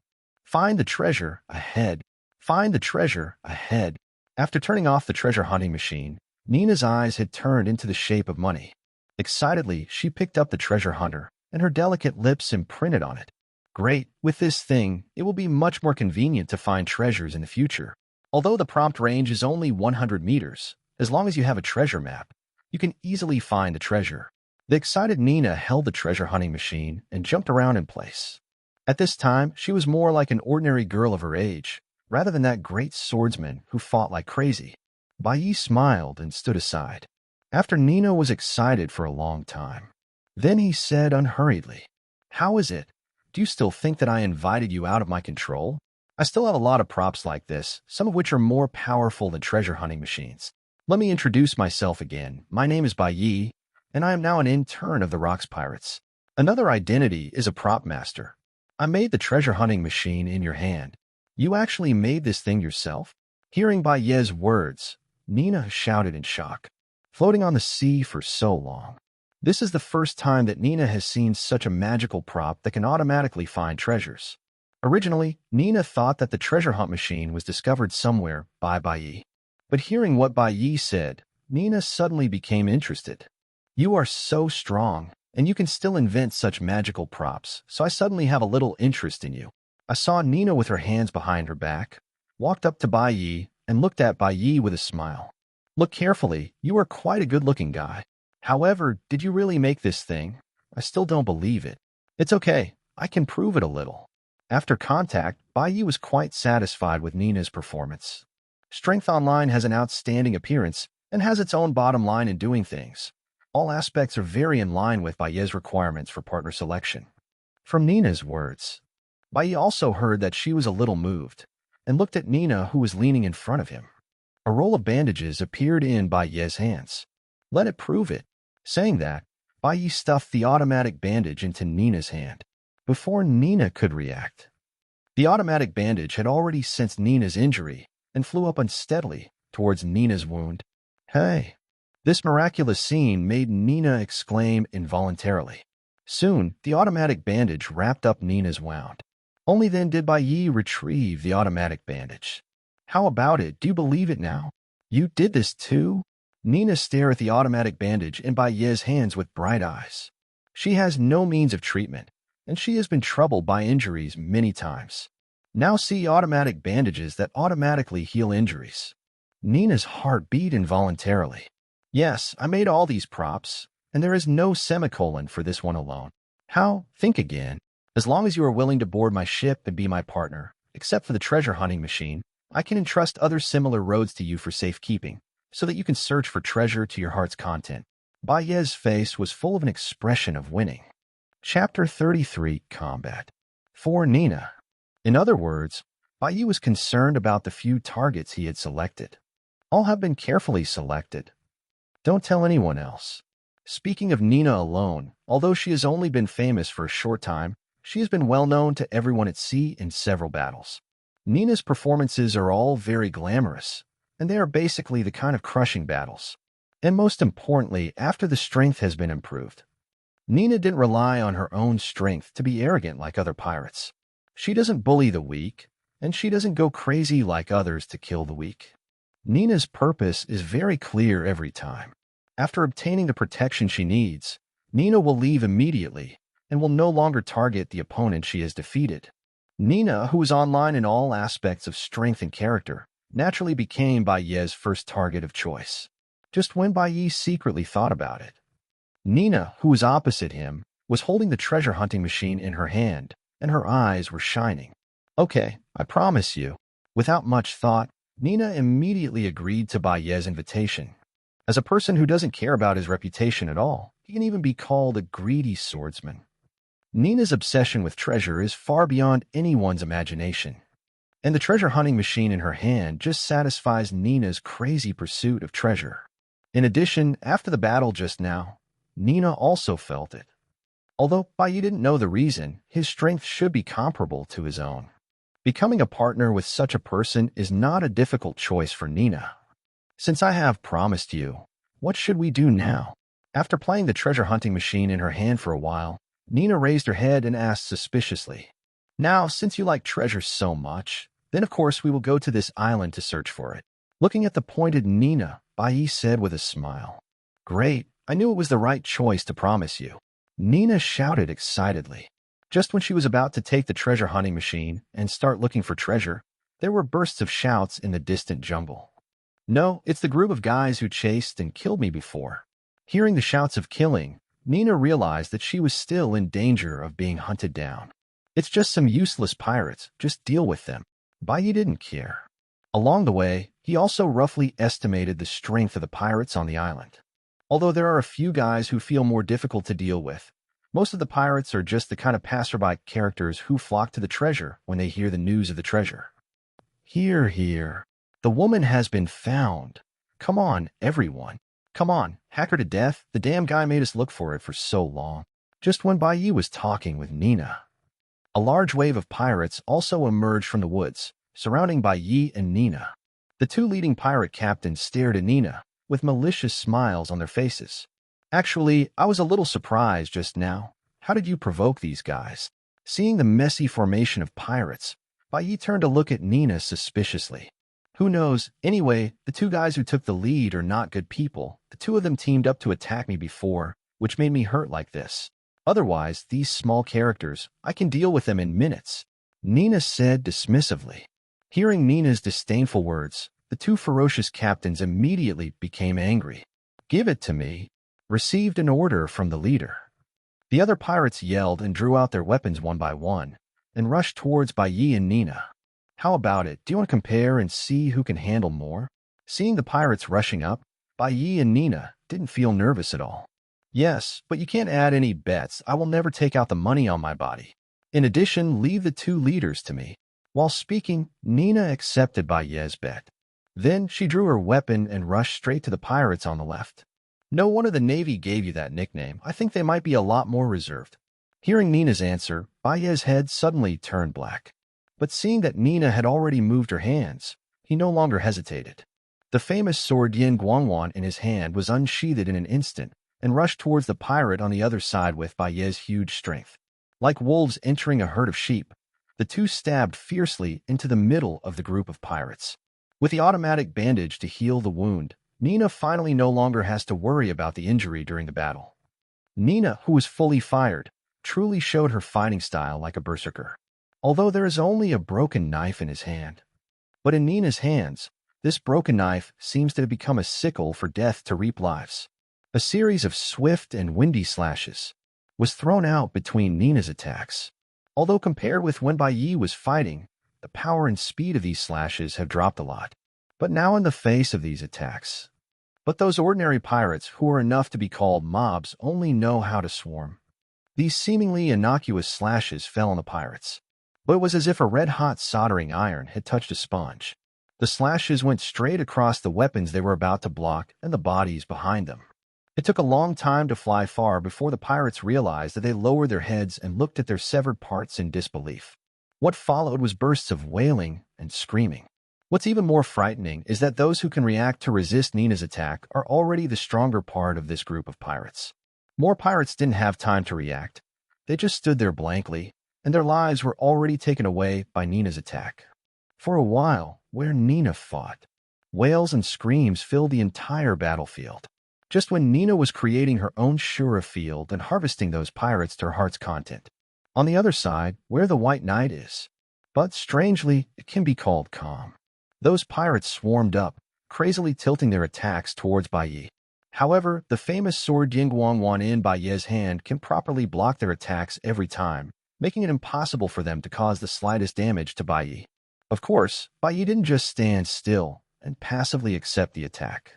Find the treasure ahead. Find the treasure ahead. After turning off the treasure hunting machine, Nina's eyes had turned into the shape of money. Excitedly, she picked up the treasure hunter, and her delicate lips imprinted on it. Great, with this thing, it will be much more convenient to find treasures in the future. Although the prompt range is only 100 meters, as long as you have a treasure map, you can easily find the treasure. The excited Nina held the treasure hunting machine and jumped around in place. At this time, she was more like an ordinary girl of her age, rather than that great swordsman who fought like crazy. Bai Yi smiled and stood aside. After Nina was excited for a long time. Then he said unhurriedly, "How is it? Do you still think that I invited you out of my control? I still have a lot of props like this, some of which are more powerful than treasure hunting machines. Let me introduce myself again. My name is Bai Yi, and I am now an intern of the Rocks Pirates. Another identity is a prop master. I made the treasure hunting machine in your hand. You actually made this thing yourself?" Hearing Bai Yi's words, Nina shouted in shock. Floating on the sea for so long. This is the first time that Nina has seen such a magical prop that can automatically find treasures. Originally, Nina thought that the treasure hunt machine was discovered somewhere by Bai Yi. But hearing what Bai Yi said, Nina suddenly became interested. "You are so strong, and you can still invent such magical props, so I suddenly have a little interest in you." I saw Nina with her hands behind her back, walked up to Bai Yi, and looked at Bai Yi with a smile. "Look carefully, you are quite a good-looking guy. However, did you really make this thing? I still don't believe it." "It's okay, I can prove it a little." After contact, Bai Yi was quite satisfied with Nina's performance. Strength Online has an outstanding appearance and has its own bottom line in doing things. All aspects are very in line with Bai Yi's requirements for partner selection. From Nina's words, Bai Yi also heard that she was a little moved and looked at Nina, who was leaning in front of him. A roll of bandages appeared in Bai Yi's hands. "Let it prove it." Saying that, Bai Yi stuffed the automatic bandage into Nina's hand. Before Nina could react, the automatic bandage had already sensed Nina's injury and flew up unsteadily towards Nina's wound. "Hey!" This miraculous scene made Nina exclaim involuntarily. Soon, the automatic bandage wrapped up Nina's wound. Only then did Bai Yi retrieve the automatic bandage. "How about it? Do you believe it now? You did this too?" Nina stared at the automatic bandage in Bai Yi's hands with bright eyes. She has no means of treatment, and she has been troubled by injuries many times. Now see automatic bandages that automatically heal injuries. Nina's heart beat involuntarily. "Yes, I made all these props, and there is no semicolon for this one alone. How? Think again. As long as you are willing to board my ship and be my partner, except for the treasure hunting machine, I can entrust other similar roads to you for safekeeping, so that you can search for treasure to your heart's content." Bai Yi's face was full of an expression of winning. Chapter 33, Combat. For Nina. In other words, Bai Yi was concerned about the few targets he had selected. All have been carefully selected. Don't tell anyone else. Speaking of Nina alone, although she has only been famous for a short time, she has been well known to everyone at sea in several battles. Nina's performances are all very glamorous, and they are basically the kind of crushing battles. And most importantly, after the strength has been improved. Nina didn't rely on her own strength to be arrogant like other pirates. She doesn't bully the weak, and she doesn't go crazy like others to kill the weak. Nina's purpose is very clear every time. After obtaining the protection she needs, Nina will leave immediately and will no longer target the opponent she has defeated. Nina, who is online in all aspects of strength and character, naturally became Bai Yi's first target of choice. Just when Bai Yi secretly thought about it. Nina, who was opposite him, was holding the treasure hunting machine in her hand, and her eyes were shining. "Okay, I promise you." Without much thought, Nina immediately agreed to Bai Yi's invitation. As a person who doesn't care about his reputation at all, he can even be called a greedy swordsman. Nina's obsession with treasure is far beyond anyone's imagination, and the treasure hunting machine in her hand just satisfies Nina's crazy pursuit of treasure. In addition, after the battle just now, Nina also felt it. Although Bai Yi didn't know the reason, his strength should be comparable to his own. Becoming a partner with such a person is not a difficult choice for Nina. Since I have promised you, what should we do now? After playing the treasure hunting machine in her hand for a while, Nina raised her head and asked suspiciously, "Now, since you like treasure so much, then of course we will go to this island to search for it." Looking at the pointed Nina, Bai said with a smile, "Great, I knew it was the right choice to promise you." Nina shouted excitedly. Just when she was about to take the treasure hunting machine and start looking for treasure, there were bursts of shouts in the distant jungle. "No, it's the group of guys who chased and killed me before." Hearing the shouts of killing, Nina realized that she was still in danger of being hunted down. "It's just some useless pirates, just deal with them." Bai didn't care. Along the way, he also roughly estimated the strength of the pirates on the island. Although there are a few guys who feel more difficult to deal with, most of the pirates are just the kind of passerby characters who flock to the treasure when they hear the news of the treasure. "Here, here. The woman has been found. Come on, everyone. Come on, hack her to death. The damn guy made us look for it for so long." Just when Bai was talking with Nina, a large wave of pirates also emerged from the woods, surrounding Bai and Nina. The two leading pirate captains stared at Nina with malicious smiles on their faces. "Actually, I was a little surprised just now. How did you provoke these guys?" Seeing the messy formation of pirates, Bai turned to look at Nina suspiciously. "Who knows? Anyway, the two guys who took the lead are not good people. The two of them teamed up to attack me before, which made me hurt like this. Otherwise, these small characters, I can deal with them in minutes," Nina said dismissively. Hearing Nina's disdainful words, the two ferocious captains immediately became angry. "Give it to me," received an order from the leader. The other pirates yelled and drew out their weapons one by one and rushed towards Bai and Nina. "How about it? Do you want to compare and see who can handle more?" Seeing the pirates rushing up, Bai and Nina didn't feel nervous at all. "Yes, but you can't add any bets. I will never take out the money on my body. In addition, leave the two leaders to me." While speaking, Nina accepted Bai's bet. Then she drew her weapon and rushed straight to the pirates on the left. "No wonder the Navy gave you that nickname. I think they might be a lot more reserved." Hearing Nina's answer, Bai's head suddenly turned black. But seeing that Nina had already moved her hands, he no longer hesitated. The famous sword Yin Guangwan in his hand was unsheathed in an instant and rushed towards the pirate on the other side with Bai's huge strength. Like wolves entering a herd of sheep, the two stabbed fiercely into the middle of the group of pirates. With the automatic bandage to heal the wound, Nina finally no longer has to worry about the injury during the battle. Nina, who was fully fired, truly showed her fighting style like a berserker. Although there is only a broken knife in his hand. But in Nina's hands, this broken knife seems to have become a sickle for death to reap lives. A series of swift and windy slashes was thrown out between Nina's attacks. Although compared with when Bai was fighting, the power and speed of these slashes have dropped a lot. But now in the face of these attacks. But those ordinary pirates who are enough to be called mobs only know how to swarm. These seemingly innocuous slashes fell on the pirates. But it was as if a red-hot soldering iron had touched a sponge. The slashes went straight across the weapons they were about to block and the bodies behind them. It took a long time to fly far before the pirates realized that they lowered their heads and looked at their severed parts in disbelief. What followed was bursts of wailing and screaming. What's even more frightening is that those who can react to resist Nina's attack are already the stronger part of this group of pirates. More pirates didn't have time to react. They just stood there blankly, and their lives were already taken away by Nina's attack. For a while, where Nina fought, wails and screams filled the entire battlefield. Just when Nina was creating her own Shura field and harvesting those pirates to her heart's content. On the other side, where the White Knight is. But strangely, it can be called calm. Those pirates swarmed up, crazily tilting their attacks towards Bai. However, the famous sword Yingguangwan in Bai's hand can properly block their attacks every time, making it impossible for them to cause the slightest damage to Bai. Of course, Bai didn't just stand still and passively accept the attack.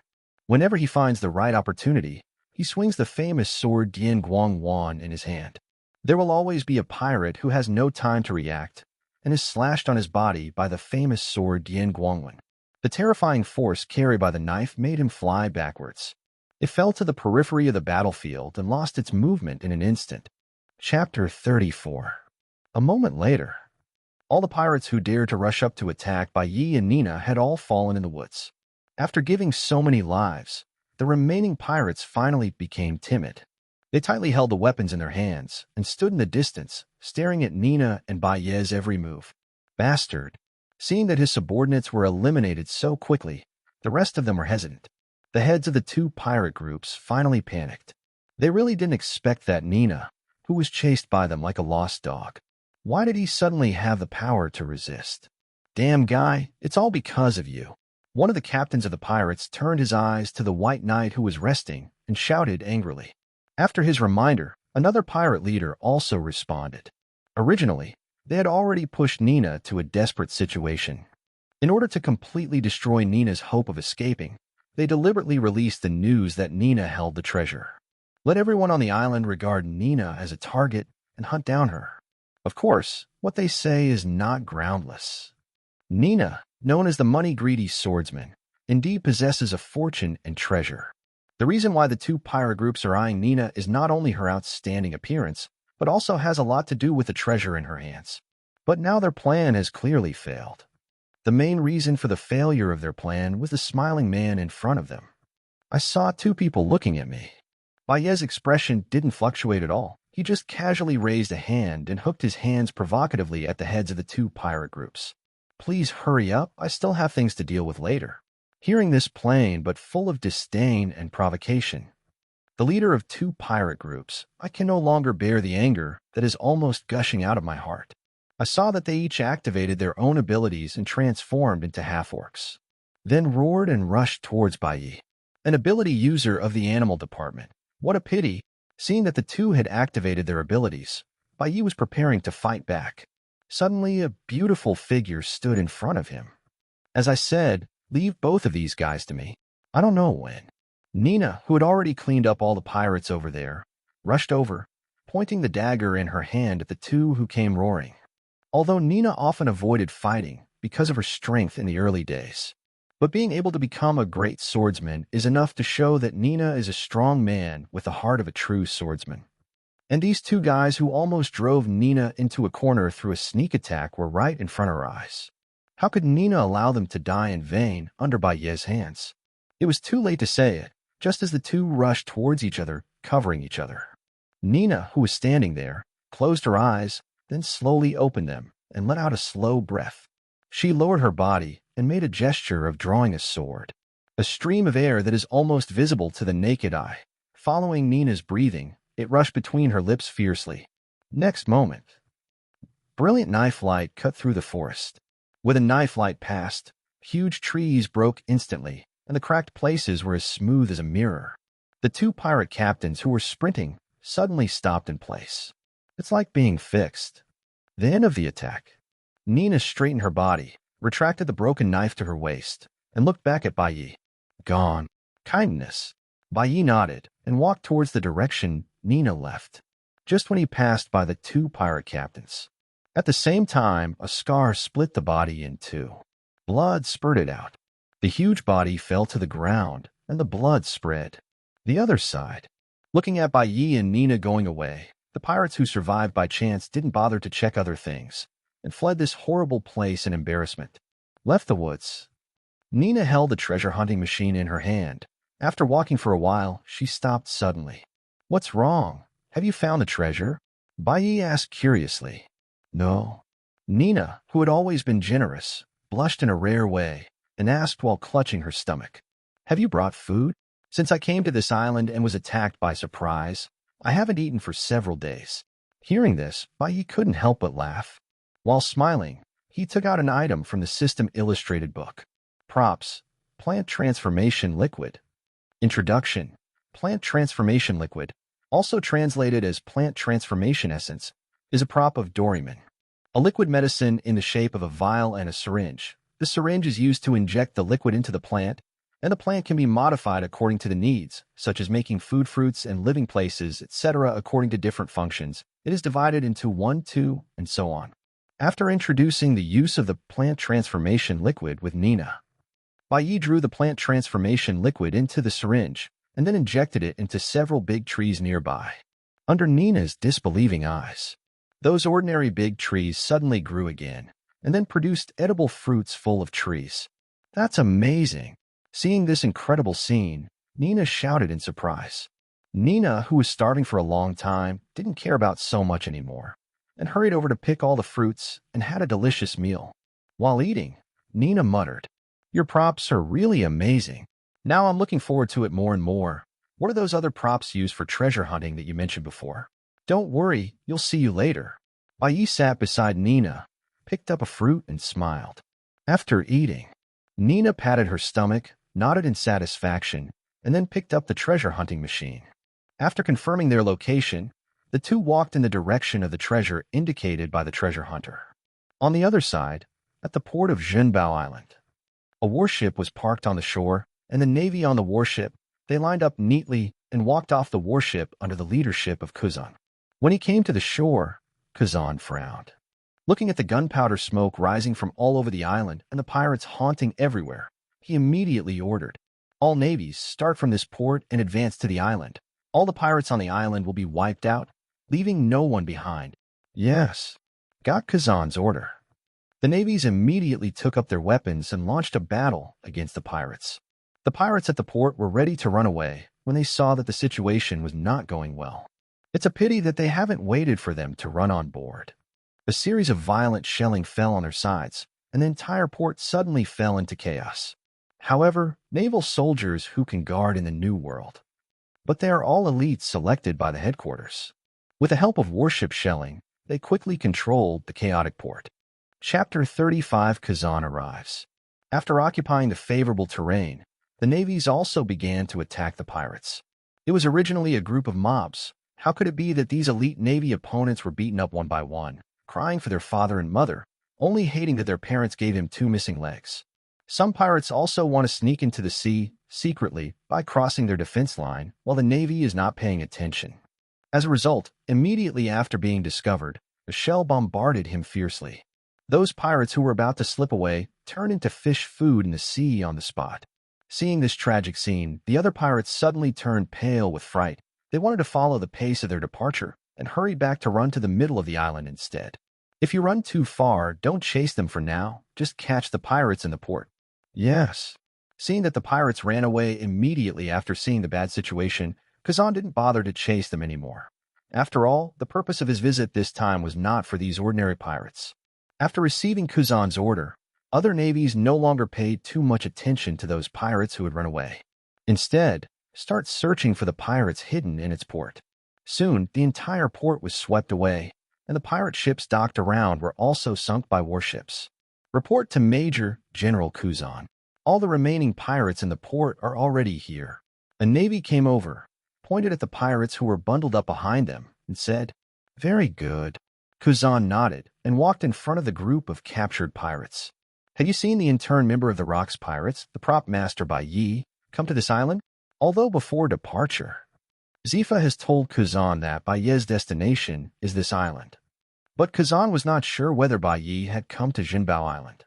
Whenever he finds the right opportunity, he swings the famous sword Yin Guangwan in his hand. There will always be a pirate who has no time to react and is slashed on his body by the famous sword Yin Guangwan. The terrifying force carried by the knife made him fly backwards. It fell to the periphery of the battlefield and lost its movement in an instant. Chapter 34. A moment later, All the pirates who dared to rush up to attack Bai Yi and Nina had all fallen in the woods. After giving so many lives, the remaining pirates finally became timid. They tightly held the weapons in their hands and stood in the distance, staring at Nina and Bai Yi's every move. Bastard! Seeing that his subordinates were eliminated so quickly, the rest of them were hesitant. The heads of the two pirate groups finally panicked. They really didn't expect that Nina, who was chased by them like a lost dog. Why did he suddenly have the power to resist? Damn guy, it's all because of you. One of the captains of the pirates turned his eyes to the white knight who was resting and shouted angrily. After his reminder, another pirate leader also responded. Originally, they had already pushed Nina to a desperate situation. In order to completely destroy Nina's hope of escaping, they deliberately released the news that Nina held the treasure. Let everyone on the island regard Nina as a target and hunt down her. Of course, what they say is not groundless. Nina, known as the money-greedy swordsman, indeed possesses a fortune and treasure. The reason why the two pirate groups are eyeing Nina is not only her outstanding appearance, but also has a lot to do with the treasure in her hands. But now their plan has clearly failed. The main reason for the failure of their plan was the smiling man in front of them. I saw two people looking at me. Bai Yi's expression didn't fluctuate at all. He just casually raised a hand and hooked his hands provocatively at the heads of the two pirate groups. Please hurry up, I still have things to deal with later. Hearing this plain but full of disdain and provocation, the leader of two pirate groups, I can no longer bear the anger that is almost gushing out of my heart. I saw that they each activated their own abilities and transformed into half-orcs, then roared and rushed towards Bai Yi, an ability user of the animal department. What a pity! Seeing that the two had activated their abilities, Bai Yi was preparing to fight back. Suddenly, a beautiful figure stood in front of him. As I said, leave both of these guys to me. I don't know when. Nina, who had already cleaned up all the pirates over there, rushed over, pointing the dagger in her hand at the two who came roaring. Although Nina often avoided fighting because of her strength in the early days, but being able to become a great swordsman is enough to show that Nina is a strong man with the heart of a true swordsman. And these two guys who almost drove Nina into a corner through a sneak attack were right in front of her eyes. How could Nina allow them to die in vain under Bai Yi's hands? It was too late to say it, just as the two rushed towards each other, covering each other. Nina, who was standing there, closed her eyes, then slowly opened them and let out a slow breath. She lowered her body and made a gesture of drawing a sword. A stream of air that is almost visible to the naked eye. Following Nina's breathing, it rushed between her lips fiercely. Next moment, brilliant knife light cut through the forest. With a knife light passed, huge trees broke instantly, and the cracked places were as smooth as a mirror. The two pirate captains who were sprinting suddenly stopped in place. It's like being fixed. The end of the attack. Nina straightened her body, retracted the broken knife to her waist, and looked back at Bai Yi. Gone. Kindness. Bai Yi nodded and walked towards the direction Nina left, just when he passed by the two pirate captains. At the same time, a scar split the body in two. Blood spurted out. The huge body fell to the ground, and the blood spread. The other side. Looking at Bai Yi and Nina going away, the pirates who survived by chance didn't bother to check other things, and fled this horrible place in embarrassment. Left the woods. Nina held the treasure hunting machine in her hand. After walking for a while, she stopped suddenly. What's wrong? Have you found the treasure? Bai Yi asked curiously. No. Nina, who had always been generous, blushed in a rare way and asked while clutching her stomach. Have you brought food? Since I came to this island and was attacked by surprise, I haven't eaten for several days. Hearing this, Bai Yi couldn't help but laugh. While smiling, he took out an item from the system illustrated book. Props. Plant Transformation Liquid. Introduction. Plant Transformation Liquid, also translated as Plant Transformation Essence, is a prop of Doryman, a liquid medicine in the shape of a vial and a syringe. The syringe is used to inject the liquid into the plant, and the plant can be modified according to the needs, such as making food, fruits, and living places, etc. according to different functions. It is divided into 1, 2, and so on. After introducing the use of the Plant Transformation Liquid with Nina, Bai Yi drew the Plant Transformation Liquid into the syringe and then injected it into several big trees nearby. Under Nina's disbelieving eyes, Those ordinary big trees suddenly grew again, and then produced edible fruits full of trees. That's amazing. Seeing this incredible scene, Nina shouted in surprise. Nina, who was starving for a long time, didn't care about so much anymore, and hurried over to pick all the fruits and had a delicious meal. While eating, Nina muttered, "Your props are really amazing. Now I'm looking forward to it more and more. What are those other props used for treasure hunting that you mentioned before?" "Don't worry, you'll see you later." Bai sat beside Nina, picked up a fruit, and smiled. After eating, Nina patted her stomach, nodded in satisfaction, and then picked up the treasure hunting machine. After confirming their location, the two walked in the direction of the treasure indicated by the treasure hunter. On the other side, at the port of Zhenbao Island, a warship was parked on the shore, and the Navy on the warship. They lined up neatly and walked off the warship under the leadership of Kuzan. When he came to the shore, Kuzan frowned. Looking at the gunpowder smoke rising from all over the island and the pirates haunting everywhere, he immediately ordered, "All navies, start from this port and advance to the island. All the pirates on the island will be wiped out, leaving no one behind." "Yes," got Kazan's order. The navies immediately took up their weapons and launched a battle against the pirates. The pirates at the port were ready to run away when they saw that the situation was not going well. It's a pity that they haven't waited for them to run on board. A series of violent shelling fell on their sides, and the entire port suddenly fell into chaos. However, naval soldiers who can guard in the New World. But they are all elites selected by the headquarters. With the help of warship shelling, they quickly controlled the chaotic port. Chapter 35 Kazan arrives. After occupying the favorable terrain, the navies also began to attack the pirates. It was originally a group of mobs. How could it be that these elite navy opponents were beaten up one by one, crying for their father and mother, only hating that their parents gave him 2 missing legs? Some pirates also want to sneak into the sea secretly by crossing their defense line while the navy is not paying attention. As a result, immediately after being discovered, a shell bombarded him fiercely. Those pirates who were about to slip away turned into fish food in the sea on the spot. Seeing this tragic scene, the other pirates suddenly turned pale with fright. They wanted to follow the pace of their departure and hurried back to run to the middle of the island instead. If you run too far, don't chase them for now. Just catch the pirates in the port. Yes. Seeing that the pirates ran away immediately after seeing the bad situation, Kazan didn't bother to chase them anymore. After all, the purpose of his visit this time was not for these ordinary pirates. After receiving Kuzan's order, other navies no longer paid too much attention to those pirates who had run away. Instead, start searching for the pirates hidden in its port. Soon, the entire port was swept away, and the pirate ships docked around were also sunk by warships. Report to Major General Kuzan. All the remaining pirates in the port are already here. A navy came over, pointed at the pirates who were bundled up behind them, and said, "Very good." Kuzan nodded and walked in front of the group of captured pirates. "Had you seen the intern member of the Rocks Pirates, the prop master Bai Yi, come to this island?" Although before departure, Zifa has told Kuzan that Bai Yi's destination is this island. But Kuzan was not sure whether Bai Yi had come to Zhenbao Island.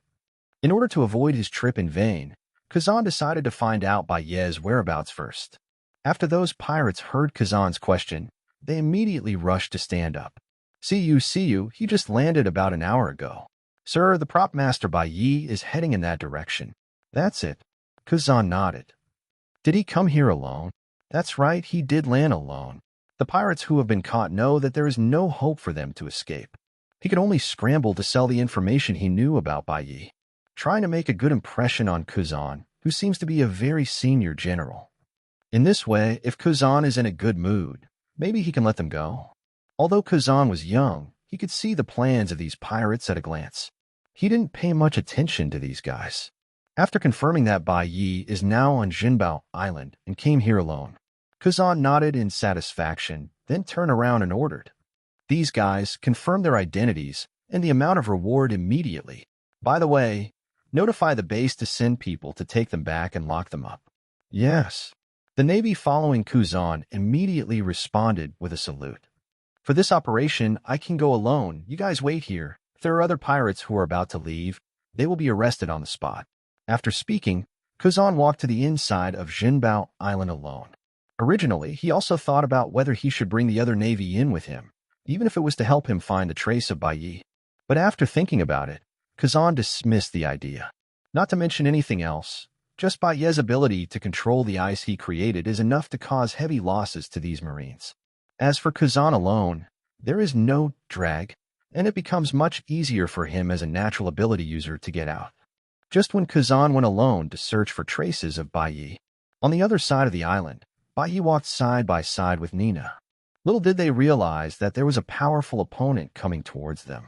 In order to avoid his trip in vain, Kuzan decided to find out Bai Yi's whereabouts first. After those pirates heard Kazan's question, they immediately rushed to stand up. See you, he just landed about an hour ago. Sir, the prop master Bai Yi is heading in that direction." "That's it." Kuzan nodded. "Did he come here alone?" "That's right, he did land alone. The pirates who have been caught know that there is no hope for them to escape. He could only scramble to sell the information he knew about Bai Yi, trying to make a good impression on Kuzan, who seems to be a very senior general. In this way, if Kuzan is in a good mood, maybe he can let them go." Although Kuzan was young, he could see the plans of these pirates at a glance. He didn't pay much attention to these guys. After confirming that Bai Yi is now on Zhenbao Island and came here alone, Kuzan nodded in satisfaction, then turned around and ordered. These guys confirmed their identities and the amount of reward immediately. By the way, notify the base to send people to take them back and lock them up. Yes. The Navy following Kuzan immediately responded with a salute. For this operation, I can go alone. You guys wait here. If there are other pirates who are about to leave, they will be arrested on the spot. After speaking, Kuzan walked to the inside of Zhenbao Island alone. Originally, he also thought about whether he should bring the other navy in with him, even if it was to help him find the trace of Bai Yi. But after thinking about it, Kazan dismissed the idea. Not to mention anything else, just Bai Yi's ability to control the ice he created is enough to cause heavy losses to these Marines. As for Kazan alone, there is no drag, and it becomes much easier for him as a natural ability user to get out. Just when Kazan went alone to search for traces of Bai Yi, on the other side of the island, Bai Yi walked side by side with Nina. Little did they realize that there was a powerful opponent coming towards them.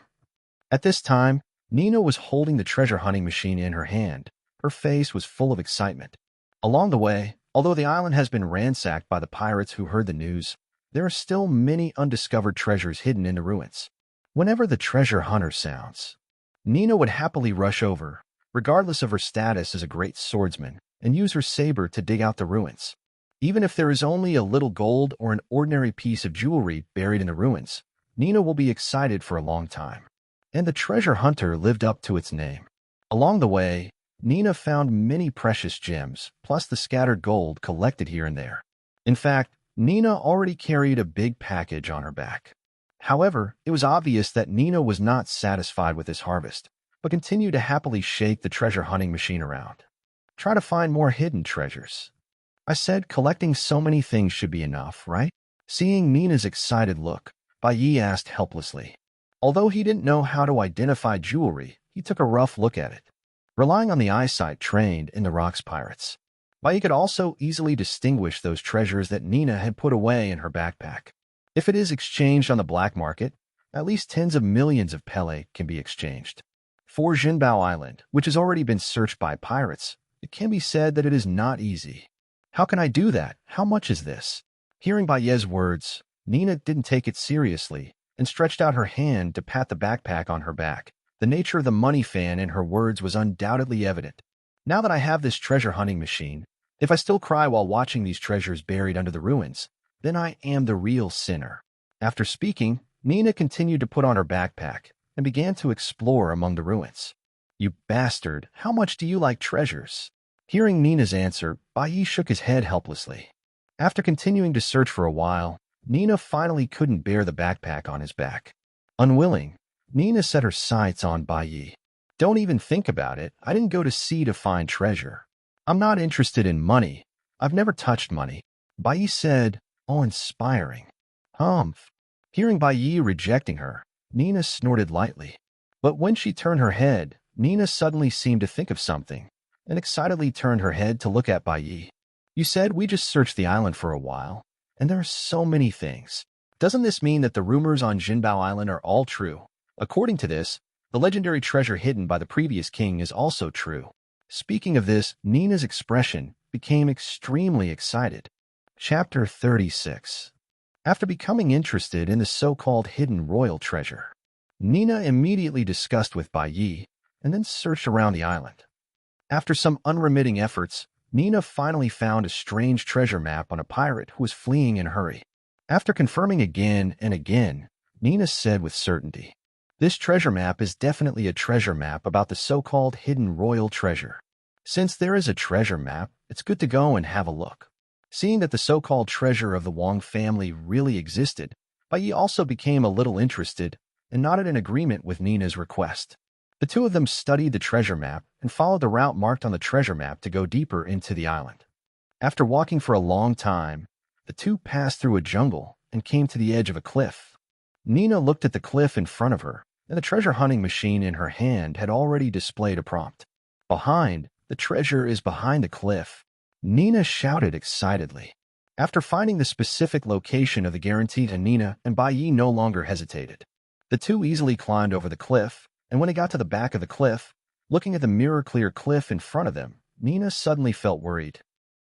At this time, Nina was holding the treasure hunting machine in her hand. Her face was full of excitement. Along the way, although the island has been ransacked by the pirates who heard the news, there are still many undiscovered treasures hidden in the ruins. Whenever the treasure hunter sounds, Nina would happily rush over, regardless of her status as a great swordsman, and use her saber to dig out the ruins. Even if there is only a little gold or an ordinary piece of jewelry buried in the ruins, Nina will be excited for a long time. And the treasure hunter lived up to its name. Along the way, Nina found many precious gems, plus the scattered gold collected here and there. In fact, Nina already carried a big package on her back. However, it was obvious that Nina was not satisfied with this harvest, but continued to happily shake the treasure hunting machine around. Try to find more hidden treasures. I said collecting so many things should be enough, right? Seeing Nina's excited look, Bai Yi asked helplessly. Although he didn't know how to identify jewelry, he took a rough look at it. Relying on the eyesight trained in the Rocks Pirates, Bai Yi could also easily distinguish those treasures that Nina had put away in her backpack. If it is exchanged on the black market, at least tens of millions of pele can be exchanged. For Jinbao Island, which has already been searched by pirates, it can be said that it is not easy. How can I do that? How much is this? Hearing Bai Yi's words, Nina didn't take it seriously and stretched out her hand to pat the backpack on her back. The nature of the money fan in her words was undoubtedly evident. Now that I have this treasure hunting machine, if I still cry while watching these treasures buried under the ruins, then I am the real sinner. After speaking, Nina continued to put on her backpack and began to explore among the ruins. You bastard, how much do you like treasures? Hearing Nina's answer, Bai Yi shook his head helplessly. After continuing to search for a while, Nina finally couldn't bear the backpack on his back. Unwilling, Nina set her sights on Bai Yi. Don't even think about it. I didn't go to sea to find treasure. I'm not interested in money. I've never touched money. Bai Yi said, inspiring. Humph. Hearing Bai Yi rejecting her, Nina snorted lightly. But when she turned her head, Nina suddenly seemed to think of something and excitedly turned her head to look at Bai Yi. You said we just searched the island for a while, and there are so many things. Doesn't this mean that the rumors on Jinbao Island are all true? According to this, the legendary treasure hidden by the previous king is also true. Speaking of this, Nina's expression became extremely excited. Chapter 36. After becoming interested in the so-called hidden royal treasure, Nina immediately discussed with Bai Yi and then searched around the island. After some unremitting efforts, Nina finally found a strange treasure map on a pirate who was fleeing in a hurry. After confirming again and again, Nina said with certainty, this treasure map is definitely a treasure map about the so-called hidden royal treasure. Since there is a treasure map, it's good to go and have a look. Seeing that the so-called treasure of the Wang family really existed, Bai Yi also became a little interested and nodded in agreement with Nina's request. The two of them studied the treasure map and followed the route marked on the treasure map to go deeper into the island. After walking for a long time, the two passed through a jungle and came to the edge of a cliff. Nina looked at the cliff in front of her, and the treasure hunting machine in her hand had already displayed a prompt. The treasure is behind the cliff. Nina shouted excitedly. After finding the specific location of the guarantee to Nina, and Bai Yi no longer hesitated. The two easily climbed over the cliff, and when they got to the back of the cliff, looking at the mirror-clear cliff in front of them, Nina suddenly felt worried.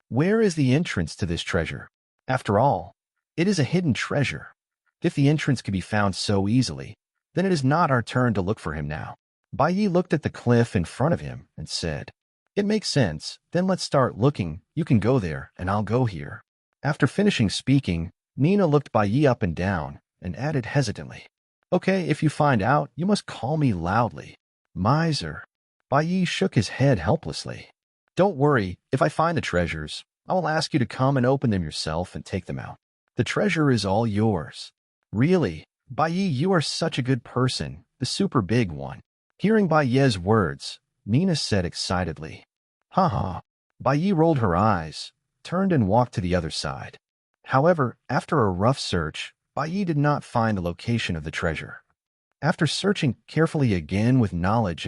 Where is the entrance to this treasure? After all, it is a hidden treasure. If the entrance can be found so easily, then it is not our turn to look for him now. Bai Yi looked at the cliff in front of him and said, It makes sense. Then let's start looking. You can go there, and I'll go here. After finishing speaking, Nina looked Bai Yi up and down and added hesitantly, Okay, if you find out, you must call me loudly. Miser. Bai Yi shook his head helplessly. Don't worry, if I find the treasures, I will ask you to come and open them yourself and take them out. The treasure is all yours. Really? Bai Yi, you are such a good person, the super big one. Hearing Bai Ye's words, Nina said excitedly. Ha. Bai Yi rolled her eyes, turned and walked to the other side. However, after a rough search, Bai Yi did not find the location of the treasure. After searching carefully again with knowledge,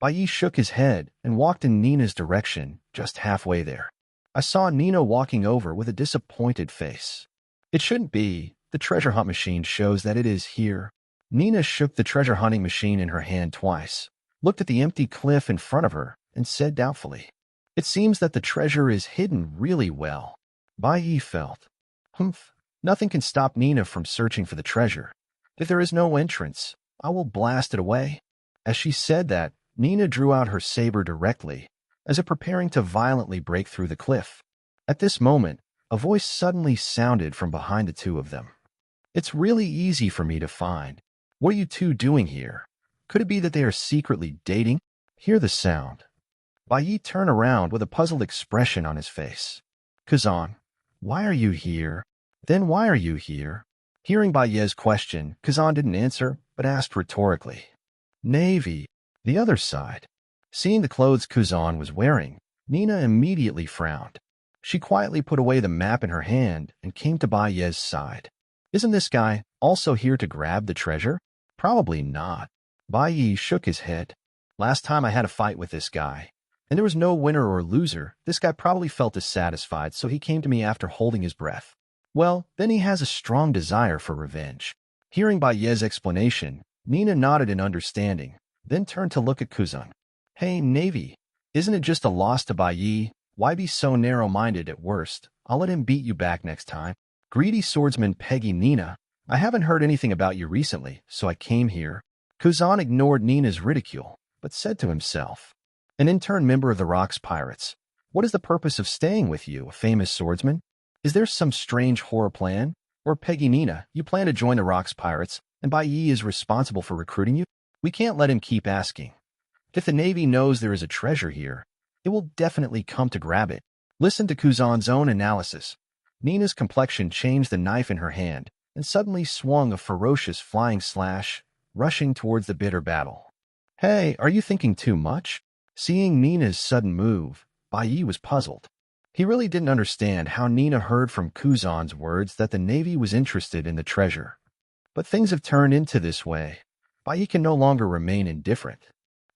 Bai Yi shook his head and walked in Nina's direction just halfway there. I saw Nina walking over with a disappointed face. It shouldn't be. The treasure hunt machine shows that it is here. Nina shook the treasure hunting machine in her hand twice, looked at the empty cliff in front of her, and said doubtfully, "It seems that the treasure is hidden really well." Bai Yi felt, nothing can stop Nina from searching for the treasure. If there is no entrance, I will blast it away. As she said that, Nina drew out her saber directly, as if preparing to violently break through the cliff. At this moment, a voice suddenly sounded from behind the two of them. "It's really easy for me to find. What are you two doing here? Could it be that they are secretly dating?" Hear the sound. Bai Yi turned around with a puzzled expression on his face. "Kazan, why are you here? Then why are you here?" Hearing Bai Yi's question, Kazan didn't answer, but asked rhetorically. "Navy." The other side. Seeing the clothes Kazan was wearing, Nina immediately frowned. She quietly put away the map in her hand and came to Bai Yi's side. "Isn't this guy also here to grab the treasure?" "Probably not." Bai Yi shook his head. "Last time I had a fight with this guy, and there was no winner or loser. This guy probably felt dissatisfied, so he came to me after holding his breath. Well, then he has a strong desire for revenge." Hearing Bai Yi's explanation, Nina nodded in understanding, then turned to look at Kuzan. "Hey, Navy, isn't it just a loss to Bai Yi? Why be so narrow-minded at worst? I'll let him beat you back next time." Greedy swordsman Peggy Nina, "I haven't heard anything about you recently, so I came here." Kuzan ignored Nina's ridicule, but said to himself, "An intern member of the Rocks Pirates. What is the purpose of staying with you, a famous swordsman? Is there some strange horror plan? Or Peggy Nina, you plan to join the Rocks Pirates, and Bai Yi is responsible for recruiting you? We can't let him keep asking. If the Navy knows there is a treasure here, it will definitely come to grab it." Listen to Kuzan's own analysis. Nina's complexion changed, the knife in her hand, and suddenly swung a ferocious flying slash, rushing towards the bitter battle. "Hey, are you thinking too much?" Seeing Nina's sudden move, Bai Yi was puzzled. He really didn't understand how Nina heard from Kuzan's words that the Navy was interested in the treasure. But things have turned into this way. Bai Yi can no longer remain indifferent.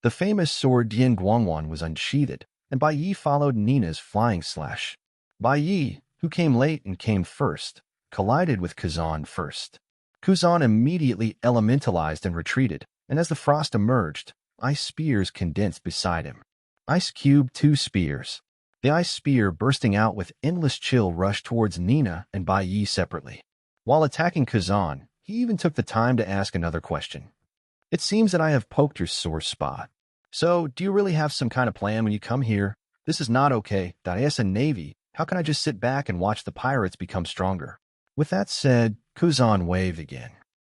The famous sword Dian Guangwan was unsheathed, and Bai Yi followed Nina's flying slash. Bai Yi, who came late and came first, collided with Kazan first. Kuzan immediately elementalized and retreated, and as the frost emerged, ice spears condensed beside him. Ice Cube 2 spears. The ice spear bursting out with endless chill rushed towards Nina and Bai Yi separately. While attacking Kazan, he even took the time to ask another question. "It seems that I have poked your sore spot. So, do you really have some kind of plan when you come here? This is not okay. As a Navy, how can I just sit back and watch the pirates become stronger?" With that said, Kuzan waved again.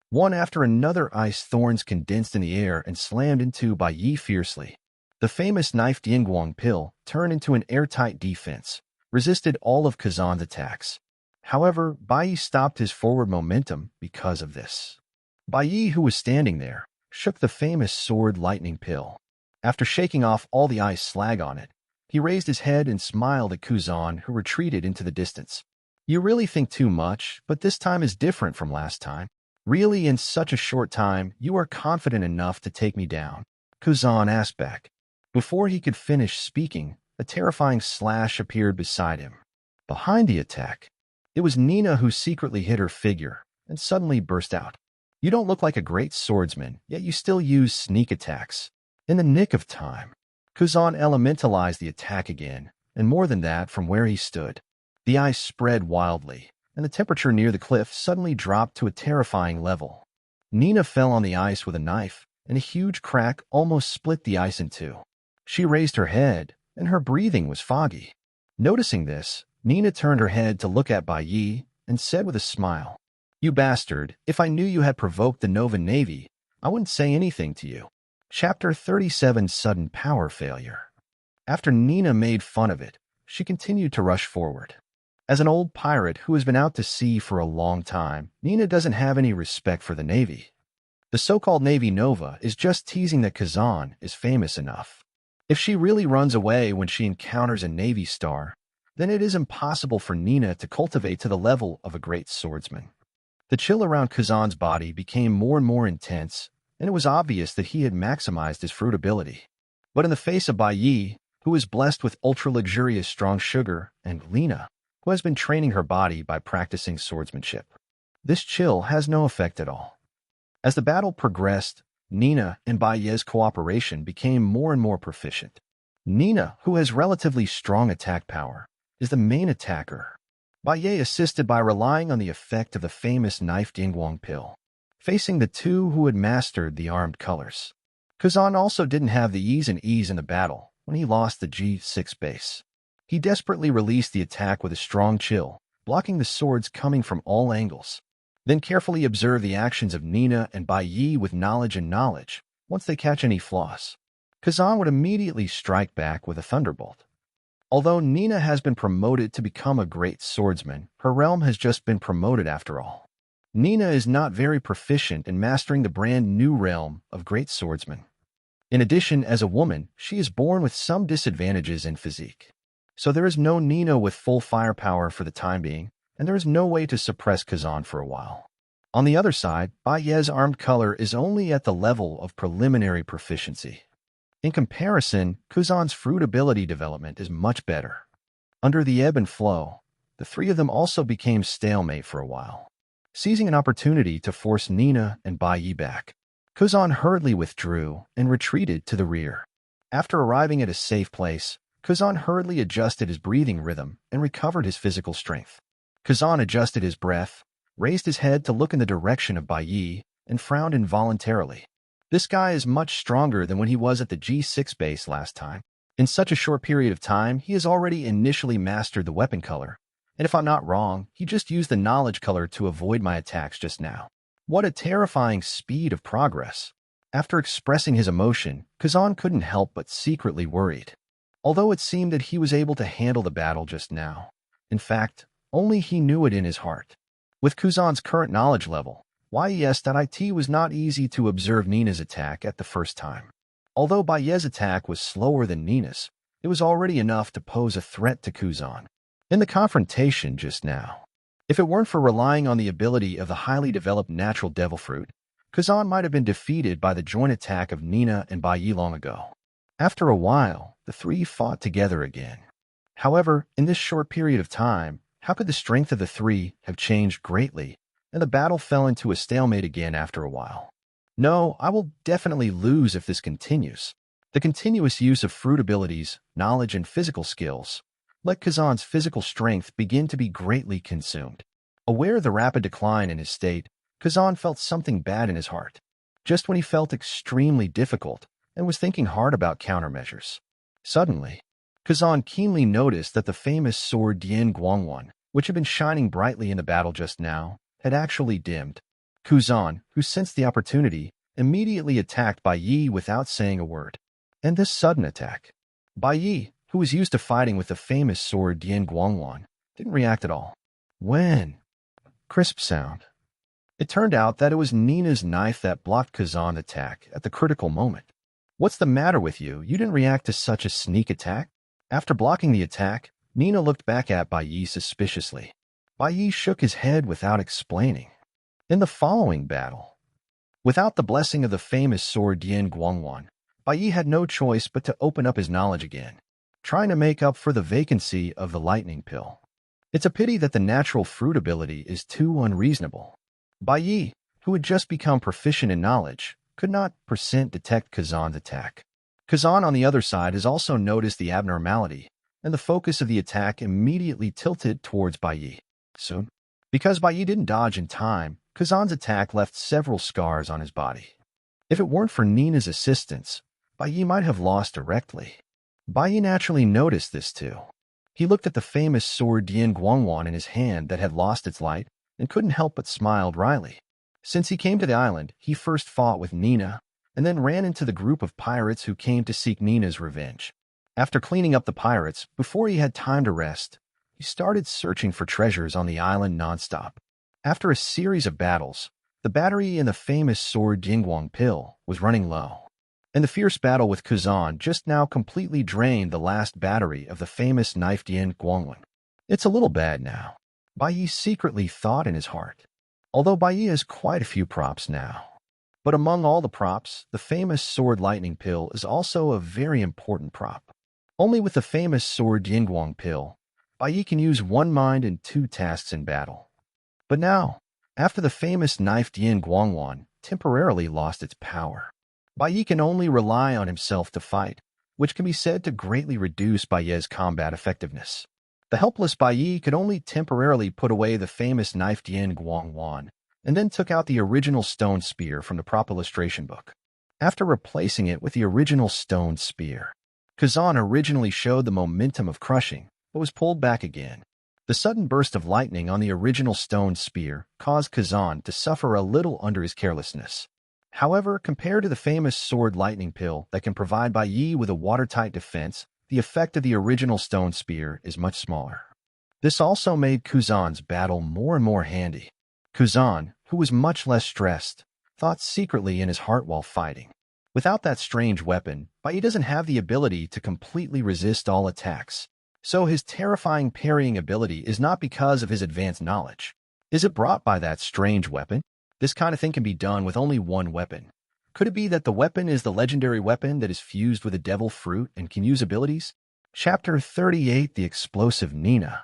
One after another ice thorns condensed in the air and slammed into Bai Yi fiercely. The famous knife Dianguang pill turned into an airtight defense, resisted all of Kazan's attacks. However, Bai Yi stopped his forward momentum because of this. Bai Yi, who was standing there, shook the famous sword lightning pill. After shaking off all the ice slag on it, he raised his head and smiled at Kuzan, who retreated into the distance. "You really think too much, but this time is different from last time. Really, in such a short time, you are confident enough to take me down?" Kuzan asked back. Before he could finish speaking, a terrifying slash appeared beside him. Behind the attack, it was Nina who secretly hid her figure and suddenly burst out. "You don't look like a great swordsman, yet you still use sneak attacks." In the nick of time, Kuzan elementalized the attack again, and more than that, from where he stood. The ice spread wildly, and the temperature near the cliff suddenly dropped to a terrifying level. Nina fell on the ice with a knife, and a huge crack almost split the ice in two. She raised her head, and her breathing was foggy. Noticing this, Nina turned her head to look at Bai Yi and said with a smile, "You bastard, if I knew you had provoked the Nova Navy, I wouldn't say anything to you." Chapter 37: Sudden Power Failure. After Nina made fun of it, she continued to rush forward. As an old pirate who has been out to sea for a long time, Nina doesn't have any respect for the Navy. The so-called Navy Nova is just teasing that Kazan is famous enough. If she really runs away when she encounters a Navy star, then it is impossible for Nina to cultivate to the level of a great swordsman. The chill around Kazan's body became more and more intense, and it was obvious that he had maximized his fruit ability. But in the face of Bai Yi, who is blessed with ultra-luxurious strong sugar, and Lena, who has been training her body by practicing swordsmanship, this chill has no effect at all. As the battle progressed, Nina and Bai Yi's cooperation became more and more proficient. Nina, who has relatively strong attack power, is the main attacker. Bai Yi assisted by relying on the effect of the famous knife Dingguang pill, facing the two who had mastered the armed colors. Kazan also didn't have the ease in the battle when he lost the G6 base. He desperately released the attack with a strong chill, blocking the swords coming from all angles. Then carefully observe the actions of Nina and Bai Yi with knowledge. Once they catch any flaws, Kazan would immediately strike back with a thunderbolt. Although Nina has been promoted to become a great swordsman, her realm has just been promoted after all. Nina is not very proficient in mastering the brand new realm of great swordsman. In addition, as a woman, she is born with some disadvantages in physique. So there is no Nina with full firepower for the time being, and there is no way to suppress Kazan for a while. On the other side, Bai Yi's armed color is only at the level of preliminary proficiency. In comparison, Kazan's fruit ability development is much better. Under the ebb and flow, the three of them also became stalemate for a while. Seizing an opportunity to force Nina and Bai Yi back, Kazan hurriedly withdrew and retreated to the rear. After arriving at a safe place, Kazan hurriedly adjusted his breathing rhythm and recovered his physical strength. Kazan adjusted his breath, raised his head to look in the direction of Bai Yi, and frowned involuntarily. This guy is much stronger than when he was at the G6 base last time. In such a short period of time, he has already initially mastered the weapon color, and if I'm not wrong, he just used the knowledge color to avoid my attacks just now. What a terrifying speed of progress! After expressing his emotion, Kazan couldn't help but secretly worried. Although it seemed that he was able to handle the battle just now, in fact, only he knew it in his heart. With Kazan's current knowledge level, YES.IT was not easy to observe Nina's attack at the first time. Although Bai Yi's attack was slower than Nina's, it was already enough to pose a threat to Kazan. In the confrontation just now, if it weren't for relying on the ability of the highly developed natural devil fruit, Kazan might have been defeated by the joint attack of Nina and Bai Yi long ago. After a while, the three fought together again. However, in this short period of time, how could the strength of the three have changed greatly, and the battle fell into a stalemate again after a while? No, I will definitely lose if this continues. The continuous use of fruit abilities, knowledge, and physical skills let Kazan's physical strength begin to be greatly consumed. Aware of the rapid decline in his state, Kazan felt something bad in his heart. Just when he felt extremely difficult and was thinking hard about countermeasures, suddenly, Kazan keenly noticed that the famous sword Dian Guangwan, which had been shining brightly in the battle just now, had actually dimmed. Kazan, who sensed the opportunity, immediately attacked Bai Yi without saying a word. And this sudden attack, Bai Yi, who was used to fighting with the famous sword Dian Guangwan, didn't react at all. When? Crisp sound. It turned out that it was Nina's knife that blocked Kazan's attack at the critical moment. What's the matter with you? You didn't react to such a sneak attack? After blocking the attack, Nina looked back at Bai Yi suspiciously. Bai Yi shook his head without explaining. In the following battle, without the blessing of the famous sword Dian Guangwan, Bai Yi had no choice but to open up his knowledge again, trying to make up for the vacancy of the lightning pill. It's a pity that the natural fruit ability is too unreasonable. Bai Yi, who had just become proficient in knowledge, could not detect Kazan's attack. Kazan on the other side has also noticed the abnormality, and the focus of the attack immediately tilted towards Bai Yi. Soon, because Bai Yi didn't dodge in time, Kazan's attack left several scars on his body. If it weren't for Nina's assistance, Bai Yi might have lost directly. Bai Yi naturally noticed this too. He looked at the famous sword Dian Guangwan in his hand that had lost its light and couldn't help but smile wryly. Since he came to the island, he first fought with Nina and then ran into the group of pirates who came to seek Nina's revenge. After cleaning up the pirates, before he had time to rest, he started searching for treasures on the island nonstop. After a series of battles, the battery in the famous sword Jingguang Pill was running low, and the fierce battle with Kazan just now completely drained the last battery of the famous knife Dian Guanglin. It's a little bad now, Bai Yi secretly thought in his heart, although Bai Yi has quite a few props now. But among all the props, the famous sword lightning pill is also a very important prop. Only with the famous sword Jingguang Pill, Bai Yi can use one mind and two tasks in battle. But now, after the famous knife Dian Guangwan temporarily lost its power, Bai Yi can only rely on himself to fight, which can be said to greatly reduce Bai Yi's combat effectiveness. The helpless Bai Yi could only temporarily put away the famous knife Dian Guangwan, and then took out the original stone spear from the prop illustration book. After replacing it with the original stone spear, Kazan originally showed the momentum of crushing, but was pulled back again. The sudden burst of lightning on the original stone spear caused Kazan to suffer a little under his carelessness. However, compared to the famous sword lightning pill that can provide Bai Yi with a watertight defense, the effect of the original stone spear is much smaller. This also made Kazan's battle more and more handy. Kazan, who was much less stressed, thought secretly in his heart while fighting. Without that strange weapon, Bai Yi doesn't have the ability to completely resist all attacks. So his terrifying parrying ability is not because of his advanced knowledge. Is it brought by that strange weapon? This kind of thing can be done with only one weapon. Could it be that the weapon is the legendary weapon that is fused with a devil fruit and can use abilities? Chapter 38: The Explosive Nina.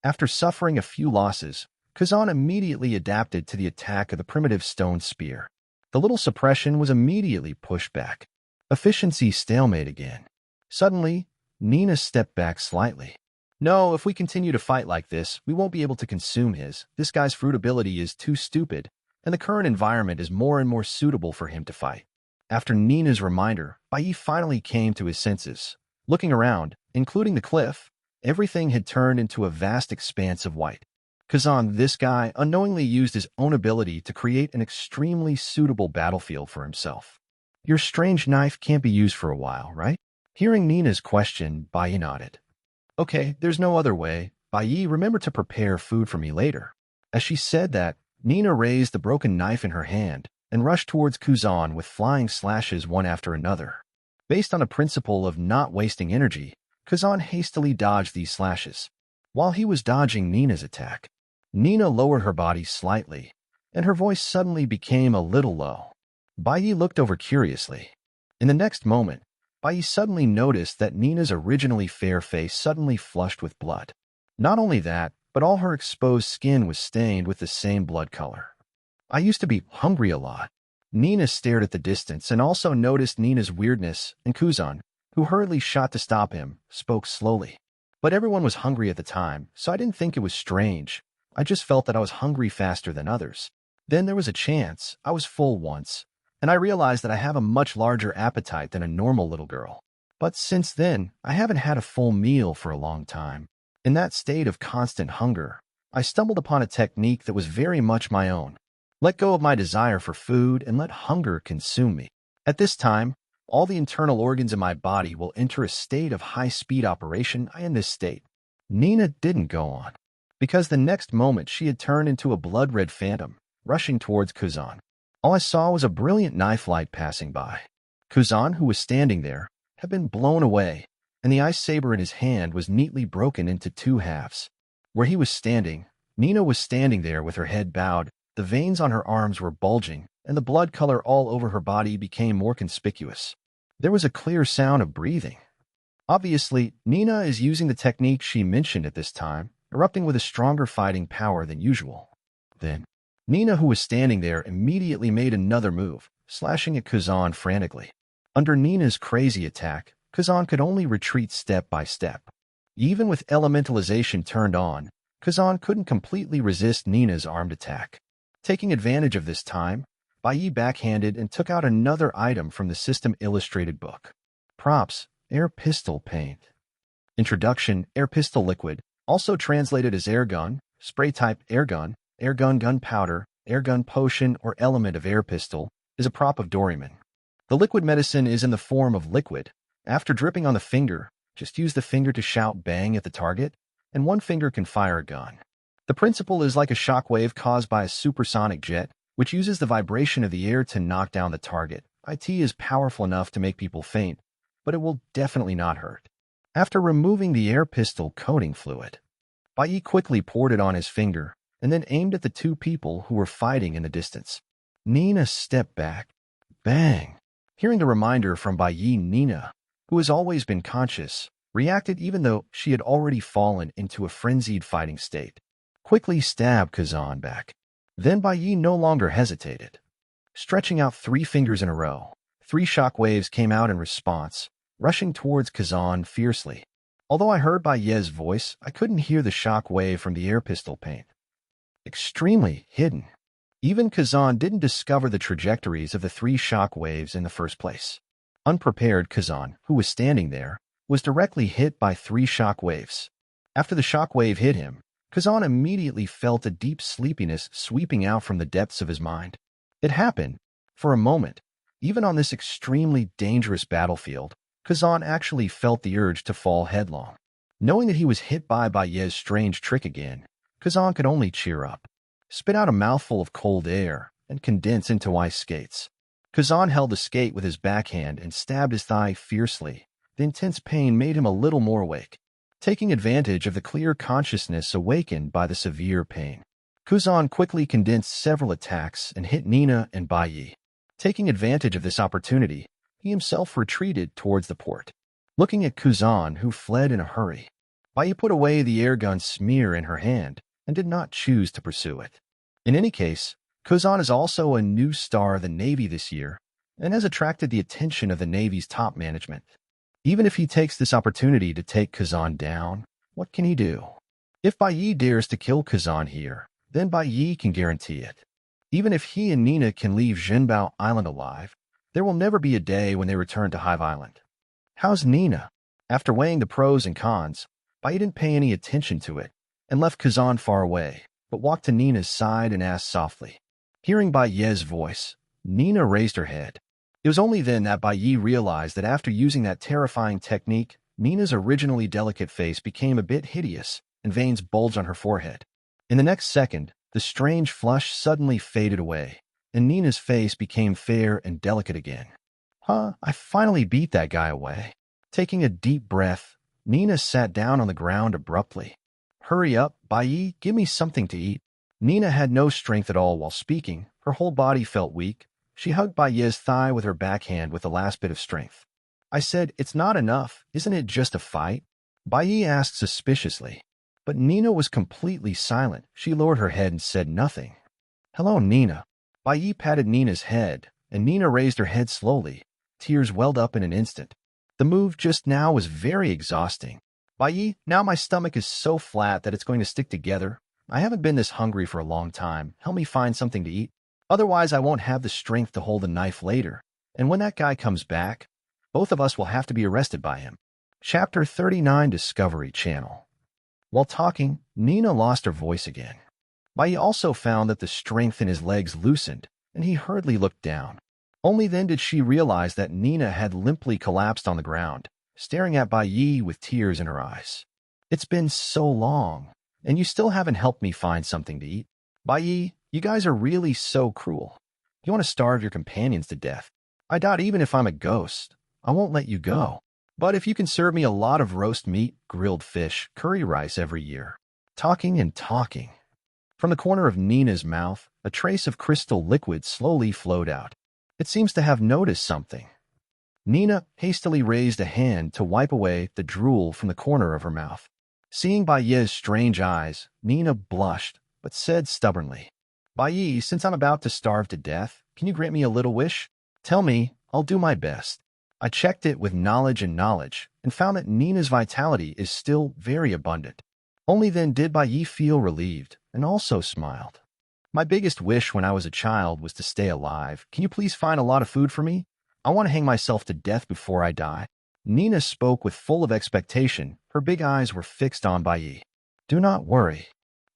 After suffering a few losses, Kazan immediately adapted to the attack of the primitive stone spear. The little suppression was immediately pushed back. Efficiency stalemate again. Suddenly, Nina stepped back slightly. No, if we continue to fight like this, we won't be able to consume this guy's fruit ability is too stupid, and the current environment is more and more suitable for him to fight. After Nina's reminder, Bai Yi finally came to his senses. Looking around, including the cliff, everything had turned into a vast expanse of white. Kazan, this guy, unknowingly used his own ability to create an extremely suitable battlefield for himself. Your strange knife can't be used for a while, right? Hearing Nina's question, Bai Yi nodded. Okay, there's no other way. Bai Yi, remember to prepare food for me later. As she said that, Nina raised the broken knife in her hand and rushed towards Kazan with flying slashes one after another. Based on a principle of not wasting energy, Kazan hastily dodged these slashes. While he was dodging Nina's attack, Nina lowered her body slightly, and her voice suddenly became a little low. Bai Yi looked over curiously. In the next moment, Bai Yi suddenly noticed that Nina's originally fair face suddenly flushed with blood. Not only that, but all her exposed skin was stained with the same blood color. I used to be hungry a lot. Nina stared at the distance and also noticed Nina's weirdness, and Kazan, who hurriedly shot to stop him, spoke slowly. But everyone was hungry at the time, so I didn't think it was strange. I just felt that I was hungry faster than others. Then there was a chance. I was full once, and I realized that I have a much larger appetite than a normal little girl. But since then, I haven't had a full meal for a long time. In that state of constant hunger, I stumbled upon a technique that was very much my own. Let go of my desire for food and let hunger consume me. At this time, all the internal organs in my body will enter a state of high-speed operation. In this state, Nina didn't go on, because the next moment she had turned into a blood-red phantom, rushing towards Kazan. All I saw was a brilliant knife light passing by. Kazan, who was standing there, had been blown away, and the ice saber in his hand was neatly broken into two halves. Where he was standing, Nina was standing there with her head bowed, the veins on her arms were bulging, and the blood color all over her body became more conspicuous. There was a clear sound of breathing. Obviously, Nina is using the technique she mentioned at this time, erupting with a stronger fighting power than usual. Then, Nina, who was standing there, immediately made another move, slashing at Kazan frantically. Under Nina's crazy attack, Kazan could only retreat step by step. Even with elementalization turned on, Kazan couldn't completely resist Nina's armed attack. Taking advantage of this time, Bai Yi backhanded and took out another item from the system illustrated book. Props: air pistol paint. Introduction: air pistol liquid, also translated as air gun, spray type air gun, gunpowder, air gun potion, or element of air pistol, is a prop of Doraemon. The liquid medicine is in the form of liquid. After dripping on the finger, just use the finger to shout bang at the target, and one finger can fire a gun. The principle is like a shockwave caused by a supersonic jet, which uses the vibration of the air to knock down the target. It is powerful enough to make people faint, but it will definitely not hurt. After removing the air pistol coating fluid, Bai quickly poured it on his finger and then aimed at the two people who were fighting in the distance. Nina stepped back. Bang! Hearing the reminder from Bai, Nina, who has always been conscious, reacted even though she had already fallen into a frenzied fighting state. Quickly stabbed Kazan back. Then Bai no longer hesitated. Stretching out 3 fingers in a row, 3 shockwaves came out in response, rushing towards Kazan fiercely. Although I heard Bai's voice, I couldn't hear the shockwave from the air pistol paint. Extremely hidden. Even Kazan didn't discover the trajectories of the 3 shockwaves in the first place. Unprepared Kazan, who was standing there, was directly hit by 3 shockwaves. After the shockwave hit him, Kazan immediately felt a deep sleepiness sweeping out from the depths of his mind. It happened. For a moment, even on this extremely dangerous battlefield, Kazan actually felt the urge to fall headlong. Knowing that he was hit by Bai's strange trick again, Kazan could only cheer up, spit out a mouthful of cold air, and condense into ice skates. Kazan held the skate with his backhand and stabbed his thigh fiercely. The intense pain made him a little more awake. Taking advantage of the clear consciousness awakened by the severe pain, Kazan quickly condensed several attacks and hit Nina and Bai. Taking advantage of this opportunity, he himself retreated towards the port. Looking at Kazan, who fled in a hurry, Bai put away the airgun smear in her hand and did not choose to pursue it. In any case, Kazan is also a new star of the Navy this year and has attracted the attention of the Navy's top management. Even if he takes this opportunity to take Kazan down, what can he do? If Bai dares to kill Kazan here, then Bai can guarantee it. Even if he and Nina can leave Zhenbao Island alive, there will never be a day when they return to Hive Island. How's Nina? After weighing the pros and cons, Bai didn't pay any attention to it and left Kazan far away, but walked to Nina's side and asked softly. Hearing Bai's voice, Nina raised her head. It was only then that Bai realized that after using that terrifying technique, Nina's originally delicate face became a bit hideous and veins bulged on her forehead. In the next second, the strange flush suddenly faded away, and Nina's face became fair and delicate again. I finally beat that guy away. Taking a deep breath, Nina sat down on the ground abruptly. Hurry up, Bai, give me something to eat. Nina had no strength at all while speaking. Her whole body felt weak. She hugged Bai's thigh with her backhand with the last bit of strength. I said, it's not enough. Isn't it just a fight? Bai asked suspiciously. But Nina was completely silent. She lowered her head and said nothing. Hello, Nina. Bai patted Nina's head, and Nina raised her head slowly. Tears welled up in an instant. The move just now was very exhausting. Bai, now my stomach is so flat that it's going to stick together. I haven't been this hungry for a long time. Help me find something to eat. Otherwise, I won't have the strength to hold a knife later. And when that guy comes back, both of us will have to be arrested by him. Chapter 39 Discovery Channel. While talking, Nina lost her voice again. Bai also found that the strength in his legs loosened, and he hurriedly looked down. Only then did she realize that Nina had limply collapsed on the ground, staring at Bai with tears in her eyes. It's been so long, and you still haven't helped me find something to eat. Bai, you guys are really so cruel. You want to starve your companions to death. I doubt even if I'm a ghost, I won't let you go. But if you can serve me a lot of roast meat, grilled fish, curry rice every year. Talking and talking. From the corner of Nina's mouth, a trace of crystal liquid slowly flowed out. It seems to have noticed something. Nina hastily raised a hand to wipe away the drool from the corner of her mouth. Seeing Bai's strange eyes, Nina blushed, but said stubbornly, Bai, since I'm about to starve to death, can you grant me a little wish? Tell me, I'll do my best. I checked it with knowledge and found that Nina's vitality is still very abundant. Only then did Bai feel relieved and also smiled. My biggest wish when I was a child was to stay alive. Can you please find a lot of food for me? I want to hang myself to death before I die. Nina spoke with full of expectation. Her big eyes were fixed on Bai. Do not worry.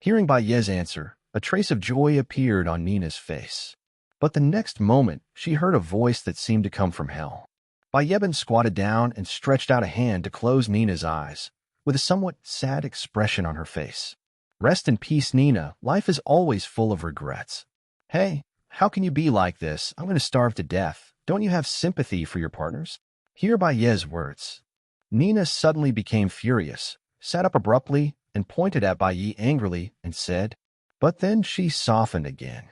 Hearing Bai's answer, a trace of joy appeared on Nina's face. But the next moment, she heard a voice that seemed to come from hell. Bai squatted down and stretched out a hand to close Nina's eyes. with a somewhat sad expression on her face. Rest in peace, Nina. Life is always full of regrets. Hey, how can you be like this? I'm going to starve to death. Don't you have sympathy for your partners? Hear Baye's words. Nina suddenly became furious, sat up abruptly, and pointed at Baye angrily and said, but then she softened again.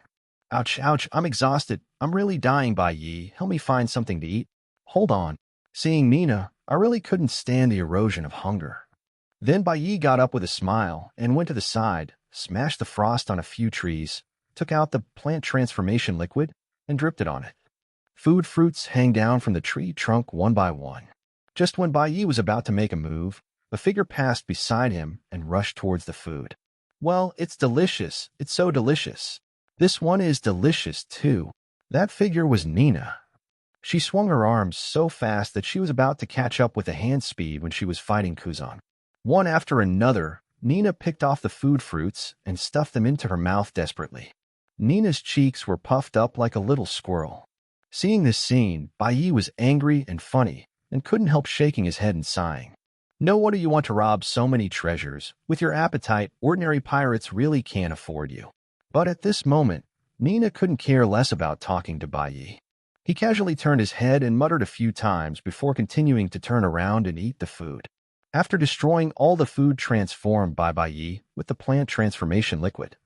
Ouch, ouch, I'm exhausted. I'm really dying, Baye. Help me find something to eat. Hold on. Seeing Nina, I really couldn't stand the erosion of hunger. Then Baye got up with a smile and went to the side, smashed the frost on a few trees, took out the plant transformation liquid, and dripped it on it. Food fruits hang down from the tree trunk one by one. Just when Baye was about to make a move, a figure passed beside him and rushed towards the food. Well, it's delicious. It's so delicious. This one is delicious, too. That figure was Nina. She swung her arms so fast that she was about to catch up with the hand speed when she was fighting Kuzan. One after another, Nina picked off the food fruits and stuffed them into her mouth desperately. Nina's cheeks were puffed up like a little squirrel. Seeing this scene, Baye was angry and funny and couldn't help shaking his head and sighing. No wonder you want to rob so many treasures. With your appetite, ordinary pirates really can't afford you. But at this moment, Nina couldn't care less about talking to Baye. He casually turned his head and muttered a few times before continuing to turn around and eat the food. After destroying all the food transformed by Baye with the plant transformation liquid.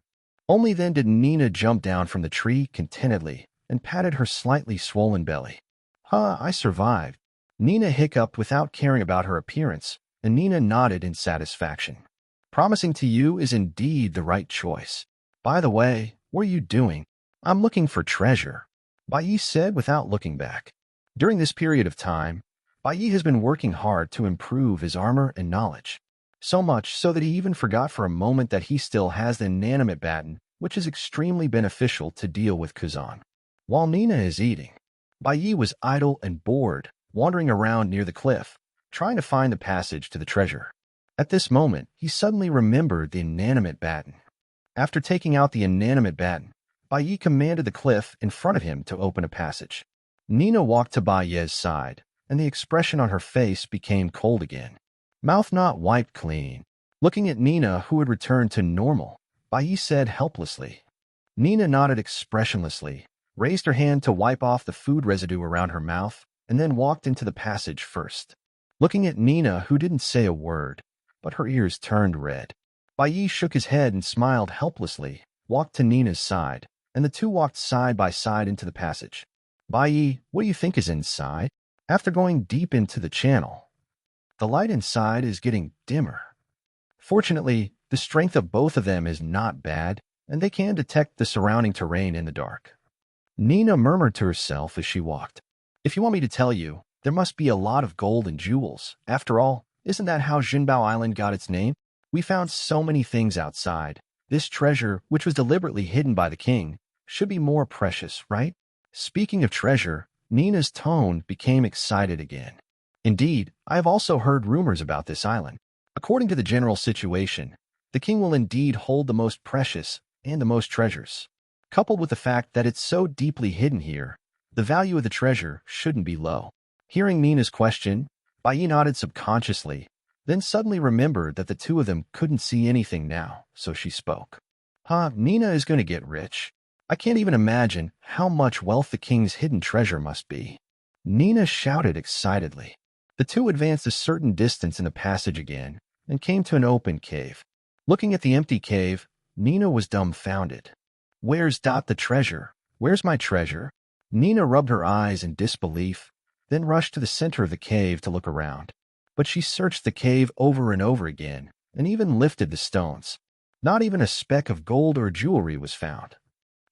Only then did Nina jump down from the tree contentedly and patted her slightly swollen belly. I survived. Nina hiccuped without caring about her appearance, and Nina nodded in satisfaction. Promising to you is indeed the right choice. By the way, what are you doing? I'm looking for treasure, Baye said without looking back. During this period of time, Baye has been working hard to improve his armor and knowledge. So much so that he even forgot for a moment that he still has the inanimate baton, which is extremely beneficial to deal with Kuzan. While Nina is eating, Baye was idle and bored, wandering around near the cliff, trying to find the passage to the treasure. At this moment, he suddenly remembered the inanimate baton. After taking out the inanimate baton, Baye commanded the cliff in front of him to open a passage. Nina walked to Baye's side, and the expression on her face became cold again. Mouth not wiped clean. Looking at Nina, who had returned to normal, Baye said helplessly. Nina nodded expressionlessly, raised her hand to wipe off the food residue around her mouth, and then walked into the passage first. Looking at Nina, who didn't say a word, but her ears turned red, Baye shook his head and smiled helplessly, walked to Nina's side, and the two walked side by side into the passage. Baye, what do you think is inside? After going deep into the channel, the light inside is getting dimmer. Fortunately, the strength of both of them is not bad, and they can detect the surrounding terrain in the dark. Nina murmured to herself as she walked. If you want me to tell you, there must be a lot of gold and jewels. After all, isn't that how Jinbao Island got its name? We found so many things outside. This treasure, which was deliberately hidden by the king, should be more precious, right? Speaking of treasure, Nina's tone became excited again. Indeed, I have also heard rumors about this island. According to the general situation, the king will indeed hold the most precious and the most treasures. Coupled with the fact that it's so deeply hidden here, the value of the treasure shouldn't be low. Hearing Nina's question, Baye nodded subconsciously, then suddenly remembered that the two of them couldn't see anything now, so she spoke. Nina is going to get rich. I can't even imagine how much wealth the king's hidden treasure must be. Nina shouted excitedly. The two advanced a certain distance in the passage again and came to an open cave. Looking at the empty cave, Nina was dumbfounded. Where's the treasure? Where's my treasure? Nina rubbed her eyes in disbelief, then rushed to the center of the cave to look around. But she searched the cave over and over again and even lifted the stones. Not even a speck of gold or jewelry was found.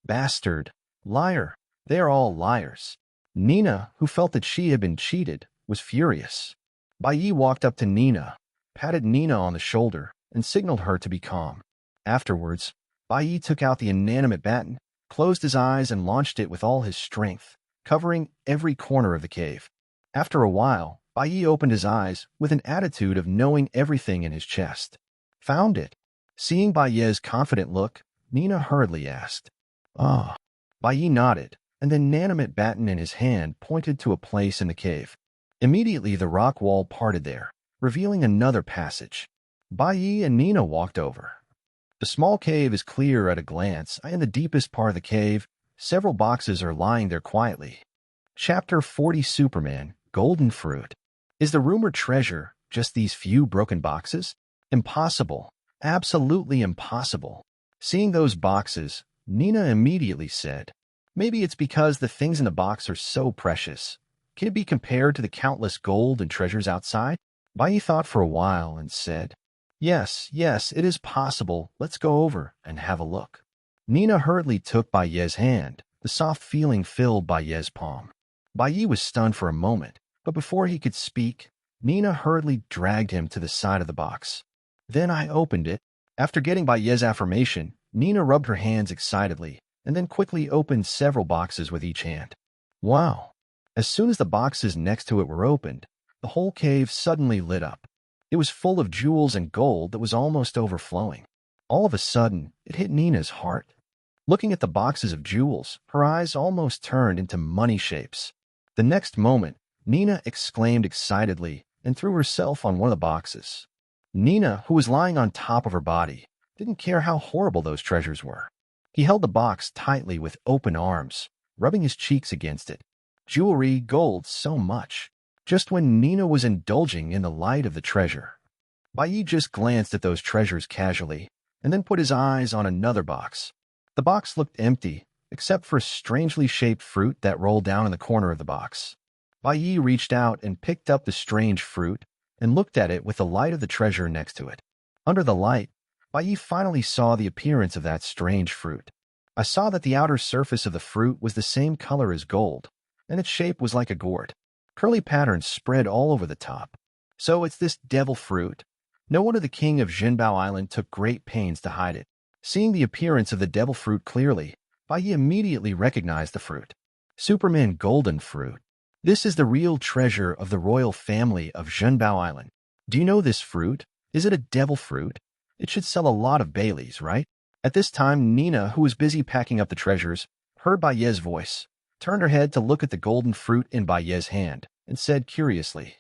Bastard! Liar! They are all liars. Nina, who felt that she had been cheated, was furious. Baye walked up to Nina, patted Nina on the shoulder, and signaled her to be calm. Afterwards, Baye took out the inanimate baton, closed his eyes, and launched it with all his strength, covering every corner of the cave. After a while, Baye opened his eyes with an attitude of knowing everything in his chest. Found it. Seeing Baye's confident look, Nina hurriedly asked, Ah. Baye nodded, and the inanimate baton in his hand pointed to a place in the cave. Immediately the rock wall parted there, revealing another passage. Bai Yi and Nina walked over. The small cave is clear at a glance. In the deepest part of the cave, several boxes are lying there quietly. Chapter 40 Superman, Golden Fruit. Is the rumored treasure just these few broken boxes? Impossible. Absolutely impossible. Seeing those boxes, Nina immediately said, "Maybe it's because the things in the box are so precious. Can it be compared to the countless gold and treasures outside?" Bai thought for a while and said, Yes, it is possible. Let's go over and have a look." Nina hurriedly took Bai Ye's hand. The soft feeling filled Bai Ye's palm. Bai Yi was stunned for a moment, but before he could speak, Nina hurriedly dragged him to the side of the box. "Then I opened it." After getting Bai Ye's affirmation, Nina rubbed her hands excitedly and then quickly opened several boxes with each hand. Wow! As soon as the boxes next to it were opened, the whole cave suddenly lit up. It was full of jewels and gold that was almost overflowing. All of a sudden, it hit Nina's heart. Looking at the boxes of jewels, her eyes almost turned into money shapes. The next moment, Nina exclaimed excitedly and threw herself on one of the boxes. Nina, who was lying on top of her body, didn't care how horrible those treasures were. He held the box tightly with open arms, rubbing his cheeks against it. Jewelry, gold, so much. Just when Nina was indulging in the light of the treasure, Bai Yi just glanced at those treasures casually and then put his eyes on another box. The box looked empty, except for a strangely shaped fruit that rolled down in the corner of the box. Bai Yi reached out and picked up the strange fruit and looked at it with the light of the treasure next to it. Under the light, Bai Yi finally saw the appearance of that strange fruit. I saw that the outer surface of the fruit was the same color as gold, and its shape was like a gourd. Curly patterns spread all over the top. So it's this devil fruit. No wonder the king of Jinbao Island took great pains to hide it. Seeing the appearance of the devil fruit clearly, Bai Yi immediately recognized the fruit. Superman Golden Fruit. This is the real treasure of the royal family of Jinbao Island. Do you know this fruit? Is it a devil fruit? It should sell a lot of Baileys, right? At this time, Nina, who was busy packing up the treasures, heard Bai Ye's voice, turned her head to look at the golden fruit in Bai Ye's hand, and said curiously,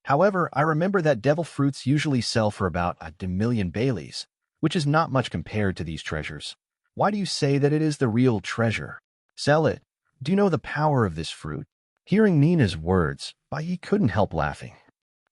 "However, I remember that devil fruits usually sell for about 1,000,000 Baileys, which is not much compared to these treasures. Why do you say that it is the real treasure? Sell it. Do you know the power of this fruit?" Hearing Nina's words, Bai Yi couldn't help laughing.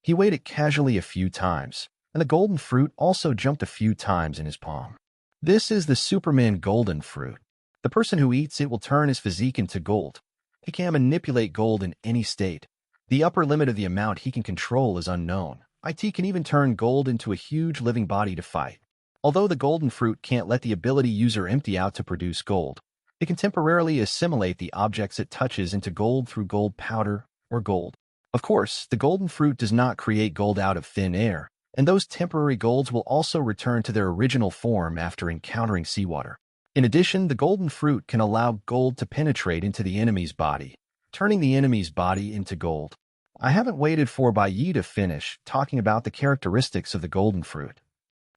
He weighed it casually a few times, and the golden fruit also jumped a few times in his palm. This is the Superman Golden Fruit. The person who eats it will turn his physique into gold. He can manipulate gold in any state. The upper limit of the amount he can control is unknown. IT can even turn gold into a huge living body to fight. Although the golden fruit can't let the ability user empty out to produce gold, it can temporarily assimilate the objects it touches into gold through gold powder or gold. Of course, the golden fruit does not create gold out of thin air, and those temporary golds will also return to their original form after encountering seawater. In addition, the golden fruit can allow gold to penetrate into the enemy's body, turning the enemy's body into gold. I haven't waited for Bai Yi to finish talking about the characteristics of the golden fruit.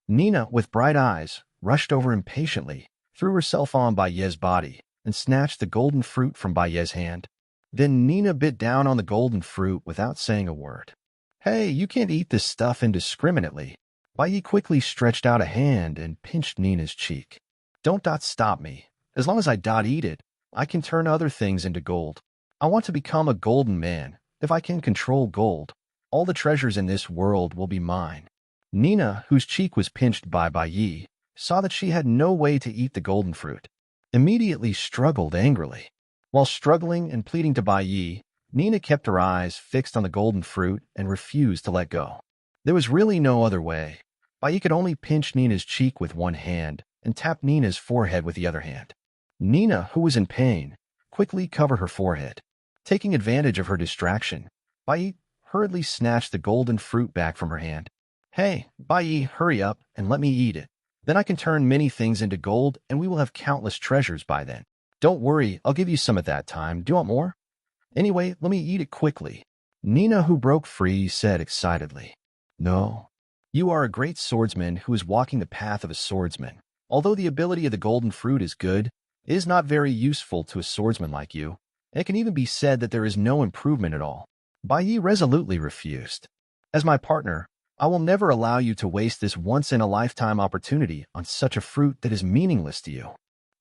Nina, with bright eyes, rushed over impatiently, threw herself on Bai Ye's body, and snatched the golden fruit from Bai Ye's hand. Then Nina bit down on the golden fruit without saying a word. "Hey, you can't eat this stuff indiscriminately." Bai Yi quickly stretched out a hand and pinched Nina's cheek. Don't stop me. As long as I eat it, I can turn other things into gold. I want to become a golden man. If I can control gold, all the treasures in this world will be mine." Nina, whose cheek was pinched by Bai Yi, saw that she had no way to eat the golden fruit. Immediately struggled angrily. While struggling and pleading to Bai Yi, Nina kept her eyes fixed on the golden fruit and refused to let go. There was really no other way. Bai Yi could only pinch Nina's cheek with one hand and tap Nina's forehead with the other hand. Nina, who was in pain, quickly covered her forehead. Taking advantage of her distraction, Bai Yi hurriedly snatched the golden fruit back from her hand. "Hey, Bai Yi, hurry up and let me eat it. Then I can turn many things into gold and we will have countless treasures by then. Don't worry, I'll give you some at that time. Do you want more? Anyway, let me eat it quickly." Nina, who broke free, said excitedly, "No. You are a great swordsman who is walking the path of a swordsman. Although the ability of the golden fruit is good, it is not very useful to a swordsman like you. It can even be said that there is no improvement at all." Bai Yi resolutely refused. "As my partner, I will never allow you to waste this once-in-a-lifetime opportunity on such a fruit that is meaningless to you.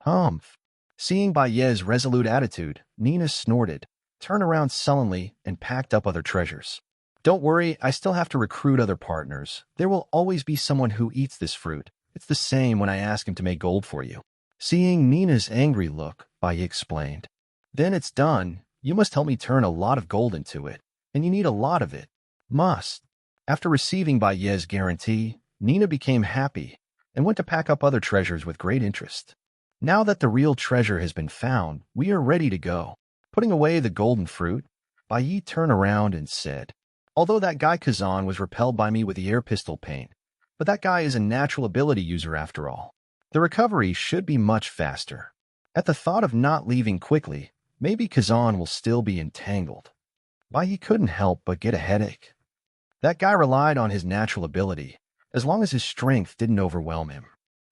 Humph. Seeing Baye's resolute attitude, Nina snorted, turned around sullenly, and packed up other treasures. Don't worry, I still have to recruit other partners. There will always be someone who eats this fruit. It's the same when I ask him to make gold for you. Seeing Nina's angry look, Baye explained. Then it's done. You must help me turn a lot of gold into it, and you need a lot of it. Must. After receiving Baye's guarantee, Nina became happy and went to pack up other treasures with great interest. Now that the real treasure has been found, we are ready to go. Putting away the golden fruit, Baye turned around and said, although that guy Kazan was repelled by me with the air pistol paint, but that guy is a natural ability user after all. The recovery should be much faster. At the thought of not leaving quickly, maybe Kazan will still be entangled. Baye couldn't help but get a headache. That guy relied on his natural ability, as long as his strength didn't overwhelm him.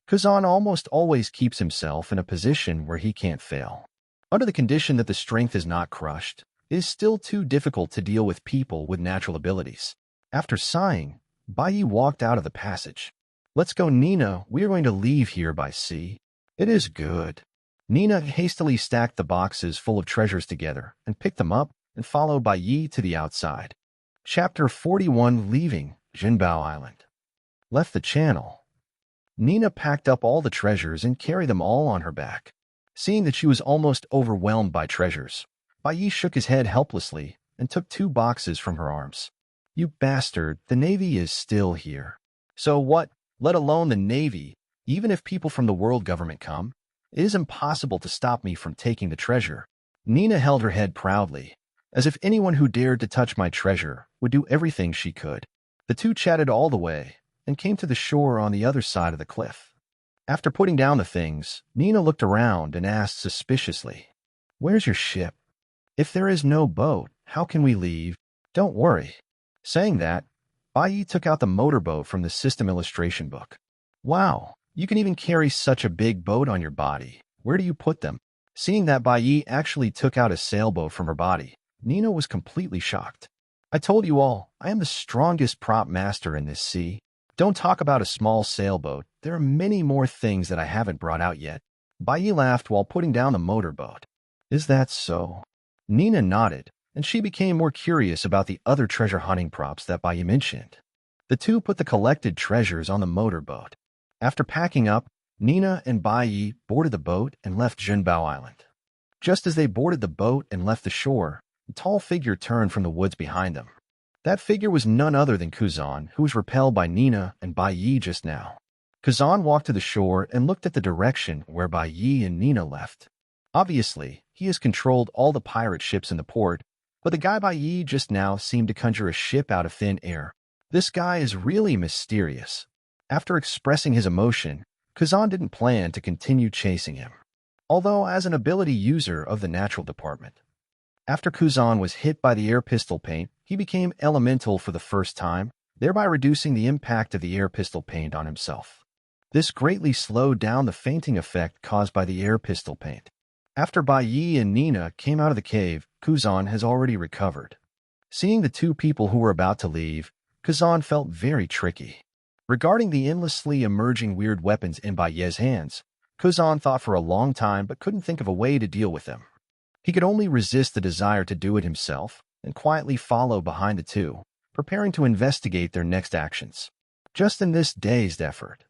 Kazan almost always keeps himself in a position where he can't fail. Under the condition that the strength is not crushed, it is still too difficult to deal with people with natural abilities. After sighing, Baye walked out of the passage. Let's go, Nina. We are going to leave here by sea. It is good. Nina hastily stacked the boxes full of treasures together and picked them up and followed Baye to the outside. Chapter 41, Leaving Jinbao Island. Left the channel. Nina packed up all the treasures and carried them all on her back. Seeing that she was almost overwhelmed by treasures, Baye shook his head helplessly and took 2 boxes from her arms. You bastard, the Navy is still here. So what? Let alone the Navy, even if people from the world government come, it is impossible to stop me from taking the treasure. Nina held her head proudly, as if anyone who dared to touch my treasure would do everything she could. The two chatted all the way and came to the shore on the other side of the cliff. After putting down the things, Nina looked around and asked suspiciously, "Where's your ship? If there is no boat, how can we leave?" "Don't worry." Saying that, Baye took out the motorboat from the system illustration book. "Wow, you can even carry such a big boat on your body. Where do you put them?" Seeing that Baye actually took out a sailboat from her body, Nina was completely shocked. "I told you all, I am the strongest prop master in this sea. Don't talk about a small sailboat. There are many more things that I haven't brought out yet." Baye laughed while putting down the motorboat. "Is that so?" Nina nodded, and she became more curious about the other treasure hunting props that Baye mentioned. The two put the collected treasures on the motorboat. After packing up, Nina and Baye boarded the boat and left Jinbao Island. Just as they boarded the boat and left the shore, a tall figure turned from the woods behind them. That figure was none other than Kazan, who was repelled by Nina and Baye just now. Kazan walked to the shore and looked at the direction where Baye and Nina left. Obviously, he has controlled all the pirate ships in the port, but the guy Baye just now seemed to conjure a ship out of thin air. This guy is really mysterious. After expressing his emotion, Kazan didn't plan to continue chasing him, although as an ability user of the natural department. After Kazan was hit by the air pistol paint, he became elemental for the first time, thereby reducing the impact of the air pistol paint on himself. This greatly slowed down the fainting effect caused by the air pistol paint. After Baye and Nina came out of the cave, Kazan has already recovered. Seeing the two people who were about to leave, Kazan felt very tricky. Regarding the endlessly emerging weird weapons in Baye's hands, Kazan thought for a long time but couldn't think of a way to deal with them. He could only resist the desire to do it himself and quietly follow behind the two, preparing to investigate their next actions. Just in this dazed effort,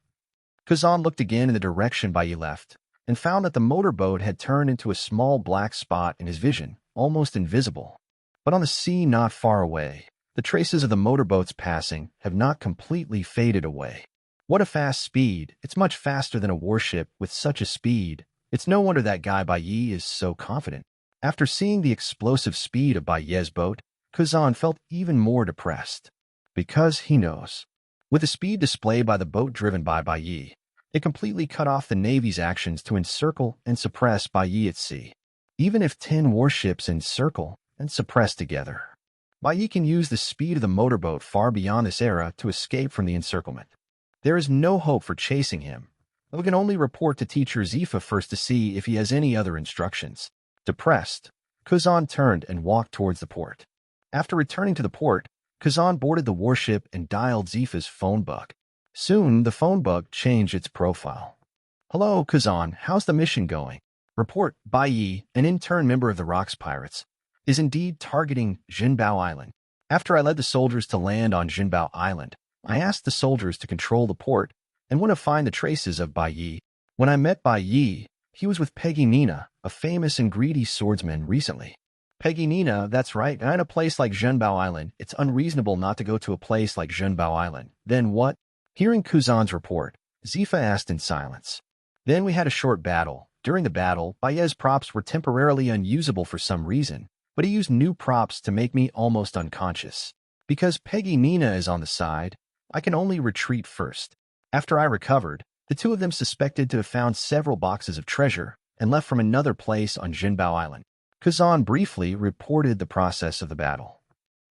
Kazan looked again in the direction Baye left and found that the motorboat had turned into a small black spot in his vision, almost invisible. But on the sea not far away, the traces of the motorboat's passing have not completely faded away. What a fast speed! It's much faster than a warship with such a speed. It's no wonder that guy Baye is so confident. After seeing the explosive speed of Baye's boat, Kazan felt even more depressed. Because he knows. With the speed displayed by the boat driven by Baye, it completely cut off the Navy's actions to encircle and suppress Baye at sea. Even if 10 warships encircle and suppress together, Baye can use the speed of the motorboat far beyond this era to escape from the encirclement. There is no hope for chasing him, but we can only report to Teacher Zifa first to see if he has any other instructions. Depressed, Kazan turned and walked towards the port. After returning to the port, Kazan boarded the warship and dialed Zifa's phone book. Soon, the phone book changed its profile. "Hello, Kazan. How's the mission going? Report, Bai Yi, an intern member of the Rocks Pirates, is indeed targeting Jinbao Island. After I led the soldiers to land on Jinbao Island, I asked the soldiers to control the port and want to find the traces of Bai Yi. When I met Bai Yi, he was with Peggy Nina, a famous and greedy swordsman recently." Peggy Nina, that's right. And in a place like Jinbao Island, it's unreasonable not to go to a place like Jinbao Island. Then what? Hearing Kuzan's report, Zifa asked in silence. Then we had a short battle. During the battle, Bayez's props were temporarily unusable for some reason, but he used new props to make me almost unconscious. Because Peggy Nina is on the side, I can only retreat first. After I recovered, the two of them suspected to have found several boxes of treasure and left from another place on Jinbao Island. Kazan briefly reported the process of the battle.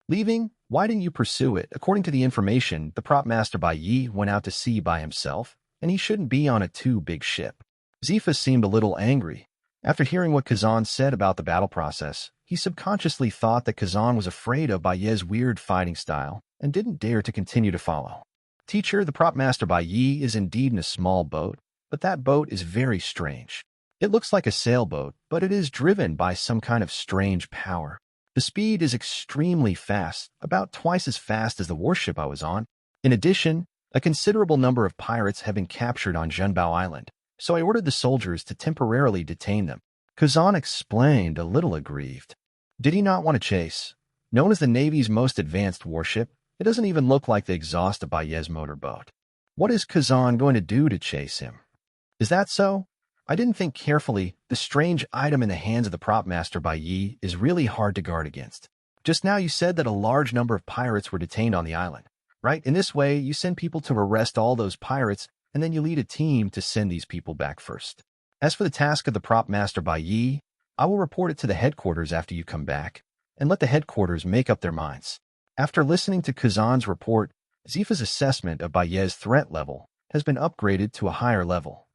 "Leaving? Why didn't you pursue it? According to the information, the prop master Bai Yi went out to sea by himself, and he shouldn't be on a too big ship." Zifa seemed a little angry. After hearing what Kazan said about the battle process, he subconsciously thought that Kazan was afraid of Bayez's weird fighting style and didn't dare to continue to follow. "Teacher, the prop master Bai Yi is indeed in a small boat, but that boat is very strange. It looks like a sailboat, but it is driven by some kind of strange power. The speed is extremely fast, about twice as fast as the warship I was on. In addition, a considerable number of pirates have been captured on Jinbao Island, so I ordered the soldiers to temporarily detain them." Kazan explained, a little aggrieved. Did he not want to chase? Known as the Navy's most advanced warship, it doesn't even look like the exhaust of Bayez's motorboat. What is Kazan going to do to chase him? Is that so? I didn't think carefully. The strange item in the hands of the prop master Bai Yi is really hard to guard against. Just now you said that a large number of pirates were detained on the island, right? In this way, you send people to arrest all those pirates, and then you lead a team to send these people back first. As for the task of the prop master Bai Yi, I will report it to the headquarters after you come back, and let the headquarters make up their minds. After listening to Kazan's report, Zifa's assessment of Bayez's threat level has been upgraded to a higher level.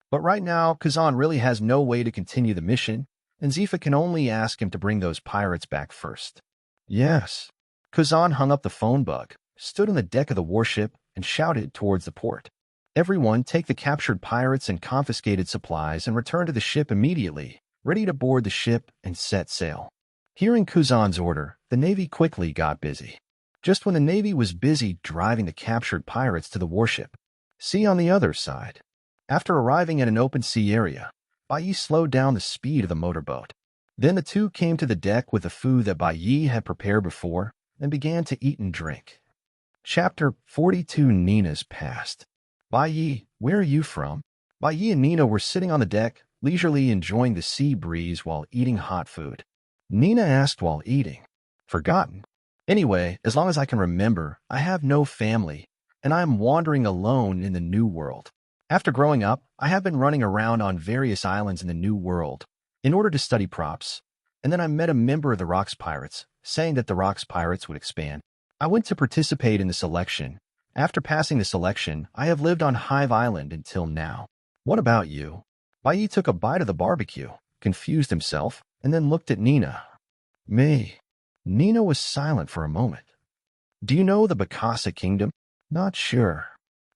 But right now, Kazan really has no way to continue the mission, and Zifa can only ask him to bring those pirates back first. Yes. Kazan hung up the phone bug, stood on the deck of the warship, and shouted towards the port. "Everyone take the captured pirates and confiscated supplies and return to the ship immediately, ready to board the ship and set sail." Hearing Kazan's order, the Navy quickly got busy. Just when the Navy was busy driving the captured pirates to the warship, see on the other side. After arriving at an open sea area, Bai Yi slowed down the speed of the motorboat. Then the two came to the deck with the food that Bai Yi had prepared before and began to eat and drink. Chapter 42. Nina's Past. "Bai Yi, where are you from?" Bai Yi and Nina were sitting on the deck, leisurely enjoying the sea breeze while eating hot food. Nina asked while eating. "Forgotten. Anyway, as long as I can remember, I have no family, and I am wandering alone in the New World. After growing up, I have been running around on various islands in the New World in order to study props, and then I met a member of the Rocks Pirates, saying that the Rocks Pirates would expand. I went to participate in the selection. After passing the selection, I have lived on Hive Island until now. What about you?" Bai Yi took a bite of the barbecue, confused himself, and then looked at Nina. "Me." Nina was silent for a moment. "Do you know the Bacasa Kingdom?" "Not sure."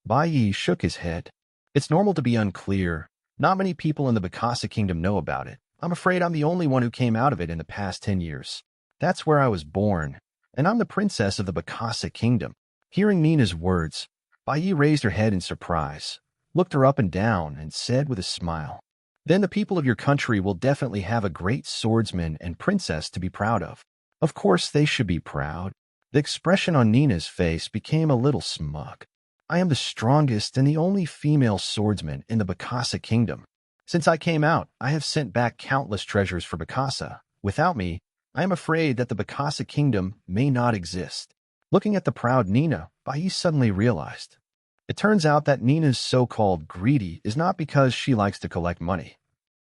Bai Yi shook his head. "It's normal to be unclear. Not many people in the Bacasa Kingdom know about it. I'm afraid I'm the only one who came out of it in the past 10 years. That's where I was born, and I'm the princess of the Bacasa Kingdom." Hearing Nina's words, Bai Yi raised her head in surprise, looked her up and down, and said with a smile, "Then the people of your country will definitely have a great swordsman and princess to be proud of." Of course they should be proud. The expression on Nina's face became a little smug. "I am the strongest and the only female swordsman in the Bacasa Kingdom. Since I came out, I have sent back countless treasures for Bacasa. Without me, I am afraid that the Bacasa Kingdom may not exist." Looking at the proud Nina, Bai Yi suddenly realized. It turns out that Nina's so-called greedy is not because she likes to collect money,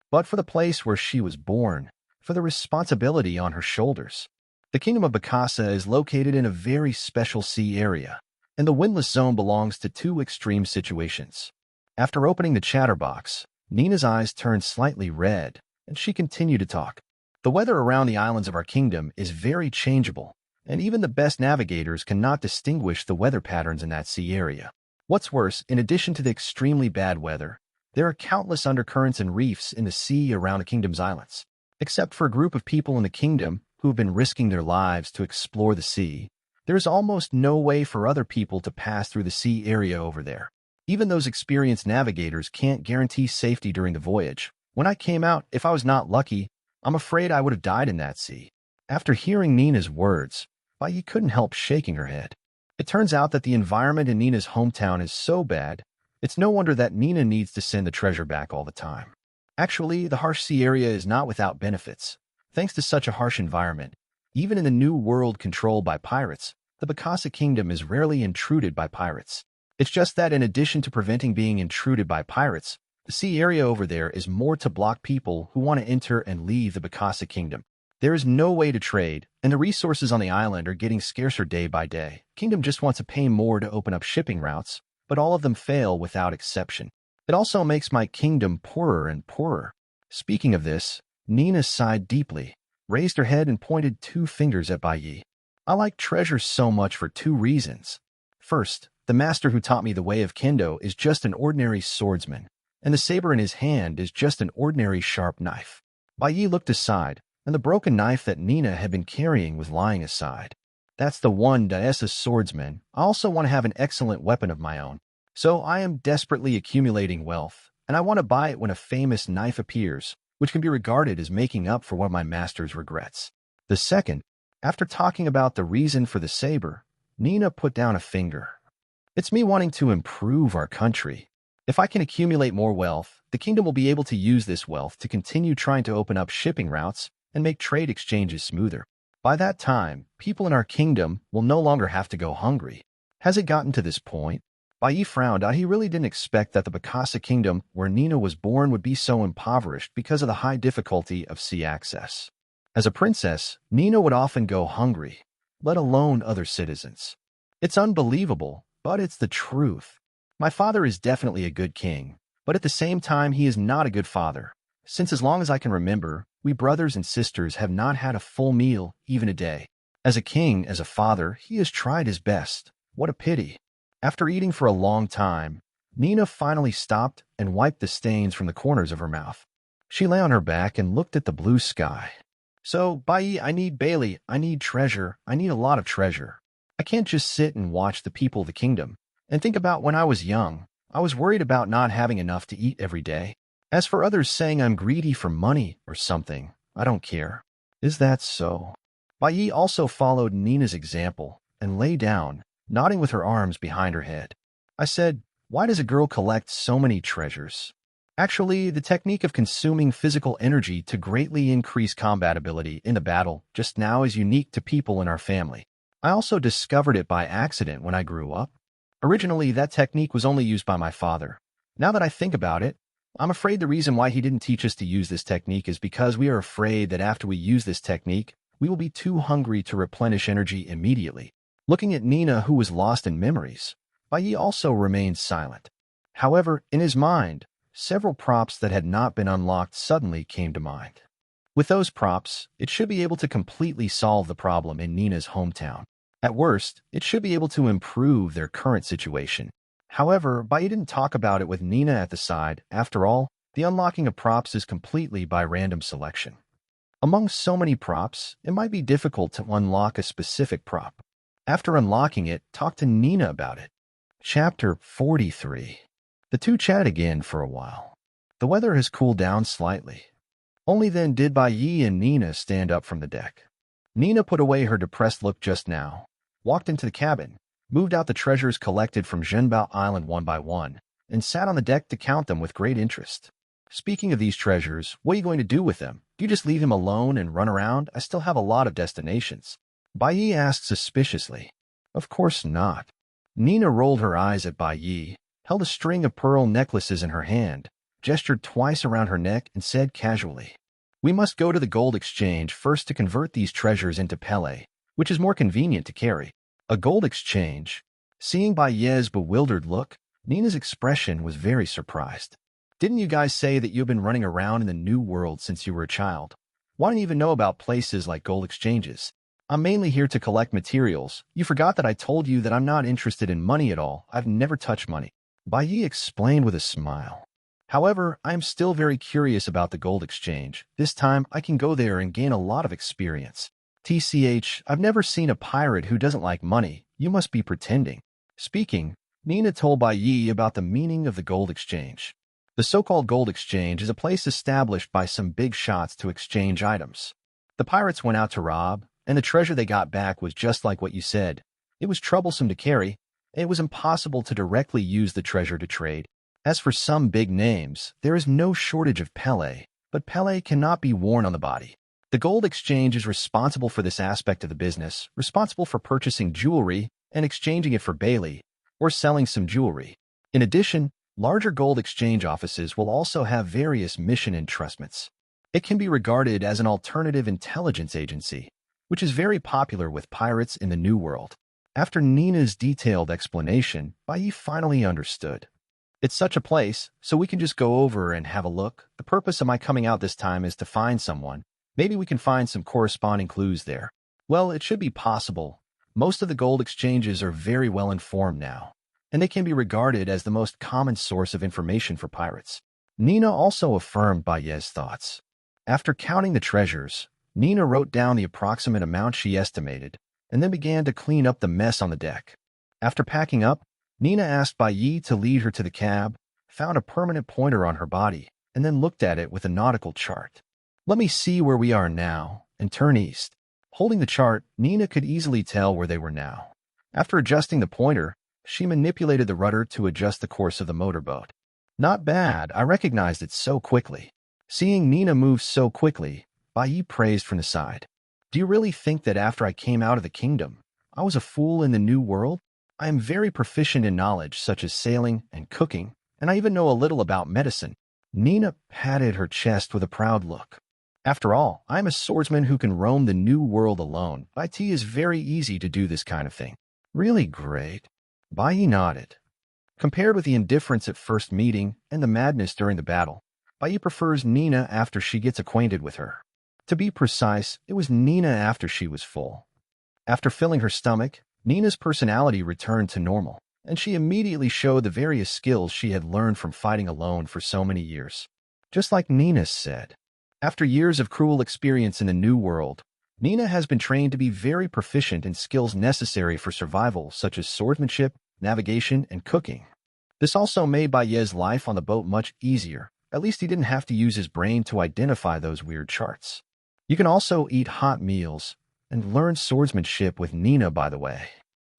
but for the place where she was born, for the responsibility on her shoulders. The Kingdom of Bacasa is located in a very special sea area, and the windless zone belongs to two extreme situations. After opening the chatterbox, Nina's eyes turned slightly red, and she continued to talk. "The weather around the islands of our kingdom is very changeable, and even the best navigators cannot distinguish the weather patterns in that sea area. What's worse, in addition to the extremely bad weather, there are countless undercurrents and reefs in the sea around the kingdom's islands. Except for a group of people in the kingdom who have been risking their lives to explore the sea, there is almost no way for other people to pass through the sea area over there. Even those experienced navigators can't guarantee safety during the voyage. When I came out, if I was not lucky, I'm afraid I would have died in that sea. After hearing Nina's words, Bai couldn't help shaking her head. It turns out that the environment in Nina's hometown is so bad, it's no wonder that Nina needs to send the treasure back all the time. Actually, the harsh sea area is not without benefits. Thanks to such a harsh environment, even in the new world controlled by pirates, the Bacasa kingdom is rarely intruded by pirates. It's just that in addition to preventing being intruded by pirates, the sea area over there is more to block people who want to enter and leave the Bacasa kingdom. There is no way to trade, and the resources on the island are getting scarcer day by day. Kingdom just wants to pay more to open up shipping routes, but all of them fail without exception. It also makes my kingdom poorer and poorer. Speaking of this, Nina sighed deeply, raised her head and pointed 2 fingers at Bai. I like treasure so much for 2 reasons. First, the master who taught me the way of kendo is just an ordinary swordsman, and the saber in his hand is just an ordinary sharp knife. Bai looked aside, and the broken knife that Nina had been carrying was lying aside. That's the one as a swordsman. I also want to have an excellent weapon of my own. So I am desperately accumulating wealth, and I want to buy it when a famous knife appears, which can be regarded as making up for one of my master's regrets. The second, after talking about the reason for the saber, Nina put down a finger. It's me wanting to improve our country. If I can accumulate more wealth, the kingdom will be able to use this wealth to continue trying to open up shipping routes and make trade exchanges smoother. By that time, people in our kingdom will no longer have to go hungry. Has it gotten to this point? Bai frowned. He really didn't expect that the Bacasa kingdom, where Nina was born, would be so impoverished because of the high difficulty of sea access. As a princess, Nina would often go hungry, let alone other citizens. It's unbelievable, but it's the truth. My father is definitely a good king, but at the same time he is not a good father. Since as long as I can remember, we brothers and sisters have not had a full meal, even a day. As a king, as a father, he has tried his best. What a pity. After eating for a long time, Nina finally stopped and wiped the stains from the corners of her mouth. She lay on her back and looked at the blue sky. So, Bai, I need treasure. I need a lot of treasure. I can't just sit and watch the people of the kingdom and think about when I was young. I was worried about not having enough to eat every day. As for others saying I'm greedy for money or something, I don't care. Is that so? Bai also followed Nina's example and lay down, nodding with her arms behind her head. I said, why does a girl collect so many treasures? Actually, the technique of consuming physical energy to greatly increase combat ability in a battle just now is unique to people in our family. I also discovered it by accident when I grew up. Originally, that technique was only used by my father. Now that I think about it, I'm afraid the reason why he didn't teach us to use this technique is because we are afraid that after we use this technique, we will be too hungry to replenish energy immediately. Looking at Nina, who was lost in memories, Bai also remained silent. However, in his mind, several props that had not been unlocked suddenly came to mind. With those props, it should be able to completely solve the problem in Nina's hometown. At worst, it should be able to improve their current situation. However, Bai didn't talk about it with Nina at the side. After all, the unlocking of props is completely by random selection. Among so many props, it might be difficult to unlock a specific prop. After unlocking it, talk to Nina about it. Chapter 43. The two chat again for a while. The weather has cooled down slightly. Only then did Bai and Nina stand up from the deck. Nina put away her depressed look just now, walked into the cabin, moved out the treasures collected from Zhenbao Island one by one, and sat on the deck to count them with great interest. Speaking of these treasures, what are you going to do with them? Do you just leave him alone and run around? I still have a lot of destinations. Bai asked suspiciously. Of course not. Nina rolled her eyes at Bai, held a string of pearl necklaces in her hand, gestured twice around her neck, and said casually, we must go to the gold exchange first to convert these treasures into Pele, which is more convenient to carry. A gold exchange? Seeing Bai's bewildered look, Nina's expression was very surprised. Didn't you guys say that you've been running around in the new world since you were a child? Why don't you even know about places like gold exchanges? I'm mainly here to collect materials. You forgot that I told you that I'm not interested in money at all. I've never touched money. Bai Yi explained with a smile. However, I am still very curious about the gold exchange. This time, I can go there and gain a lot of experience. TCH, I've never seen a pirate who doesn't like money. You must be pretending. Speaking, Nina told Bai Yi about the meaning of the gold exchange. The so-called gold exchange is a place established by some big shots to exchange items. The pirates went out to rob, and the treasure they got back was just like what you said. It was troublesome to carry, and it was impossible to directly use the treasure to trade. As for some big names, there is no shortage of Pele, but Pele cannot be worn on the body. The gold exchange is responsible for this aspect of the business, responsible for purchasing jewelry and exchanging it for Bailey, or selling some jewelry. In addition, larger gold exchange offices will also have various mission entrustments. It can be regarded as an alternative intelligence agency, which is very popular with pirates in the New World. After Nina's detailed explanation, Bai Yi finally understood. It's such a place, so we can just go over and have a look. The purpose of my coming out this time is to find someone. Maybe we can find some corresponding clues there. Well, it should be possible. Most of the gold exchanges are very well informed now, and they can be regarded as the most common source of information for pirates. Nina also affirmed Bai Yi's thoughts. After counting the treasures, Nina wrote down the approximate amount she estimated, and then began to clean up the mess on the deck. After packing up, Nina asked Bai Yi to lead her to the cab, found a permanent pointer on her body, and then looked at it with a nautical chart. Let me see where we are now, and turn east. Holding the chart, Nina could easily tell where they were now. After adjusting the pointer, she manipulated the rudder to adjust the course of the motorboat. Not bad, I recognized it so quickly. Seeing Nina move so quickly, Bai Yi praised from the side. Do you really think that after I came out of the kingdom, I was a fool in the New World? I am very proficient in knowledge such as sailing and cooking, and I even know a little about medicine. Nina patted her chest with a proud look. After all, I am a swordsman who can roam the New World alone. It is very easy to do this kind of thing. Really great. Bai Yi nodded. Compared with the indifference at first meeting and the madness during the battle, Bai Yi prefers Nina after she gets acquainted with her. To be precise, it was Nina after she was full. After filling her stomach, Nina's personality returned to normal, and she immediately showed the various skills she had learned from fighting alone for so many years. Just like Nina said, after years of cruel experience in the New World, Nina has been trained to be very proficient in skills necessary for survival such as swordsmanship, navigation, and cooking. This also made Bai Yi's life on the boat much easier. At least he didn't have to use his brain to identify those weird charts. You can also eat hot meals and learn swordsmanship with Nina, by the way.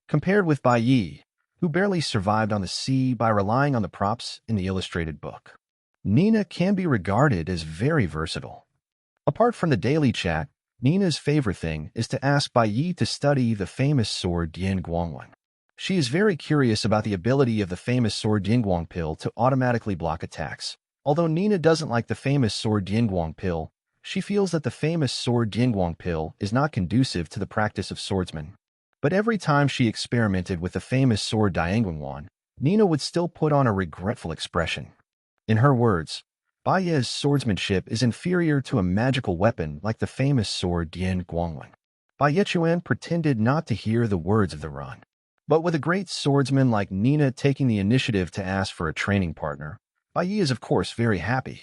Compared with Bai Yi, who barely survived on the sea by relying on the props in the illustrated book, Nina can be regarded as very versatile. Apart from the daily chat, Nina's favorite thing is to ask Bai Yi to study the famous sword Dian Guangwen. She is very curious about the ability of the famous sword Dianguang pill to automatically block attacks. Although Nina doesn't like the famous sword Dianguang pill, she feels that the famous sword Dianguang pill is not conducive to the practice of swordsmen. But every time she experimented with the famous sword Dianguang, Nina would still put on a regretful expression. In her words, Bai Yi's swordsmanship is inferior to a magical weapon like the famous sword Dian Guangwen. Bai Yichuan pretended not to hear the words of the run. But with a great swordsman like Nina taking the initiative to ask for a training partner, Bai Yi is of course very happy.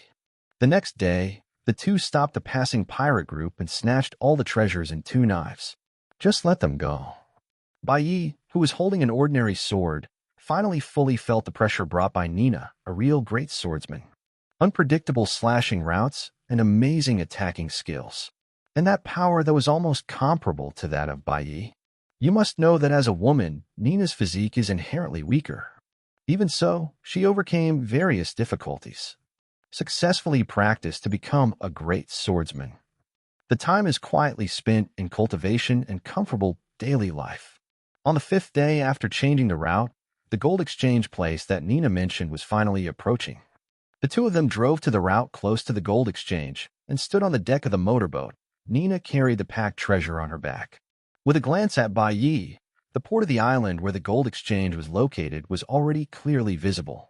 The next day, the two stopped the passing pirate group and snatched all the treasures and 2 knives. Just let them go. Bai Yi, who was holding an ordinary sword, finally fully felt the pressure brought by Nina, a real great swordsman. Unpredictable slashing routes and amazing attacking skills. And that power that was almost comparable to that of Bai Yi. You must know that as a woman, Nina's physique is inherently weaker. Even so, she overcame various difficulties. Successfully practiced to become a great swordsman. The time is quietly spent in cultivation and comfortable daily life. On the 5th day after changing the route, the gold exchange place that Nina mentioned was finally approaching. The two of them drove to the route close to the gold exchange and stood on the deck of the motorboat. Nina carried the packed treasure on her back. With a glance at Bai Yi, the port of the island where the gold exchange was located was already clearly visible.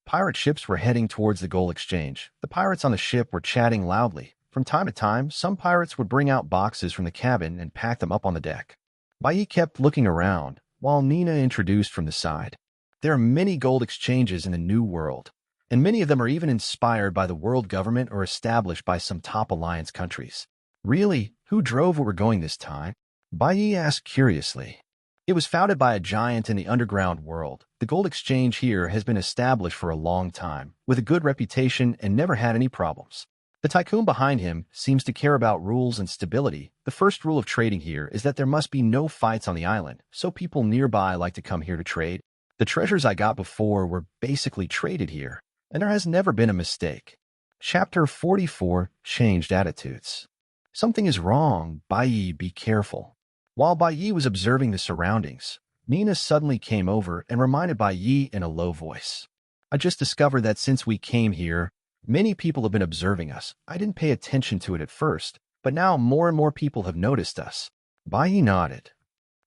Pirate ships were heading towards the gold exchange. The pirates on the ship were chatting loudly, From time to time, some pirates would bring out boxes from the cabin and pack them up on the deck. Bai kept looking around, while Nina introduced from the side. There are many gold exchanges in the New World, and many of them are even inspired by the world government or established by some top alliance countries. Really? Who drove where we're going this time? Bai asked curiously. It was founded by a giant in the underground world. The gold exchange here has been established for a long time, with a good reputation and never had any problems. The tycoon behind him seems to care about rules and stability. The first rule of trading here is that there must be no fights on the island, so people nearby like to come here to trade. The treasures I got before were basically traded here, and there has never been a mistake. Chapter 44, Changed Attitudes. Something is wrong. Bai, be careful. While Bai was observing the surroundings, Nina suddenly came over and reminded Bai in a low voice. I just discovered that since we came here, many people have been observing us. I didn't pay attention to it at first, but now more and more people have noticed us. Bai nodded.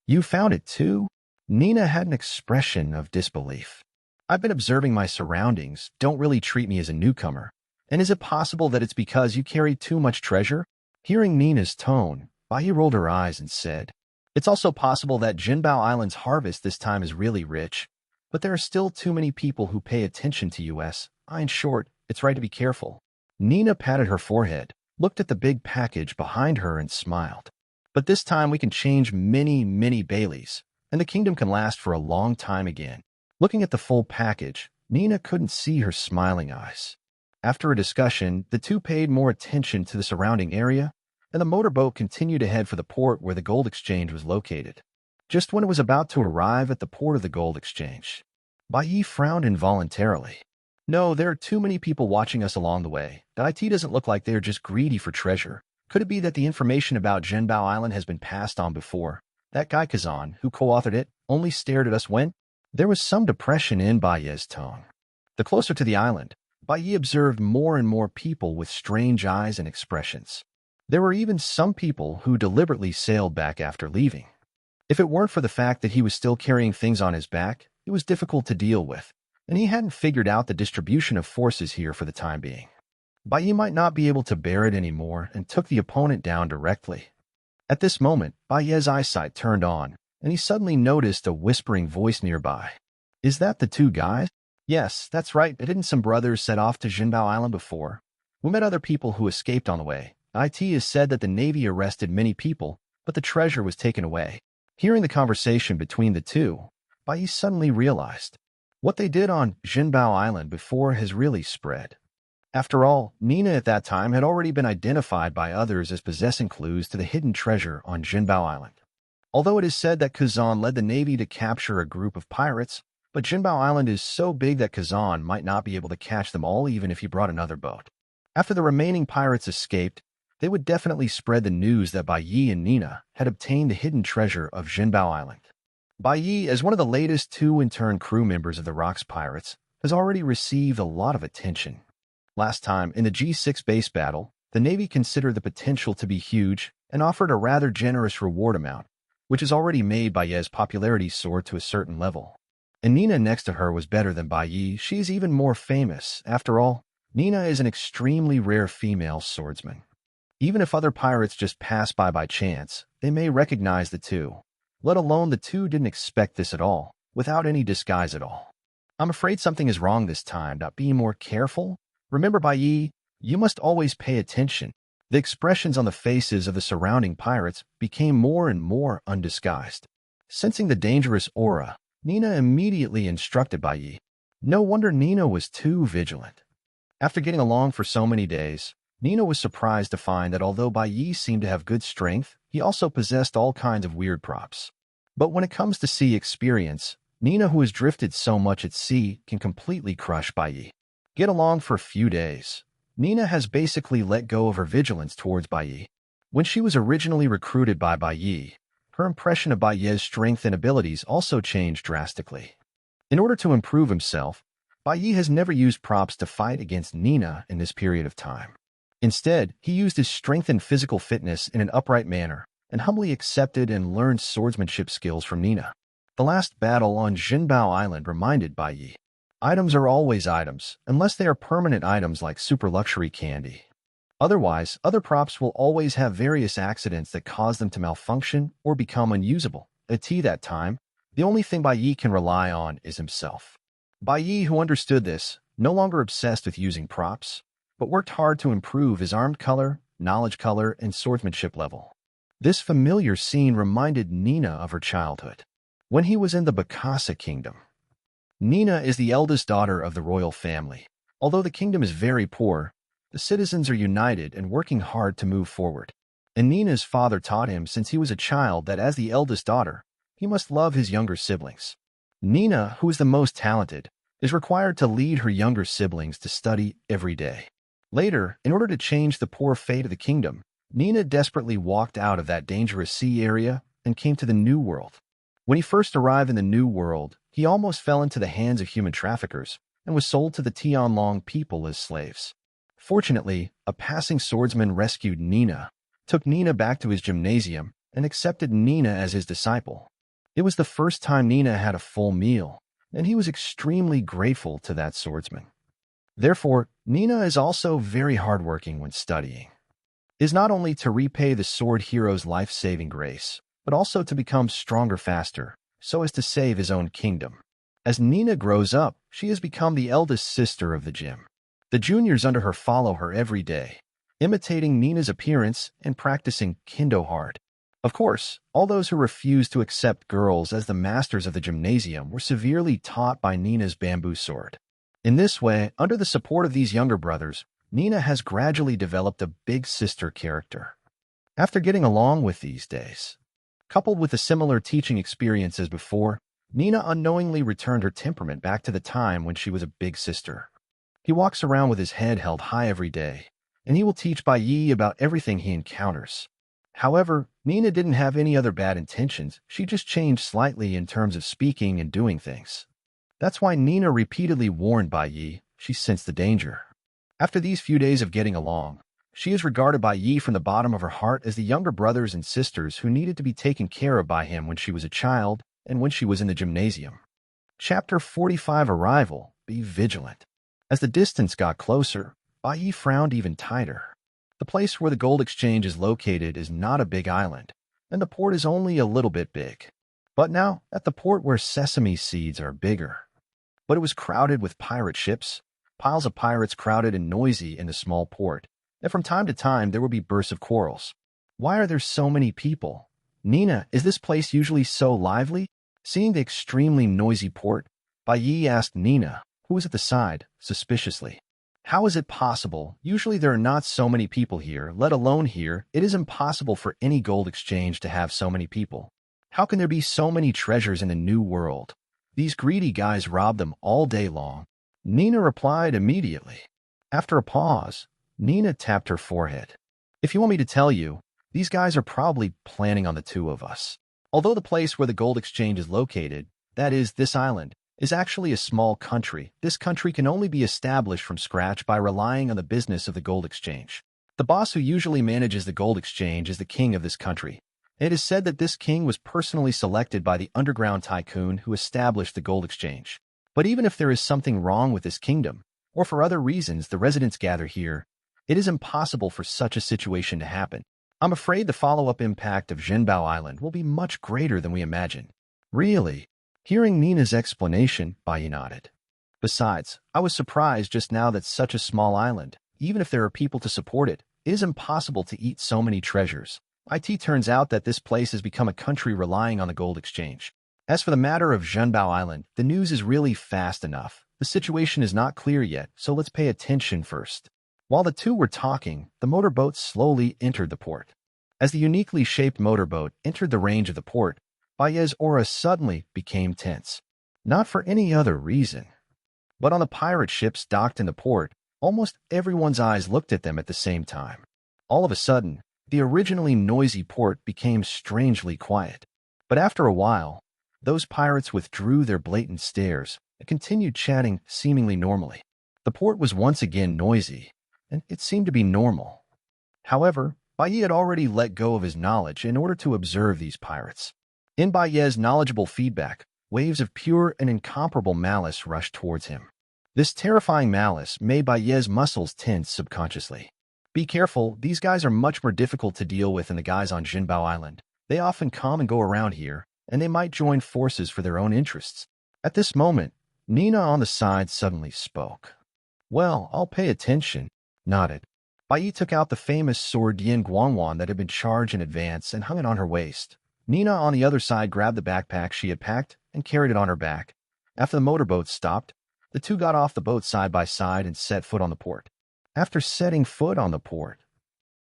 You found it too? Nina had an expression of disbelief. I've been observing my surroundings. Don't really treat me as a newcomer. And is it possible that it's because you carry too much treasure? Hearing Nina's tone, Bai rolled her eyes and said, It's also possible that Jinbao Island's harvest this time is really rich, but there are still too many people who pay attention to us. In short, it's right to be careful. Nina patted her forehead, looked at the big package behind her and smiled. But this time we can change many Baileys, and the kingdom can last for a long time again. Looking at the full package, Nina couldn't see her smiling eyes. After a discussion, the two paid more attention to the surrounding area, and the motorboat continued to head for the port where the gold exchange was located. Just when it was about to arrive at the port of the gold exchange, Bai frowned involuntarily. No, there are too many people watching us along the way. The IT doesn't look like they're just greedy for treasure. Could it be that the information about Jinbao Island has been passed on before? That guy Kazan, who co-authored it, only stared at us when? There was some depression in Bai's tone. The closer to the island, Bai observed more and more people with strange eyes and expressions. There were even some people who deliberately sailed back after leaving. If it weren't for the fact that he was still carrying things on his back, it was difficult to deal with, and he hadn't figured out the distribution of forces here for the time being. Bai might not be able to bear it anymore and took the opponent down directly. At this moment, Bai's eyesight turned on, and he suddenly noticed a whispering voice nearby. Is that the two guys? Yes, that's right. Didn't some brothers set off to Jinbao Island before? We met other people who escaped on the way. IT has said that the Navy arrested many people, but the treasure was taken away. Hearing the conversation between the two, Bai suddenly realized what they did on Jinbao Island before has really spread. After all, Nina at that time had already been identified by others as possessing clues to the hidden treasure on Jinbao Island. Although it is said that Kazan led the Navy to capture a group of pirates, but Jinbao Island is so big that Kazan might not be able to catch them all even if he brought another boat. After the remaining pirates escaped, they would definitely spread the news that Bai and Nina had obtained the hidden treasure of Jinbao Island. Bai, as one of the latest two-in-turn crew members of the Rocks Pirates, has already received a lot of attention. Last time, in the G6 base battle, the Navy considered the potential to be huge and offered a rather generous reward amount, which has already made Bai's popularity soar to a certain level. And Nina next to her was better than Bai. She is even more famous. After all, Nina is an extremely rare female swordsman. Even if other pirates just pass by chance, they may recognize the two. Let alone the two didn't expect this at all, without any disguise at all. I'm afraid something is wrong this time. Be more careful. Remember, Bai, you must always pay attention. The expressions on the faces of the surrounding pirates became more and more undisguised. Sensing the dangerous aura, Nina immediately instructed Bai. No wonder Nina was too vigilant. After getting along for so many days, Nina was surprised to find that although Bai seemed to have good strength, he also possessed all kinds of weird props. But when it comes to sea experience, Nina, who has drifted so much at sea, can completely crush Bai. Get along for a few days. Nina has basically let go of her vigilance towards Bai. When she was originally recruited by Bai, her impression of Bai's strength and abilities also changed drastically. In order to improve himself, Bai has never used props to fight against Nina in this period of time. Instead, he used his strength and physical fitness in an upright manner and humbly accepted and learned swordsmanship skills from Nina. The last battle on Jinbao Island reminded Bai, items are always items, unless they are permanent items like super luxury candy. Otherwise, other props will always have various accidents that cause them to malfunction or become unusable. At that time, the only thing Bai Yi can rely on is himself. Bai Yi, who understood this, no longer obsessed with using props, but worked hard to improve his armed color, knowledge color, and swordsmanship level. This familiar scene reminded Nina of her childhood, when he was in the Bakasa kingdom. Nina is the eldest daughter of the royal family. Although the kingdom is very poor, the citizens are united and working hard to move forward. And Nina's father taught him since he was a child that as the eldest daughter, he must love his younger siblings. Nina, who is the most talented, is required to lead her younger siblings to study every day. Later, in order to change the poor fate of the kingdom, Nina desperately walked out of that dangerous sea area and came to the New World. When he first arrived in the New World, he almost fell into the hands of human traffickers and was sold to the Tianlong people as slaves. Fortunately, a passing swordsman rescued Nina, took Nina back to his gymnasium, and accepted Nina as his disciple. It was the first time Nina had a full meal, and he was extremely grateful to that swordsman. Therefore, Nina is also very hardworking when studying. It is not only to repay the sword hero's life-saving grace, but also to become stronger faster, so as to save his own kingdom. As Nina grows up, she has become the eldest sister of the gym. The juniors under her follow her every day, imitating Nina's appearance and practicing kendo hard. Of course, all those who refused to accept girls as the masters of the gymnasium were severely taught by Nina's bamboo sword. In this way, under the support of these younger brothers, Nina has gradually developed a big sister character. After getting along with these days, coupled with a similar teaching experience as before, Nina unknowingly returned her temperament back to the time when she was a big sister. He walks around with his head held high every day, and he will teach Bai Yi about everything he encounters. However, Nina didn't have any other bad intentions, she just changed slightly in terms of speaking and doing things. That's why Nina repeatedly warned Bai Yi she sensed the danger. After these few days of getting along, she is regarded by Yi from the bottom of her heart as the younger brothers and sisters who needed to be taken care of by him when she was a child and when she was in the gymnasium. Chapter 45 Arrival. Be vigilant. As the distance got closer, Bai Yi frowned even tighter. The place where the gold exchange is located is not a big island, and the port is only a little bit big. But now, at the port where sesame seeds are bigger. But it was crowded with pirate ships, piles of pirates crowded and noisy in the small port, and from time to time there would be bursts of quarrels. Why are there so many people? Nina, is this place usually so lively? Seeing the extremely noisy port, Bai Yi asked Nina, who was at the side, suspiciously. How is it possible? Usually there are not so many people here, let alone here. It is impossible for any gold exchange to have so many people. How can there be so many treasures in the New World? These greedy guys rob them all day long. Nina replied immediately. After a pause, Nina tapped her forehead. If you want me to tell you, these guys are probably planning on the two of us. Although the place where the gold exchange is located, that is, this island, is actually a small country. This country can only be established from scratch by relying on the business of the gold exchange. The boss who usually manages the gold exchange is the king of this country. It is said that this king was personally selected by the underground tycoon who established the gold exchange. But even if there is something wrong with this kingdom, or for other reasons the residents gather here, it is impossible for such a situation to happen. I'm afraid the follow-up impact of Zhenbao Island will be much greater than we imagine. Really? Hearing Nina's explanation, Bai Yi nodded. Besides, I was surprised just now that such a small island, even if there are people to support it, it is impossible to eat so many treasures. It turns out that this place has become a country relying on the gold exchange. As for the matter of Zhenbao Island, the news is really fast enough. The situation is not clear yet, so let's pay attention first. While the two were talking, the motorboat slowly entered the port. As the uniquely shaped motorboat entered the range of the port, Bai Yi's aura suddenly became tense. Not for any other reason. But on the pirate ships docked in the port, almost everyone's eyes looked at them at the same time. All of a sudden, the originally noisy port became strangely quiet. But after a while, those pirates withdrew their blatant stares and continued chatting seemingly normally. The port was once again noisy, and it seemed to be normal. However, Bai Yi had already let go of his knowledge in order to observe these pirates. In Bai Yi's knowledgeable feedback, waves of pure and incomparable malice rushed towards him. This terrifying malice made Bai Yi's muscles tense subconsciously. Be careful, these guys are much more difficult to deal with than the guys on Jinbao Island. They often come and go around here, and they might join forces for their own interests. At this moment, Nina on the side suddenly spoke. Well, I'll pay attention, nodded. Bai took out the famous sword Yin Guangwan that had been charged in advance and hung it on her waist. Nina on the other side grabbed the backpack she had packed and carried it on her back. After the motorboat stopped, the two got off the boat side by side and set foot on the port. After setting foot on the port,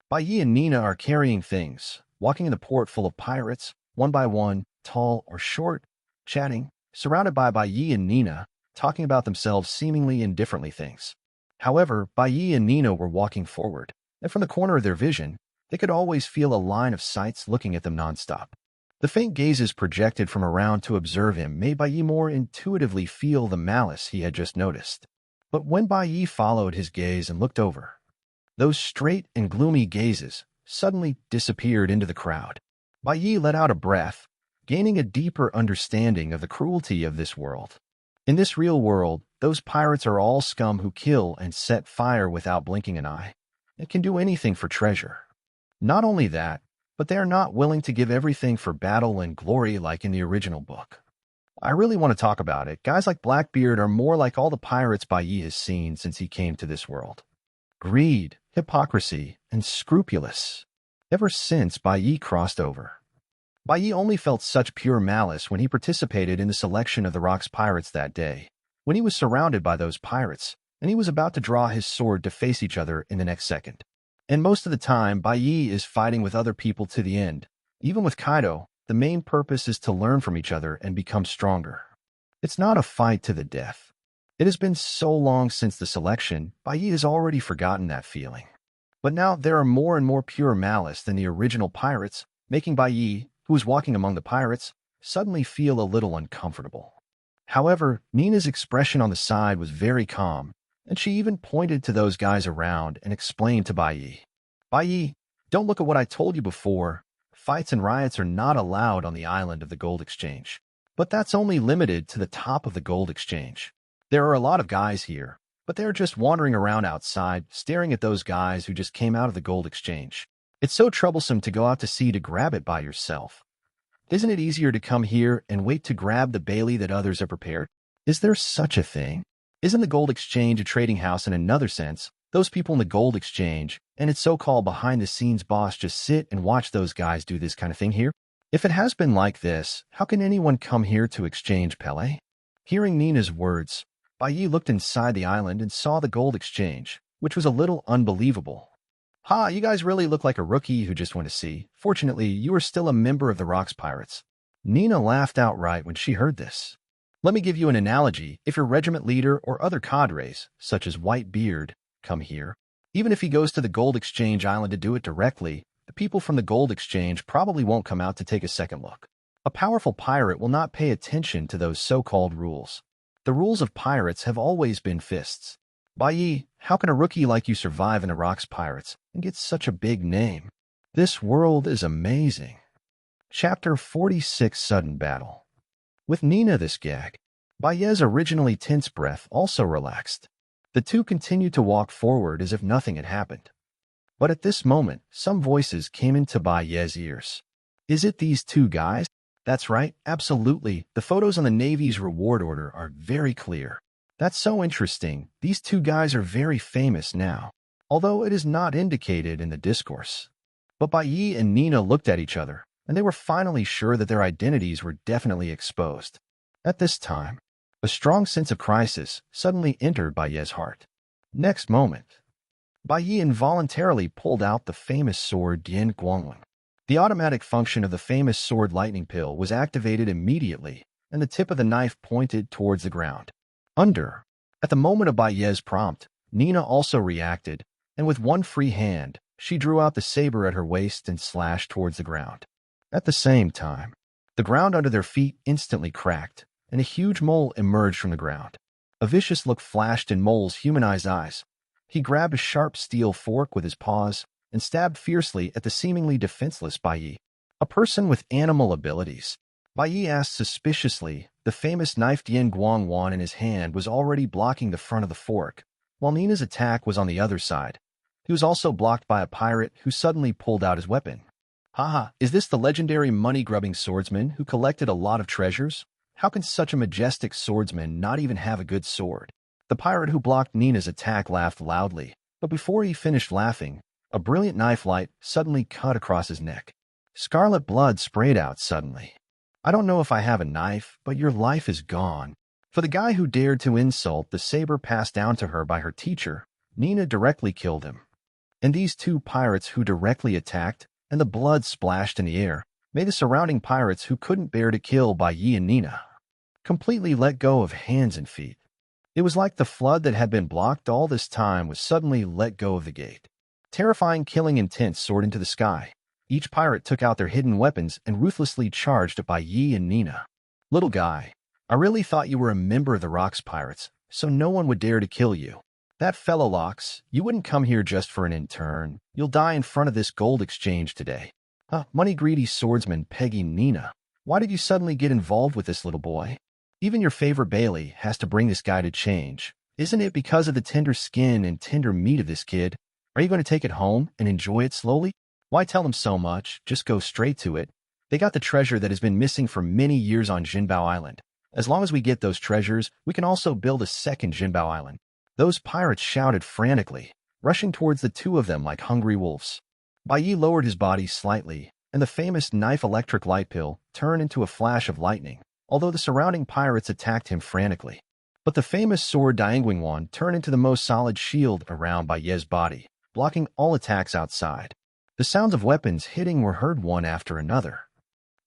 Bai and Nina are carrying things, walking in the port full of pirates, one by one, tall or short, chatting, surrounded by Bai and Nina, talking about themselves seemingly indifferently things. However, Bai and Nina were walking forward, and from the corner of their vision, they could always feel a line of sights looking at them nonstop. The faint gazes projected from around to observe him made Bai more intuitively feel the malice he had just noticed. But when Bai followed his gaze and looked over, those straight and gloomy gazes suddenly disappeared into the crowd. Bai let out a breath, gaining a deeper understanding of the cruelty of this world. In this real world, those pirates are all scum who kill and set fire without blinking an eye, and can do anything for treasure. Not only that, but they are not willing to give everything for battle and glory like in the original book. I really want to talk about it. Guys like Blackbeard are more like all the pirates Bai has seen since he came to this world. Greed, hypocrisy, and scrupulous. Ever since Bai crossed over. Bai only felt such pure malice when he participated in the selection of the Rock's pirates that day, when he was surrounded by those pirates, and he was about to draw his sword to face each other in the next second. And most of the time, Bai is fighting with other people to the end. Even with Kaido, the main purpose is to learn from each other and become stronger. It's not a fight to the death. It has been so long since the selection, Bai has already forgotten that feeling. But now there are more and more pure malice than the original pirates, making Bai, who was walking among the pirates, suddenly feel a little uncomfortable. However, Nina's expression on the side was very calm, and she even pointed to those guys around and explained to Bai, don't look at what I told you before. Fights and riots are not allowed on the island of the Gold Exchange. But that's only limited to the top of the Gold Exchange. There are a lot of guys here, but they're just wandering around outside, staring at those guys who just came out of the Gold Exchange. It's so troublesome to go out to sea to grab it by yourself. Isn't it easier to come here and wait to grab the Bailey that others have prepared? Is there such a thing? Isn't the Gold Exchange a trading house in another sense? Those people in the Gold Exchange and its so-called behind-the-scenes boss just sit and watch those guys do this kind of thing here? If it has been like this, how can anyone come here to exchange Pele? Hearing Nina's words, Bai looked inside the island and saw the Gold Exchange, which was a little unbelievable. Ha, you guys really look like a rookie who just went to sea. Fortunately, you are still a member of the Rock's Pirates. Nina laughed outright when she heard this. Let me give you an analogy. If your regiment leader or other cadres, such as Whitebeard, come here, even if he goes to the Gold Exchange Island to do it directly, the people from the Gold Exchange probably won't come out to take a second look. A powerful pirate will not pay attention to those so-called rules. The rules of pirates have always been fists. Bai, how can a rookie like you survive in the Rock's Pirates and get such a big name? This world is amazing. Chapter 46 Sudden Battle. With Nina this gag, Bai's originally tense breath also relaxed. The two continued to walk forward as if nothing had happened. But at this moment, some voices came into Bai's ears. Is it these two guys? That's right, absolutely. The photos on the Navy's reward order are very clear. That's so interesting. These two guys are very famous now, although it is not indicated in the discourse. But Bai and Nina looked at each other, and they were finally sure that their identities were definitely exposed. At this time, a strong sense of crisis suddenly entered Bai's heart. Next moment, Bai involuntarily pulled out the famous sword Dian Guangwen. The automatic function of the famous sword lightning pill was activated immediately, and the tip of the knife pointed towards the ground. At the moment of Bai's prompt, Nina also reacted, and with one free hand, she drew out the saber at her waist and slashed towards the ground. At the same time, the ground under their feet instantly cracked, and a huge mole emerged from the ground. A vicious look flashed in Mole's humanized eyes. He grabbed a sharp steel fork with his paws and stabbed fiercely at the seemingly defenseless Bai. A person with animal abilities. Bai asked suspiciously. The famous knife Dian Guangwan in his hand was already blocking the front of the fork, while Nina's attack was on the other side. He was also blocked by a pirate who suddenly pulled out his weapon. Haha, is this the legendary money-grubbing swordsman who collected a lot of treasures? How can such a majestic swordsman not even have a good sword? The pirate who blocked Nina's attack laughed loudly, but before he finished laughing, a brilliant knife light suddenly cut across his neck. Scarlet blood sprayed out suddenly. I don't know if I have a knife, but your life is gone. For the guy who dared to insult the saber passed down to her by her teacher, Nina directly killed him. And these two pirates who directly attacked, and the blood splashed in the air, made the surrounding pirates who couldn't bear to kill Bai Yi and Nina completely let go of hands and feet. It was like the flood that had been blocked all this time was suddenly let go of the gate. Terrifying killing intent soared into the sky. Each pirate took out their hidden weapons and ruthlessly charged at Bai Yi and Nina. Little guy, I really thought you were a member of the Rocks Pirates, so no one would dare to kill you. That fellow Locks, you wouldn't come here just for an intern. You'll die in front of this gold exchange today. Money-greedy swordsman Peggy Nina. Why did you suddenly get involved with this little boy? Even your favorite Bailey has to bring this guy to change. Isn't it because of the tender skin and tender meat of this kid? Are you going to take it home and enjoy it slowly? Why tell them so much? Just go straight to it. They got the treasure that has been missing for many years on Jinbao Island. As long as we get those treasures, we can also build a second Jinbao Island. Those pirates shouted frantically, rushing towards the two of them like hungry wolves. Bai Yi lowered his body slightly, and the famous knife electric light pill turned into a flash of lightning, although the surrounding pirates attacked him frantically. But the famous sword Diangwing Wand turned into the most solid shield around Bai Yi's body, blocking all attacks outside. The sounds of weapons hitting were heard one after another.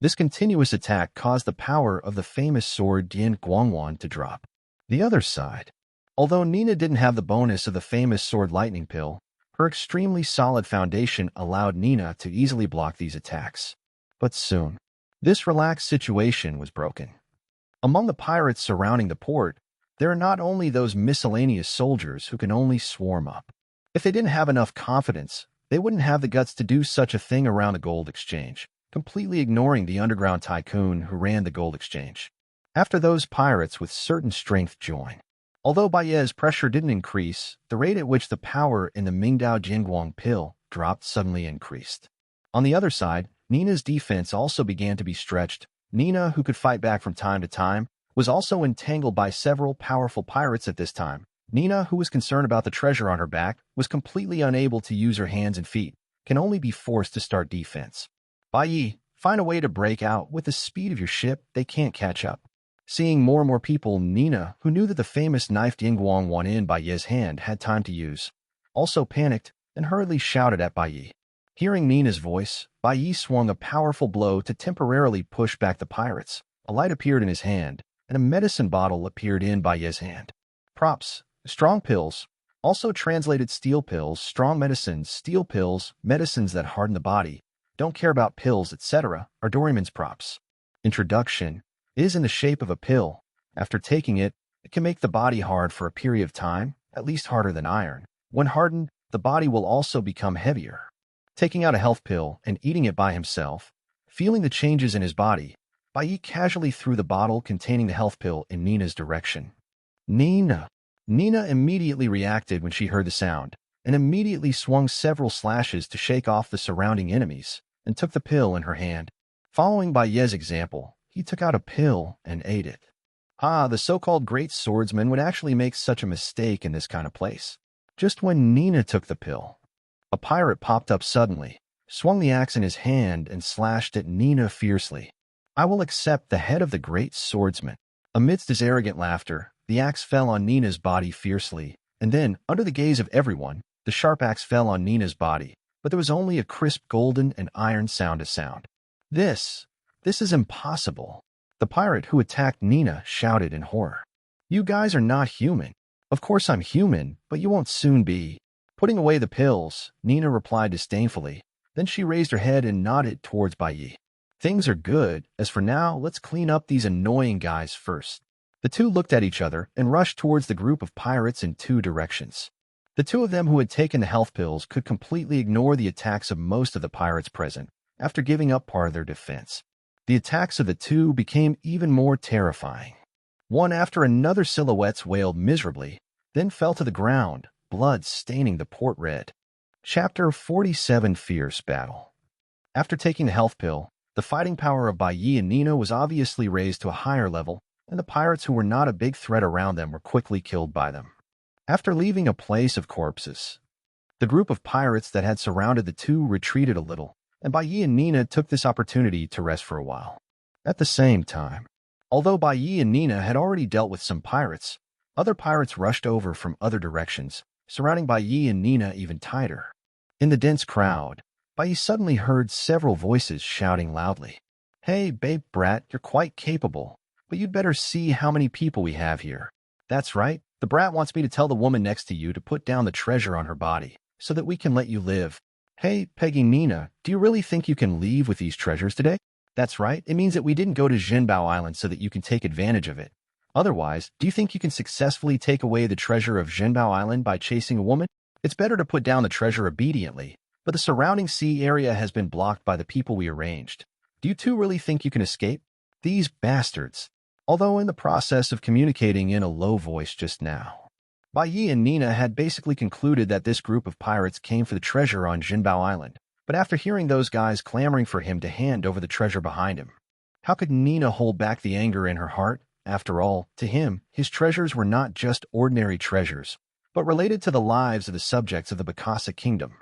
This continuous attack caused the power of the famous sword Dian Guangwan to drop. The other side. Although Nina didn't have the bonus of the famous sword lightning pill, her extremely solid foundation allowed Nina to easily block these attacks. But soon, this relaxed situation was broken. Among the pirates surrounding the port, there are not only those miscellaneous soldiers who can only swarm up. If they didn't have enough confidence, they wouldn't have the guts to do such a thing around the gold exchange, completely ignoring the underground tycoon who ran the gold exchange. After those pirates with certain strength join. Although Bai Yi's pressure didn't increase, the rate at which the power in the Mingdao Jingguang pill dropped suddenly increased. On the other side, Nina's defense also began to be stretched. Nina, who could fight back from time to time, was also entangled by several powerful pirates at this time. Nina, who was concerned about the treasure on her back, was completely unable to use her hands and feet, can only be forced to start defense. Bai Yi, find a way to break out. With the speed of your ship, they can't catch up. Seeing more and more people, Nina, who knew that the famous knife Yingguang Wan in Bai Yi's hand had time to use, also panicked and hurriedly shouted at Bai Yi. Hearing Nina's voice, Bai Yi swung a powerful blow to temporarily push back the pirates. A light appeared in his hand, and a medicine bottle appeared in Bai Yi's hand. Props. Strong pills. Also translated steel pills, strong medicines, steel pills, medicines that harden the body, don't care about pills, etc., are Doraemon's props. Introduction. It is in the shape of a pill. After taking it, it can make the body hard for a period of time, at least harder than iron. When hardened, the body will also become heavier. Taking out a health pill and eating it by himself, feeling the changes in his body, Bai Yi casually threw the bottle containing the health pill in Nina's direction. Nina! Nina immediately reacted when she heard the sound, and immediately swung several slashes to shake off the surrounding enemies, and took the pill in her hand. Following Bai Yi's example, he took out a pill and ate it. The so-called great swordsman would actually make such a mistake in this kind of place. Just when Nina took the pill, a pirate popped up suddenly, swung the axe in his hand and slashed at Nina fiercely. I will accept the head of the great swordsman. Amidst his arrogant laughter, the axe fell on Nina's body fiercely, and then, under the gaze of everyone, the sharp axe fell on Nina's body, but there was only a crisp golden and iron sound to sound. This is impossible. The pirate who attacked Nina shouted in horror. You guys are not human. Of course I'm human, but you won't soon be. Putting away the pills, Nina replied disdainfully. Then she raised her head and nodded towards Bai Yi. Things are good. As for now, let's clean up these annoying guys first. The two looked at each other and rushed towards the group of pirates in two directions. The two of them who had taken the health pills could completely ignore the attacks of most of the pirates present, after giving up part of their defense. The attacks of the two became even more terrifying. One after another silhouettes wailed miserably, then fell to the ground, blood staining the port red. Chapter 47 Fierce Battle. After taking the health pill, the fighting power of Bai Yi and Nina was obviously raised to a higher level, and the pirates who were not a big threat around them were quickly killed by them. After leaving a place of corpses, the group of pirates that had surrounded the two retreated a little, and Bai Yi and Nina took this opportunity to rest for a while. At the same time, although Bai Yi and Nina had already dealt with some pirates, other pirates rushed over from other directions, surrounding Bai Yi and Nina even tighter. In the dense crowd, Bai Yi suddenly heard several voices shouting loudly, "Hey, babe brat, you're quite capable, but you'd better see how many people we have here. That's right, the brat wants me to tell the woman next to you to put down the treasure on her body, so that we can let you live. Hey, Peggy Nina, do you really think you can leave with these treasures today? That's right, it means that we didn't go to Jinbao Island so that you can take advantage of it. Otherwise, do you think you can successfully take away the treasure of Jinbao Island by chasing a woman? It's better to put down the treasure obediently, but the surrounding sea area has been blocked by the people we arranged. Do you two really think you can escape? These bastards." Although in the process of communicating in a low voice just now, Bai Yi and Nina had basically concluded that this group of pirates came for the treasure on Jinbao Island, but after hearing those guys clamoring for him to hand over the treasure behind him, how could Nina hold back the anger in her heart? After all, to him, his treasures were not just ordinary treasures, but related to the lives of the subjects of the Bacasa kingdom.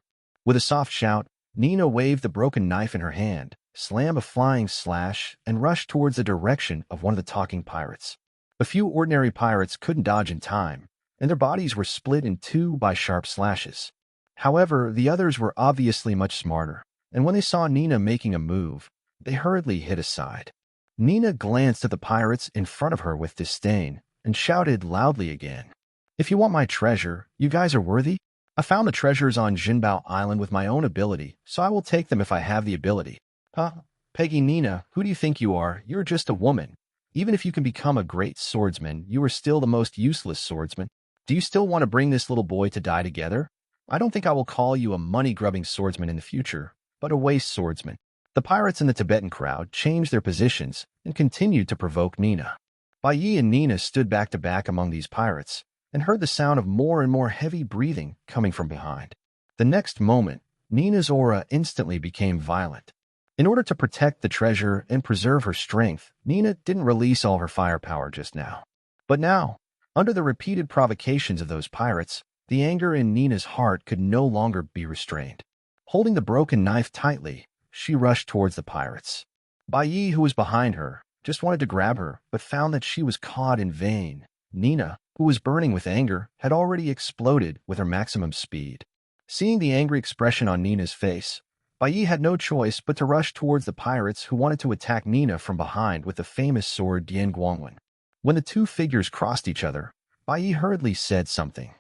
With a soft shout, Nina waved the broken knife in her hand, slammed a flying slash, and rushed towards the direction of one of the talking pirates. A few ordinary pirates couldn't dodge in time, and their bodies were split in two by sharp slashes. However, the others were obviously much smarter, and when they saw Nina making a move, they hurriedly hid aside. Nina glanced at the pirates in front of her with disdain and shouted loudly again, "If you want my treasure, you guys are worthy? I found the treasures on Jinbao Island with my own ability, so I will take them if I have the ability." "Huh? Peggy Nina, who do you think you are? You're just a woman. Even if you can become a great swordsman, you are still the most useless swordsman. Do you still want to bring this little boy to die together? I don't think I will call you a money-grubbing swordsman in the future, but a waste swordsman." The pirates in the Tibetan crowd changed their positions and continued to provoke Nina. Bai Yi and Nina stood back to back among these pirates and heard the sound of more and more heavy breathing coming from behind. The next moment, Nina's aura instantly became violent. In order to protect the treasure and preserve her strength, Nina didn't release all her firepower just now. But now, under the repeated provocations of those pirates, the anger in Nina's heart could no longer be restrained. Holding the broken knife tightly, she rushed towards the pirates. Bai Yi, who was behind her, just wanted to grab her, but found that she was caught in vain. Nina, who was burning with anger, had already exploded with her maximum speed. Seeing the angry expression on Nina's face, Bai Yi had no choice but to rush towards the pirates who wanted to attack Nina from behind with the famous sword Dian Guangwen. When the two figures crossed each other, Bai Yi hurriedly said something.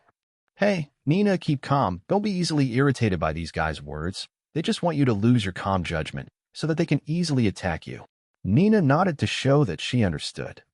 "Hey, Nina, keep calm. Don't be easily irritated by these guys' words. They just want you to lose your calm judgment so that they can easily attack you." Nina nodded to show that she understood.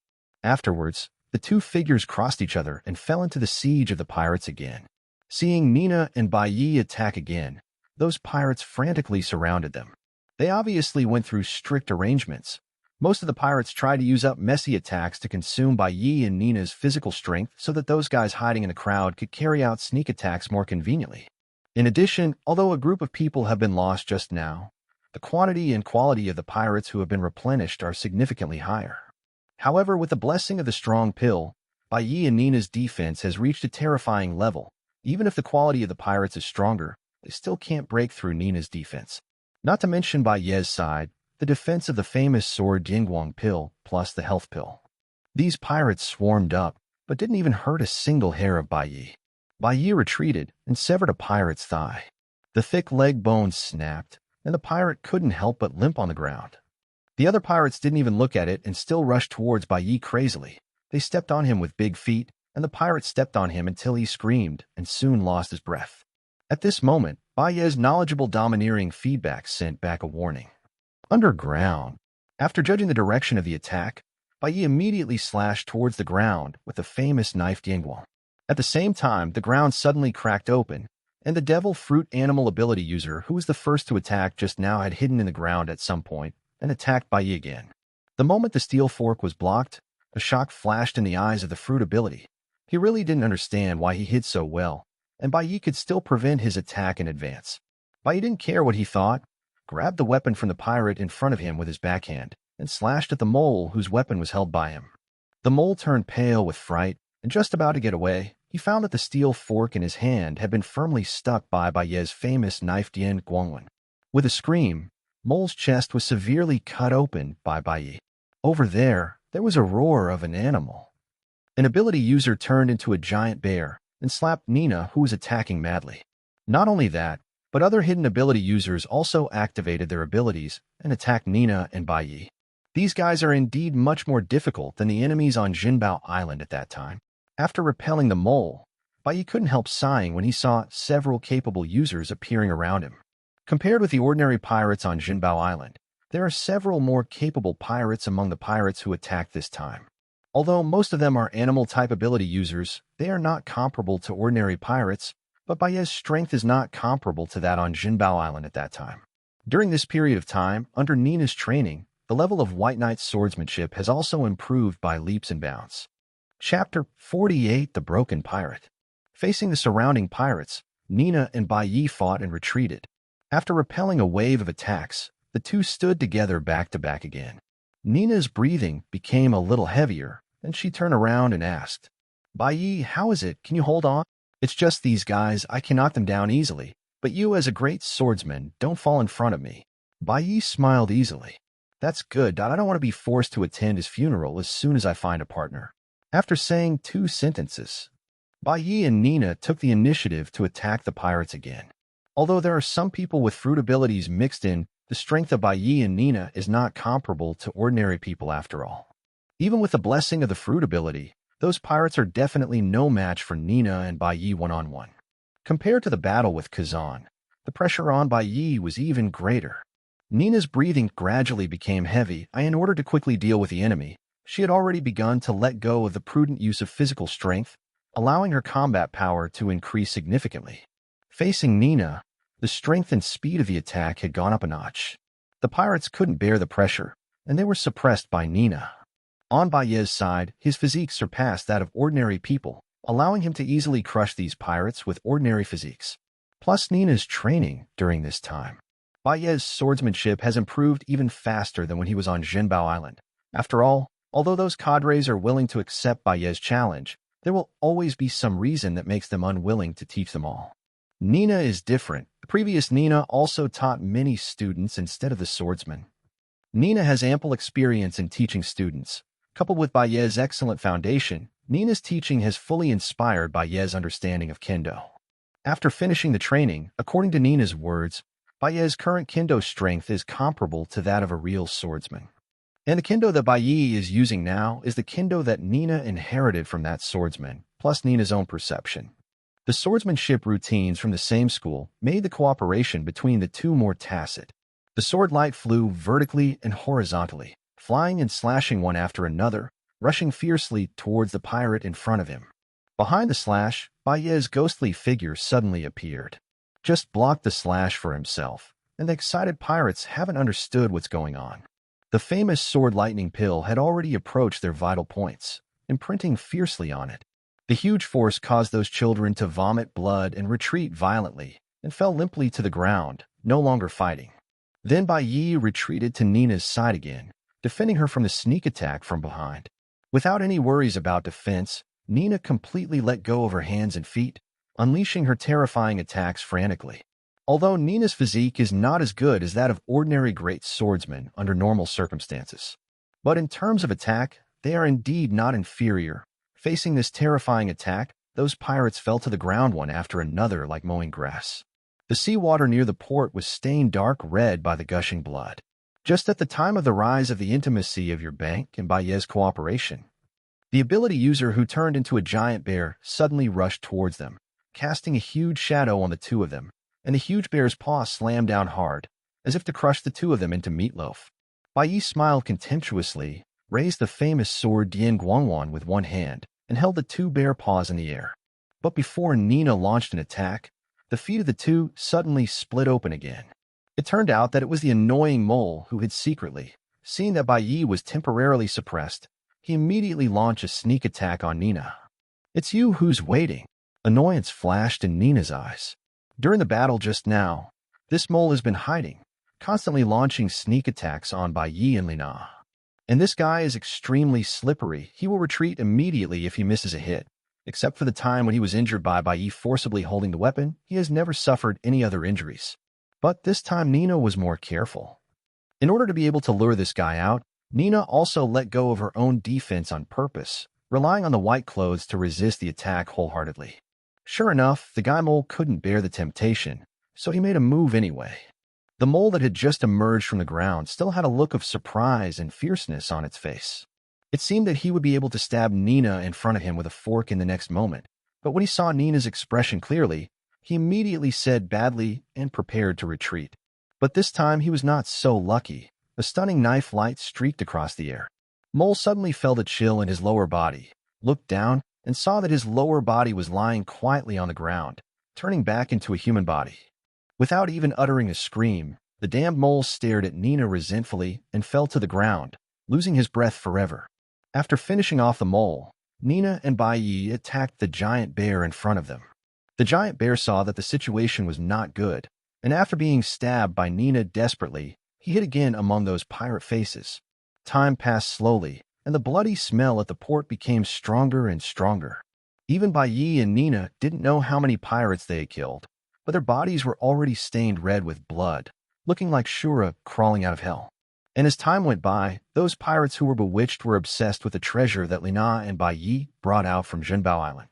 Afterwards, the two figures crossed each other and fell into the siege of the pirates again. Seeing Nina and Bai Yi attack again, those pirates frantically surrounded them. They obviously went through strict arrangements. Most of the pirates tried to use up messy attacks to consume Bai Yi and Nina's physical strength so that those guys hiding in the crowd could carry out sneak attacks more conveniently. In addition, although a group of people have been lost just now, the quantity and quality of the pirates who have been replenished are significantly higher. However, with the blessing of the strong pill, Bai Yi and Nina's defense has reached a terrifying level. Even if the quality of the pirates is stronger, they still can't break through Nina's defense. Not to mention Bai Ye's side, the defense of the famous sword Jingguang pill plus the health pill. These pirates swarmed up, but didn't even hurt a single hair of Bai Yi. Bai Yi retreated and severed a pirate's thigh. The thick leg bones snapped, and the pirate couldn't help but limp on the ground. The other pirates didn't even look at it and still rushed towards Bai Yi crazily. They stepped on him with big feet, and the pirate stepped on him until he screamed and soon lost his breath. At this moment, Bai Ye's knowledgeable domineering feedback sent back a warning. Underground. After judging the direction of the attack, Bai Yi immediately slashed towards the ground with the famous knife Dianguang. At the same time, the ground suddenly cracked open, and the devil fruit animal ability user who was the first to attack just now had hidden in the ground at some point and attacked Bai Yi again. The moment the steel fork was blocked, a shock flashed in the eyes of the fruit ability. He really didn't understand why he hid so well, and Bai Yi could still prevent his attack in advance. Bai Yi didn't care what he thought, grabbed the weapon from the pirate in front of him with his backhand, and slashed at the mole whose weapon was held by him. The mole turned pale with fright, and just about to get away, he found that the steel fork in his hand had been firmly stuck by Bai Yi's famous knife Dian Guangwen. With a scream, Mole's chest was severely cut open by Bai Yi. Over there was a roar of an animal. An ability user turned into a giant bear and slapped Nina, who was attacking madly. Not only that, but other hidden ability users also activated their abilities and attacked Nina and Bai Yi. These guys are indeed much more difficult than the enemies on Jinbao Island at that time. After repelling the mole, Bai Yi couldn't help sighing when he saw several capable users appearing around him. Compared with the ordinary pirates on Jinbao Island, there are several more capable pirates among the pirates who attacked this time. Although most of them are animal-type ability users, they are not comparable to ordinary pirates, but Bai Yi's strength is not comparable to that on Jinbao Island at that time. During this period of time, under Nina's training, the level of White Knight's swordsmanship has also improved by leaps and bounds. Chapter 48: The Broken Pirate. Facing the surrounding pirates, Nina and Bai Yi fought and retreated. After repelling a wave of attacks, the two stood together back to back again. Nina's breathing became a little heavier, and she turned around and asked, "Bai Yi, how is it? Can you hold on?" "It's just these guys. I can knock them down easily. But you, as a great swordsman, don't fall in front of me." Bai Yi smiled easily. "That's good. I don't want to be forced to attend his funeral as soon as I find a partner." After saying 2 sentences, Bai Yi and Nina took the initiative to attack the pirates again. Although there are some people with fruit abilities mixed in, the strength of Bai Yi and Nina is not comparable to ordinary people after all. Even with the blessing of the fruit ability, those pirates are definitely no match for Nina and Bai Yi one-on-one. Compared to the battle with Kazan, the pressure on Bai Yi was even greater. Nina's breathing gradually became heavy, and in order to quickly deal with the enemy, she had already begun to let go of the prudent use of physical strength, allowing her combat power to increase significantly. Facing Nina, the strength and speed of the attack had gone up a notch. The pirates couldn't bear the pressure, and they were suppressed by Nina. On Bai Yi's side, his physique surpassed that of ordinary people, allowing him to easily crush these pirates with ordinary physiques. Plus Nina's training during this time. Bai Yi's swordsmanship has improved even faster than when he was on Jinbao Island. After all, although those cadres are willing to accept Bai Yi's challenge, there will always be some reason that makes them unwilling to teach them all. Nina is different. The previous Nina also taught many students instead of the swordsman. Nina has ample experience in teaching students. Coupled with Bai Yi's excellent foundation, Nina's teaching has fully inspired Bai Yi's understanding of Kendo. After finishing the training, according to Nina's words, Bai Yi's current Kendo strength is comparable to that of a real swordsman. And the Kendo that Bai Yi is using now is the Kendo that Nina inherited from that swordsman, plus Nina's own perception. The swordsmanship routines from the same school made the cooperation between the two more tacit. The sword light flew vertically and horizontally, flying and slashing one after another, rushing fiercely towards the pirate in front of him. Behind the slash, Bai Yi's ghostly figure suddenly appeared. Just blocked the slash for himself, and the excited pirates haven't understood what's going on. The famous sword lightning pill had already approached their vital points, imprinting fiercely on it. The huge force caused those children to vomit blood and retreat violently, and fell limply to the ground, no longer fighting. Then Bai Yi retreated to Nina's side again, defending her from the sneak attack from behind. Without any worries about defense, Nina completely let go of her hands and feet, unleashing her terrifying attacks frantically. Although Nina's physique is not as good as that of ordinary great swordsmen under normal circumstances, but in terms of attack, they are indeed not inferior. Facing this terrifying attack, those pirates fell to the ground one after another like mowing grass. The seawater near the port was stained dark red by the gushing blood. Just at the time of the rise of the intimacy of your bank and Bai Yi's cooperation, the ability user who turned into a giant bear suddenly rushed towards them, casting a huge shadow on the two of them, and the huge bear's paw slammed down hard, as if to crush the two of them into meatloaf. Bai Yi smiled contemptuously, raised the famous sword Dian Guangwan with one hand, and held the two bear paws in the air. But before Nina launched an attack, the feet of the two suddenly split open again. It turned out that it was the annoying mole who had secretly, seeing that Bai Yi was temporarily suppressed, he immediately launched a sneak attack on Nina. "It's you who's waiting." Annoyance flashed in Nina's eyes. During the battle just now, this mole has been hiding, constantly launching sneak attacks on Bai Yi and Lina. And this guy is extremely slippery. He will retreat immediately if he misses a hit. Except for the time when he was injured by Bai Yi forcibly holding the weapon, he has never suffered any other injuries. But this time Nina was more careful. In order to be able to lure this guy out, Nina also let go of her own defense on purpose, relying on the white clothes to resist the attack wholeheartedly. Sure enough, the guy mole couldn't bear the temptation, so he made a move anyway. The mole that had just emerged from the ground still had a look of surprise and fierceness on its face. It seemed that he would be able to stab Nina in front of him with a fork in the next moment, but when he saw Nina's expression clearly, he immediately said badly and prepared to retreat. But this time he was not so lucky. A stunning knife light streaked across the air. Mole suddenly felt a chill in his lower body, looked down, and saw that his lower body was lying quietly on the ground, turning back into a human body. Without even uttering a scream, the damned mole stared at Nina resentfully and fell to the ground, losing his breath forever. After finishing off the mole, Nina and Bai Yi attacked the giant bear in front of them. The giant bear saw that the situation was not good, and after being stabbed by Nina desperately, he hid again among those pirate faces. Time passed slowly, and the bloody smell at the port became stronger and stronger. Even Bai Yi and Nina didn't know how many pirates they had killed, but their bodies were already stained red with blood, looking like Shura crawling out of hell. And as time went by, those pirates who were bewitched were obsessed with the treasure that Lina and Bai Yi brought out from Zhenbao Island.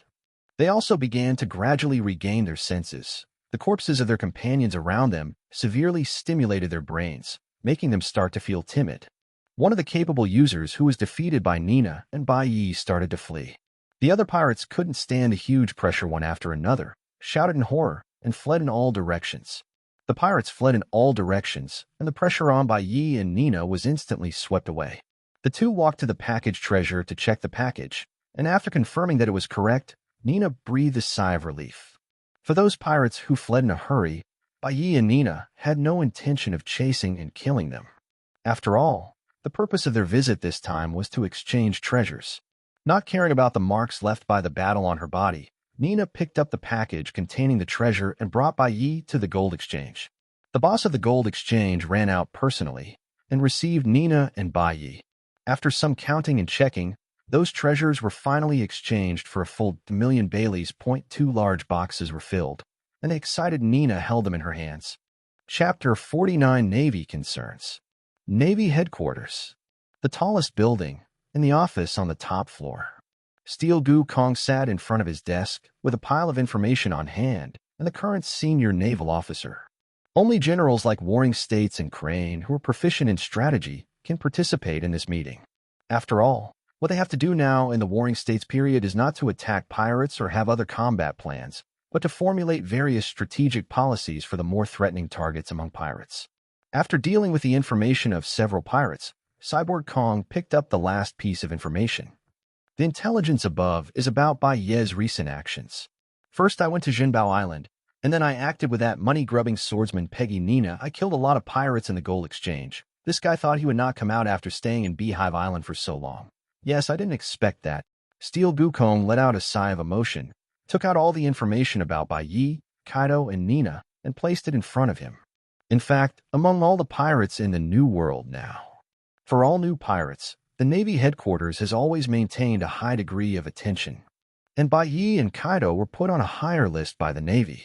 They also began to gradually regain their senses. The corpses of their companions around them severely stimulated their brains, making them start to feel timid. One of the capable users who was defeated by Nina and Bai Yi started to flee. The other pirates couldn't stand the huge pressure one after another, shouted in horror, and fled in all directions. The pirates fled in all directions, and the pressure on Bai Yi and Nina was instantly swept away. The two walked to the package treasure to check the package, and after confirming that it was correct, Nina breathed a sigh of relief. For those pirates who fled in a hurry, Bai Yi and Nina had no intention of chasing and killing them. After all, the purpose of their visit this time was to exchange treasures. Not caring about the marks left by the battle on her body, Nina picked up the package containing the treasure and brought Bai Yi to the gold exchange. The boss of the gold exchange ran out personally and received Nina and Bai Yi. After some counting and checking, those treasures were finally exchanged for a full 1,000,000 Baileys. 2 large boxes were filled, and the excited Nina held them in her hands. Chapter 49 Navy Concerns. Navy Headquarters. The tallest building, and the office on the top floor. Steel Gu Kong sat in front of his desk with a pile of information on hand and the current senior naval officer. Only generals like Warring States and Crane, who are proficient in strategy, can participate in this meeting. After all, what they have to do now in the Warring States period is not to attack pirates or have other combat plans, but to formulate various strategic policies for the more threatening targets among pirates. After dealing with the information of several pirates, Cyborg Kong picked up the last piece of information. The intelligence above is about Bai Ye's recent actions. First, I went to Zhenbao Island, and then I acted with that money-grubbing swordsman Peggy Nina. I killed a lot of pirates in the gold exchange. This guy thought he would not come out after staying in Beehive Island for so long. Yes, I didn't expect that. Steel Gukong let out a sigh of emotion, took out all the information about Bai Yi, Kaido, and Nina, and placed it in front of him. In fact, among all the pirates in the New World now. For all new pirates, the Navy headquarters has always maintained a high degree of attention, and Bai Yi and Kaido were put on a higher list by the Navy.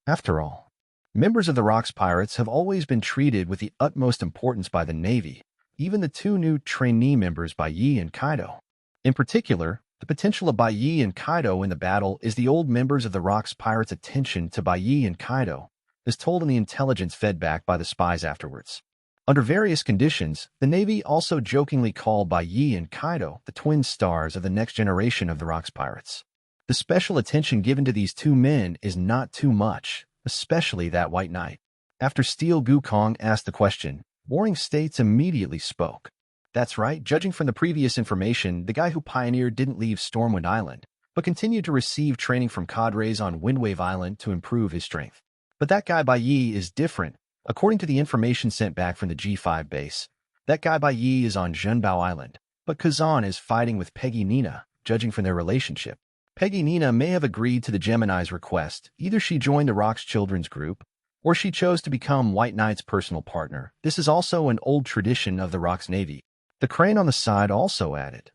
After all, members of the Rocks Pirates have always been treated with the utmost importance by the Navy, even the two new trainee members Bai Yi and Kaido. In particular, the potential of Bai Yi and Kaido in the battle is the old members of the Rocks Pirates' attention to Bai Yi and Kaido, as told in the intelligence fed back by the spies afterwards. Under various conditions, the Navy also jokingly called Bai Yi and Kaido the twin stars of the next generation of the Rocks Pirates. The special attention given to these two men is not too much, especially that White Knight. After Steel Gukong asked the question, Warring States immediately spoke. That's right, judging from the previous information, the guy who pioneered didn't leave Stormwind Island, but continued to receive training from cadres on Windwave Island to improve his strength. But that guy Bai Yi is different. According to the information sent back from the G5 base, that guy Bai Yi is on Zhenbao Island, but Kazan is fighting with Peggy Nina, judging from their relationship. Peggy Nina may have agreed to the Gemini's request. Either she joined the Rock's children's group, or she chose to become White Knight's personal partner. This is also an old tradition of the Rock's Navy. The crane on the side also added,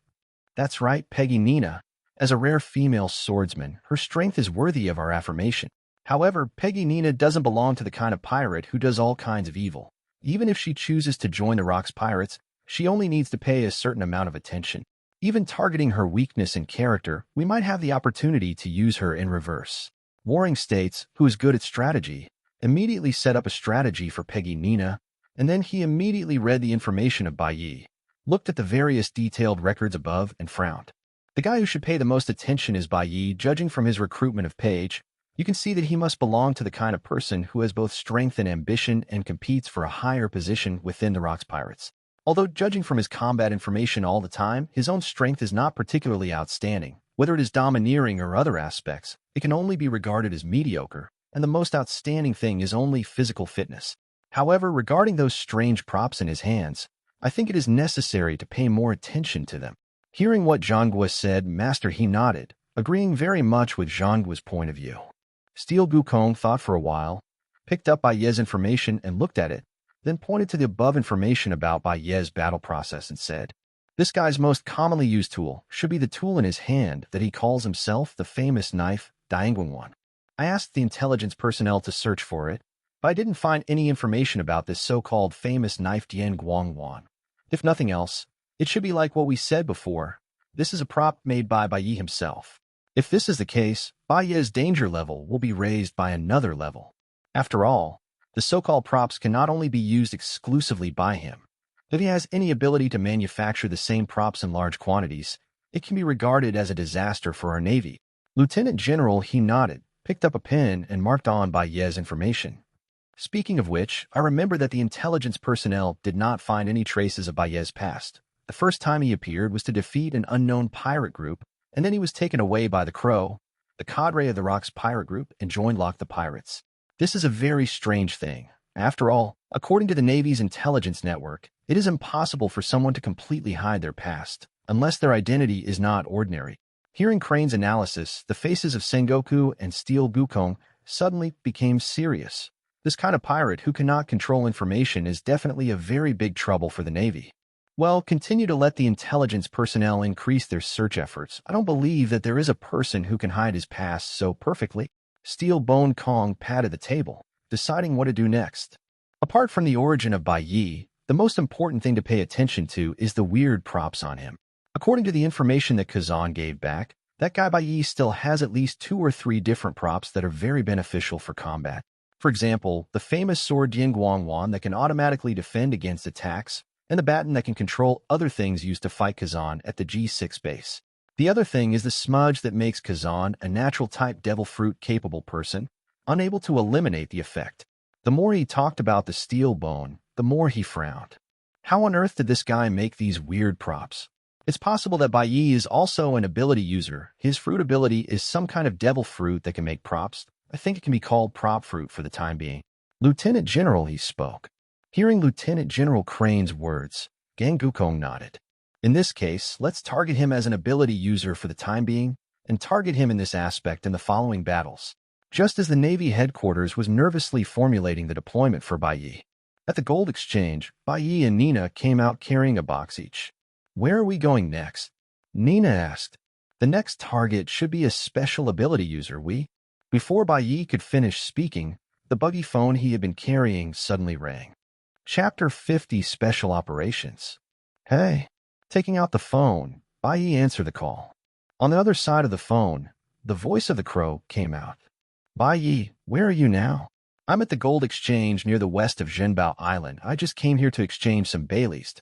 "That's right, Peggy Nina. As a rare female swordsman, her strength is worthy of our affirmation. However, Peggy Nina doesn't belong to the kind of pirate who does all kinds of evil. Even if she chooses to join the Rock's pirates, she only needs to pay a certain amount of attention. Even targeting her weakness and character, we might have the opportunity to use her in reverse." Waring states, who is good at strategy, immediately set up a strategy for Peggy Nina, and then he immediately read the information of Bai Yi, looked at the various detailed records above, and frowned. The guy who should pay the most attention is Bai Yi. Judging from his recruitment of Paige, you can see that he must belong to the kind of person who has both strength and ambition and competes for a higher position within the Rock's pirates. Although judging from his combat information all the time, his own strength is not particularly outstanding. Whether it is domineering or other aspects, it can only be regarded as mediocre, and the most outstanding thing is only physical fitness. However, regarding those strange props in his hands, I think it is necessary to pay more attention to them. Hearing what Zhangguo said, Master He nodded, agreeing very much with Zhangguo's point of view. Steel Gukong thought for a while, picked up Bai Ye's information and looked at it, then pointed to the above information about Bai Ye's battle process and said, "This guy's most commonly used tool should be the tool in his hand that he calls himself the famous knife, Dianguan. I asked the intelligence personnel to search for it, but I didn't find any information about this so-called famous knife Dianguan. If nothing else, it should be like what we said before. This is a prop made by Bai Yi himself. If this is the case, Bai Ye's danger level will be raised by another level. After all, the so-called props can not only be used exclusively by him. If he has any ability to manufacture the same props in large quantities, it can be regarded as a disaster for our Navy." Lieutenant General He nodded, picked up a pen, and marked on Bai Ye's information. Speaking of which, I remember that the intelligence personnel did not find any traces of Bai Ye's past. The first time he appeared was to defeat an unknown pirate group, and then he was taken away by the Crow, the cadre of the Rock's pirate group, and joined Lock the Pirates. This is a very strange thing. After all, according to the Navy's intelligence network, it is impossible for someone to completely hide their past, unless their identity is not ordinary. Hearing Crane's analysis, the faces of Sengoku and Steel Gukong suddenly became serious. This kind of pirate who cannot control information is definitely a very big trouble for the Navy. Well, continue to let the intelligence personnel increase their search efforts. I don't believe that there is a person who can hide his past so perfectly. Steel Bone Kong patted the table, deciding what to do next. Apart from the origin of Bai Yi, the most important thing to pay attention to is the weird props on him. According to the information that Kazan gave back, that guy Bai Yi still has at least 2 or 3 different props that are very beneficial for combat. For example, the famous sword Dianguan that can automatically defend against attacks, and the baton that can control other things used to fight Kazan at the G6 base. The other thing is the smudge that makes Kazan a natural-type devil fruit-capable person, unable to eliminate the effect. The more he talked about the steel bone, the more he frowned. How on earth did this guy make these weird props? It's possible that Bai Yi is also an ability user. His fruit ability is some kind of devil fruit that can make props. I think it can be called prop fruit for the time being. Lieutenant General, he spoke. Hearing Lieutenant General Crane's words, Gang Gukong nodded. In this case, let's target him as an ability user for the time being, and target him in this aspect in the following battles. Just as the Navy headquarters was nervously formulating the deployment for Bai Yi. At the gold exchange, Bai Yi and Nina came out carrying a box each. "Where are we going next?" Nina asked. "The next target should be a special ability user, Before Bai Yi could finish speaking, the buggy phone he had been carrying suddenly rang. Chapter 50 Special Operations. "Hey." Taking out the phone, Bai Yi answered the call. On the other side of the phone, the voice of the Crow came out. "Bai Yi, where are you now?" "I'm at the gold exchange near the west of Zhenbao Island. I just came here to exchange some Baileys."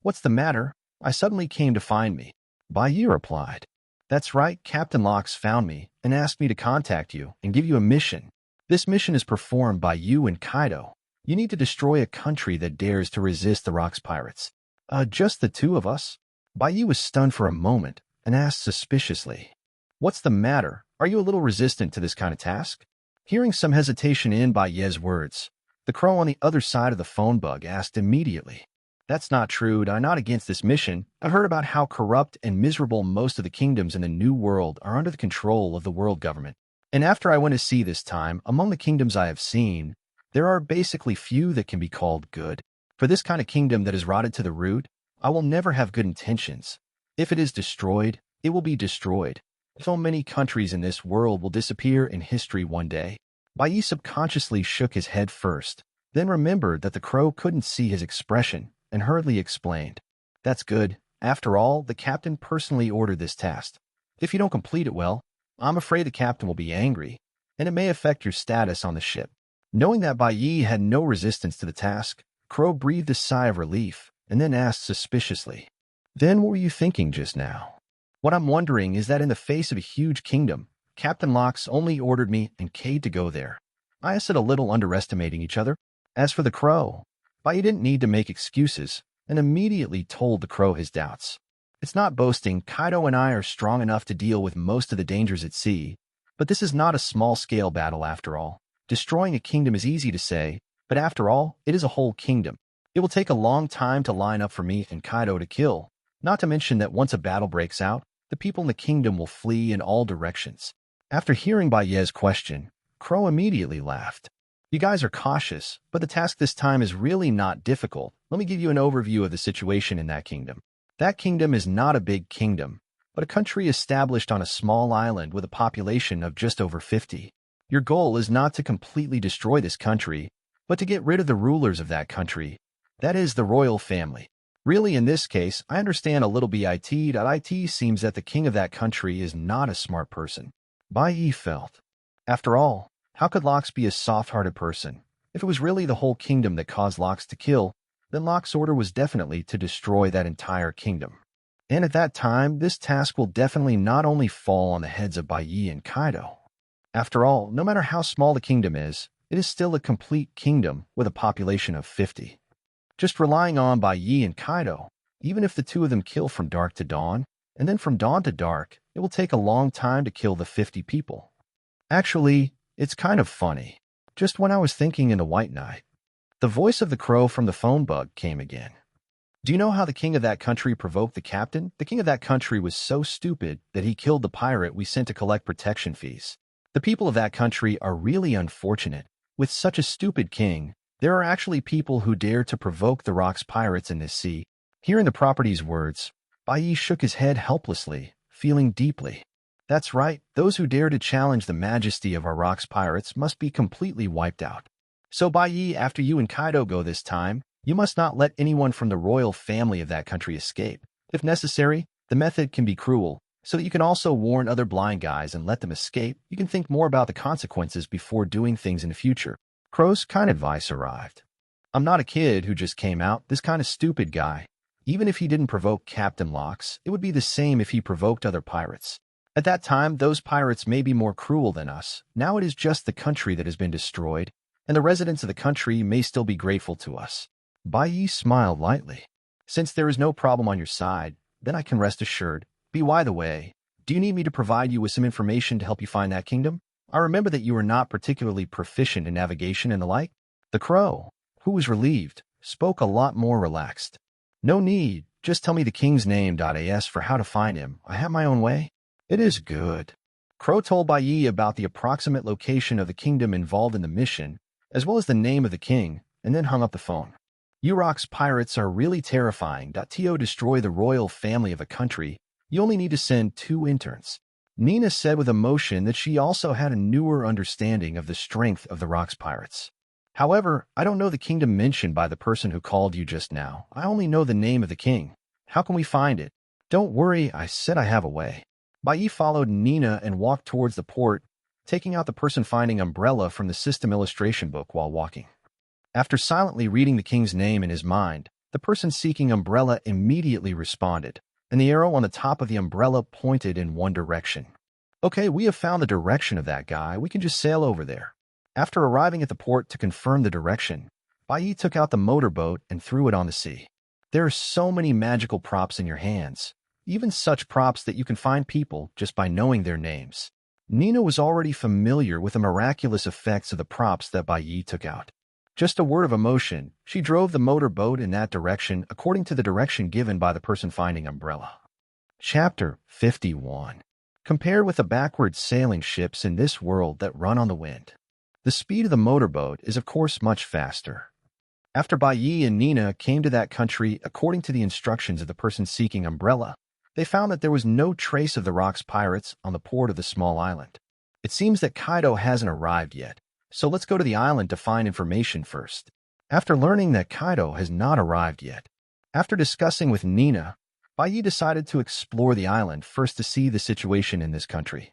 "What's the matter? I suddenly came to find me." Bai Yi replied. "That's right, Captain Locks found me and asked me to contact you and give you a mission. This mission is performed by you and Kaido. You need to destroy a country that dares to resist the Rock's pirates." Just the 2 of us?" Bai Yi was stunned for a moment and asked suspiciously. "What's the matter? Are you a little resistant to this kind of task?" Hearing some hesitation in Bai Yi's words, the Crow on the other side of the phone bug asked immediately. That's not true. I'm not against this mission. I've heard about how corrupt and miserable most of the kingdoms in the New World are under the control of the world government. And after I went to sea this time, among the kingdoms I have seen, there are basically few that can be called good. For this kind of kingdom that is rotted to the root, I will never have good intentions. If it is destroyed, it will be destroyed. So many countries in this world will disappear in history one day. Bai subconsciously shook his head first, then remembered that the crow couldn't see his expression, and hurriedly explained. That's good. After all, the captain personally ordered this task. If you don't complete it well, I'm afraid the captain will be angry, and it may affect your status on the ship. Knowing that Bai had no resistance to the task, Crow breathed a sigh of relief, and then asked suspiciously, Then what were you thinking just now? What I'm wondering is that in the face of a huge kingdom, Captain Locks only ordered me and Cade to go there. I said a little underestimating each other. As for the crow, Bai didn't need to make excuses, and immediately told the crow his doubts. It's not boasting, Kaido and I are strong enough to deal with most of the dangers at sea, but this is not a small-scale battle after all. Destroying a kingdom is easy to say, but after all, it is a whole kingdom. It will take a long time to line up for me and Kaido to kill, not to mention that once a battle breaks out, the people in the kingdom will flee in all directions. After hearing Bai's question, Crow immediately laughed. You guys are cautious, but the task this time is really not difficult. Let me give you an overview of the situation in that kingdom. That kingdom is not a big kingdom, but a country established on a small island with a population of just over 50. Your goal is not to completely destroy this country, but to get rid of the rulers of that country. That is the royal family. Really, in this case, I understand a little bit. It seems that the king of that country is not a smart person. Bai felt. After all, how could Locks be a soft-hearted person? If it was really the whole kingdom that caused Locks to kill, then Locke's order was definitely to destroy that entire kingdom. And at that time, this task will definitely not only fall on the heads of Bai and Kaido. After all, no matter how small the kingdom is, it is still a complete kingdom with a population of 50. Just relying on Bai and Kaido, even if the two of them kill from dark to dawn, and then from dawn to dark, it will take a long time to kill the 50 people. Actually, it's kind of funny. Just when I was thinking in the White Night, the voice of the crow from the phone bug came again. Do you know how the king of that country provoked the captain? The king of that country was so stupid that he killed the pirate we sent to collect protection fees. The people of that country are really unfortunate. With such a stupid king, there are actually people who dare to provoke the Rock's pirates in this sea. Hearing the property's words, Bai shook his head helplessly, feeling deeply. That's right, those who dare to challenge the majesty of our Rock's pirates must be completely wiped out. So Bai, after you and Kaido go this time, you must not let anyone from the royal family of that country escape. If necessary, the method can be cruel, so that you can also warn other blind guys and let them escape. You can think more about the consequences before doing things in the future. Crow's kind advice arrived. I'm not a kid who just came out, this kind of stupid guy. Even if he didn't provoke Captain Locks, it would be the same if he provoked other pirates. At that time, those pirates may be more cruel than us. Now it is just the country that has been destroyed, and the residents of the country may still be grateful to us. Bai smiled lightly. Since there is no problem on your side, then I can rest assured. By the way, do you need me to provide you with some information to help you find that kingdom? I remember that you are not particularly proficient in navigation and the like. The crow, who was relieved, spoke a lot more relaxed. No need, just tell me the king's name. As for how to find him, I have my own way. It is good. Crow told Bai about the approximate location of the kingdom involved in the mission, as well as the name of the king, and then hung up the phone. Rock's pirates are really terrifying. To destroy the royal family of a country, you only need to send 2 interns. Nina said with emotion that she also had a newer understanding of the strength of the Rock's pirates. However, I don't know the kingdom mentioned by the person who called you just now. I only know the name of the king. How can we find it? Don't worry, I said I have a way. Bai followed Nina and walked towards the port, taking out the person-finding umbrella from the system illustration book while walking. After silently reading the king's name in his mind, the person seeking umbrella immediately responded, and the arrow on the top of the umbrella pointed in one direction. Okay, we have found the direction of that guy. We can just sail over there. After arriving at the port to confirm the direction, Bai took out the motorboat and threw it on the sea. There are so many magical props in your hands, even such props that you can find people just by knowing their names. Nina was already familiar with the miraculous effects of the props that Bai took out. Just a word of emotion, she drove the motorboat in that direction according to the direction given by the person finding umbrella. Chapter 51. Compared with the backward sailing ships in this world that run on the wind, the speed of the motorboat is of course much faster. After Bai Yi and Nina came to that country according to the instructions of the person seeking umbrella, they found that there was no trace of the Rock's pirates on the port of the small island. It seems that Kaido hasn't arrived yet, so let's go to the island to find information first. After learning that Kaido has not arrived yet, after discussing with Nina, Bai Yi decided to explore the island first to see the situation in this country.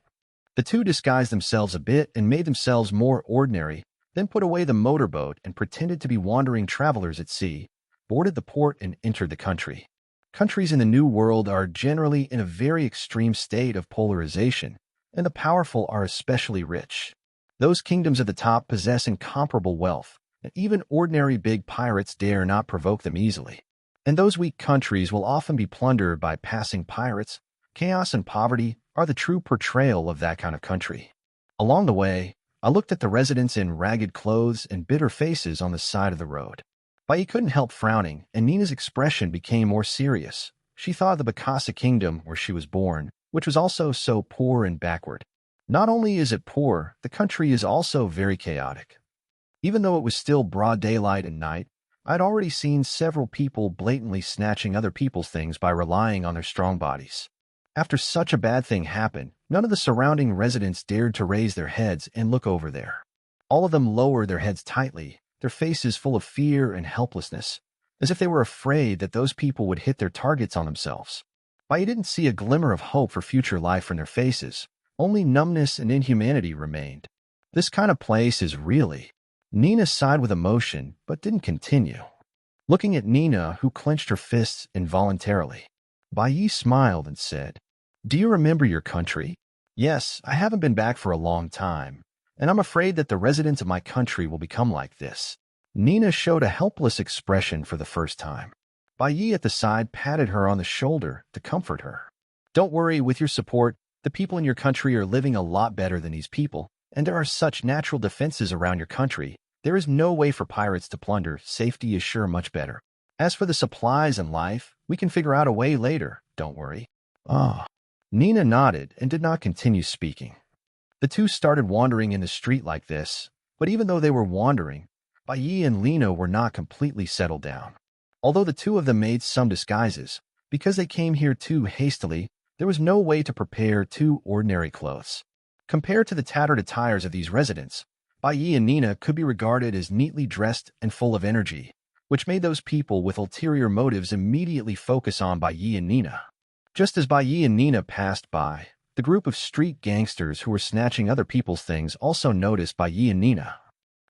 The two disguised themselves a bit and made themselves more ordinary, then put away the motorboat and pretended to be wandering travelers at sea, boarded the port and entered the country. Countries in the New World are generally in a very extreme state of polarization, and the powerful are especially rich. Those kingdoms at the top possess incomparable wealth, and even ordinary big pirates dare not provoke them easily. And those weak countries will often be plundered by passing pirates. Chaos and poverty are the true portrayal of that kind of country. Along the way, I looked at the residents in ragged clothes and bitter faces on the side of the road. Bai Yi couldn't help frowning, and Nina's expression became more serious. She thought of the Bakasa kingdom where she was born, which was also so poor and backward. Not only is it poor, the country is also very chaotic. Even though it was still broad daylight and night, I'd already seen several people blatantly snatching other people's things by relying on their strong bodies. After such a bad thing happened, none of the surrounding residents dared to raise their heads and look over there. All of them lowered their heads tightly, their faces full of fear and helplessness, as if they were afraid that those people would hit their targets on themselves. Bai Yi didn't see a glimmer of hope for future life in their faces. Only numbness and inhumanity remained. This kind of place is really... Nina sighed with emotion, but didn't continue. Looking at Nina, who clenched her fists involuntarily, Bai Yi smiled and said, "Do you remember your country?" "Yes, I haven't been back for a long time, and I'm afraid that the residents of my country will become like this." Nina showed a helpless expression for the first time. Bai Yi at the side patted her on the shoulder to comfort her. "Don't worry, with your support, the people in your country are living a lot better than these people, and there are such natural defenses around your country. There is no way for pirates to plunder. Safety is sure much better. As for the supplies and life, we can figure out a way later. Don't worry." "Ah." Nina nodded and did not continue speaking. The two started wandering in the street like this, but even though they were wandering, Bai Yi and Lina were not completely settled down. Although the two of them made some disguises, because they came here too hastily, there was no way to prepare two ordinary clothes. Compared to the tattered attires of these residents, Bai Yi and Nina could be regarded as neatly dressed and full of energy, which made those people with ulterior motives immediately focus on Bai Yi and Nina. Just as Bai Yi and Nina passed by, the group of street gangsters who were snatching other people's things also noticed Bai Yi and Nina.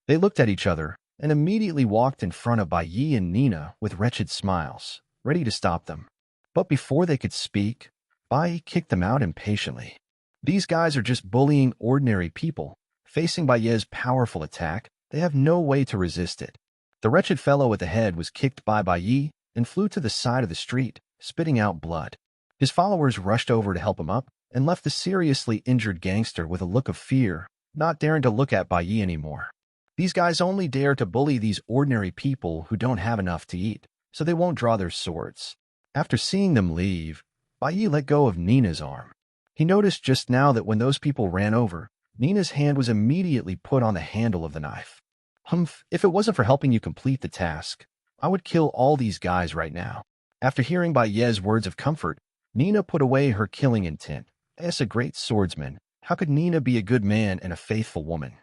They looked at each other and immediately walked in front of Bai Yi and Nina with wretched smiles, ready to stop them. But before they could speak, Bai Yi kicked them out impatiently. "These guys are just bullying ordinary people. Facing Bai Yi's powerful attack, they have no way to resist it." The wretched fellow at the head was kicked by Bai Yi and flew to the side of the street, spitting out blood. His followers rushed over to help him up and left the seriously injured gangster with a look of fear, not daring to look at Bai Yi anymore. These guys only dare to bully these ordinary people who don't have enough to eat, so they won't draw their swords. After seeing them leave, Bai Yi let go of Nina's arm. He noticed just now that when those people ran over, Nina's hand was immediately put on the handle of the knife. "Humph, if it wasn't for helping you complete the task, I would kill all these guys right now." After hearing Bai Yi's words of comfort, Nina put away her killing intent. As a great swordsman, how could Nina be a good man and a faithful woman?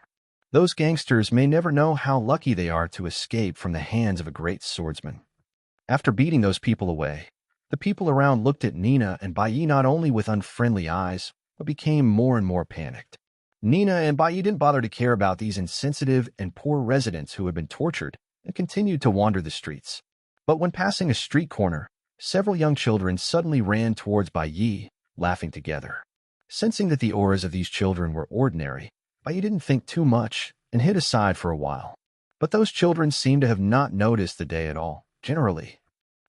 Those gangsters may never know how lucky they are to escape from the hands of a great swordsman. After beating those people away, the people around looked at Nina and Bai Yi not only with unfriendly eyes, but became more and more panicked. Nina and Bai Yi didn't bother to care about these insensitive and poor residents who had been tortured and continued to wander the streets. But when passing a street corner, several young children suddenly ran towards Bai Yi, laughing together. Sensing that the auras of these children were ordinary, Bai Yi didn't think too much and hid aside for a while. But those children seemed to have not noticed the day at all, generally.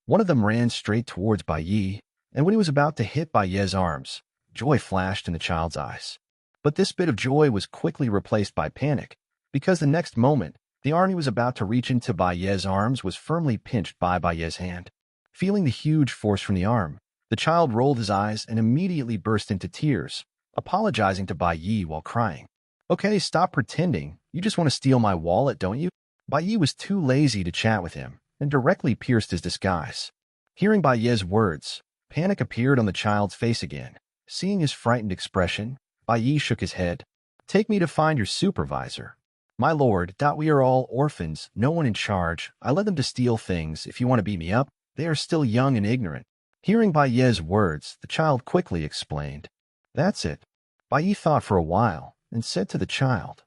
One of them ran straight towards Bai Yi, and when he was about to hit Bai Yi's arms, joy flashed in the child's eyes. But this bit of joy was quickly replaced by panic, because the next moment, The army was about to reach into Baye's arms was firmly pinched by Baye's hand. Feeling the huge force from the arm, the child rolled his eyes and immediately burst into tears, apologizing to Baye while crying. Okay, stop pretending. You just want to steal my wallet, don't you? Baye was too lazy to chat with him and directly pierced his disguise. Hearing Baye's words, panic appeared on the child's face again. Seeing his frightened expression, Baye shook his head. Take me to find your supervisor. My lord, we are all orphans, no one in charge. I led them to steal things. If you want to beat me up, they are still young and ignorant. Hearing Baye's words, the child quickly explained. That's it. Baye thought for a while and said to the child,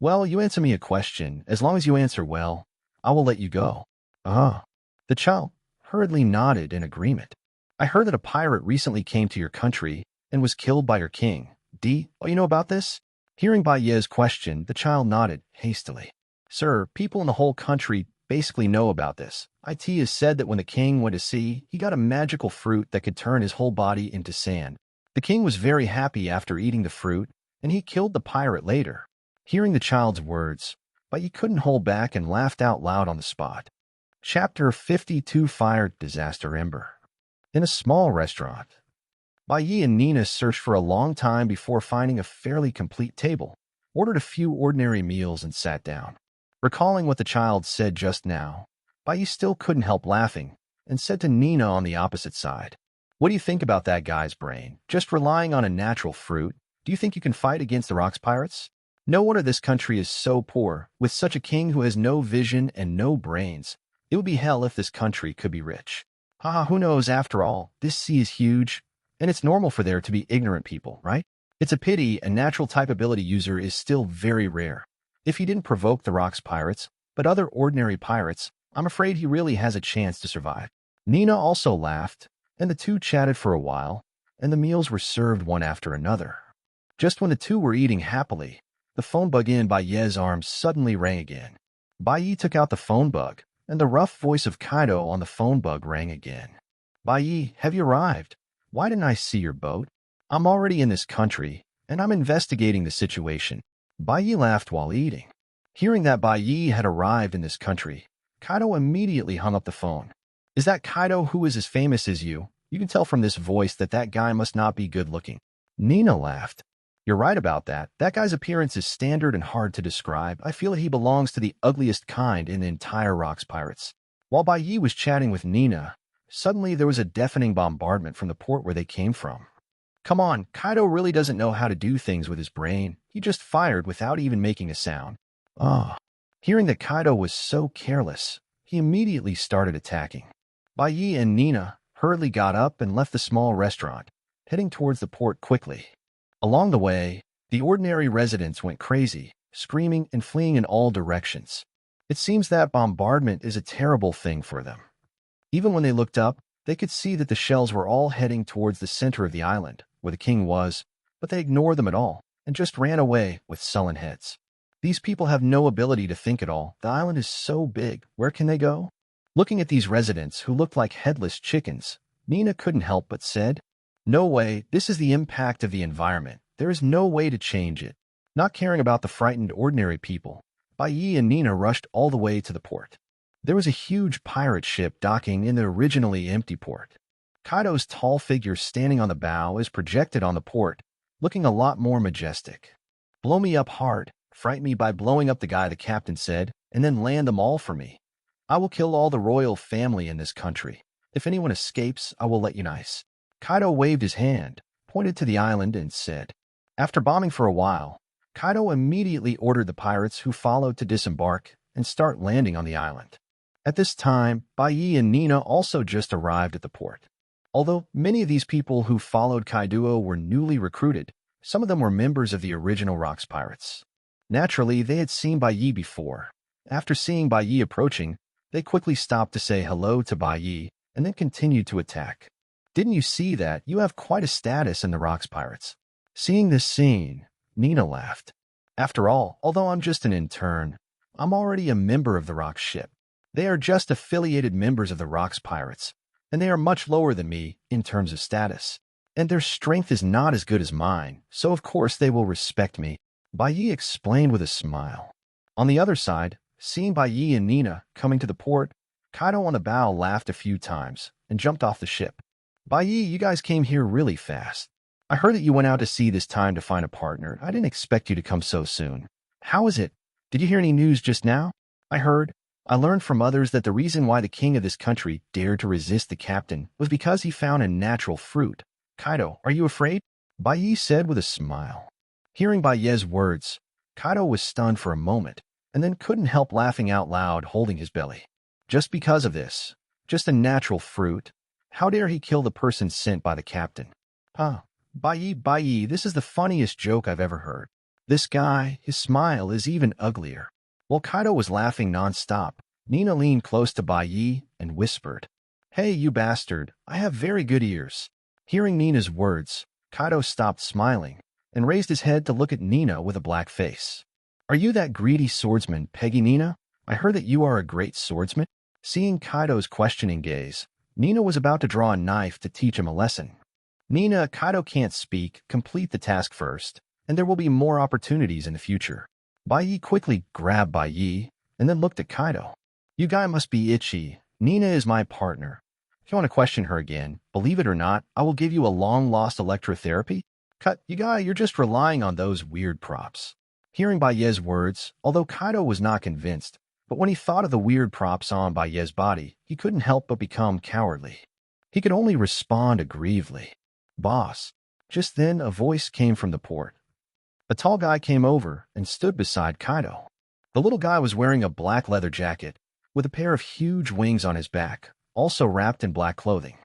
well, you answer me a question. As long as you answer well, I will let you go. Ah. The child hurriedly nodded in agreement. I heard that a pirate recently came to your country and was killed by your king. Oh, you know about this? Hearing Baye's question, the child nodded hastily. Sir, people in the whole country basically know about this. It is said that when the king went to sea, he got a magical fruit that could turn his whole body into sand. The king was very happy after eating the fruit, and he killed the pirate later. Hearing the child's words, Baye couldn't hold back and laughed out loud on the spot. Chapter 52 Fire Disaster Ember. In a small restaurant, Baye and Nina searched for a long time before finding a fairly complete table, ordered a few ordinary meals, and sat down. Recalling what the child said just now, Baye still couldn't help laughing and said to Nina on the opposite side, what do you think about that guy's brain? Just relying on a natural fruit, do you think you can fight against the Rocks Pirates? No wonder this country is so poor, with such a king who has no vision and no brains. It would be hell if this country could be rich. Haha, who knows, after all, this sea is huge, and it's normal for there to be ignorant people, right? It's a pity a natural type ability user is still very rare. If he didn't provoke the Rocks Pirates, but other ordinary pirates, I'm afraid he really has a chance to survive. Nina also laughed, and the two chatted for a while, and the meals were served one after another. Just when the two were eating happily, the phone bug in Baye's arms suddenly rang again. Baye took out the phone bug, and the rough voice of Kaido on the phone bug rang again. Baye, have you arrived? Why didn't I see your boat? I'm already in this country, and I'm investigating the situation. Baye laughed while eating. Hearing that Baye had arrived in this country, Kaido immediately hung up the phone. Is that Kaido who is as famous as you? You can tell from this voice that that guy must not be good looking. Nina laughed. You're right about that. That guy's appearance is standard and hard to describe. I feel that he belongs to the ugliest kind in the entire Rocks Pirates. While Baye was chatting with Nina, suddenly there was a deafening bombardment from the port where they came from. Come on, Kaido really doesn't know how to do things with his brain. He just fired without even making a sound. Ah. Hearing that Kaido was so careless, he immediately started attacking. Baye and Nina hurriedly got up and left the small restaurant, heading towards the port quickly. Along the way, the ordinary residents went crazy, screaming and fleeing in all directions. It seems that bombardment is a terrible thing for them. Even when they looked up, they could see that the shells were all heading towards the center of the island, where the king was, but they ignored them at all and just ran away with sullen heads. These people have no ability to think at all. The island is so big. Where can they go? Looking at these residents who looked like headless chickens, Nina couldn't help but said, no way, this is the impact of the environment. There is no way to change it. Not caring about the frightened ordinary people, Baye and Nina rushed all the way to the port. There was a huge pirate ship docking in the originally empty port. Kaido's tall figure standing on the bow is projected on the port, looking a lot more majestic. Blow me up hard, frighten me by blowing up the guy, the captain said, and then land them all for me. I will kill all the royal family in this country. If anyone escapes, I will let you nice. Kaido waved his hand, pointed to the island, and said. After bombing for a while, Kaido immediately ordered the pirates who followed to disembark and start landing on the island. At this time, Baye and Nina also just arrived at the port. Although many of these people who followed Kaido were newly recruited, some of them were members of the original Rocks Pirates. Naturally, they had seen Baye before. After seeing Baye approaching, they quickly stopped to say hello to Baye and then continued to attack. Didn't you see that? You have quite a status in the Rocks Pirates. Seeing this scene, Nina laughed. After all, although I'm just an intern, I'm already a member of the Rocks ship. They are just affiliated members of the Rocks Pirates, and they are much lower than me in terms of status. And their strength is not as good as mine, so of course they will respect me, Baye explained with a smile. On the other side, Seeing Bai Yi and Nina coming to the port, Kaido on the bow laughed a few times and jumped off the ship. Bai Yi, you guys came here really fast. I heard that you went out to sea this time to find a partner. I didn't expect you to come so soon. How is it? Did you hear any news just now? I learned from others that the reason why the king of this country dared to resist the captain was because he found a natural fruit. Kaido, are you afraid? Bai Yi said with a smile. Hearing Bai Ye's words, Kaido was stunned for a moment, and then couldn't help laughing out loud, holding his belly. Just because of this, just a natural fruit, how dare he kill the person sent by the captain? Bai Yi, this is the funniest joke I've ever heard. This guy, his smile is even uglier. While Kaido was laughing nonstop, Nina leaned close to Bai Yi and whispered, "Hey, you bastard, I have very good ears." Hearing Nina's words, Kaido stopped smiling and raised his head to look at Nina with a black face. "Are you that greedy swordsman, Peggy Nina? I heard that you are a great swordsman." Seeing Kaido's questioning gaze, Nina was about to draw a knife to teach him a lesson. "Nina, Kaido can't speak. Complete the task first, and there will be more opportunities in the future." Bai Yi quickly grabbed Bai Yi and then looked at Kaido. "You guy must be itchy. Nina is my partner. If you want to question her again, believe it or not, I will give you a long-lost electrotherapy." "Cut, you guy, you're just relying on those weird props." Hearing Bai Ye's words, although Kaido was not convinced, but when he thought of the weird props on Bai Ye's body, he couldn't help but become cowardly. He could only respond aggrievedly. "Boss." Just then, a voice came from the port. A tall guy came over and stood beside Kaido. The little guy was wearing a black leather jacket with a pair of huge wings on his back, also wrapped in black clothing.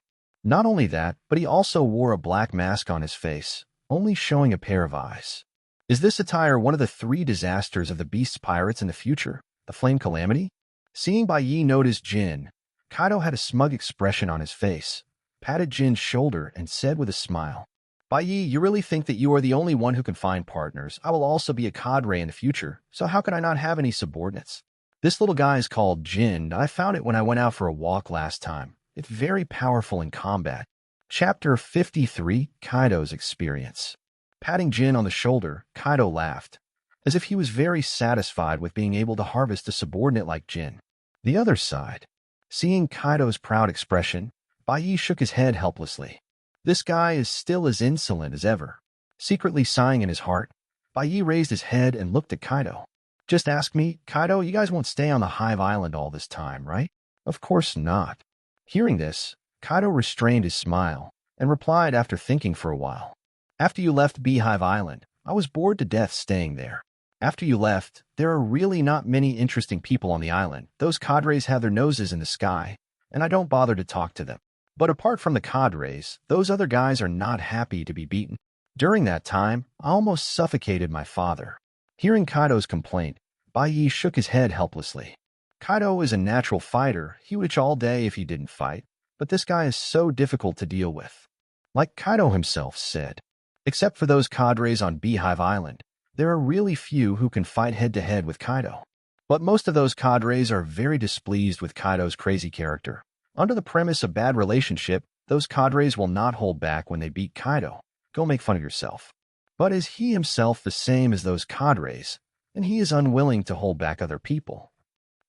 Not only that, but he also wore a black mask on his face, only showing a pair of eyes. Is this attire one of the 3 disasters of the Beast's pirates in the future, the Flame Calamity? Seeing Bai Yi notice Jin, Kaido had a smug expression on his face, patted Jin's shoulder, and said with a smile, "Bai Yi, you really think that you are the only one who can find partners? I will also be a cadre in the future, so how could I not have any subordinates? This little guy is called Jin. I found it when I went out for a walk last time. It's very powerful in combat." Chapter 53, Kaido's Experience. Patting Jin on the shoulder, Kaido laughed, as if he was very satisfied with being able to harvest a subordinate like Jin. The other side. Seeing Kaido's proud expression, Bai Yi shook his head helplessly. This guy is still as insolent as ever. Secretly sighing in his heart, Bai Yi raised his head and looked at Kaido. "Just ask me, Kaido, you guys won't stay on the Hive Island all this time, right?" "Of course not." Hearing this, Kaido restrained his smile and replied after thinking for a while. "After you left Beehive Island, I was bored to death staying there. After you left, there are really not many interesting people on the island. Those cadres have their noses in the sky, and I don't bother to talk to them. But apart from the cadres, those other guys are not happy to be beaten. During that time, I almost suffocated my father." Hearing Kaido's complaint, Bai Yi shook his head helplessly. Kaido is a natural fighter. He would itch all day if he didn't fight, but this guy is so difficult to deal with. Like Kaido himself said, except for those cadres on Beehive Island, there are really few who can fight head-to-head with Kaido. But most of those cadres are very displeased with Kaido's crazy character. Under the premise of bad relationship, those cadres will not hold back when they beat Kaido. Go make fun of yourself. But is he himself the same as those cadres, and he is unwilling to hold back other people?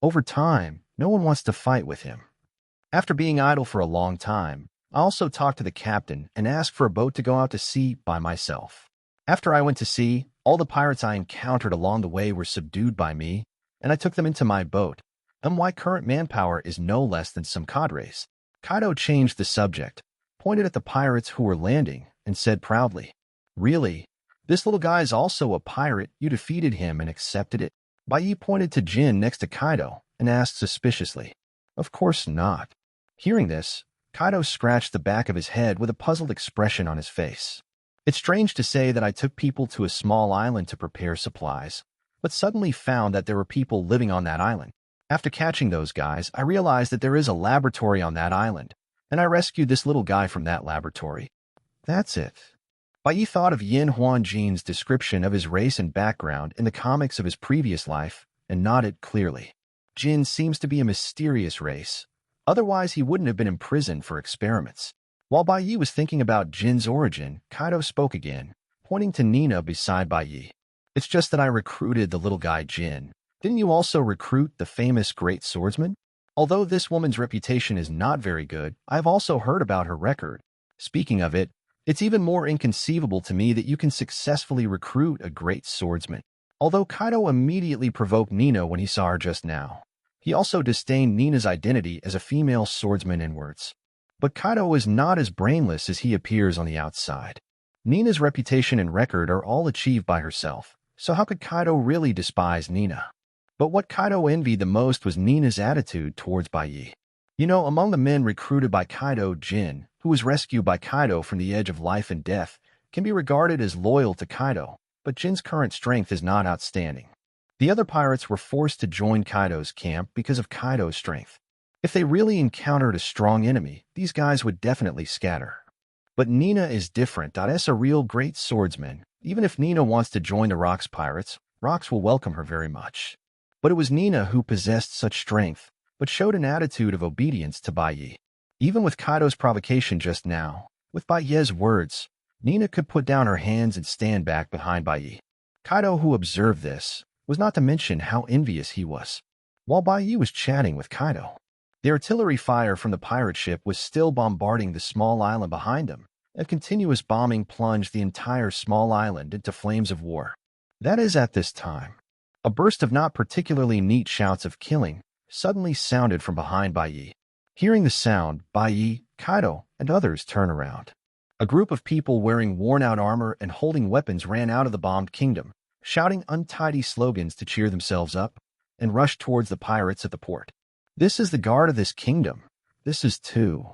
Over time, no one wants to fight with him. After being idle for a long time, I also talked to the captain and asked for a boat to go out to sea by myself. After I went to sea, all the pirates I encountered along the way were subdued by me, and I took them into my boat. And my current manpower is no less than some cadres. Kaido changed the subject, pointed at the pirates who were landing, and said proudly, "Really? This little guy is also a pirate. You defeated him and accepted it?" Bai Yi pointed to Jin next to Kaido and asked suspiciously, "Of course not." Hearing this, Kaido scratched the back of his head with a puzzled expression on his face. "It's strange to say that I took people to a small island to prepare supplies, but suddenly found that there were people living on that island. After catching those guys, I realized that there is a laboratory on that island, and I rescued this little guy from that laboratory. That's it." Bai Yi thought of Yin Huanjin's description of his race and background in the comics of his previous life and nodded clearly. Jin seems to be a mysterious race. Otherwise, he wouldn't have been imprisoned for experiments. While Bai Yi was thinking about Jin's origin, Kaido spoke again, pointing to Nina beside Bai Yi. "It's just that I recruited the little guy Jin, Didn't you also recruit the famous great swordsman? Although this woman's reputation is not very good, I've also heard about her record. Speaking of it, it's even more inconceivable to me that you can successfully recruit a great swordsman. Although Kaido immediately provoked Nina when he saw her just now, he also disdained Nina's identity as a female swordsman inwards. But Kaido is not as brainless as he appears on the outside. Nina's reputation and record are all achieved by herself, so how could Kaido really despise Nina? But what Kaido envied the most was Nina's attitude towards Bai Yi. You know, among the men recruited by Kaido, Jin, who was rescued by Kaido from the edge of life and death, can be regarded as loyal to Kaido, but Jin's current strength is not outstanding. The other pirates were forced to join Kaido's camp because of Kaido's strength. If they really encountered a strong enemy, these guys would definitely scatter. But Nina is different. As a real great swordsman, even if Nina wants to join the Rocks pirates, Rocks will welcome her very much. But it was Nina who possessed such strength, but showed an attitude of obedience to Bai Yi. Even with Kaido's provocation just now, with Bai Yi's words, Nina could put down her hands and stand back behind Bai Yi. Kaido, who observed this, was not to mention how envious he was. While Bai Yi was chatting with Kaido, the artillery fire from the pirate ship was still bombarding the small island behind them, and continuous bombing plunged the entire small island into flames of war. That is, at this time, a burst of not particularly neat shouts of killing suddenly sounded from behind Bai Yi. Hearing the sound, Bai Yi, Kaido, and others turn around. A group of people wearing worn-out armor and holding weapons ran out of the bombed kingdom, shouting untidy slogans to cheer themselves up, and rushed towards the pirates at the port. This is the guard of this kingdom. This is too.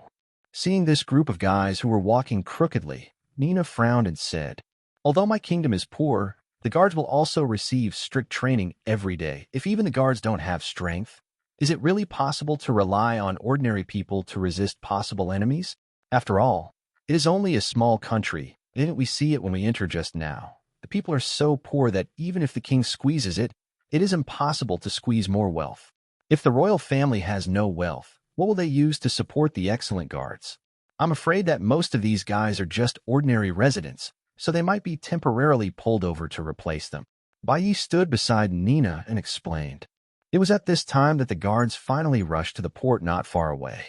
Seeing this group of guys who were walking crookedly, Nina frowned and said, "Although my kingdom is poor, the guards will also receive strict training every day. If even the guards don't have strength, is it really possible to rely on ordinary people to resist possible enemies? After all, it is only a small country. Didn't we see it when we entered just now? The people are so poor that even if the king squeezes it, it is impossible to squeeze more wealth. If the royal family has no wealth, what will they use to support the excellent guards? I'm afraid that most of these guys are just ordinary residents, so they might be temporarily pulled over to replace them." Bai Yi stood beside Nina and explained. It was at this time that the guards finally rushed to the port not far away.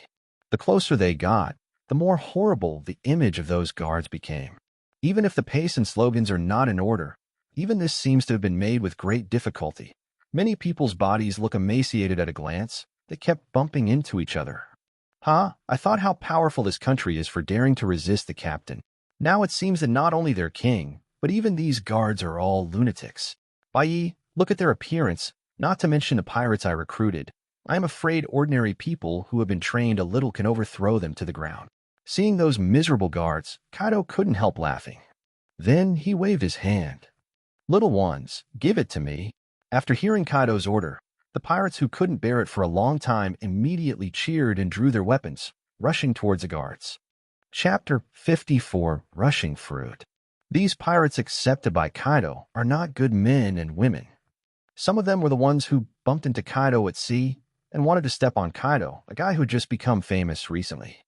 The closer they got, the more horrible the image of those guards became. Even if the pace and slogans are not in order, even this seems to have been made with great difficulty. Many people's bodies look emaciated at a glance. They kept bumping into each other. I thought how powerful this country is for daring to resist the captain. Now it seems that not only their king, but even these guards are all lunatics. Bai Yi, look at their appearance, not to mention the pirates I recruited. I am afraid ordinary people who have been trained a little can overthrow them to the ground." Seeing those miserable guards, Kaido couldn't help laughing. Then he waved his hand. "Little ones, give it to me." After hearing Kaido's order, the pirates who couldn't bear it for a long time immediately cheered and drew their weapons, rushing towards the guards. Chapter 54, Rushing Fruit. These pirates accepted by Kaido are not good men and women. Some of them were the ones who bumped into Kaido at sea and wanted to step on Kaido, a guy who had just become famous recently.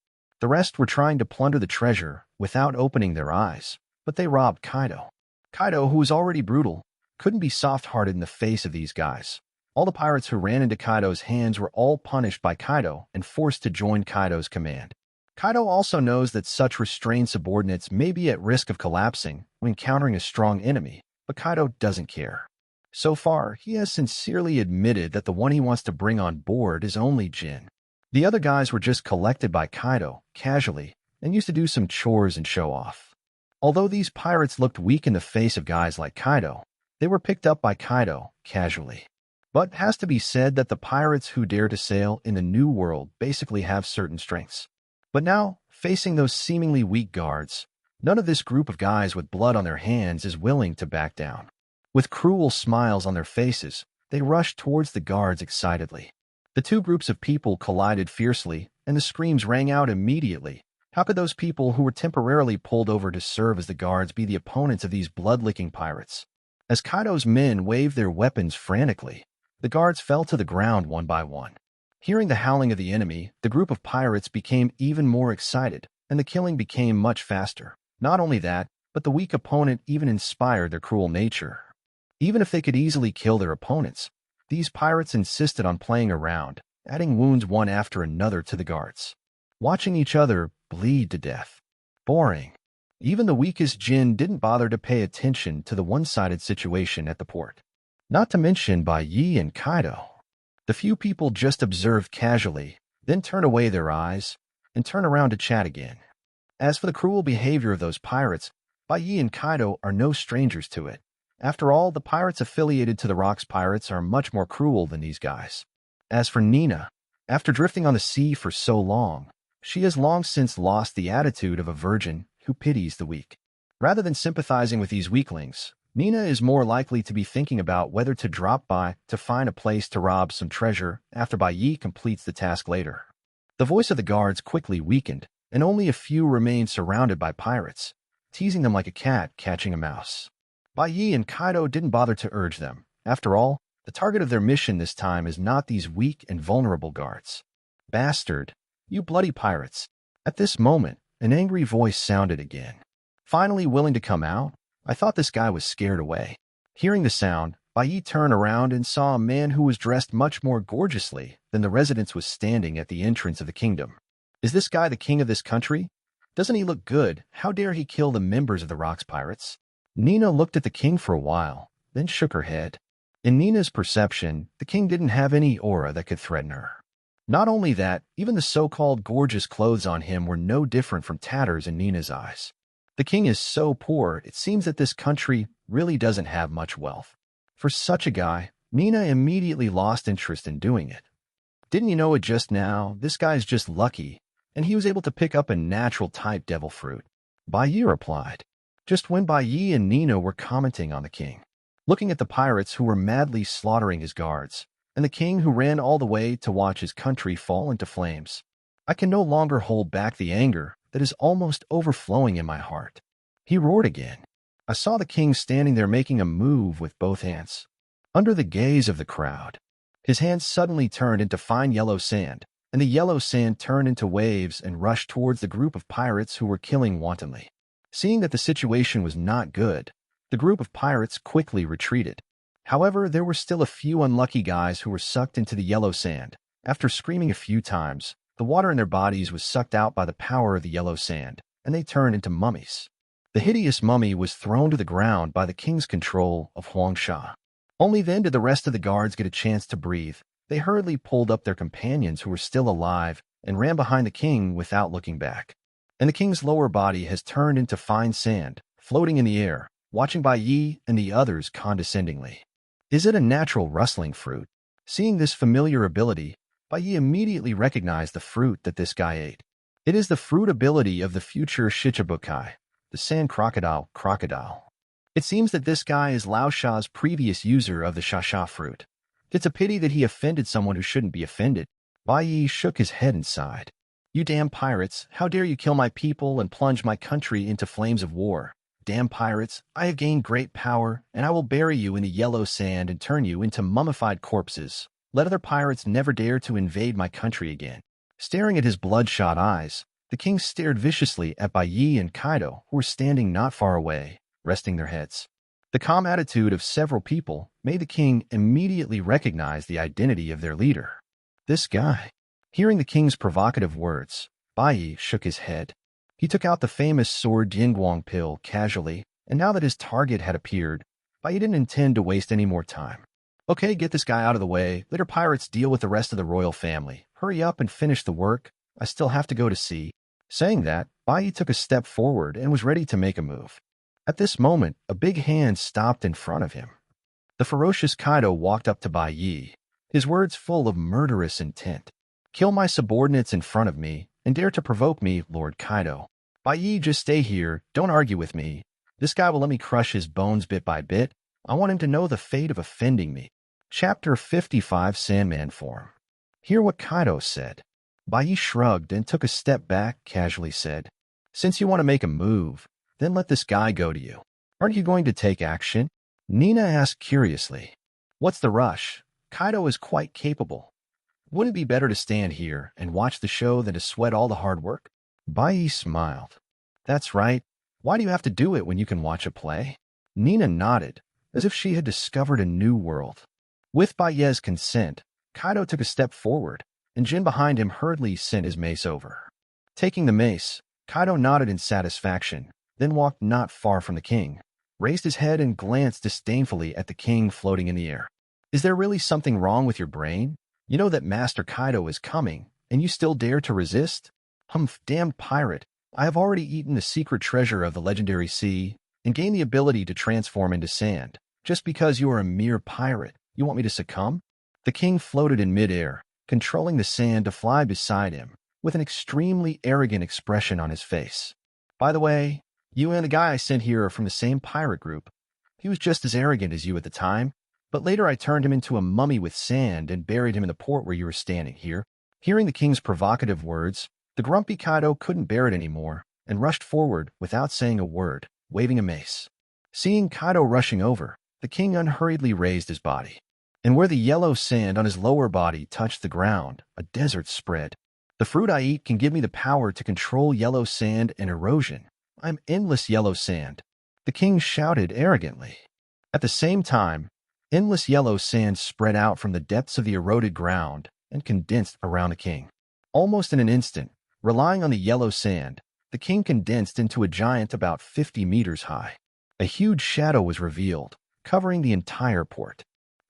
The rest were trying to plunder the treasure without opening their eyes, but they robbed Kaido. Kaido, who was already brutal, couldn't be soft-hearted in the face of these guys. All the pirates who ran into Kaido's hands were all punished by Kaido and forced to join Kaido's command. Kaido also knows that such restrained subordinates may be at risk of collapsing when encountering a strong enemy, but Kaido doesn't care. So far, he has sincerely admitted that the one he wants to bring on board is only Jin. The other guys were just collected by Kaido, casually, and used to do some chores and show off. Although these pirates looked weak in the face of guys like Kaido, they were picked up by Kaido, casually. But it has to be said that the pirates who dare to sail in the New World basically have certain strengths. But now, facing those seemingly weak guards, none of this group of guys with blood on their hands is willing to back down. With cruel smiles on their faces, they rushed towards the guards excitedly. The two groups of people collided fiercely, and the screams rang out immediately. How could those people who were temporarily pulled over to serve as the guards be the opponents of these blood-licking pirates? As Kaido's men waved their weapons frantically, the guards fell to the ground one by one. Hearing the howling of the enemy, the group of pirates became even more excited, and the killing became much faster. Not only that, but the weak opponent even inspired their cruel nature. Even if they could easily kill their opponents, These pirates insisted on playing around, adding wounds one after another to the guards, watching each other bleed to death. Boring. Even the weakest Jin didn't bother to pay attention to the one-sided situation at the port. Not to mention Bai Yi and Kaido. The few people just observed casually, then turned away their eyes, and turned around to chat again. As for the cruel behavior of those pirates, Bai Yi and Kaido are no strangers to it. After all, the pirates affiliated to the Rocks Pirates are much more cruel than these guys. As for Nina, after drifting on the sea for so long, she has long since lost the attitude of a virgin who pities the weak. Rather than sympathizing with these weaklings, Nina is more likely to be thinking about whether to drop by to find a place to rob some treasure after Bai Yi completes the task later. The voice of the guards quickly weakened, and only a few remained surrounded by pirates, teasing them like a cat catching a mouse. Bai Yi and Kaido didn't bother to urge them. After all, the target of their mission this time is not these weak and vulnerable guards. Bastard! You bloody pirates! At this moment, an angry voice sounded again. Finally willing to come out, I thought this guy was scared away. Hearing the sound, Bai Yi turned around and saw a man who was dressed much more gorgeously than the residents was standing at the entrance of the kingdom. Is this guy the king of this country? Doesn't he look good? How dare he kill the members of the Rocks Pirates? Nina looked at the king for a while, then shook her head. In Nina's perception, the king didn't have any aura that could threaten her. Not only that, even the so-called gorgeous clothes on him were no different from tatters in Nina's eyes. The king is so poor, it seems that this country really doesn't have much wealth. For such a guy, Nina immediately lost interest in doing it. Didn't you know it just now? This guy's just lucky, and he was able to pick up a natural-type devil fruit. Bai Yi replied. Just when Bai Yi and Nina were commenting on the king, looking at the pirates who were madly slaughtering his guards, and the king who ran all the way to watch his country fall into flames, I can no longer hold back the anger that is almost overflowing in my heart. He roared again. I saw the king standing there making a move with both hands. Under the gaze of the crowd, his hands suddenly turned into fine yellow sand, and the yellow sand turned into waves and rushed towards the group of pirates who were killing wantonly. Seeing that the situation was not good, the group of pirates quickly retreated. However, there were still a few unlucky guys who were sucked into the yellow sand. After screaming a few times, the water in their bodies was sucked out by the power of the yellow sand, and they turned into mummies. The hideous mummy was thrown to the ground by the king's control of Huangsha. Only then did the rest of the guards get a chance to breathe. They hurriedly pulled up their companions who were still alive and ran behind the king without looking back. And the king's lower body has turned into fine sand, floating in the air, watching Bai Yi and the others condescendingly. Is it a natural rustling fruit? Seeing this familiar ability, Bai Yi immediately recognized the fruit that this guy ate. It is the fruit ability of the future Shichibukai, the sand crocodile. It seems that this guy is Lao Sha's previous user of the Shasha fruit. It's a pity that he offended someone who shouldn't be offended. Bai Yi shook his head and sighed. You damn pirates, how dare you kill my people and plunge my country into flames of war? Damn pirates, I have gained great power, and I will bury you in the yellow sand and turn you into mummified corpses. Let other pirates never dare to invade my country again. Staring at his bloodshot eyes, the king stared viciously at Bai Yi and Kaido, who were standing not far away, resting their heads. The calm attitude of several people made the king immediately recognize the identity of their leader. This guy. Hearing the king's provocative words, Bai Yi shook his head. He took out the famous sword Yingguang pill casually, and now that his target had appeared, Bai Yi didn't intend to waste any more time. Okay, get this guy out of the way. Let our pirates deal with the rest of the royal family. Hurry up and finish the work. I still have to go to sea. Saying that, Bai Yi took a step forward and was ready to make a move. At this moment, a big hand stopped in front of him. The ferocious Kaido walked up to Bai Yi, his words full of murderous intent. Kill my subordinates in front of me, and dare to provoke me, Lord Kaido. Bai Yi, just stay here, don't argue with me. This guy will let me crush his bones bit by bit. I want him to know the fate of offending me. Chapter 55 Sandman Form. Hear what Kaido said. Bai Yi shrugged and took a step back, casually said, Since you want to make a move, then let this guy go to you. Aren't you going to take action? Nina asked curiously. What's the rush? Kaido is quite capable. Wouldn't it be better to stand here and watch the show than to sweat all the hard work? Bai Yi smiled. That's right. Why do you have to do it when you can watch a play? Nina nodded, as if she had discovered a new world. With Baiye's consent, Kaido took a step forward, and Jin behind him hurriedly sent his mace over. Taking the mace, Kaido nodded in satisfaction, then walked not far from the king, raised his head and glanced disdainfully at the king floating in the air. Is there really something wrong with your brain? You know that Master Kaido is coming, and you still dare to resist? Humph, damned pirate, I have already eaten the secret treasure of the legendary sea and gained the ability to transform into sand. Just because you are a mere pirate, you want me to succumb? The king floated in midair, controlling the sand to fly beside him, with an extremely arrogant expression on his face. By the way, you and the guy I sent here are from the same pirate group. He was just as arrogant as you at the time, but later I turned him into a mummy with sand and buried him in the port where you were standing here. Hearing the king's provocative words, the grumpy Kaido couldn't bear it anymore and rushed forward without saying a word, waving a mace. Seeing Kaido rushing over, the king unhurriedly raised his body. And where the yellow sand on his lower body touched the ground, a desert spread. The fruit I eat can give me the power to control yellow sand and erosion. I'm endless yellow sand, the king shouted arrogantly. At the same time, endless yellow sand spread out from the depths of the eroded ground and condensed around the king. Almost in an instant, relying on the yellow sand, the king condensed into a giant about 50 meters high. A huge shadow was revealed, covering the entire port.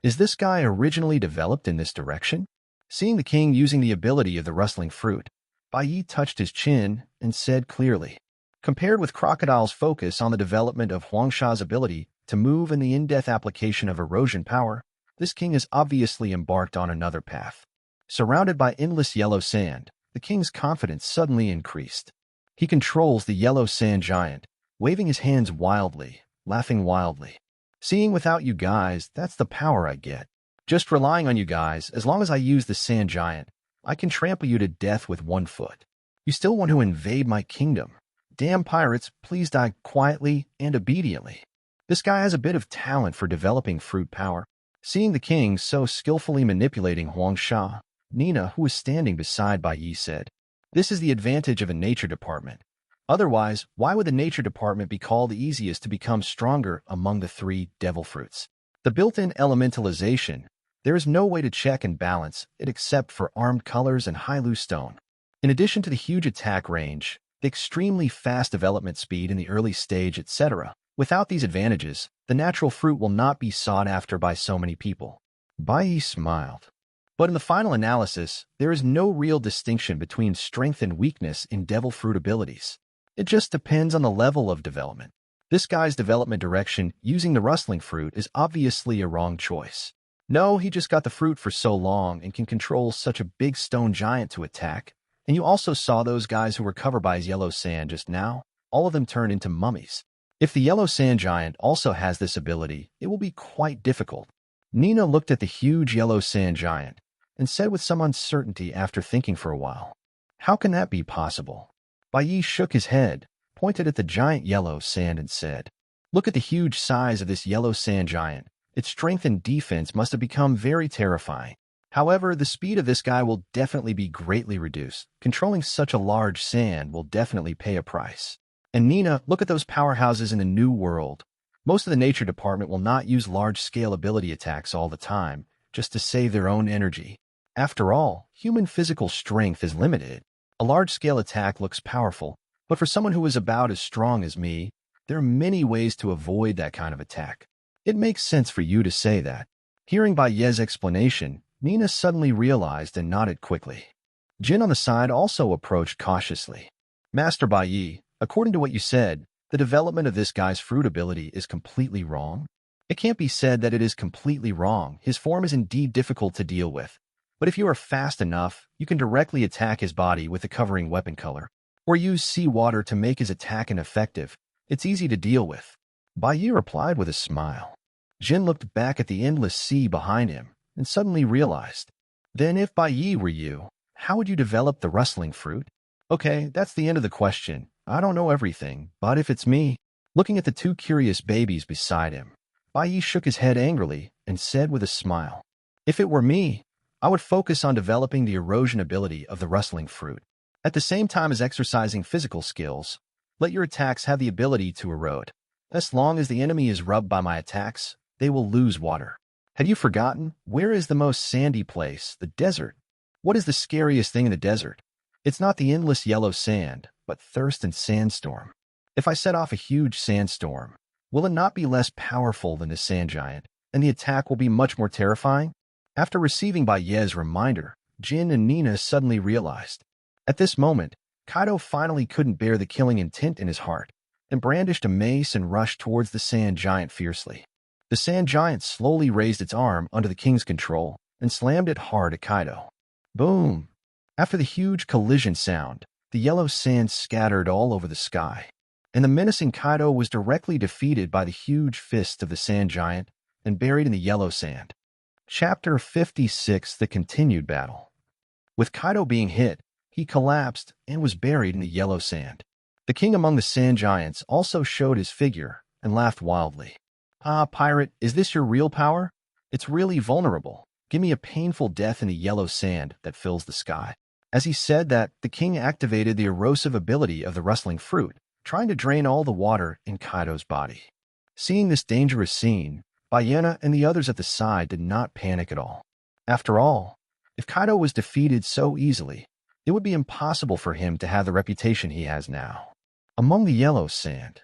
Is this guy originally developed in this direction? Seeing the king using the ability of the rustling fruit, Baiyi touched his chin and said clearly, compared with Crocodile's focus on the development of Huangsha's ability to move and the in-depth application of erosion power, this king is obviously embarked on another path. Surrounded by endless yellow sand, the king's confidence suddenly increased. He controls the yellow sand giant, waving his hands wildly, laughing wildly. Seeing without you guys, that's the power I get. Just relying on you guys, as long as I use the sand giant, I can trample you to death with 1 foot. You still want to invade my kingdom. Damn pirates, please die quietly and obediently. This guy has a bit of talent for developing fruit power. Seeing the king so skillfully manipulating Huangsha, Nina, who was standing beside Baiyi, said, "This is the advantage of a nature department. Otherwise, why would the nature department be called the easiest to become stronger among the 3 devil fruits? The built-in elementalization, there is no way to check and balance it except for armed colors and high loose stone. In addition to the huge attack range, the extremely fast development speed in the early stage, etc., without these advantages, the natural fruit will not be sought after by so many people." Baiyi smiled. But in the final analysis, there is no real distinction between strength and weakness in devil fruit abilities. It just depends on the level of development. This guy's development direction using the rustling fruit is obviously a wrong choice. No, he just got the fruit for so long and can control such a big stone giant to attack. And you also saw those guys who were covered by his yellow sand just now. All of them turned into mummies. If the yellow sand giant also has this ability, it will be quite difficult. Nina looked at the huge yellow sand giant and said with some uncertainty after thinking for a while, "How can that be possible?" Baiyi shook his head, pointed at the giant yellow sand and said, "Look at the huge size of this yellow sand giant. Its strength and defense must have become very terrifying. However, the speed of this guy will definitely be greatly reduced. Controlling such a large sand will definitely pay a price. And Nina, look at those powerhouses in the New World. Most of the nature department will not use large-scale ability attacks all the time, just to save their own energy. After all, human physical strength is limited. A large-scale attack looks powerful, but for someone who is about as strong as me, there are many ways to avoid that kind of attack. It makes sense for you to say that." Hearing Baiye's explanation, Nina suddenly realized and nodded quickly. Jin on the side also approached cautiously. "Master Baiyi, according to what you said, the development of this guy's fruit ability is completely wrong?" "It can't be said that it is completely wrong. His form is indeed difficult to deal with. But if you are fast enough, you can directly attack his body with the covering weapon color, or use seawater to make his attack ineffective. It's easy to deal with." Baiyi replied with a smile. Jin looked back at the endless sea behind him and suddenly realized, "Then if Baiyi were you, how would you develop the rustling fruit?" "Okay, that's the end of the question. I don't know everything, but if it's me..." Looking at the 2 curious babies beside him, Baiyi shook his head angrily and said with a smile, "If it were me, I would focus on developing the erosion ability of the rustling fruit. At the same time as exercising physical skills, let your attacks have the ability to erode. As long as the enemy is rubbed by my attacks, they will lose water. Had you forgotten? Where is the most sandy place? The desert. What is the scariest thing in the desert? It's not the endless yellow sand, but thirst and sandstorm. If I set off a huge sandstorm, will it not be less powerful than the sand giant, and the attack will be much more terrifying? After receiving Baye's reminder, Jin and Nina suddenly realized. At this moment, Kaido finally couldn't bear the killing intent in his heart, and brandished a mace and rushed towards the sand giant fiercely. The sand giant slowly raised its arm under the king's control and slammed it hard at Kaido. Boom! After the huge collision sound, the yellow sand scattered all over the sky, and the menacing Kaido was directly defeated by the huge fist of the sand giant and buried in the yellow sand. Chapter 56: The Continued Battle. With Kaido being hit, he collapsed and was buried in the yellow sand. The king among the sand giants also showed his figure and laughed wildly. Ah, pirate, is this your real power? It's really vulnerable. Give me a painful death in the yellow sand that fills the sky. As he said that, the king activated the erosive ability of the rustling fruit, trying to drain all the water in Kaido's body. Seeing this dangerous scene, Baena and the others at the side did not panic at all. After all, if Kaido was defeated so easily, it would be impossible for him to have the reputation he has now. Among the yellow sand,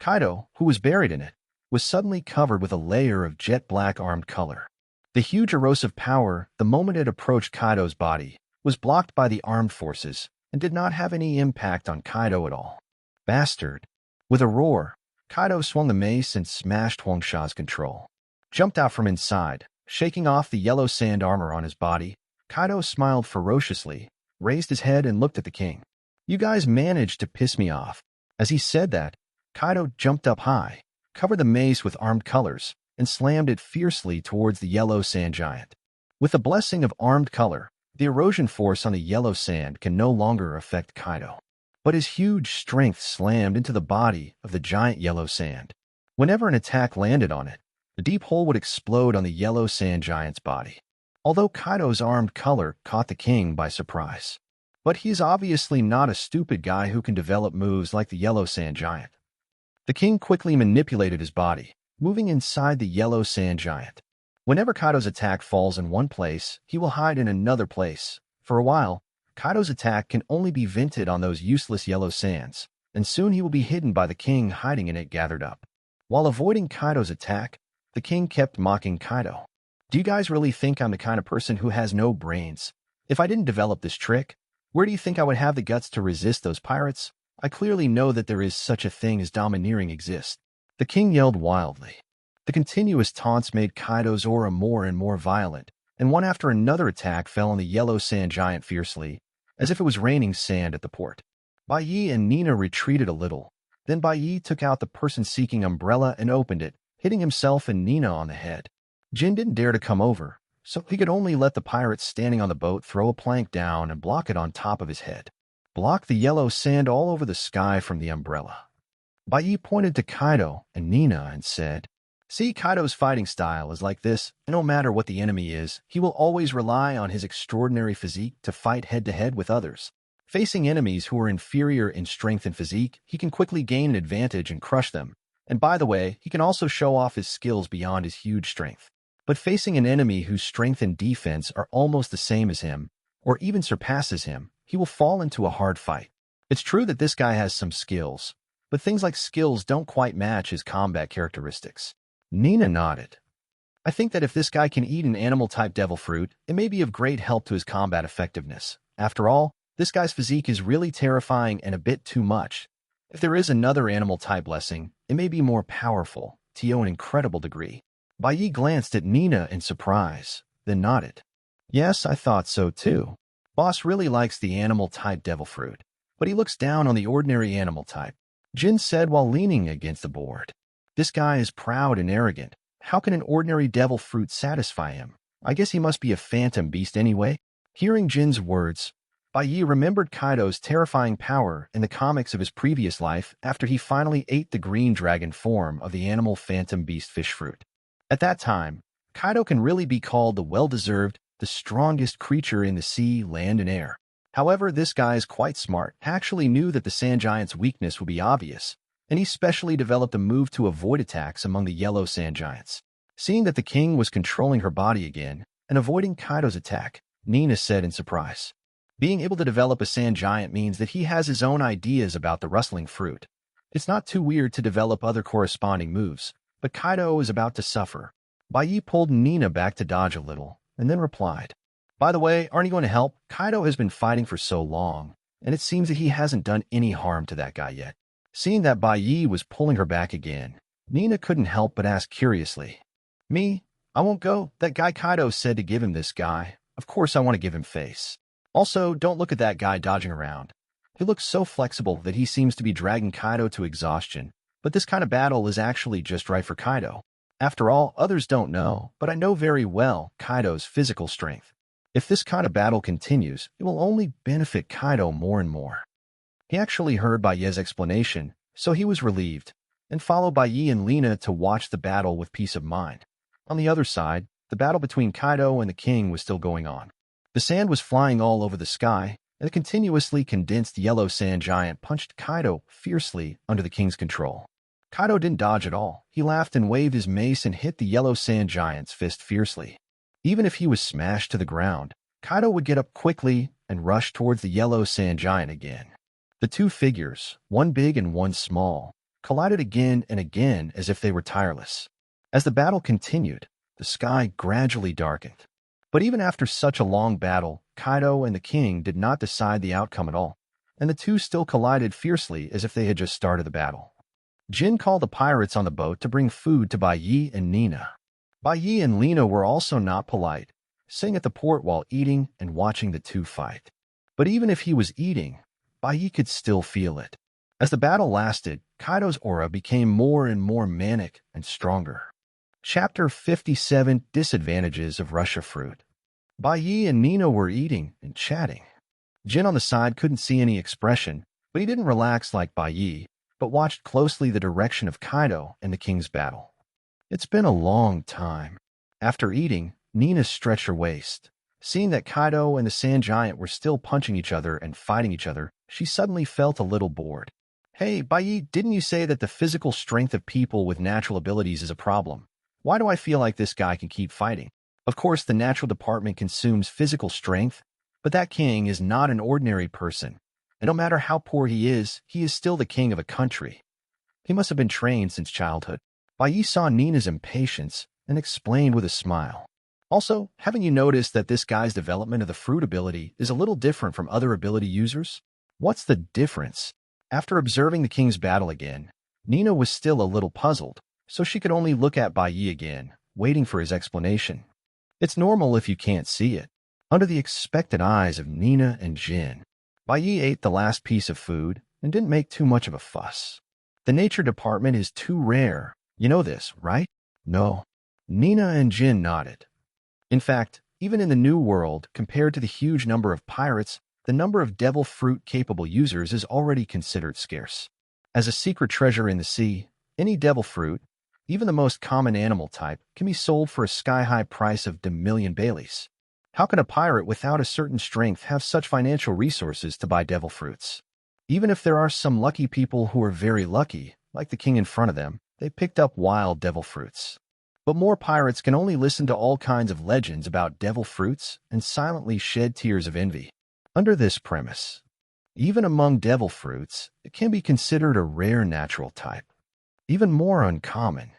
Kaido, who was buried in it, was suddenly covered with a layer of jet-black armed color. The huge erosive power, the moment it approached Kaido's body, was blocked by the armed forces and did not have any impact on Kaido at all. Bastard! With a roar, Kaido swung the mace and smashed Huangsha's control. Jumped out from inside, shaking off the yellow sand armor on his body, Kaido smiled ferociously, raised his head and looked at the king. You guys managed to piss me off. As he said that, Kaido jumped up high, covered the mace with armed colors, and slammed it fiercely towards the yellow sand giant. With the blessing of armed color, the erosion force on the yellow sand can no longer affect Kaido. But his huge strength slammed into the body of the giant yellow sand. Whenever an attack landed on it, the deep hole would explode on the yellow sand giant's body. Although Kaido's armed color caught the king by surprise. But he's obviously not a stupid guy who can develop moves like the yellow sand giant. The king quickly manipulated his body, moving inside the yellow sand giant. Whenever Kaido's attack falls in one place, he will hide in another place. For a while, Kaido's attack can only be vented on those useless yellow sands, and soon he will be hidden by the king hiding in it gathered up. While avoiding Kaido's attack, the king kept mocking Kaido. Do you guys really think I'm the kind of person who has no brains? If I didn't develop this trick, where do you think I would have the guts to resist those pirates? I clearly know that there is such a thing as domineering exists. The king yelled wildly. The continuous taunts made Kaido's aura more and more violent, and one after another attack fell on the yellow sand giant fiercely, as if it was raining sand at the port. Bai and Nina retreated a little. Then Bai took out the person-seeking umbrella and opened it, hitting himself and Nina on the head. Jin didn't dare to come over, so he could only let the pirates standing on the boat throw a plank down and block it on top of his head. Block the yellow sand all over the sky from the umbrella. Bai pointed to Kaido and Nina and said, See, Kaido's fighting style is like this, and no matter what the enemy is, he will always rely on his extraordinary physique to fight head-to-head with others. Facing enemies who are inferior in strength and physique, he can quickly gain an advantage and crush them. And by the way, he can also show off his skills beyond his huge strength. But facing an enemy whose strength and defense are almost the same as him, or even surpasses him, he will fall into a hard fight. It's true that this guy has some skills, but things like skills don't quite match his combat characteristics. Nina nodded. I think that if this guy can eat an animal-type devil fruit, it may be of great help to his combat effectiveness. After all, this guy's physique is really terrifying and a bit too much. If there is another animal-type blessing, it may be more powerful, to an incredible degree. Bai glanced at Nina in surprise, then nodded. Yes, I thought so too. Boss really likes the animal-type devil fruit, but he looks down on the ordinary animal type. Jin said while leaning against the board. This guy is proud and arrogant. How can an ordinary devil fruit satisfy him? I guess he must be a phantom beast anyway. Hearing Jin's words, Bai remembered Kaido's terrifying power in the comics of his previous life after he finally ate the green dragon form of the animal phantom beast fish fruit. At that time, Kaido can really be called the well-deserved, the strongest creature in the sea, land, and air. However, this guy is quite smart, actually knew that the sand giant's weakness would be obvious, and he specially developed a move to avoid attacks among the yellow sand giants. Seeing that the king was controlling her body again and avoiding Kaido's attack, Nina said in surprise. Being able to develop a sand giant means that he has his own ideas about the rustling fruit. It's not too weird to develop other corresponding moves, but Kaido is about to suffer. Bai Yi pulled Nina back to dodge a little, and then replied, "By the way, aren't you going to help? Kaido has been fighting for so long, and it seems that he hasn't done any harm to that guy yet." Seeing that Bai Yi was pulling her back again, Nina couldn't help but ask curiously, "Me? I won't go. That guy Kaido said to give him this guy. Of course I want to give him face. Also, don't look at that guy dodging around. He looks so flexible that he seems to be dragging Kaido to exhaustion, but this kind of battle is actually just right for Kaido. After all, others don't know, but I know very well Kaido's physical strength. If this kind of battle continues, it will only benefit Kaido more and more." He actually heard Bai Yi's explanation, so he was relieved, and followed Bai Yi and Lina to watch the battle with peace of mind. On the other side, the battle between Kaido and the king was still going on. The sand was flying all over the sky, and the continuously condensed yellow sand giant punched Kaido fiercely under the king's control. Kaido didn't dodge at all. He laughed and waved his mace and hit the yellow sand giant's fist fiercely. Even if he was smashed to the ground, Kaido would get up quickly and rush towards the yellow sand giant again. The two figures, one big and one small, collided again and again as if they were tireless. As the battle continued, the sky gradually darkened. But even after such a long battle, Kaido and the king did not decide the outcome at all, and the two still collided fiercely as if they had just started the battle. Jin called the pirates on the boat to bring food to Bai Yi and Nina. Bai Yi and Lina were also not polite, sitting at the port while eating and watching the two fight. But even if he was eating, Bai Yi could still feel it. As the battle lasted, Kaido's aura became more and more manic and stronger. Chapter 57: Disadvantages of Russia Fruit. Bai Yi and Nina were eating and chatting. Jin on the side couldn't see any expression, but he didn't relax like Bai Yi, but watched closely the direction of Kaido and the king's battle. It's been a long time. After eating, Nina stretched her waist. Seeing that Kaido and the sand giant were still punching each other and fighting each other, she suddenly felt a little bored. "Hey, Bai Yi, didn't you say that the physical strength of people with natural abilities is a problem? Why do I feel like this guy can keep fighting? Of course, the natural department consumes physical strength, but that king is not an ordinary person. And no matter how poor he is still the king of a country. He must have been trained since childhood." Bai Yi saw Nina's impatience and explained with a smile. "Also, haven't you noticed that this guy's development of the fruit ability is a little different from other ability users?" "What's the difference?" After observing the king's battle again, Nina was still a little puzzled, so she could only look at Bai Yi again, waiting for his explanation. It's normal if you can't see it. Under the expectant eyes of Nina and Jin, Bai Yi ate the last piece of food and didn't make too much of a fuss. The nature department is too rare. You know this, right? No. Nina and Jin nodded. In fact, even in the New World, compared to the huge number of pirates, the number of devil fruit-capable users is already considered scarce. As a secret treasure in the sea, any devil fruit, even the most common animal type, can be sold for a sky-high price of 1,000,000 Baileys. How can a pirate without a certain strength have such financial resources to buy devil fruits? Even if there are some lucky people who are very lucky, like the king in front of them, they picked up wild devil fruits. But more pirates can only listen to all kinds of legends about devil fruits and silently shed tears of envy. Under this premise, even among devil fruits, it can be considered a rare natural type, even more uncommon.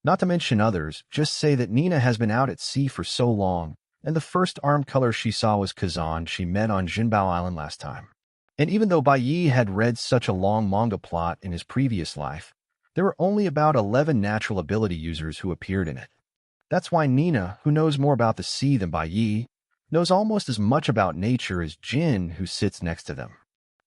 Not to mention others, just say that Nina has been out at sea for so long, and the first arm color she saw was Kazan she met on Jinbao Island last time. And even though Bai Yi had read such a long manga plot in his previous life, there were only about 11 natural ability users who appeared in it. That's why Nina, who knows more about the sea than Bai Yi, knows almost as much about nature as Jin, who sits next to them.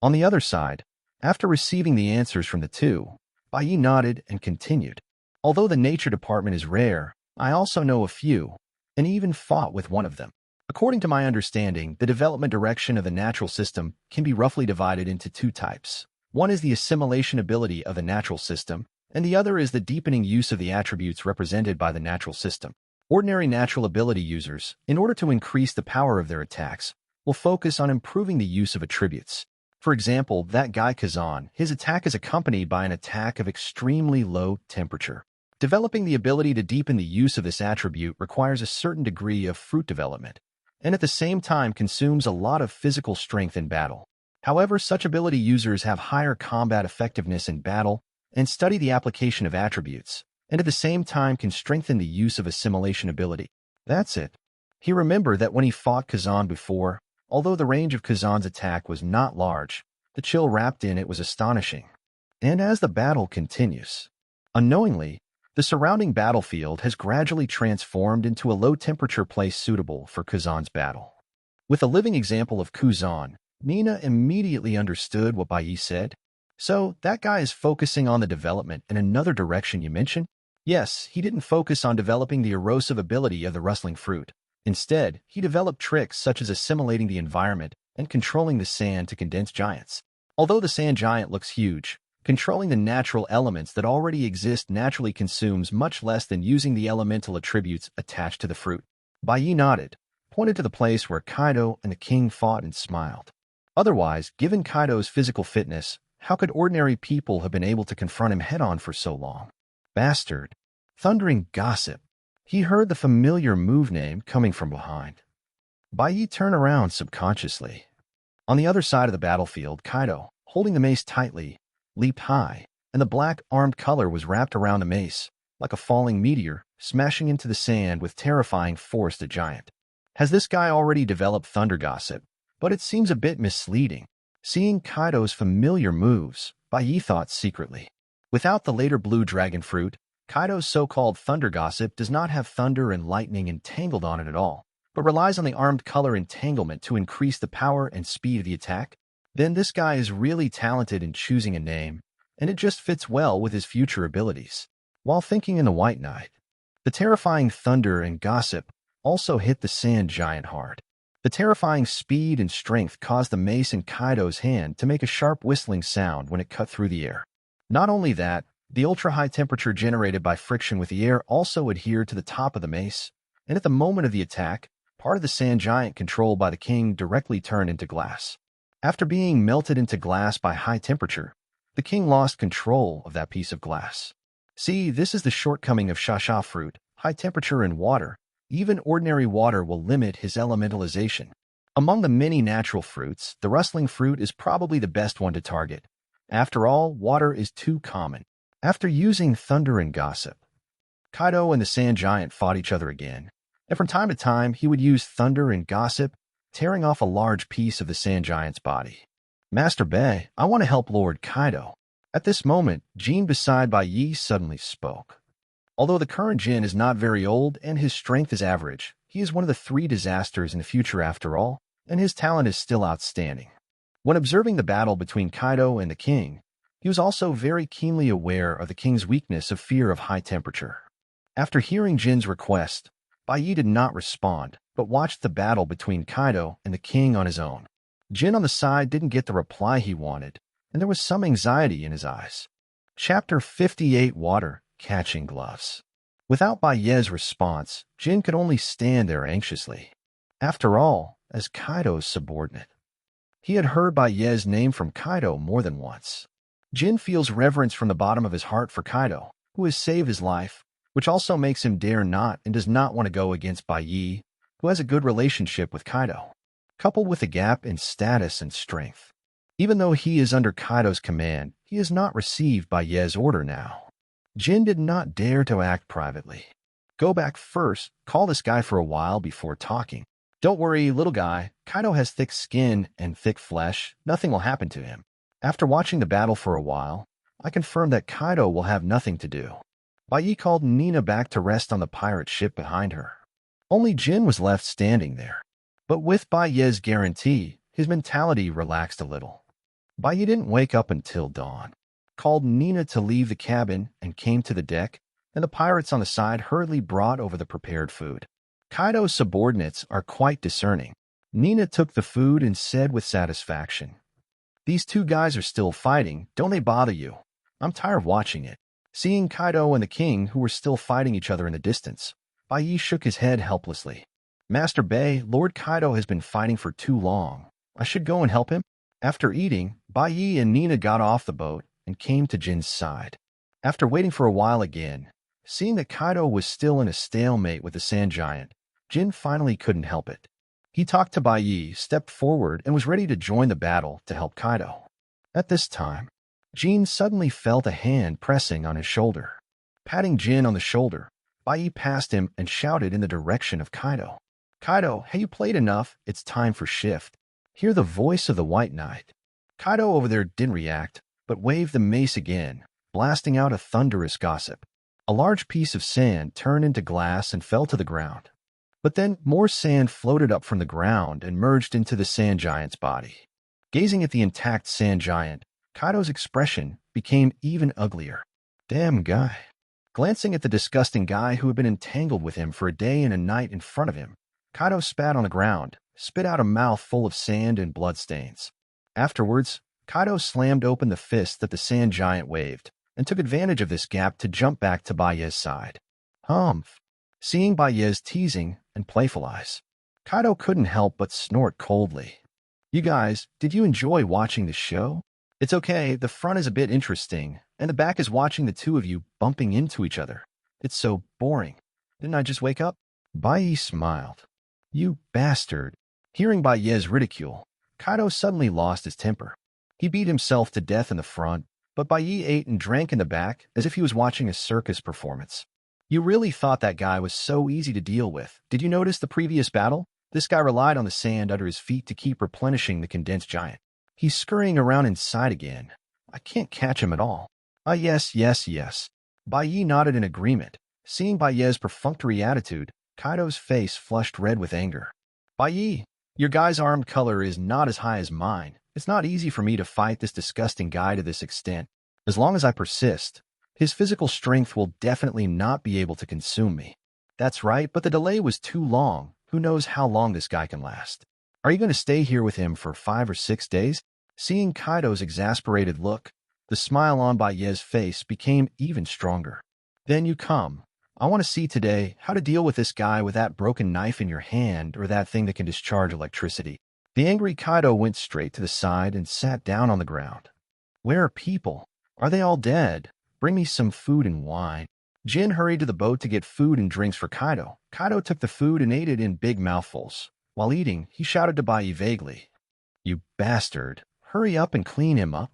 On the other side, after receiving the answers from the two, Bai Yi nodded and continued. "Although the nature department is rare, I also know a few, and even fought with one of them. According to my understanding, the development direction of the natural system can be roughly divided into two types. One is the assimilation ability of the natural system, and the other is the deepening use of the attributes represented by the natural system. Ordinary natural ability users, in order to increase the power of their attacks, will focus on improving the use of attributes. For example, that guy Kazan, his attack is accompanied by an attack of extremely low temperature. Developing the ability to deepen the use of this attribute requires a certain degree of fruit development, and at the same time consumes a lot of physical strength in battle. However, such ability users have higher combat effectiveness in battle and study the application of attributes, and at the same time can strengthen the use of assimilation ability. That's it. He remembered that when he fought Kazan before, although the range of Kazan's attack was not large, the chill wrapped in it was astonishing. And as the battle continues, unknowingly, the surrounding battlefield has gradually transformed into a low-temperature place suitable for Kazan's battle. With a living example of Kazan, Nina immediately understood what Bai Yi said. So, that guy is focusing on the development in another direction you mentioned? Yes, he didn't focus on developing the erosive ability of the rustling fruit. Instead, he developed tricks such as assimilating the environment and controlling the sand to condense giants. Although the sand giant looks huge, controlling the natural elements that already exist naturally consumes much less than using the elemental attributes attached to the fruit. Bai Yi nodded, pointed to the place where Kaido and the king fought and smiled. Otherwise, given Kaido's physical fitness, how could ordinary people have been able to confront him head-on for so long? Bastard. Thundering gossip. He heard the familiar move name coming from behind. Bai Yi turned around subconsciously. On the other side of the battlefield, Kaido, holding the mace tightly, leaped high, and the black armed color was wrapped around the mace, like a falling meteor, smashing into the sand with terrifying force the giant. Has this guy already developed thunder gossip? But it seems a bit misleading. Seeing Kaido's familiar moves, Bai Yi thought secretly. Without the later blue dragon fruit, Kaido's so-called thunder gossip does not have thunder and lightning entangled on it at all, but relies on the armed color entanglement to increase the power and speed of the attack. Then this guy is really talented in choosing a name, and it just fits well with his future abilities. While thinking in the White Knight, the terrifying thunder and gossip also hit the sand giant hard. The terrifying speed and strength caused the mace in Kaido's hand to make a sharp whistling sound when it cut through the air. Not only that, the ultra-high temperature generated by friction with the air also adhered to the top of the mace, and at the moment of the attack, part of the sand giant controlled by the king directly turned into glass. After being melted into glass by high temperature, the king lost control of that piece of glass. See, this is the shortcoming of Shasha fruit, high temperature in water. Even ordinary water will limit his elementalization. Among the many natural fruits, the rustling fruit is probably the best one to target. After all, water is too common. After using thunder and gossip, Kaido and the sand giant fought each other again, and from time to time he would use thunder and gossip, tearing off a large piece of the sand giant's body. Master Bei, I want to help Lord Kaido. At this moment, Jin beside Bai Yi suddenly spoke. Although the current Jin is not very old and his strength is average, he is one of the 3 disasters in the future after all, and his talent is still outstanding. When observing the battle between Kaido and the king, he was also very keenly aware of the king's weakness of fear of high temperature. After hearing Jin's request, Bai Yi did not respond, but watched the battle between Kaido and the king on his own. Jin on the side didn't get the reply he wanted, and there was some anxiety in his eyes. Chapter 58 Water. Catching gloves. Without Bai Ye's response, Jin could only stand there anxiously. After all, as Kaido's subordinate, he had heard Bai Ye's name from Kaido more than once. Jin feels reverence from the bottom of his heart for Kaido, who has saved his life, which also makes him dare not and does not want to go against Bai Yi, who has a good relationship with Kaido, coupled with a gap in status and strength. Even though he is under Kaido's command, he has not received Bai Ye's order now. Jin did not dare to act privately. Go back first, call this guy for a while before talking. Don't worry, little guy, Kaido has thick skin and thick flesh, nothing will happen to him. After watching the battle for a while, I confirm that Kaido will have nothing to do. Bai Yi called Nina back to rest on the pirate ship behind her. Only Jin was left standing there. But with Bai Ye's guarantee, his mentality relaxed a little. Bai Yi didn't wake up until dawn, called Nina to leave the cabin and came to the deck, and the pirates on the side hurriedly brought over the prepared food. Kaido's subordinates are quite discerning. Nina took the food and said with satisfaction, "These 2 guys are still fighting, don't they bother you? I'm tired of watching it." Seeing Kaido and the king who were still fighting each other in the distance, Bai Yi shook his head helplessly. "Master Bei, Lord Kaido has been fighting for too long. I should go and help him." After eating, Bai Yi and Nina got off the boat and came to Jin's side. After waiting for a while again, Seeing that Kaido was still in a stalemate with the sand giant, Jin finally couldn't help it. He talked to Bai Yi, stepped forward, and was ready to join the battle to help Kaido. At this time, Jin suddenly felt a hand pressing on his shoulder. Patting Jin on the shoulder, Bai Yi passed him and shouted in the direction of Kaido. Kaido, have you played enough? It's time for shift. Hear the voice of the White Knight. Kaido over there didn't react, but waved the mace again, blasting out a thunderous gossip. A large piece of sand turned into glass and fell to the ground. But then more sand floated up from the ground and merged into the sand giant's body. Gazing at the intact sand giant, Kaido's expression became even uglier. Damn guy. Glancing at the disgusting guy who had been entangled with him for a day and a night in front of him, Kaido spat on the ground, spit out a mouth full of sand and bloodstains. Afterwards, Kaido slammed open the fist that the sand giant waved, and took advantage of this gap to jump back to Bai Yi's side. Humph. Seeing Bai Yi's teasing and playful eyes, Kaido couldn't help but snort coldly. You guys, did you enjoy watching the show? It's okay, the front is a bit interesting, and the back is watching the two of you bumping into each other. It's so boring. Didn't I just wake up? Bai Yi smiled. You bastard. Hearing Bai Yi's ridicule, Kaido suddenly lost his temper. He beat himself to death in the front, but Bai Yi ate and drank in the back as if he was watching a circus performance. You really thought that guy was so easy to deal with. Did you notice the previous battle? This guy relied on the sand under his feet to keep replenishing the condensed giant. He's scurrying around inside again. I can't catch him at all. Yes. Bai Yi nodded in agreement. Seeing Bai Yi's perfunctory attitude, Kaido's face flushed red with anger. Bai Yi, your guy's armed color is not as high as mine. It's not easy for me to fight this disgusting guy to this extent. As long as I persist, his physical strength will definitely not be able to consume me. That's right, but the delay was too long. Who knows how long this guy can last? Are you going to stay here with him for 5 or 6 days? Seeing Kaido's exasperated look, the smile on Bai Yi's face became even stronger. Then you come. I want to see today how to deal with this guy with that broken knife in your hand or that thing that can discharge electricity. The angry Kaido went straight to the side and sat down on the ground. Where are people? Are they all dead? Bring me some food and wine. Jin hurried to the boat to get food and drinks for Kaido. Kaido took the food and ate it in big mouthfuls. While eating, he shouted to Bai Yi vaguely. You bastard. Hurry up and clean him up.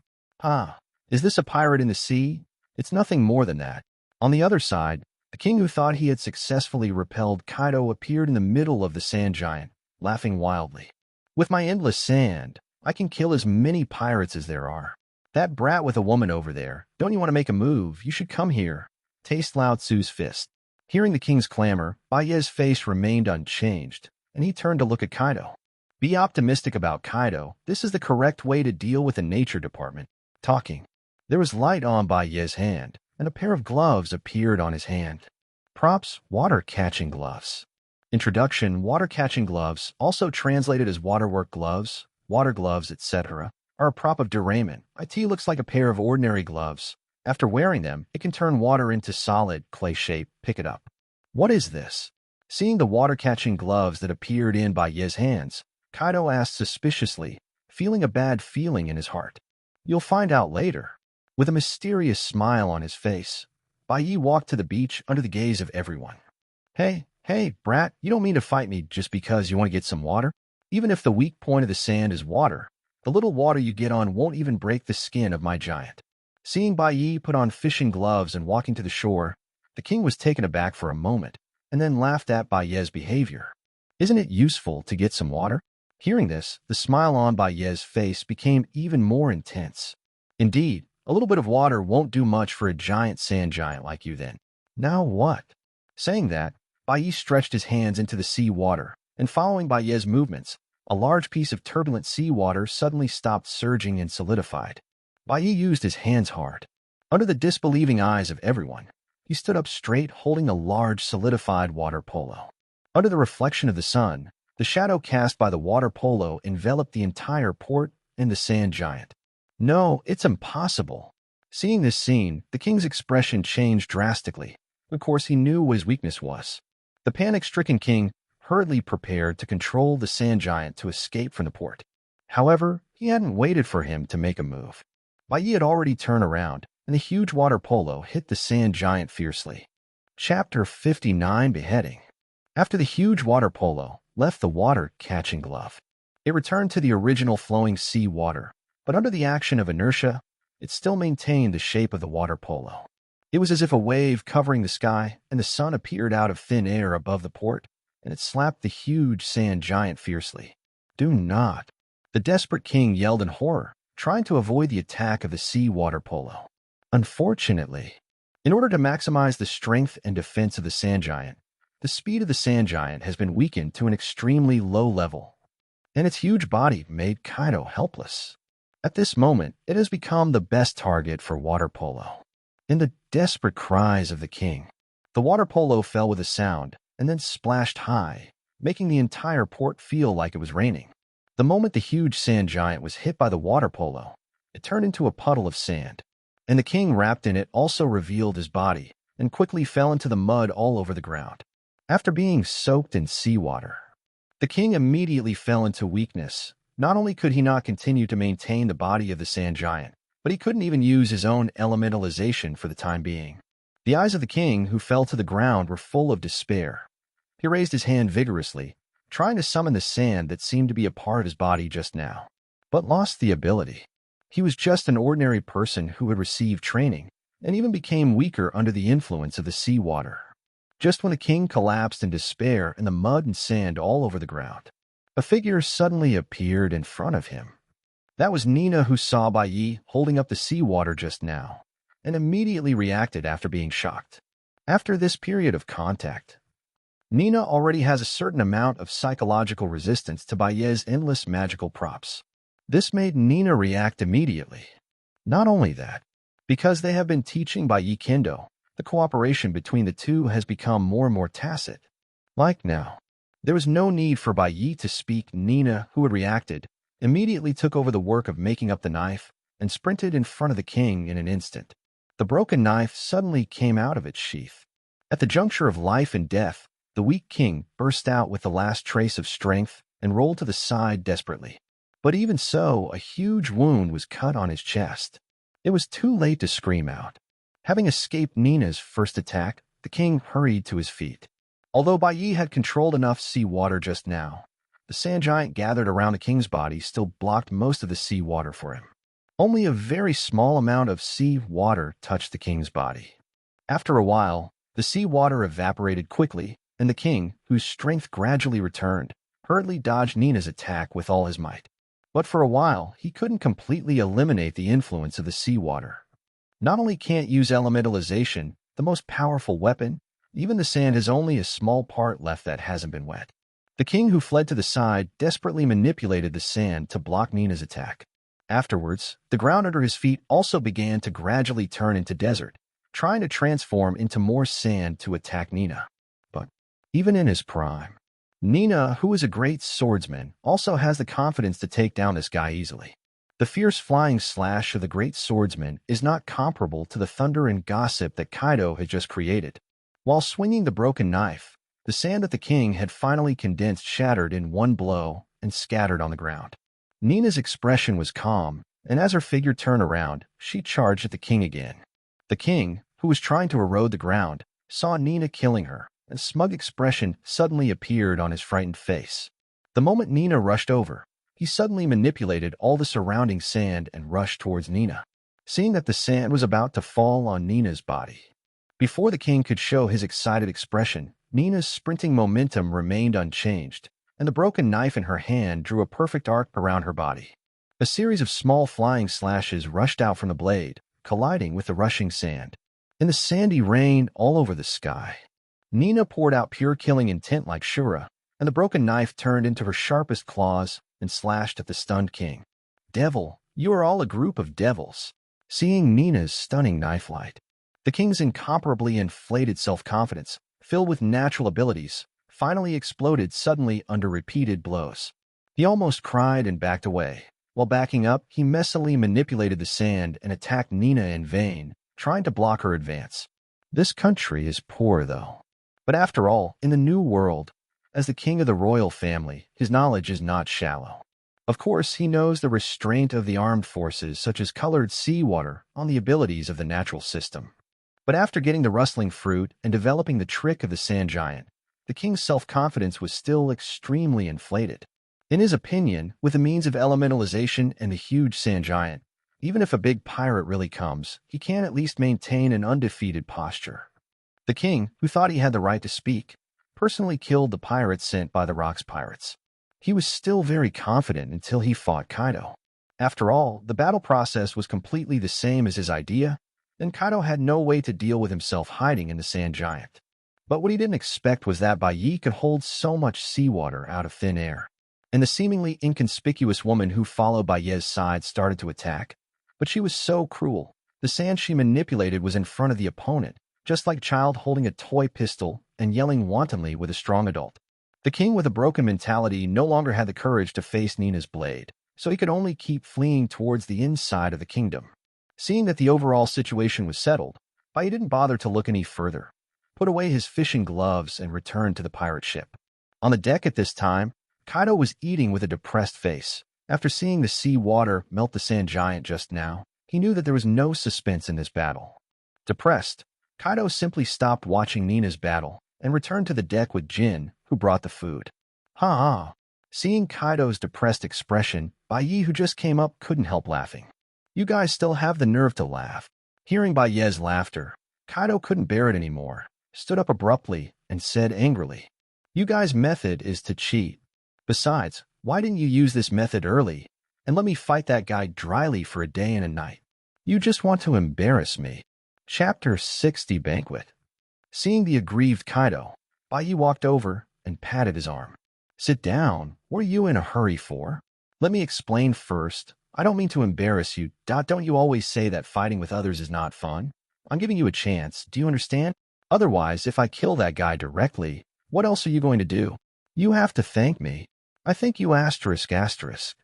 Is this a pirate in the sea? It's nothing more than that. On the other side, the king who thought he had successfully repelled Kaido appeared in the middle of the sand giant, laughing wildly. With my endless sand, I can kill as many pirates as there are. That brat with a woman over there, don't you want to make a move? You should come here. Taste Lao Tzu's fist. Hearing the king's clamor, Bai Yi's face remained unchanged, and he turned to look at Kaido. Be optimistic about Kaido. This is the correct way to deal with the nature department. Talking. There was light on Bai Yi's hand, and a pair of gloves appeared on his hand. Props, water-catching gloves. Introduction, water-catching gloves, also translated as waterwork gloves, water gloves, etc., are a prop of derailment. It looks like a pair of ordinary gloves. After wearing them, it can turn water into solid, clay shape. Pick it up. What is this? Seeing the water-catching gloves that appeared in Bai Yi's hands, Kaido asked suspiciously, feeling a bad feeling in his heart. You'll find out later. With a mysterious smile on his face, Bai Yi walked to the beach under the gaze of everyone. Hey, brat, you don't mean to fight me just because you want to get some water? Even if the weak point of the sand is water, the little water you get on won't even break the skin of my giant. Seeing Bai Yi put on fishing gloves and walking to the shore, the king was taken aback for a moment, and then laughed at Bai Yi's behavior. Isn't it useful to get some water? Hearing this, the smile on Bai Yi's face became even more intense. Indeed, a little bit of water won't do much for a giant sand giant like you then. Now what? Saying that, Bai Yi stretched his hands into the sea water, and following Bai Yi's movements, a large piece of turbulent seawater suddenly stopped surging and solidified. Bai Yi used his hands hard. Under the disbelieving eyes of everyone, he stood up straight holding a large solidified water polo. Under the reflection of the sun, the shadow cast by the water polo enveloped the entire port and the sand giant. No, it's impossible. Seeing this scene, the king's expression changed drastically. Of course, he knew what his weakness was. The panic-stricken king hurriedly prepared to control the sand giant to escape from the port. However, he hadn't waited for him to make a move. Bai Yi had already turned around, and the huge water polo hit the sand giant fiercely. Chapter 59 Beheading. After the huge water polo left the water-catching glove, it returned to the original flowing sea water, but under the action of inertia, it still maintained the shape of the water polo. It was as if a wave covering the sky and the sun appeared out of thin air above the port, and it slapped the huge sand giant fiercely. "Do not!" The desperate king yelled in horror, trying to avoid the attack of the sea water polo. Unfortunately, in order to maximize the strength and defense of the sand giant, the speed of the sand giant has been weakened to an extremely low level, and its huge body made Kaido helpless. At this moment, it has become the best target for water polo. In the desperate cries of the king, the water polo fell with a sound and then splashed high, making the entire port feel like it was raining. The moment the huge sand giant was hit by the water polo, it turned into a puddle of sand, and the king wrapped in it also revealed his body and quickly fell into the mud all over the ground. After being soaked in seawater, the king immediately fell into weakness. Not only could he not continue to maintain the body of the sand giant, but he couldn't even use his own elementalization for the time being. The eyes of the king, who fell to the ground, were full of despair. He raised his hand vigorously, trying to summon the sand that seemed to be a part of his body just now, but lost the ability. He was just an ordinary person who had received training, and even became weaker under the influence of the seawater. Just when the king collapsed in despair and the mud and sand all over the ground, a figure suddenly appeared in front of him. That was Nina, who saw Bai Yi holding up the seawater just now, and immediately reacted after being shocked. After this period of contact, Nina already has a certain amount of psychological resistance to Bai Yi's endless magical props. This made Nina react immediately. Not only that, because they have been teaching Bai Yi Kendo, the cooperation between the two has become more and more tacit. Like now, there was no need for Bai Yi to speak. Nina, who had reacted, immediately took over the work of making up the knife and sprinted in front of the king in an instant. The broken knife suddenly came out of its sheath. At the juncture of life and death, the weak king burst out with the last trace of strength and rolled to the side desperately. But even so, a huge wound was cut on his chest. It was too late to scream out. Having escaped Nina's first attack, the king hurried to his feet. Although Bai Yi had controlled enough sea water just now, the sand giant gathered around the king's body still blocked most of the sea water for him. Only a very small amount of sea water touched the king's body. After a while, the sea water evaporated quickly, and the king, whose strength gradually returned, hurriedly dodged Nina's attack with all his might. But for a while, he couldn't completely eliminate the influence of the seawater. Not only can't use elementalization, the most powerful weapon, even the sand has only a small part left that hasn't been wet. The king, who fled to the side, desperately manipulated the sand to block Nina's attack. Afterwards, the ground under his feet also began to gradually turn into desert, trying to transform into more sand to attack Nina. But even in his prime, Nina, who is a great swordsman, also has the confidence to take down this guy easily. The fierce flying slash of the great swordsman is not comparable to the thunder and gossip that Kaido had just created. While swinging the broken knife, the sand that the king had finally condensed shattered in one blow and scattered on the ground. Nina's expression was calm, and as her figure turned around, she charged at the king again. The king, who was trying to erode the ground, saw Nina killing her. A smug expression suddenly appeared on his frightened face. The moment Nina rushed over, he suddenly manipulated all the surrounding sand and rushed towards Nina, seeing that the sand was about to fall on Nina's body. Before the king could show his excited expression, Nina's sprinting momentum remained unchanged, and the broken knife in her hand drew a perfect arc around her body. A series of small flying slashes rushed out from the blade, colliding with the rushing sand. In the sandy rain all over the sky, Nina poured out pure killing intent like Shura, and the broken knife turned into her sharpest claws and slashed at the stunned king. "Devil, you are all a group of devils." Seeing Nina's stunning knife light, the king's incomparably inflated self-confidence, filled with natural abilities, finally exploded suddenly under repeated blows. He almost cried and backed away. While backing up, he messily manipulated the sand and attacked Nina in vain, trying to block her advance. This country is poor, though. But after all, in the New World, as the king of the royal family, his knowledge is not shallow. Of course, he knows the restraint of the armed forces such as colored seawater on the abilities of the natural system. But after getting the rustling fruit and developing the trick of the sand giant, the king's self-confidence was still extremely inflated. In his opinion, with the means of elementalization and the huge sand giant, even if a big pirate really comes, he can at least maintain an undefeated posture. The king, who thought he had the right to speak, personally killed the pirates sent by the Rock's pirates. He was still very confident until he fought Kaido. After all, the battle process was completely the same as his idea, and Kaido had no way to deal with himself hiding in the sand giant. But what he didn't expect was that Bai Yi could hold so much seawater out of thin air. And the seemingly inconspicuous woman who followed Bai Yi's side started to attack. But she was so cruel. The sand she manipulated was in front of the opponent, just like a child holding a toy pistol and yelling wantonly with a strong adult. The king with a broken mentality no longer had the courage to face Nina's blade, so he could only keep fleeing towards the inside of the kingdom. Seeing that the overall situation was settled, Bai Yi didn't bother to look any further, put away his fishing gloves, and returned to the pirate ship. On the deck at this time, Kaido was eating with a depressed face. After seeing the sea water melt the sand giant just now, he knew that there was no suspense in this battle. Depressed, Kaido simply stopped watching Nina's battle and returned to the deck with Jin, who brought the food. Ha! Seeing Kaido's depressed expression, Bai Yi, who just came up, couldn't help laughing. You guys still have the nerve to laugh. Hearing Bai Yi's laughter, Kaido couldn't bear it anymore, stood up abruptly, and said angrily, "You guys' method is to cheat. Besides, why didn't you use this method early and let me fight that guy dryly for a day and a night? You just want to embarrass me." Chapter 60 Banquet. Seeing the aggrieved Kaido, Bai Yi walked over and patted his arm. "Sit down. What are you in a hurry for? Let me explain first. I don't mean to embarrass you. Don't you always say that fighting with others is not fun? I'm giving you a chance. Do you understand? Otherwise, if I kill that guy directly, what else are you going to do? You have to thank me. I thank you asterisk asterisk."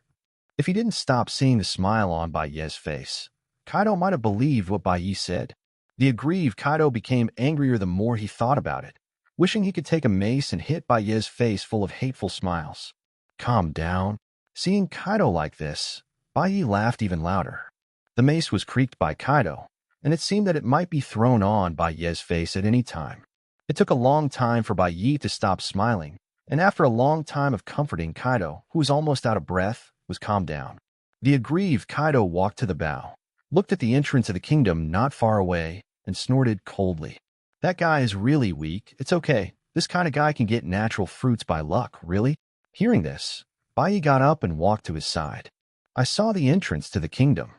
If he didn't stop seeing the smile on Bai Yi's face, Kaido might have believed what Bai Yi said. The aggrieved Kaido became angrier the more he thought about it, wishing he could take a mace and hit Bai Yi's face full of hateful smiles. "Calm down." Seeing Kaido like this, Bai Yi laughed even louder. The mace was creaked by Kaido, and it seemed that it might be thrown on Bai Yi's face at any time. It took a long time for Bai Yi to stop smiling, and after a long time of comforting Kaido, who was almost out of breath, was calmed down. The aggrieved Kaido walked to the bow, looked at the entrance of the kingdom not far away, and snorted coldly. "That guy is really weak. It's okay. This kind of guy can get natural fruits by luck, really?" Hearing this, Bai Yi got up and walked to his side. "I saw the entrance to the kingdom."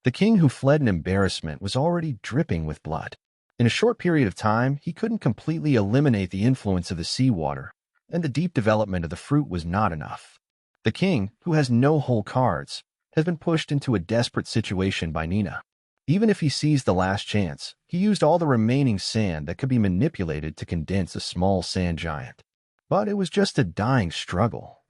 The king, who fled in embarrassment, was already dripping with blood. In a short period of time, he couldn't completely eliminate the influence of the seawater, and the deep development of the fruit was not enough. The king, who has no whole cards, has been pushed into a desperate situation by Nina. Even if he seized the last chance, he used all the remaining sand that could be manipulated to condense a small sand giant. But it was just a dying struggle.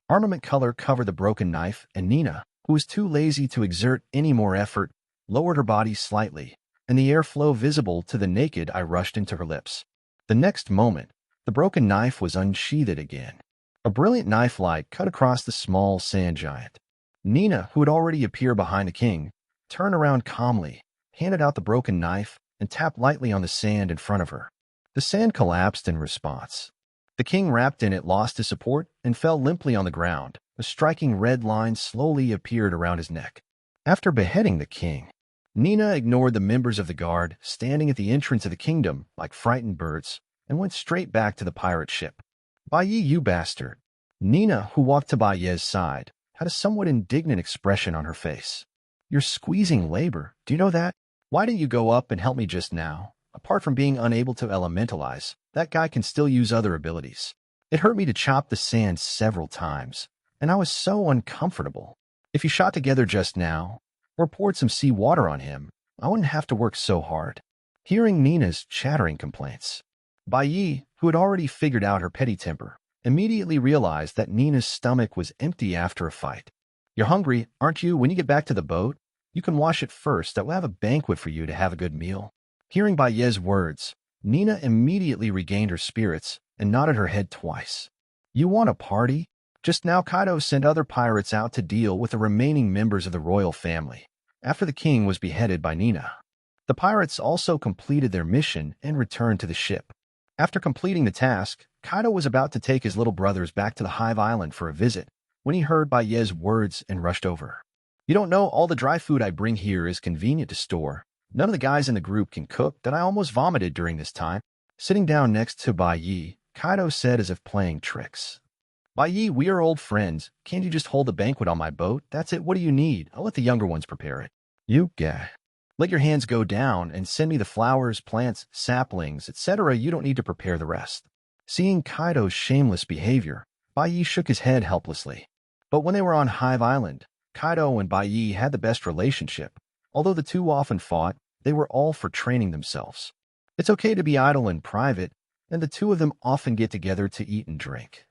Armament color covered the broken knife, and Nina, who was too lazy to exert any more effort, lowered her body slightly, and the airflow visible to the naked eye rushed into her lips. The next moment, the broken knife was unsheathed again. A brilliant knife light cut across the small sand giant. Nina, who had already appeared behind the king, turned around calmly, handed out the broken knife, and tapped lightly on the sand in front of her. The sand collapsed in response. The king, wrapped in it, lost his support and fell limply on the ground. A striking red line slowly appeared around his neck. After beheading the king, Nina ignored the members of the guard standing at the entrance of the kingdom like frightened birds and went straight back to the pirate ship. "Bai Yi, you bastard." Nina, who walked to Bai Yi's side, had a somewhat indignant expression on her face. "You're squeezing labor. Do you know that? Why didn't you go up and help me just now? Apart from being unable to elementalize, that guy can still use other abilities. It hurt me to chop the sand several times, and I was so uncomfortable. If you shot together just now, or poured some sea water on him, I wouldn't have to work so hard." Hearing Nina's chattering complaints, Bai Yi, who had already figured out her petty temper, immediately realized that Nina's stomach was empty after a fight. "You're hungry, aren't you? When you get back to the boat, you can wash it first. That will have a banquet for you to have a good meal." Hearing Bai Yi's words, Nina immediately regained her spirits and nodded her head twice. "You want a party?" Just now, Kaido sent other pirates out to deal with the remaining members of the royal family, after the king was beheaded by Nina. The pirates also completed their mission and returned to the ship. After completing the task, Kaido was about to take his little brothers back to the Hive Island for a visit when he heard Baiye's words and rushed over. You don't know all the dry food I bring here is convenient to store. None of the guys in the group can cook that I almost vomited during this time. Sitting down next to Baiye, Kaido said as if playing tricks. Baiye, we are old friends. Can't you just hold the banquet on my boat? That's it. What do you need? I'll let the younger ones prepare it. You, let your hands go down and send me the flowers, plants, saplings, etc. You don't need to prepare the rest. Seeing Kaido's shameless behavior, Baiye shook his head helplessly. But when they were on Hive Island, Kaido and Baiye had the best relationship. Although the two often fought, they were all for training themselves. It's okay to be idle in private, and the two of them often get together to eat and drink.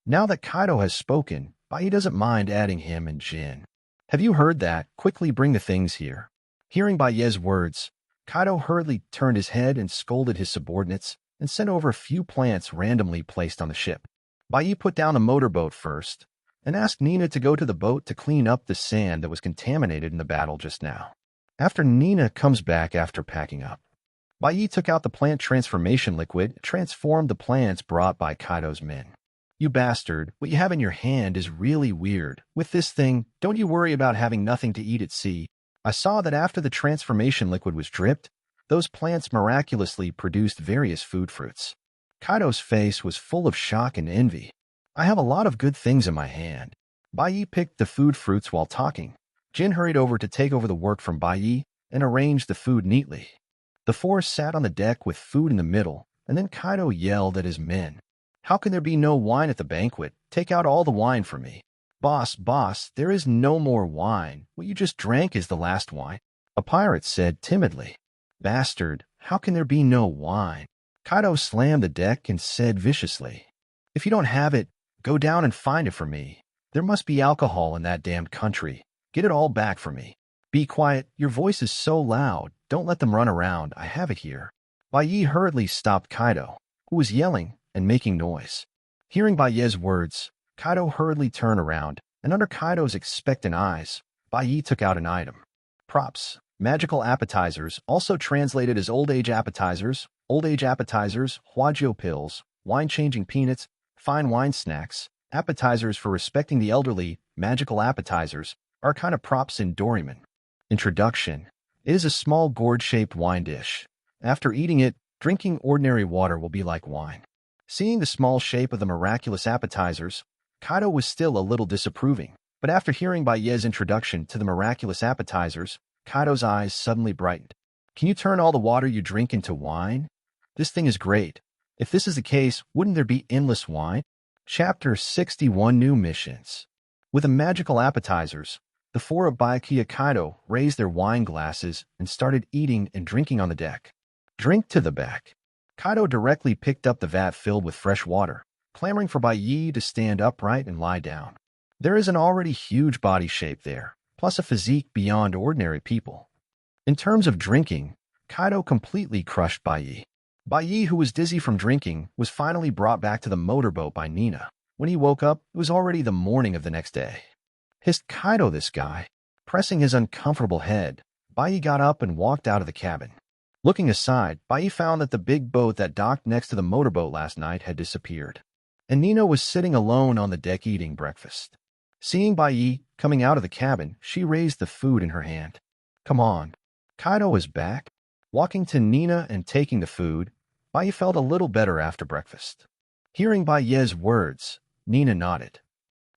Now that Kaido has spoken, Baiye doesn't mind adding him and Jin. Have you heard that? Quickly bring the things here. Hearing Baiye's words, Kaido hurriedly turned his head and scolded his subordinates and sent over a few plants randomly placed on the ship. Baiye put down the motorboat first and asked Nina to go to the boat to clean up the sand that was contaminated in the battle just now. After Nina comes back after packing up, Baiye took out the plant transformation liquid and transformed the plants brought by Kaido's men. You bastard, what you have in your hand is really weird. With this thing, don't you worry about having nothing to eat at sea. I saw that after the transformation liquid was dripped, those plants miraculously produced various food fruits. Kaido's face was full of shock and envy. I have a lot of good things in my hand. Baiye picked the food fruits while talking. Jin hurried over to take over the work from Baiye and arranged the food neatly. The four sat on the deck with food in the middle, and then Kaido yelled at his men. How can there be no wine at the banquet? Take out all the wine for me. Boss, there is no more wine. What you just drank is the last wine. A pirate said timidly. Bastard, how can there be no wine? Kaido slammed the deck and said viciously. If you don't have it, go down and find it for me. There must be alcohol in that damned country. Get it all back for me. Be quiet, your voice is so loud. Don't let them run around, I have it here. Baiye hurriedly stopped Kaido, who was yelling and making noise. Hearing Baiye's words, Kaido hurriedly turned around, and under Kaido's expectant eyes, Baiye took out an item. Props, magical appetizers, also translated as old age appetizers, Huajiao pills, wine-changing peanuts, fine wine snacks, appetizers for respecting the elderly, magical appetizers, are kind of props in Doraemon. Introduction. It is a small gourd-shaped wine dish. After eating it, drinking ordinary water will be like wine. Seeing the small shape of the miraculous appetizers, Kaido was still a little disapproving, but after hearing Baiye's introduction to the miraculous appetizers, Kaido's eyes suddenly brightened. Can you turn all the water you drink into wine? This thing is great. If this is the case, wouldn't there be endless wine? Chapter 61 New Missions. With the magical appetizers, the four of Byakuya Kaido raised their wine glasses and started eating and drinking on the deck. Drink to the back. Kaido directly picked up the vat filled with fresh water, clamoring for Baiye to stand upright and lie down. There is an already huge body shape there, plus a physique beyond ordinary people. In terms of drinking, Kaido completely crushed Baiye. Baiye, who was dizzy from drinking, was finally brought back to the motorboat by Nina. When he woke up, it was already the morning of the next day. Hissed Kaido, this guy. Pressing his uncomfortable head, Baiye got up and walked out of the cabin. Looking aside, Baiye found that the big boat that docked next to the motorboat last night had disappeared, and Nina was sitting alone on the deck eating breakfast. Seeing Baiye coming out of the cabin, she raised the food in her hand. Come on. Kaido was back. Walking to Nina and taking the food, Baiye felt a little better after breakfast. Hearing Baiye's words, Nina nodded.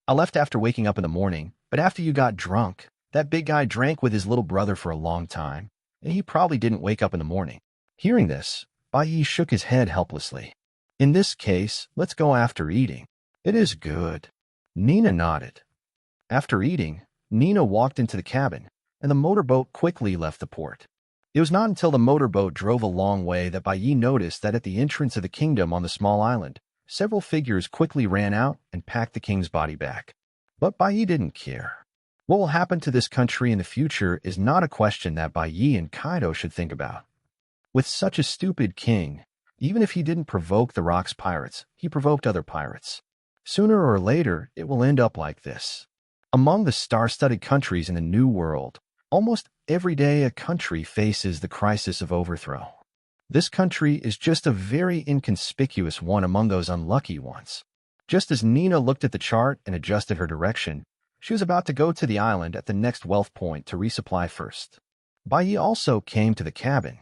I left after waking up in the morning, but after you got drunk, that big guy drank with his little brother for a long time, and he probably didn't wake up in the morning. Hearing this, Baiye shook his head helplessly. In this case, let's go after eating. It is good. Nina nodded. After eating, Nina walked into the cabin, and the motorboat quickly left the port. It was not until the motorboat drove a long way that Baiye noticed that at the entrance of the kingdom on the small island, several figures quickly ran out and packed the king's body back. But Baiye didn't care. What will happen to this country in the future is not a question that Baiye and Kaido should think about. With such a stupid king, even if he didn't provoke the Rock's pirates, he provoked other pirates. Sooner or later, it will end up like this. Among the star-studded countries in the New World, Almost every day a country faces the crisis of overthrow. This country is just a very inconspicuous one among those unlucky ones. Just as Nina looked at the chart and adjusted her direction, she was about to go to the island at the next wealth point to resupply first. Bai also came to the cabin.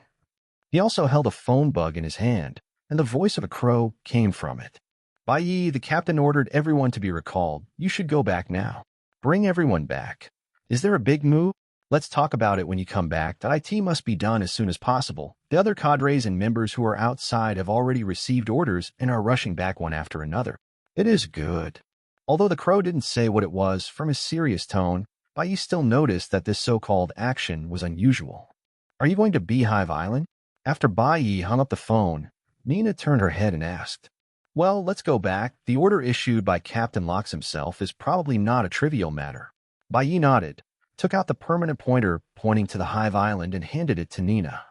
He also held a phone bug in his hand, and the voice of a crow came from it. Bai, the captain ordered everyone to be recalled. You should go back now. Bring everyone back. Is there a big move? Let's talk about it when you come back. That IT must be done as soon as possible. The other cadres and members who are outside have already received orders and are rushing back one after another. It is good. Although the crow didn't say what it was, from his serious tone, Bai still noticed that this so-called action was unusual. Are you going to Beehive Island? After Bai hung up the phone, Nina turned her head and asked, Well, let's go back. The order issued by Captain Locks himself is probably not a trivial matter. Bai nodded, took out the permanent pointer pointing to the Hive Island and handed it to Nina.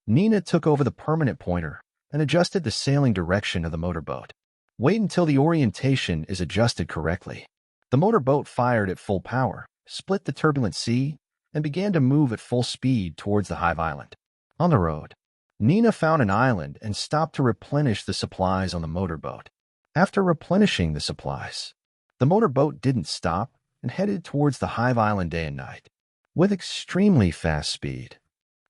Nina took over the permanent pointer and adjusted the sailing direction of the motorboat. Wait until the orientation is adjusted correctly. The motorboat fired at full power, split the turbulent sea, and began to move at full speed towards the Hive Island. On the road, Nina found an island and stopped to replenish the supplies on the motorboat. After replenishing the supplies, the motorboat didn't stop and headed towards the Hive Island day and night. With extremely fast speed,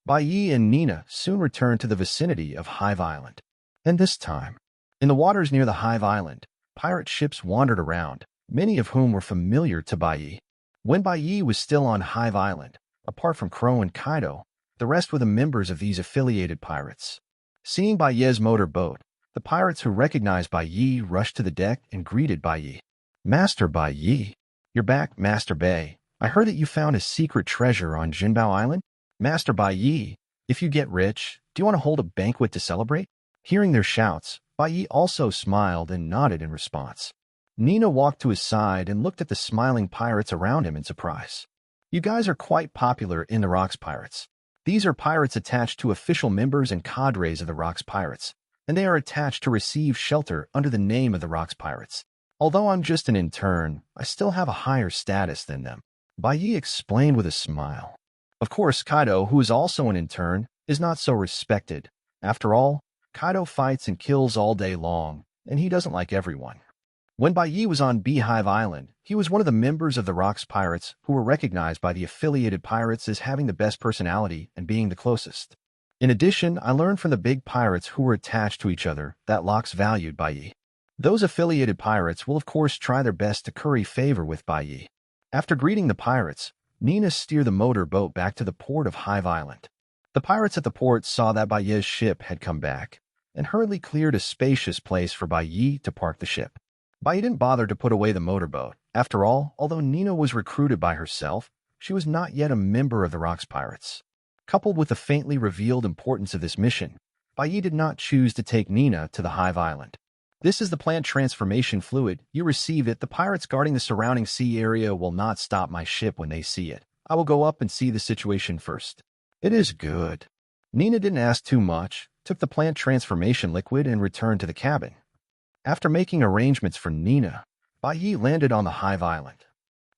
Bai and Nina soon returned to the vicinity of Hive Island. And this time, in the waters near the Hive Island, pirate ships wandered around, many of whom were familiar to Bai. When Bai was still on Hive Island, apart from Crow and Kaido, the rest were the members of these affiliated pirates. Seeing Bai's motorboat, the pirates who recognized Bai rushed to the deck and greeted Bai. Master Bai, you're back, Master Bai. I heard that you found a secret treasure on Jinbao Island. Master Bai, if you get rich, do you want to hold a banquet to celebrate? Hearing their shouts, Bai also smiled and nodded in response. Nina walked to his side and looked at the smiling pirates around him in surprise. You guys are quite popular in the Rocks Pirates. These are pirates attached to official members and cadres of the Rocks Pirates, and they are attached to receive shelter under the name of the Rocks Pirates. Although I'm just an intern, I still have a higher status than them. Bai explained with a smile. Of course, Kaido, who is also an intern, is not so respected. After all, Kaido fights and kills all day long, and he doesn't like everyone. When Bai was on Beehive Island, he was one of the members of the Rocks Pirates who were recognized by the affiliated pirates as having the best personality and being the closest. In addition, I learned from the big pirates who were attached to each other that Locks valued Bai. Those affiliated pirates will of course try their best to curry favor with Bai. After greeting the pirates, Nina steered the motor boat back to the port of Hive Island. The pirates at the port saw that Bai's ship had come back, and hurriedly cleared a spacious place for Bai to park the ship. Bai didn't bother to put away the motorboat. After all, although Nina was recruited by herself, she was not yet a member of the Rocks Pirates. Coupled with the faintly revealed importance of this mission, Bai did not choose to take Nina to the Hive Island. This is the plant transformation fluid. You received it. The pirates guarding the surrounding sea area will not stop my ship when they see it. I will go up and see the situation first. It is good. Nina didn't ask too much, took the plant transformation liquid and returned to the cabin. After making arrangements for Nina, Bai landed on the Hive Island.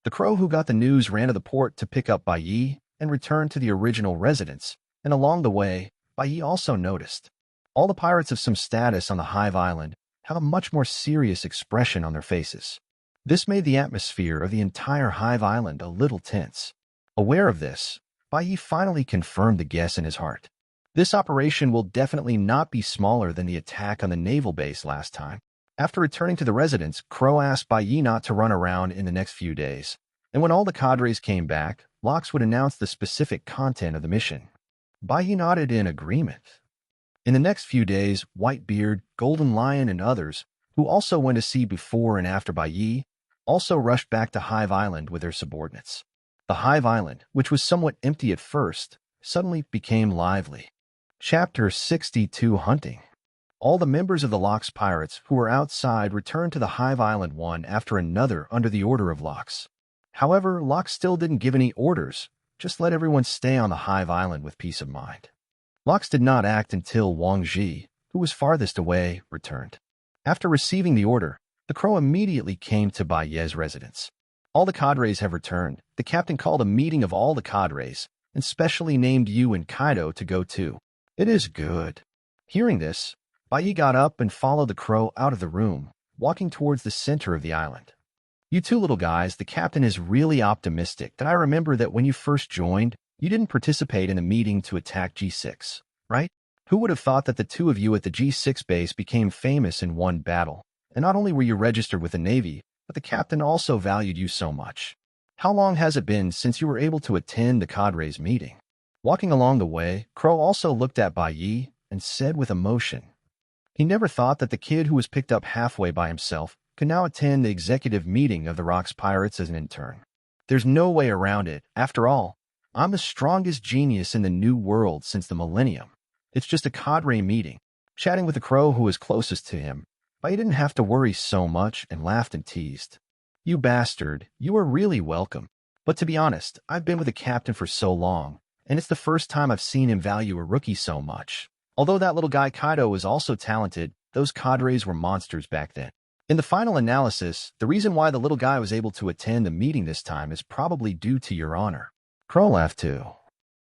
The crow who got the news ran to the port to pick up Bai and returned to the original residence, and along the way, Bai also noticed. All the pirates of some status on the Hive Island have a much more serious expression on their faces. This made the atmosphere of the entire Hive Island a little tense. Aware of this, Bai finally confirmed the guess in his heart. This operation will definitely not be smaller than the attack on the naval base last time. After returning to the residence, Crow asked Bai not to run around in the next few days, and when all the cadres came back, Locks would announce the specific content of the mission. Bai nodded in agreement. In the next few days, Whitebeard, Golden Lion, and others, who also went to sea before and after Bai, also rushed back to Hive Island with their subordinates. The Hive Island, which was somewhat empty at first, suddenly became lively. Chapter 62 Hunting. All the members of the Locks Pirates who were outside returned to the Hive Island one after another under the order of Locks. However, Locks still didn't give any orders, just let everyone stay on the Hive Island with peace of mind. Locks did not act until Wang Ji, who was farthest away, returned. After receiving the order, the crow immediately came to Bai's residence. All the cadres have returned. The captain called a meeting of all the cadres, and specially named you and Kaido to go too. It is good. Hearing this, Bai got up and followed the crow out of the room, walking towards the center of the island. You two little guys, the captain is really optimistic that I remember that when you first joined, you didn't participate in a meeting to attack G6, right? Who would have thought that the two of you at the G6 base became famous in one battle? And not only were you registered with the Navy, but the captain also valued you so much. How long has it been since you were able to attend the cadre's meeting? Walking along the way, Crow also looked at Bai Yi and said with emotion, he never thought that the kid who was picked up halfway by himself could now attend the executive meeting of the Rocks Pirates as an intern. There's no way around it. After all, I'm the strongest genius in the new world since the millennium. It's just a cadre meeting. Chatting with the crow who was closest to him, but he didn't have to worry so much and laughed and teased. You bastard, you are really welcome. But to be honest, I've been with the captain for so long, and it's the first time I've seen him value a rookie so much. Although that little guy Kaido was also talented, those cadres were monsters back then. In the final analysis, the reason why the little guy was able to attend the meeting this time is probably due to your honor. Crow laughed too.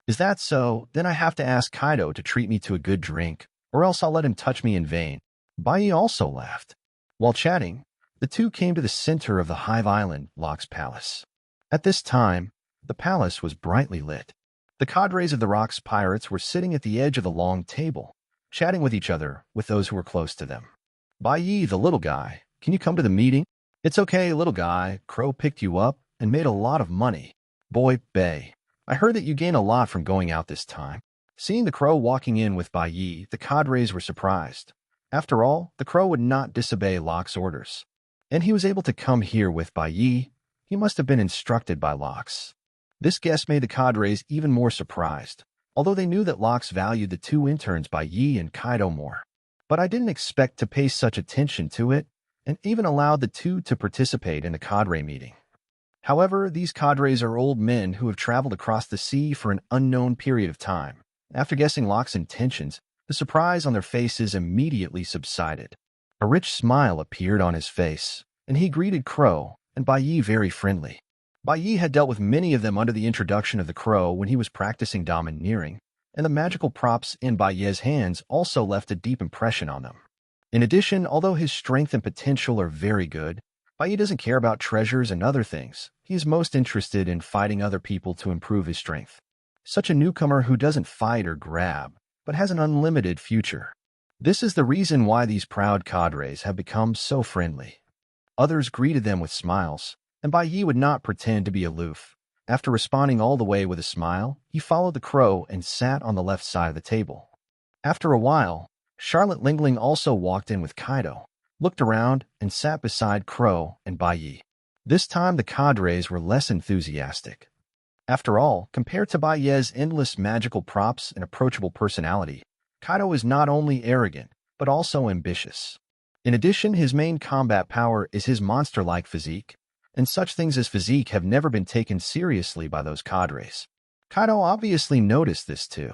Is that so? Then I have to ask Kaido to treat me to a good drink, or else I'll let him touch me in vain. Bai also laughed. While chatting, the two came to the center of the Hive Island, Locke's palace. At this time, the palace was brightly lit. The cadres of the Rocks Pirates were sitting at the edge of the long table, chatting with each other with those who were close to them. Bai, the little guy, can you come to the meeting? It's okay, little guy. Crow picked you up and made a lot of money. Boy, Bay, I heard that you gain a lot from going out this time. Seeing the crow walking in with Bai, the cadres were surprised. After all, the crow would not disobey Locke's orders. And he was able to come here with Bai. He must have been instructed by Locke's. This guest made the cadres even more surprised, although they knew that Locke's valued the two interns Bai and Kaido more. But I didn't expect to pay such attention to it, and even allowed the two to participate in the cadre meeting. However, these cadres are old men who have traveled across the sea for an unknown period of time. After guessing Locke's intentions, the surprise on their faces immediately subsided. A rich smile appeared on his face, and he greeted Crow and Bai very friendly. Bai had dealt with many of them under the introduction of the crow when he was practicing domineering, and the magical props in Bai's hands also left a deep impression on them. In addition, although his strength and potential are very good, Bai doesn't care about treasures and other things. He is most interested in fighting other people to improve his strength. Such a newcomer who doesn't fight or grab, but has an unlimited future. This is the reason why these proud cadres have become so friendly. Others greeted them with smiles, and Bai would not pretend to be aloof. After responding all the way with a smile, he followed the crow and sat on the left side of the table. After a while, Charlotte Lingling also walked in with Kaido, looked around, and sat beside Crow and Bai. This time the cadres were less enthusiastic. After all, compared to Bai's endless magical props and approachable personality, Kaido is not only arrogant, but also ambitious. In addition, his main combat power is his monster-like physique, and such things as physique have never been taken seriously by those cadres. Kaido obviously noticed this too.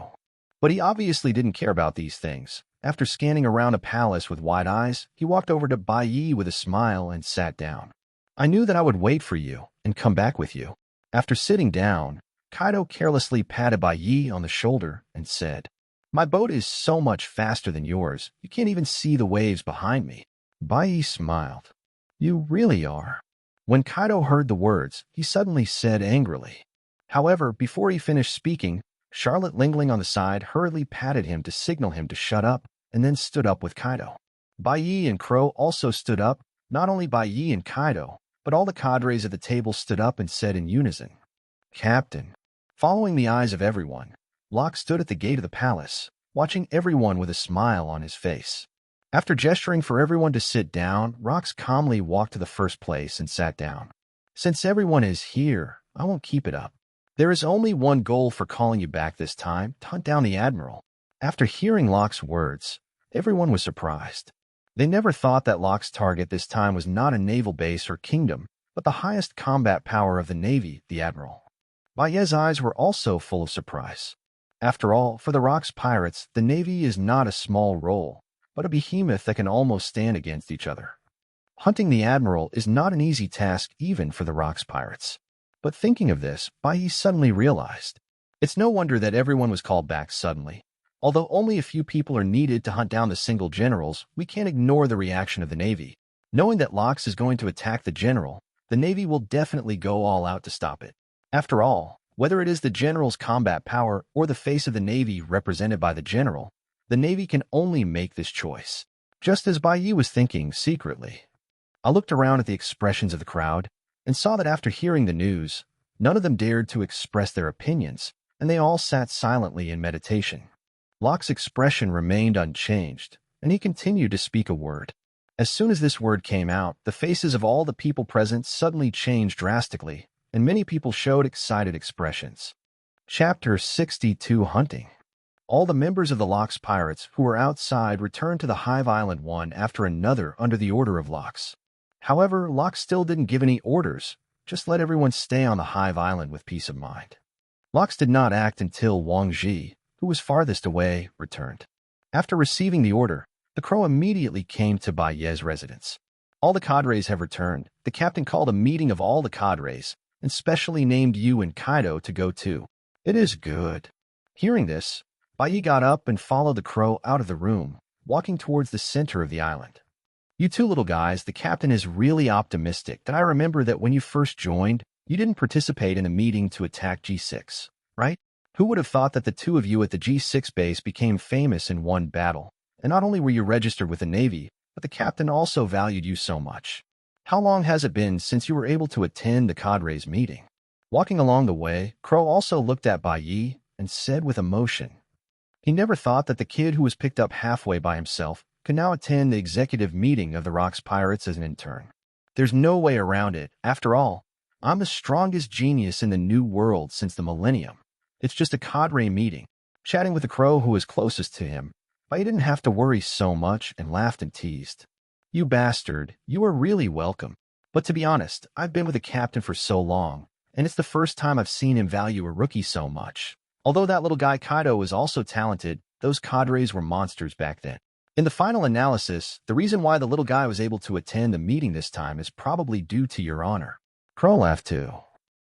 But he obviously didn't care about these things. After scanning around a palace with wide eyes, he walked over to Bai with a smile and sat down. I knew that I would wait for you and come back with you. After sitting down, Kaido carelessly patted Bai on the shoulder and said, My boat is so much faster than yours, you can't even see the waves behind me. Bai smiled. You really are. When Kaido heard the words, he suddenly said angrily. However, before he finished speaking, Charlotte Lingling on the side hurriedly patted him to signal him to shut up, and then stood up with Kaido. Bai and Crow also stood up. Not only Bai and Kaido, but all the cadres at the table stood up and said in unison, Captain. Following the eyes of everyone, Locke stood at the gate of the palace, watching everyone with a smile on his face. After gesturing for everyone to sit down, Rox calmly walked to the first place and sat down. Since everyone is here, I won't keep it up. There is only one goal for calling you back this time, to hunt down the Admiral. After hearing Locke's words, everyone was surprised. They never thought that Locke's target this time was not a naval base or kingdom, but the highest combat power of the Navy, the Admiral. Bai's eyes were also full of surprise. After all, for the Rocks Pirates, the Navy is not a small role, but a behemoth that can almost stand against each other. Hunting the Admiral is not an easy task even for the Rocks Pirates. But thinking of this, Bai suddenly realized, It's no wonder that everyone was called back suddenly. Although only a few people are needed to hunt down the single generals, we can't ignore the reaction of the Navy. Knowing that Lox is going to attack the general, the Navy will definitely go all out to stop it. After all, whether it is the general's combat power or the face of the Navy represented by the general, the Navy can only make this choice. Just as Bai Yi was thinking secretly, I looked around at the expressions of the crowd and saw that after hearing the news, none of them dared to express their opinions, and they all sat silently in meditation. Locke's expression remained unchanged, and he continued to speak a word. As soon as this word came out, the faces of all the people present suddenly changed drastically, and many people showed excited expressions. Chapter 62 Hunting. All the members of the Lox pirates who were outside returned to the Hive Island one after another under the order of Lox. However, Lox still didn't give any orders, just let everyone stay on the Hive Island with peace of mind. Lox did not act until Wang Ji, who was farthest away, returned. After receiving the order, the crow immediately came to Bai Ye's residence. All the cadres have returned. The captain called a meeting of all the cadres, and specially named you and Kaido to go too. It is good. Hearing this, Bai Yi got up and followed the crow out of the room, walking towards the center of the island. You two little guys, the captain is really optimistic that I remember that when you first joined, you didn't participate in the meeting to attack G6, right? Who would have thought that the two of you at the G6 base became famous in one battle? And not only were you registered with the Navy, but the captain also valued you so much. How long has it been since you were able to attend the cadres meeting? Walking along the way, Crow also looked at Bai Yi and said with emotion, he never thought that the kid who was picked up halfway by himself could now attend the executive meeting of the Rocks Pirates as an intern. There's no way around it. After all, I'm the strongest genius in the new world since the millennium. It's just a cadre meeting. Chatting with the crow who was closest to him, but he didn't have to worry so much and laughed and teased. You bastard, you are really welcome. But to be honest, I've been with the captain for so long, and it's the first time I've seen him value a rookie so much. Although that little guy Kaido was also talented, those cadres were monsters back then. In the final analysis, the reason why the little guy was able to attend the meeting this time is probably due to your honor. Crow laughed too.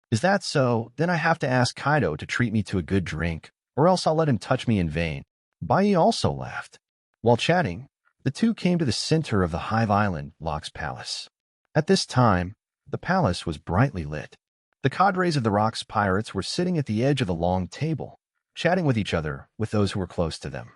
Is that so? Then I have to ask Kaido to treat me to a good drink, or else I'll let him touch me in vain. Bai Yi also laughed. While chatting, the two came to the center of the Hive Island, Locke's palace. At this time, the palace was brightly lit. The cadres of the Rocks Pirates were sitting at the edge of the long table, chatting with each other with those who were close to them.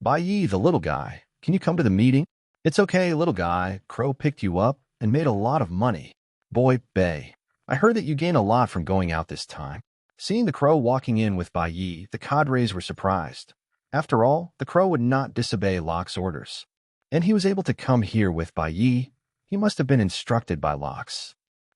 Bai Yi, the little guy, can you come to the meeting? It's okay, little guy. Crow picked you up and made a lot of money. Boy, Bay, I heard that you gained a lot from going out this time. Seeing the crow walking in with Bai Yi, the cadres were surprised. After all, the crow would not disobey Locke's orders. And he was able to come here with Bai Yi. He must have been instructed by Locke.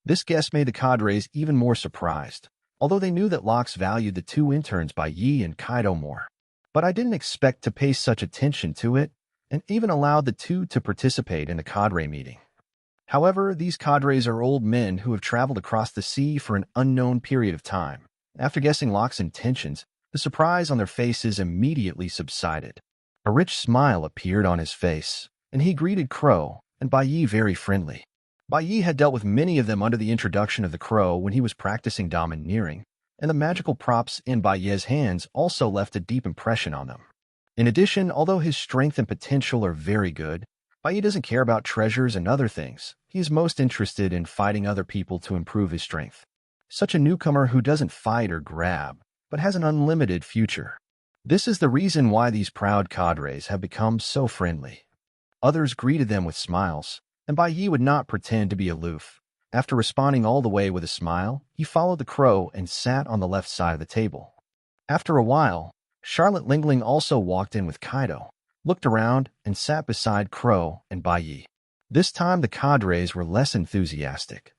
This guest made the cadres even more surprised, although they knew that Locke valued the two interns Bai Yi and Kaido more. But I didn't expect to pay such attention to it, and even allowed the two to participate in the cadre meeting. However, these cadres are old men who have traveled across the sea for an unknown period of time. After guessing Locke's intentions, the surprise on their faces immediately subsided. A rich smile appeared on his face, and he greeted Crow and Bai Yi very friendly. Bai Yi had dealt with many of them under the introduction of the crow when he was practicing domineering, and the magical props in Bai Yi's hands also left a deep impression on them. In addition, although his strength and potential are very good, Bai Yi doesn't care about treasures and other things. He is most interested in fighting other people to improve his strength. Such a newcomer who doesn't fight or grab, but has an unlimited future. This is the reason why these proud cadres have become so friendly. Others greeted them with smiles, and Bai Yi would not pretend to be aloof. After responding all the way with a smile, he followed the crow and sat on the left side of the table. After a while, Charlotte Lingling also walked in with Kaido, looked around, and sat beside Crow and Bai Yi. This time the cadres were less enthusiastic.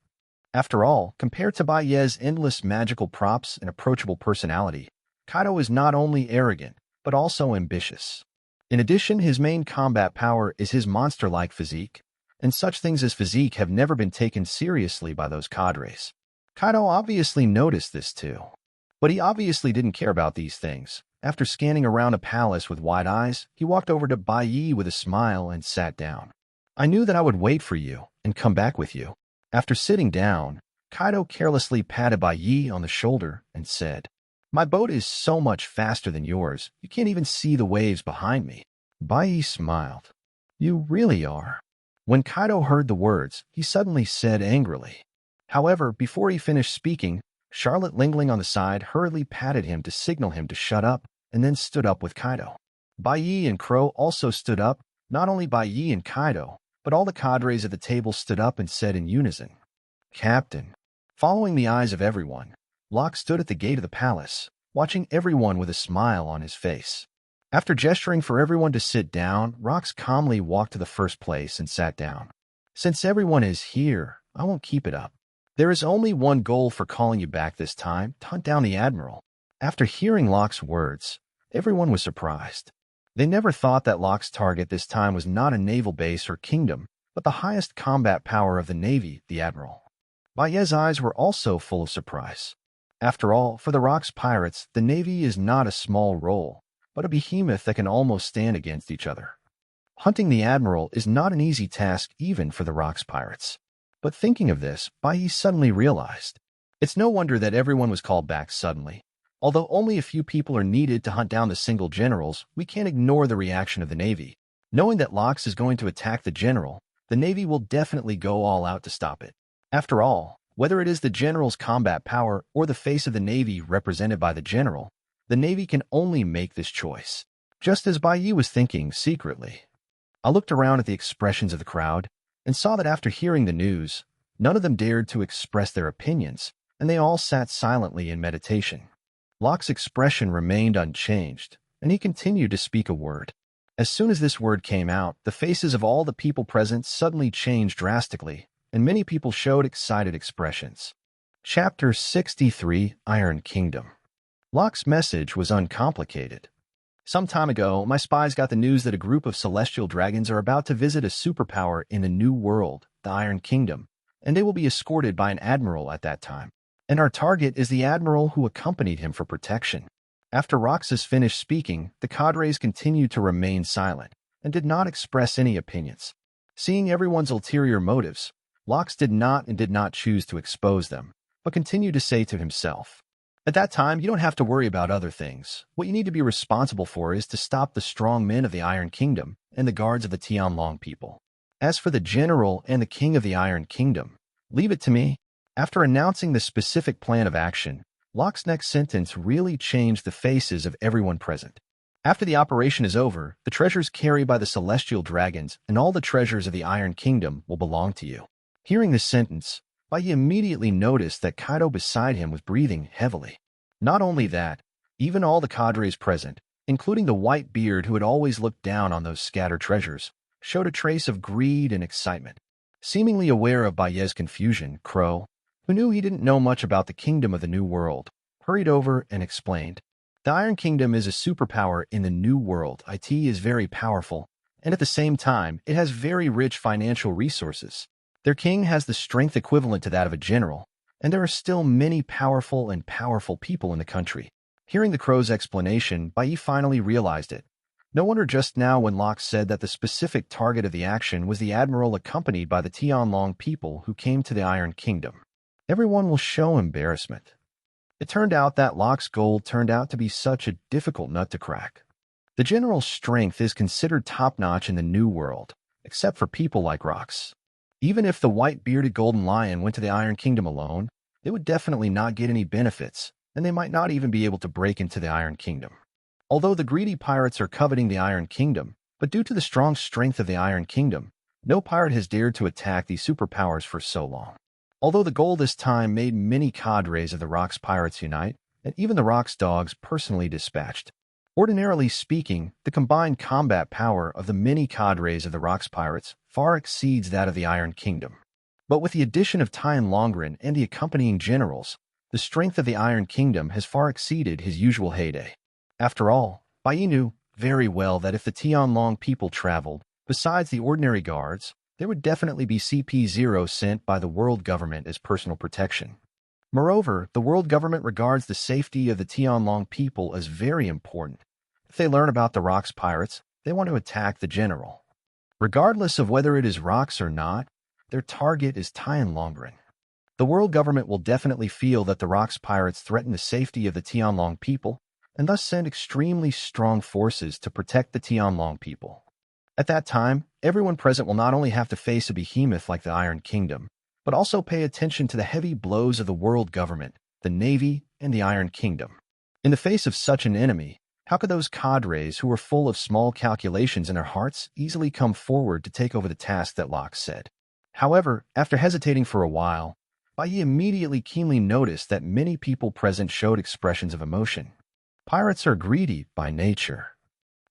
After all, compared to Bai Yi's endless magical props and approachable personality, Kaido is not only arrogant, but also ambitious. In addition, his main combat power is his monster-like physique, and such things as physique have never been taken seriously by those cadres. Kaido obviously noticed this too. But he obviously didn't care about these things. After scanning around a palace with wide eyes, he walked over to Bai Yi with a smile and sat down. I knew that I would wait for you and come back with you. After sitting down, Kaido carelessly patted Bai Yi on the shoulder and said, My boat is so much faster than yours, you can't even see the waves behind me. Bai smiled. You really are. When Kaido heard the words, he suddenly said angrily. However, before he finished speaking, Charlotte lingering on the side hurriedly patted him to signal him to shut up, and then stood up with Kaido. Bai and Crow also stood up, not only Bai and Kaido, but all the cadres at the table stood up and said in unison, Captain. Following the eyes of everyone, Locke stood at the gate of the palace, watching everyone with a smile on his face. After gesturing for everyone to sit down, Rox calmly walked to the first place and sat down. Since everyone is here, I won't keep it up. There is only one goal for calling you back this time, to hunt down the Admiral. After hearing Locke's words, everyone was surprised. They never thought that Locke's target this time was not a naval base or kingdom, but the highest combat power of the Navy, the Admiral. Baye's eyes were also full of surprise. After all, for the Rox pirates, the Navy is not a small role, but a behemoth that can almost stand against each other. Hunting the Admiral is not an easy task even for the Rox pirates. But thinking of this, Bai suddenly realized. It's no wonder that everyone was called back suddenly. Although only a few people are needed to hunt down the single generals, we can't ignore the reaction of the Navy. Knowing that Lox is going to attack the general, the Navy will definitely go all out to stop it. After all, whether it is the general's combat power or the face of the Navy represented by the general, the Navy can only make this choice. Just as Bai was thinking secretly. I looked around at the expressions of the crowd and saw that after hearing the news, none of them dared to express their opinions, and they all sat silently in meditation. Locke's expression remained unchanged, and he continued to speak a word. As soon as this word came out, the faces of all the people present suddenly changed drastically, and many people showed excited expressions. Chapter 63, Iron Kingdom. Locke's message was uncomplicated. Some time ago, my spies got the news that a group of celestial dragons are about to visit a superpower in a new world, the Iron Kingdom, and they will be escorted by an admiral at that time. And our target is the admiral who accompanied him for protection. After Roxas finished speaking, the cadres continued to remain silent and did not express any opinions. Seeing everyone's ulterior motives, Lox did not choose to expose them, but continued to say to himself, at that time, you don't have to worry about other things. What you need to be responsible for is to stop the strong men of the Iron Kingdom and the guards of the Tianlong people. As for the general and the king of the Iron Kingdom, leave it to me. After announcing the specific plan of action, Locke's next sentence really changed the faces of everyone present. After the operation is over, the treasures carried by the celestial dragons and all the treasures of the Iron Kingdom will belong to you. Hearing this sentence, Bai immediately noticed that Kaido beside him was breathing heavily. Not only that, even all the cadres present, including the white beard who had always looked down on those scattered treasures, showed a trace of greed and excitement. Seemingly aware of Bai's confusion, Crow, who knew he didn't know much about the kingdom of the New World, hurried over and explained. The Iron Kingdom is a superpower in the New World. It is very powerful, and at the same time, it has very rich financial resources. Their king has the strength equivalent to that of a general, and there are still many powerful people in the country. Hearing the Crow's explanation, Bai finally realized it. No wonder just now when Locke said that the specific target of the action was the Admiral accompanied by the Tianlong people who came to the Iron Kingdom. Everyone will show embarrassment. It turned out that Locke's goal turned out to be such a difficult nut to crack. The general's strength is considered top-notch in the New World, except for people like Rox. Even if the white-bearded Golden Lion went to the Iron Kingdom alone, they would definitely not get any benefits, and they might not even be able to break into the Iron Kingdom. Although the greedy pirates are coveting the Iron Kingdom, but due to the strong strength of the Iron Kingdom, no pirate has dared to attack these superpowers for so long. Although the goal this time made many cadres of the Rox pirates unite, and even the Rox dogs personally dispatched. Ordinarily speaking, the combined combat power of the many cadres of the Rox pirates far exceeds that of the Iron Kingdom. But with the addition of Tien Longren and the accompanying generals, the strength of the Iron Kingdom has far exceeded his usual heyday. After all, Bai knew very well that if the Tianlong people traveled, besides the ordinary guards, there would definitely be CP0 sent by the world government as personal protection. Moreover, the world government regards the safety of the Tianlong people as very important. If they learn about the Rox pirates, they want to attack the general. Regardless of whether it is Rox or not, their target is Tien Longren. The world government will definitely feel that the Rock's pirates threaten the safety of the Tianlong people, and thus send extremely strong forces to protect the Tianlong people. At that time, everyone present will not only have to face a behemoth like the Iron Kingdom, but also pay attention to the heavy blows of the world government, the Navy, and the Iron Kingdom. In the face of such an enemy, how could those cadres who were full of small calculations in their hearts easily come forward to take over the task that Locke said? However, after hesitating for a while, Bai Yi immediately keenly noticed that many people present showed expressions of emotion. Pirates are greedy by nature.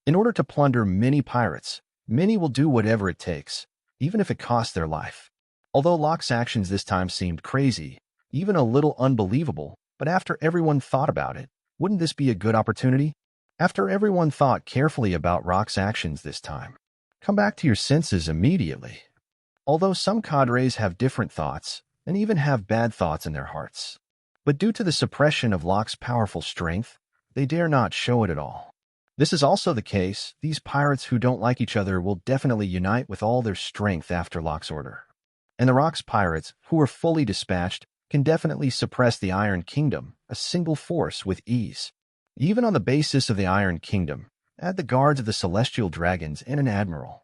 In order to plunder many pirates, many will do whatever it takes, even if it costs their life. Although Locke's actions this time seemed crazy, even a little unbelievable, but after everyone thought about it, wouldn't this be a good opportunity? After everyone thought carefully about Locke's actions this time, come back to your senses immediately. Although some cadres have different thoughts, and even have bad thoughts in their hearts, but due to the suppression of Locke's powerful strength, they dare not show it at all. This is also the case. These pirates who don't like each other will definitely unite with all their strength after Locke's order. And the Rock's pirates, who are fully dispatched, can definitely suppress the Iron Kingdom, a single force, with ease. Even on the basis of the Iron Kingdom, add the guards of the Celestial Dragons and an admiral.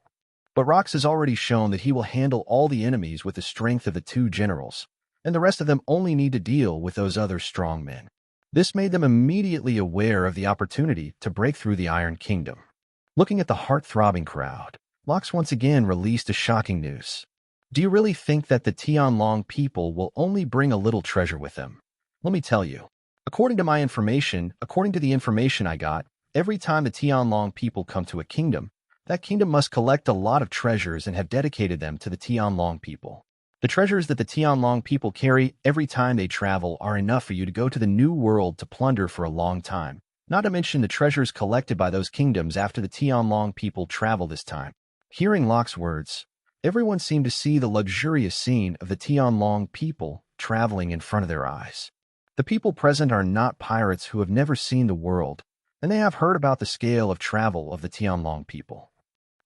But Rox has already shown that he will handle all the enemies with the strength of the two generals, and the rest of them only need to deal with those other strong men. This made them immediately aware of the opportunity to break through the Iron Kingdom. Looking at the heart-throbbing crowd, Lox once again released a shocking news. Do you really think that the Tianlong people will only bring a little treasure with them? Let me tell you. According to the information I got, every time the Tianlong people come to a kingdom, that kingdom must collect a lot of treasures and have dedicated them to the Tianlong people. The treasures that the Tianlong people carry every time they travel are enough for you to go to the New World to plunder for a long time, not to mention the treasures collected by those kingdoms after the Tianlong people travel this time. Hearing Locke's words, everyone seemed to see the luxurious scene of the Tianlong people traveling in front of their eyes. The people present are not pirates who have never seen the world, and they have heard about the scale of travel of the Tianlong people.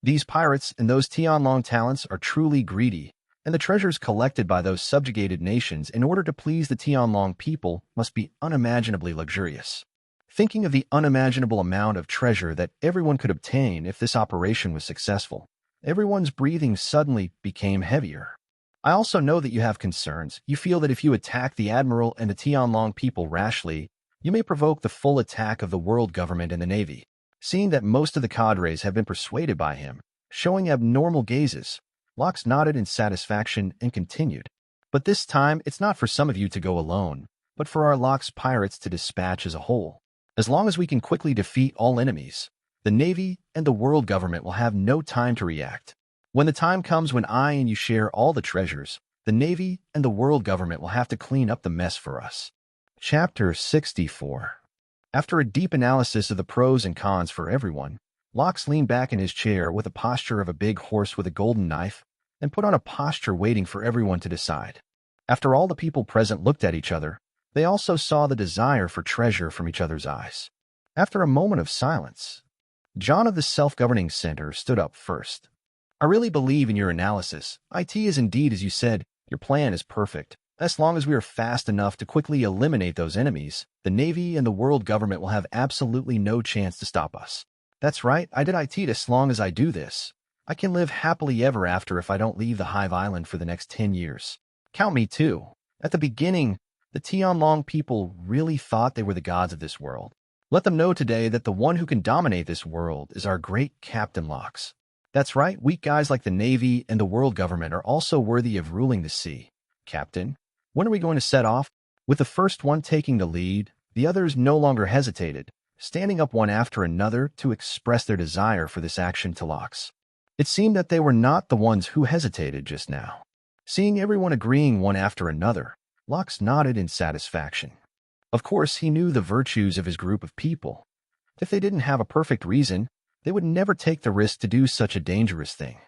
These pirates and those Tianlong talents are truly greedy, and the treasures collected by those subjugated nations in order to please the Tianlong people must be unimaginably luxurious. Thinking of the unimaginable amount of treasure that everyone could obtain if this operation was successful, everyone's breathing suddenly became heavier. I also know that you have concerns. You feel that if you attack the Admiral and the Tianlong people rashly, you may provoke the full attack of the world government and the Navy. Seeing that most of the cadres have been persuaded by him, showing abnormal gazes, Lox nodded in satisfaction and continued. But this time, it's not for some of you to go alone, but for our Lox pirates to dispatch as a whole. As long as we can quickly defeat all enemies, the Navy and the world government will have no time to react. When the time comes when I and you share all the treasures, the Navy and the world government will have to clean up the mess for us. Chapter 64. After a deep analysis of the pros and cons for everyone, Lox leaned back in his chair with a posture of a big horse with a golden knife and put on a posture waiting for everyone to decide. After all the people present looked at each other, they also saw the desire for treasure from each other's eyes. After a moment of silence, John of the Self-Governing Center stood up first. I really believe in your analysis. IT is indeed, as you said, your plan is perfect. As long as we are fast enough to quickly eliminate those enemies, the Navy and the world government will have absolutely no chance to stop us. That's right, I did IT as long as I do this. I can live happily ever after if I don't leave the Hive Island for the next 10 years. Count me too. At the beginning, the Tianlong people really thought they were the gods of this world. Let them know today that the one who can dominate this world is our great Captain Lox. That's right, weak guys like the Navy and the world government are also worthy of ruling the sea. Captain, when are we going to set off? With the first one taking the lead, the others no longer hesitated, standing up one after another to express their desire for this action to Lox. It seemed that they were not the ones who hesitated just now. Seeing everyone agreeing one after another, Lox nodded in satisfaction. Of course, he knew the virtues of his group of people. If they didn't have a perfect reason, they would never take the risk to do such a dangerous thing.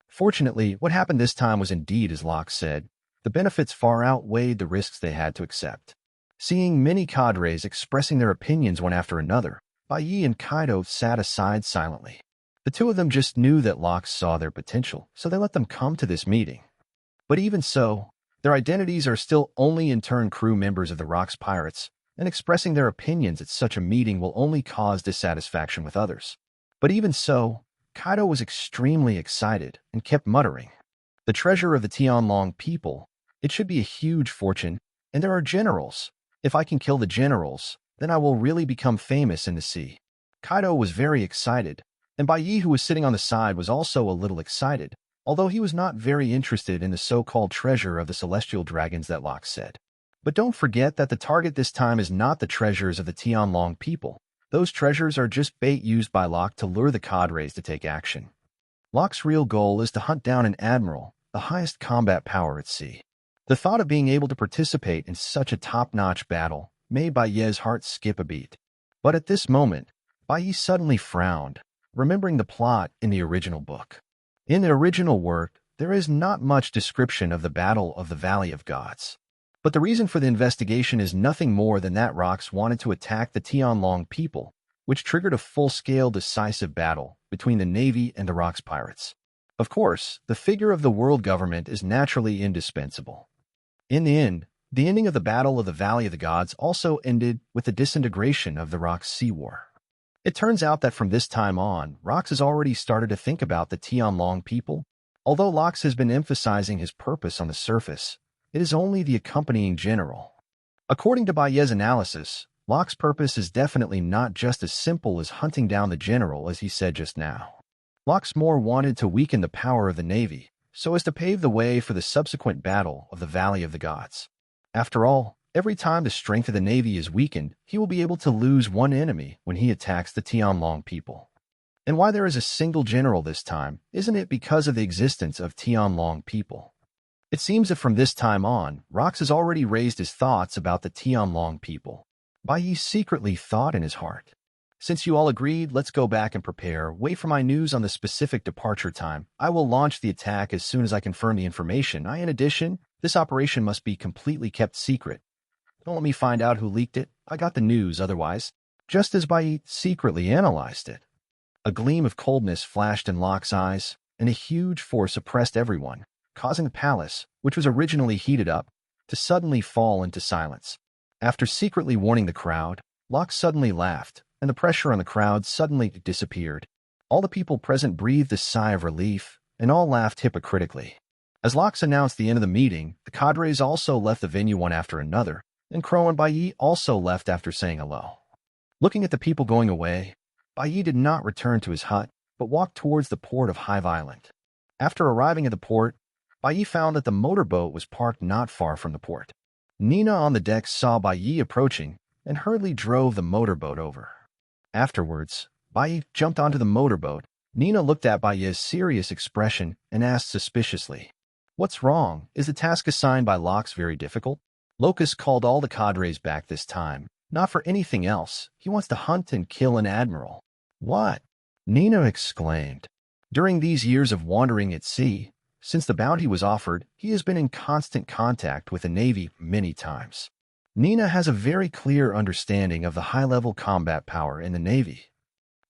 Fortunately, what happened this time was indeed as Lox said. The benefits far outweighed the risks they had to accept. Seeing many cadres expressing their opinions one after another, Bai Yi and Kaido sat aside silently. The two of them just knew that Lox saw their potential, so they let them come to this meeting. But even so, Their identities are still only in turn crew members of the Rock's pirates, and expressing their opinions at such a meeting will only cause dissatisfaction with others. But even so, Kaido was extremely excited and kept muttering, "The treasure of the Tianlong people. It should be a huge fortune, and there are generals. If I can kill the generals, then I will really become famous in the sea." Kaido was very excited, and Bai Yi, who was sitting on the side, was also a little excited, although he was not very interested in the so-called treasure of the celestial dragons that Locke said. But don't forget that the target this time is not the treasures of the Tianlong people. Those treasures are just bait used by Locke to lure the cadres to take action. Locke's real goal is to hunt down an admiral, the highest combat power at sea. The thought of being able to participate in such a top-notch battle made Bai Ye's heart skip a beat. But at this moment, Bai Yi suddenly frowned, remembering the plot in the original book. In the original work, there is not much description of the Battle of the Valley of Gods. But the reason for the investigation is nothing more than that Rocks wanted to attack the Tianlong people, which triggered a full-scale decisive battle between the Navy and the Rocks pirates. Of course, the figure of the world government is naturally indispensable. In the end, the ending of the Battle of the Valley of the Gods also ended with the disintegration of the Rocks Sea War. It turns out that from this time on, Rocks has already started to think about the Tianlong people. Although Locke has been emphasizing his purpose on the surface, it is only the accompanying general. According to Bai Ye's analysis, Locke's purpose is definitely not just as simple as hunting down the general as he said just now. Locke's more wanted to weaken the power of the Navy, so as to pave the way for the subsequent Battle of the Valley of the Gods. After all, every time the strength of the Navy is weakened, he will be able to lose one enemy when he attacks the Tianlong people. And why there is a single general this time, isn't it because of the existence of Tianlong people? It seems that from this time on, Rocks has already raised his thoughts about the Tianlong people. Bai Yi secretly thought in his heart, "Since you all agreed, let's go back and prepare. Wait for my news on the specific departure time. I will launch the attack as soon as I confirm the information. In addition, this operation must be completely kept secret. Don't let me find out who leaked it. I got the news otherwise." Just as Bai Yi secretly analyzed it, a gleam of coldness flashed in Locke's eyes, and a huge force oppressed everyone, causing the palace, which was originally heated up, to suddenly fall into silence. After secretly warning the crowd, Locke suddenly laughed, and the pressure on the crowd suddenly disappeared. All the people present breathed a sigh of relief, and all laughed hypocritically. As Locke announced the end of the meeting, the cadres also left the venue one after another, and Crow and Bai Yi also left after saying hello. Looking at the people going away, Bai Yi did not return to his hut, but walked towards the port of Hive Island. After arriving at the port, Bai Yi found that the motorboat was parked not far from the port. Nina on the deck saw Bai Yi approaching and hurriedly drove the motorboat over. Afterwards, Bai Yi jumped onto the motorboat. Nina looked at Bai Yi's serious expression and asked suspiciously, "What's wrong? Is the task assigned by Locke very difficult?" Locust called all the cadres back this time, not for anything else. He wants to hunt and kill an admiral. "What?" Nina exclaimed. During these years of wandering at sea, since the bounty was offered, he has been in constant contact with the Navy many times. Nina has a very clear understanding of the high-level combat power in the Navy,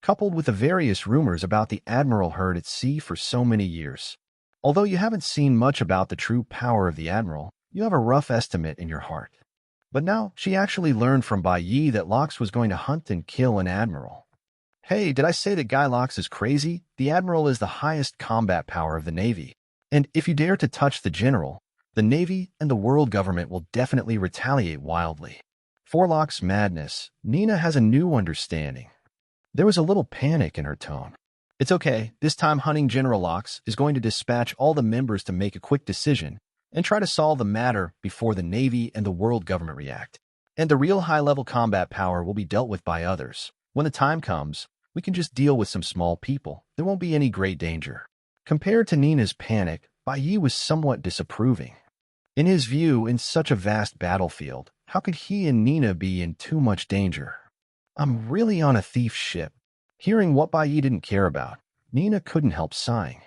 coupled with the various rumors about the admiral heard at sea for so many years. Although you haven't seen much about the true power of the admiral, you have a rough estimate in your heart. But now she actually learned from Bai Yi that Locke was going to hunt and kill an admiral. Hey, did I say that Guy Locke is crazy? The admiral is the highest combat power of the Navy. And if you dare to touch the general, the Navy and the world government will definitely retaliate wildly. For Locke's madness, Nina has a new understanding. There was a little panic in her tone. "It's okay. This time hunting General Locke is going to dispatch all the members to make a quick decision and try to solve the matter before the Navy and the world government react. And the real high-level combat power will be dealt with by others. When the time comes, we can just deal with some small people. There won't be any great danger." Compared to Nina's panic, Bai Yi was somewhat disapproving. In his view, in such a vast battlefield, how could he and Nina be in too much danger? "I'm really on a thief ship." Hearing what Bai Yi didn't care about, Nina couldn't help sighing.